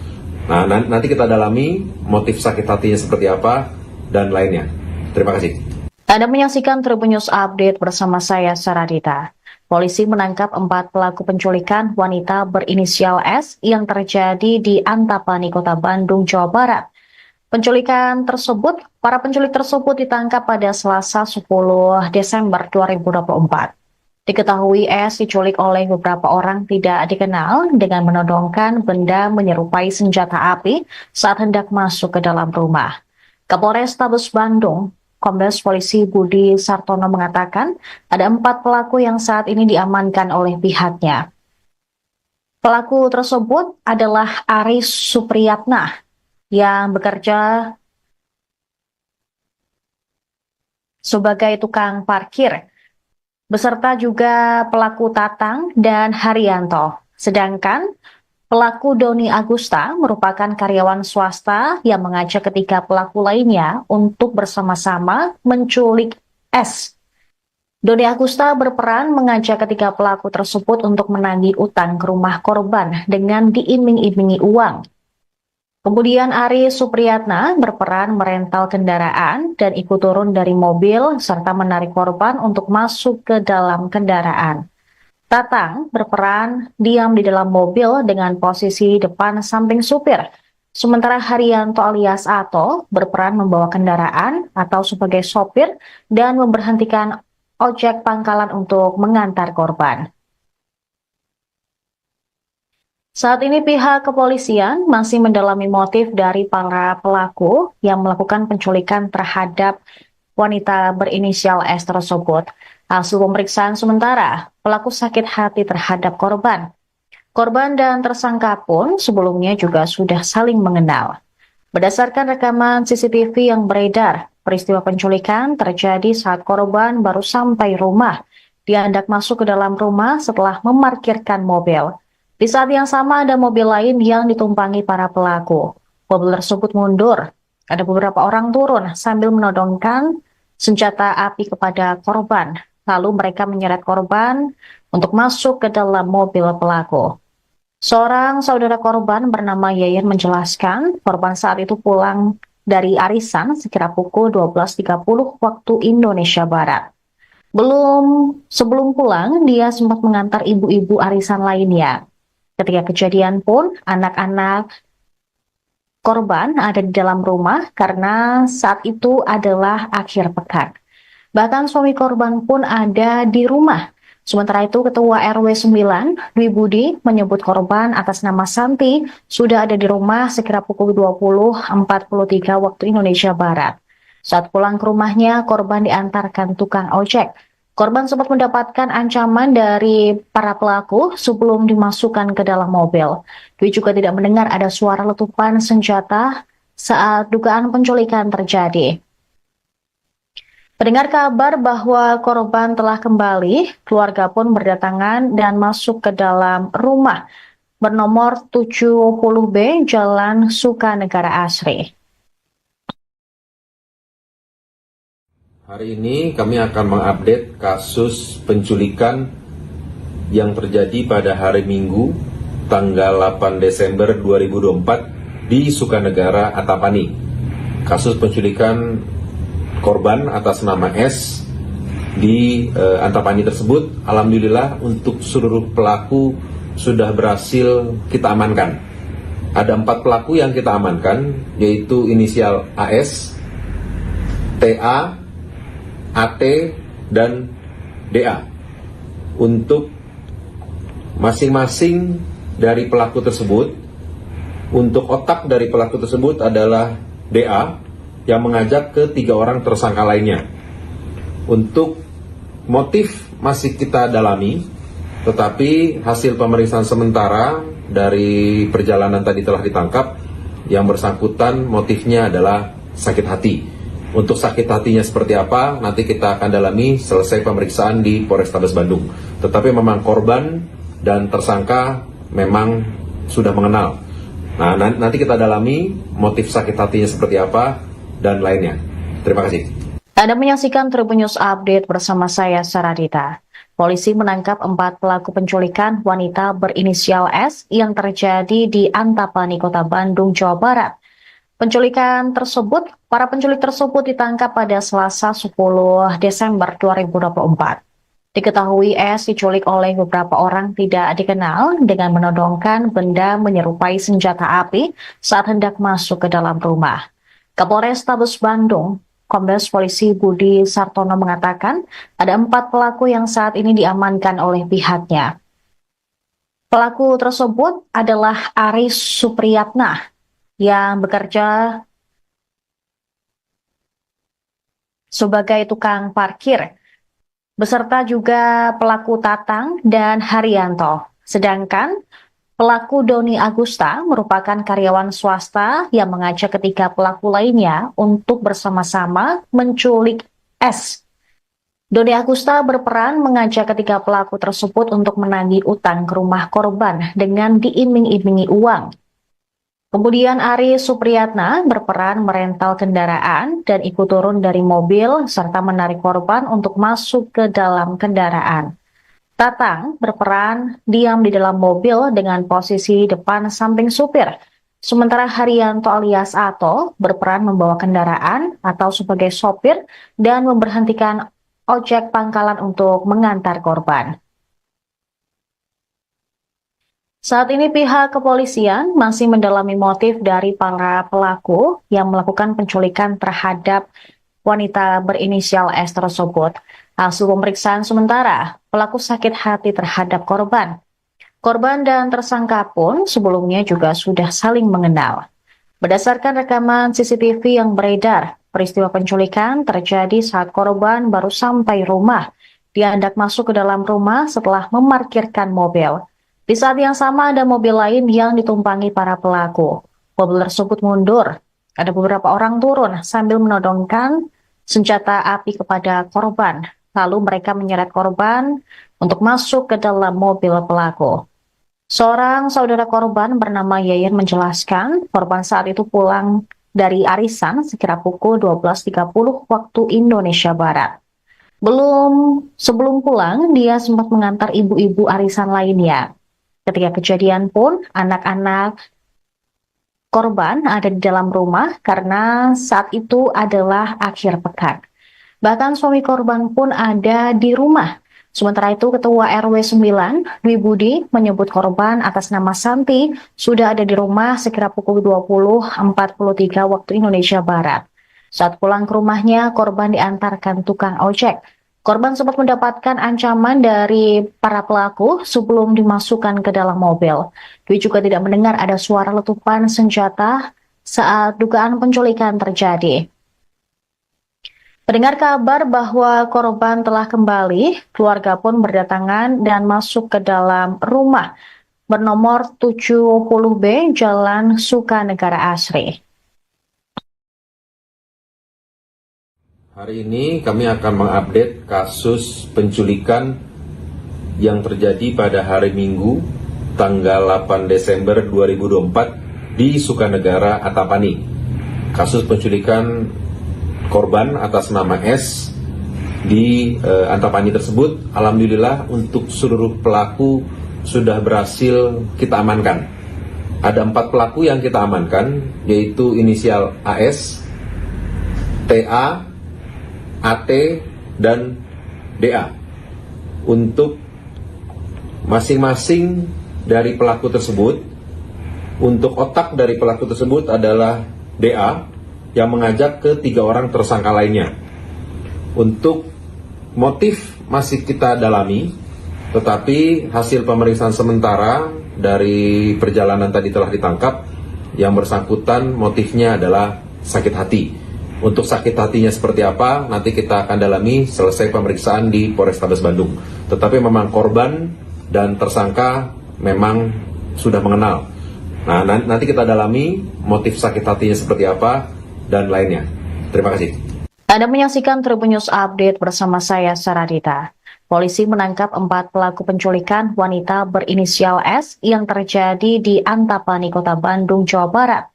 Nah, nanti kita dalami motif sakit hatinya seperti apa dan lainnya. Terima kasih.
Anda menyaksikan Tribun News Update bersama saya, Saradita. Polisi menangkap 4 pelaku penculikan wanita berinisial S yang terjadi di Antapani, Kota Bandung, Jawa Barat. Para penculik tersebut ditangkap pada Selasa 10 Desember 2024. Diketahui S diculik oleh beberapa orang tidak dikenal dengan menodongkan benda menyerupai senjata api saat hendak masuk ke dalam rumah. Kapolrestabes Bandung, Kombes Polisi Budi Sartono mengatakan ada 4 pelaku yang saat ini diamankan oleh pihaknya. Pelaku tersebut adalah Aris Supriyatna yang bekerja sebagai tukang parkir, beserta juga pelaku Tatang dan Haryanto. Sedangkan pelaku Doni Agusta merupakan karyawan swasta yang mengajak ketiga pelaku lainnya untuk bersama-sama menculik S. Doni Agusta berperan mengajak ketiga pelaku tersebut untuk menagih utang ke rumah korban dengan diiming-imingi uang. Kemudian Ari Supriyatna berperan merental kendaraan dan ikut turun dari mobil serta menarik korban untuk masuk ke dalam kendaraan. Tatang berperan diam di dalam mobil dengan posisi depan samping supir. Sementara Haryanto alias Ato berperan membawa kendaraan atau sebagai sopir dan memberhentikan ojek pangkalan untuk mengantar korban. Saat ini pihak kepolisian masih mendalami motif dari para pelaku yang melakukan penculikan terhadap wanita berinisial S tersebut. Hasil pemeriksaan sementara, pelaku sakit hati terhadap korban. Korban dan tersangka pun sebelumnya juga sudah saling mengenal. Berdasarkan rekaman CCTV yang beredar, peristiwa penculikan terjadi saat korban baru sampai rumah. Dia hendak masuk ke dalam rumah setelah memarkirkan mobil. Di saat yang sama ada mobil lain yang ditumpangi para pelaku. Mobil tersebut mundur. Ada beberapa orang turun sambil menodongkan senjata api kepada korban. Lalu mereka menyeret korban untuk masuk ke dalam mobil pelaku. Seorang saudara korban bernama Yayan menjelaskan korban saat itu pulang dari arisan sekira pukul 12.30 waktu Indonesia Barat. Sebelum pulang, dia sempat mengantar ibu-ibu arisan lainnya. Ketika kejadian pun, anak-anak korban ada di dalam rumah karena saat itu adalah akhir pekan. Bahkan suami korban pun ada di rumah. Sementara itu, Ketua RW 9, Dwi Budi, menyebut korban atas nama Santi sudah ada di rumah sekira pukul 20.43 waktu Indonesia Barat. Saat pulang ke rumahnya, korban diantarkan tukang ojek. Korban sempat mendapatkan ancaman dari para pelaku sebelum dimasukkan ke dalam mobil. Dwi juga tidak mendengar ada suara letupan senjata saat dugaan penculikan terjadi. Mendengar kabar bahwa korban telah kembali, keluarga pun berdatangan dan masuk ke dalam rumah bernomor 70B Jalan Sukanegara Asri.
Hari ini kami akan mengupdate kasus penculikan yang terjadi pada hari Minggu tanggal 8 Desember 2024 di Sukanegara Antapani. Kasus penculikan korban atas nama S di Antapani tersebut, alhamdulillah untuk seluruh pelaku sudah berhasil kita amankan. Ada 4 pelaku yang kita amankan, yaitu inisial AS, TA, AT, dan DA. Untuk masing-masing dari pelaku tersebut, untuk otak dari pelaku tersebut adalah DA yang mengajak ke 3 orang tersangka lainnya. Untuk motif masih kita dalami, tetapi hasil pemeriksaan sementara dari perjalanan tadi telah ditangkap, yang bersangkutan motifnya adalah sakit hati. Untuk sakit hatinya seperti apa, nanti kita akan dalami selesai pemeriksaan di Polrestabes Bandung. Tetapi memang korban dan tersangka memang sudah mengenal. Nah, nanti kita dalami motif sakit hatinya seperti apa dan lainnya. Terima kasih.
Anda menyaksikan Tribun News Update bersama saya, Saradita. Polisi menangkap 4 pelaku penculikan wanita berinisial S yang terjadi di Antapani, Kota Bandung, Jawa Barat. Para penculik tersebut ditangkap pada Selasa 10 Desember 2024. Diketahui S diculik oleh beberapa orang tidak dikenal dengan menodongkan benda menyerupai senjata api saat hendak masuk ke dalam rumah. Kapolrestabes Bandung, Kombes Polisi Budi Sartono mengatakan ada 4 pelaku yang saat ini diamankan oleh pihaknya. Pelaku tersebut adalah Aris Supriyatna yang bekerja sebagai tukang parkir, beserta juga pelaku Tatang dan Haryanto. Sedangkan pelaku Doni Agusta merupakan karyawan swasta yang mengajak ketiga pelaku lainnya untuk bersama-sama menculik S. Doni Agusta berperan mengajak ketiga pelaku tersebut untuk menagih utang ke rumah korban dengan diiming-imingi uang. Kemudian Aris Supriyatna berperan merental kendaraan dan ikut turun dari mobil serta menarik korban untuk masuk ke dalam kendaraan. Tatang berperan diam di dalam mobil dengan posisi depan samping supir. Sementara Haryanto alias Ato berperan membawa kendaraan atau sebagai sopir dan memberhentikan ojek pangkalan untuk mengantar korban. Saat ini pihak kepolisian masih mendalami motif dari para pelaku yang melakukan penculikan terhadap wanita berinisial S tersebut. Hasil pemeriksaan sementara, pelaku sakit hati terhadap korban. Korban dan tersangka pun sebelumnya juga sudah saling mengenal. Berdasarkan rekaman CCTV yang beredar, peristiwa penculikan terjadi saat korban baru sampai rumah. Dia hendak masuk ke dalam rumah setelah memarkirkan mobil. Di saat yang sama ada mobil lain yang ditumpangi para pelaku. Mobil tersebut mundur. Ada beberapa orang turun sambil menodongkan senjata api kepada korban. Lalu mereka menyeret korban untuk masuk ke dalam mobil pelaku. Seorang saudara korban bernama Yayan menjelaskan korban saat itu pulang dari arisan sekira pukul 12.30 waktu Indonesia Barat. Sebelum pulang, dia sempat mengantar ibu-ibu arisan lainnya. Ketika kejadian pun, anak-anak korban ada di dalam rumah karena saat itu adalah akhir pekan. Bahkan suami korban pun ada di rumah. Sementara itu, Ketua RW 9, Dwi Budi, menyebut korban atas nama Santi sudah ada di rumah sekira pukul 20.43 waktu Indonesia Barat. Saat pulang ke rumahnya, korban diantarkan tukang ojek. Korban sempat mendapatkan ancaman dari para pelaku sebelum dimasukkan ke dalam mobil. Dwi juga tidak mendengar ada suara letupan senjata saat dugaan penculikan terjadi. Mendengar kabar bahwa korban telah kembali, keluarga pun berdatangan dan masuk ke dalam rumah bernomor 70B Jalan Sukanegara Asri.
Hari ini kami akan mengupdate kasus penculikan yang terjadi pada hari Minggu, tanggal 8 Desember 2024 di Sukanegara, Antapani. Kasus penculikan korban atas nama S di Antapani tersebut, alhamdulillah untuk seluruh pelaku sudah berhasil kita amankan. Ada 4 pelaku yang kita amankan, yaitu inisial AS, TA, AT, dan DA. Untuk masing-masing dari pelaku tersebut, untuk otak dari pelaku tersebut adalah DA, yang mengajak ke 3 orang tersangka lainnya. Untuk motif masih kita dalami, tetapi hasil pemeriksaan sementara dari perjalanan tadi telah ditangkap, yang bersangkutan motifnya adalah sakit hati. Untuk sakit hatinya seperti apa, nanti kita akan dalami selesai pemeriksaan di Polrestabes Bandung. Tetapi memang korban dan tersangka memang sudah mengenal. Nah, nanti kita dalami motif sakit hatinya seperti apa dan lainnya. Terima kasih.
Anda menyaksikan Tribun News Update bersama saya, Saradita. Polisi menangkap 4 pelaku penculikan wanita berinisial S yang terjadi di Antapani, Kota Bandung, Jawa Barat.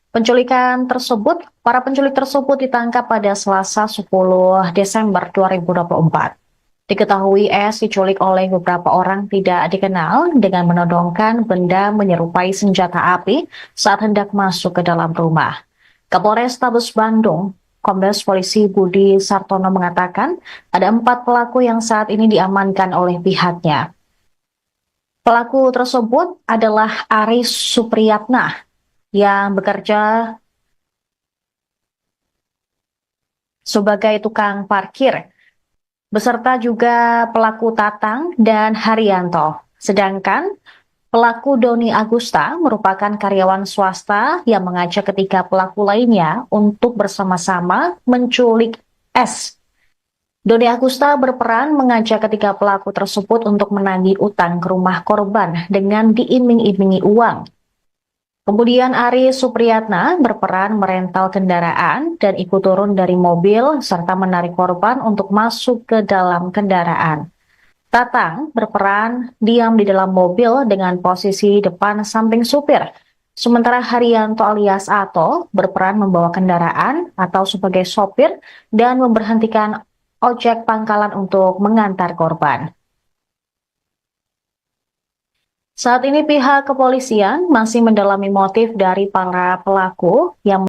Para penculik tersebut ditangkap pada Selasa 10 Desember 2024. Diketahui S diculik oleh beberapa orang tidak dikenal dengan menodongkan benda menyerupai senjata api saat hendak masuk ke dalam rumah. Kapolrestabes Bandung, Kombes Polisi Budi Sartono mengatakan ada 4 pelaku yang saat ini diamankan oleh pihaknya. Pelaku tersebut adalah Aris Supriyatna yang bekerja sebagai tukang parkir, beserta juga pelaku Tatang dan Haryanto. Sedangkan pelaku Doni Agusta merupakan karyawan swasta yang mengajak ketiga pelaku lainnya untuk bersama-sama menculik S. Doni Agusta berperan mengajak ketiga pelaku tersebut untuk menagih utang ke rumah korban dengan diiming-imingi uang. Kemudian Aris Supriyatna berperan merental kendaraan dan ikut turun dari mobil serta menarik korban untuk masuk ke dalam kendaraan. Tatang berperan diam di dalam mobil dengan posisi depan samping supir. Sementara Haryanto alias Ato berperan membawa kendaraan atau sebagai sopir dan memberhentikan ojek pangkalan untuk mengantar korban. Saat ini pihak kepolisian masih mendalami motif dari para pelaku yang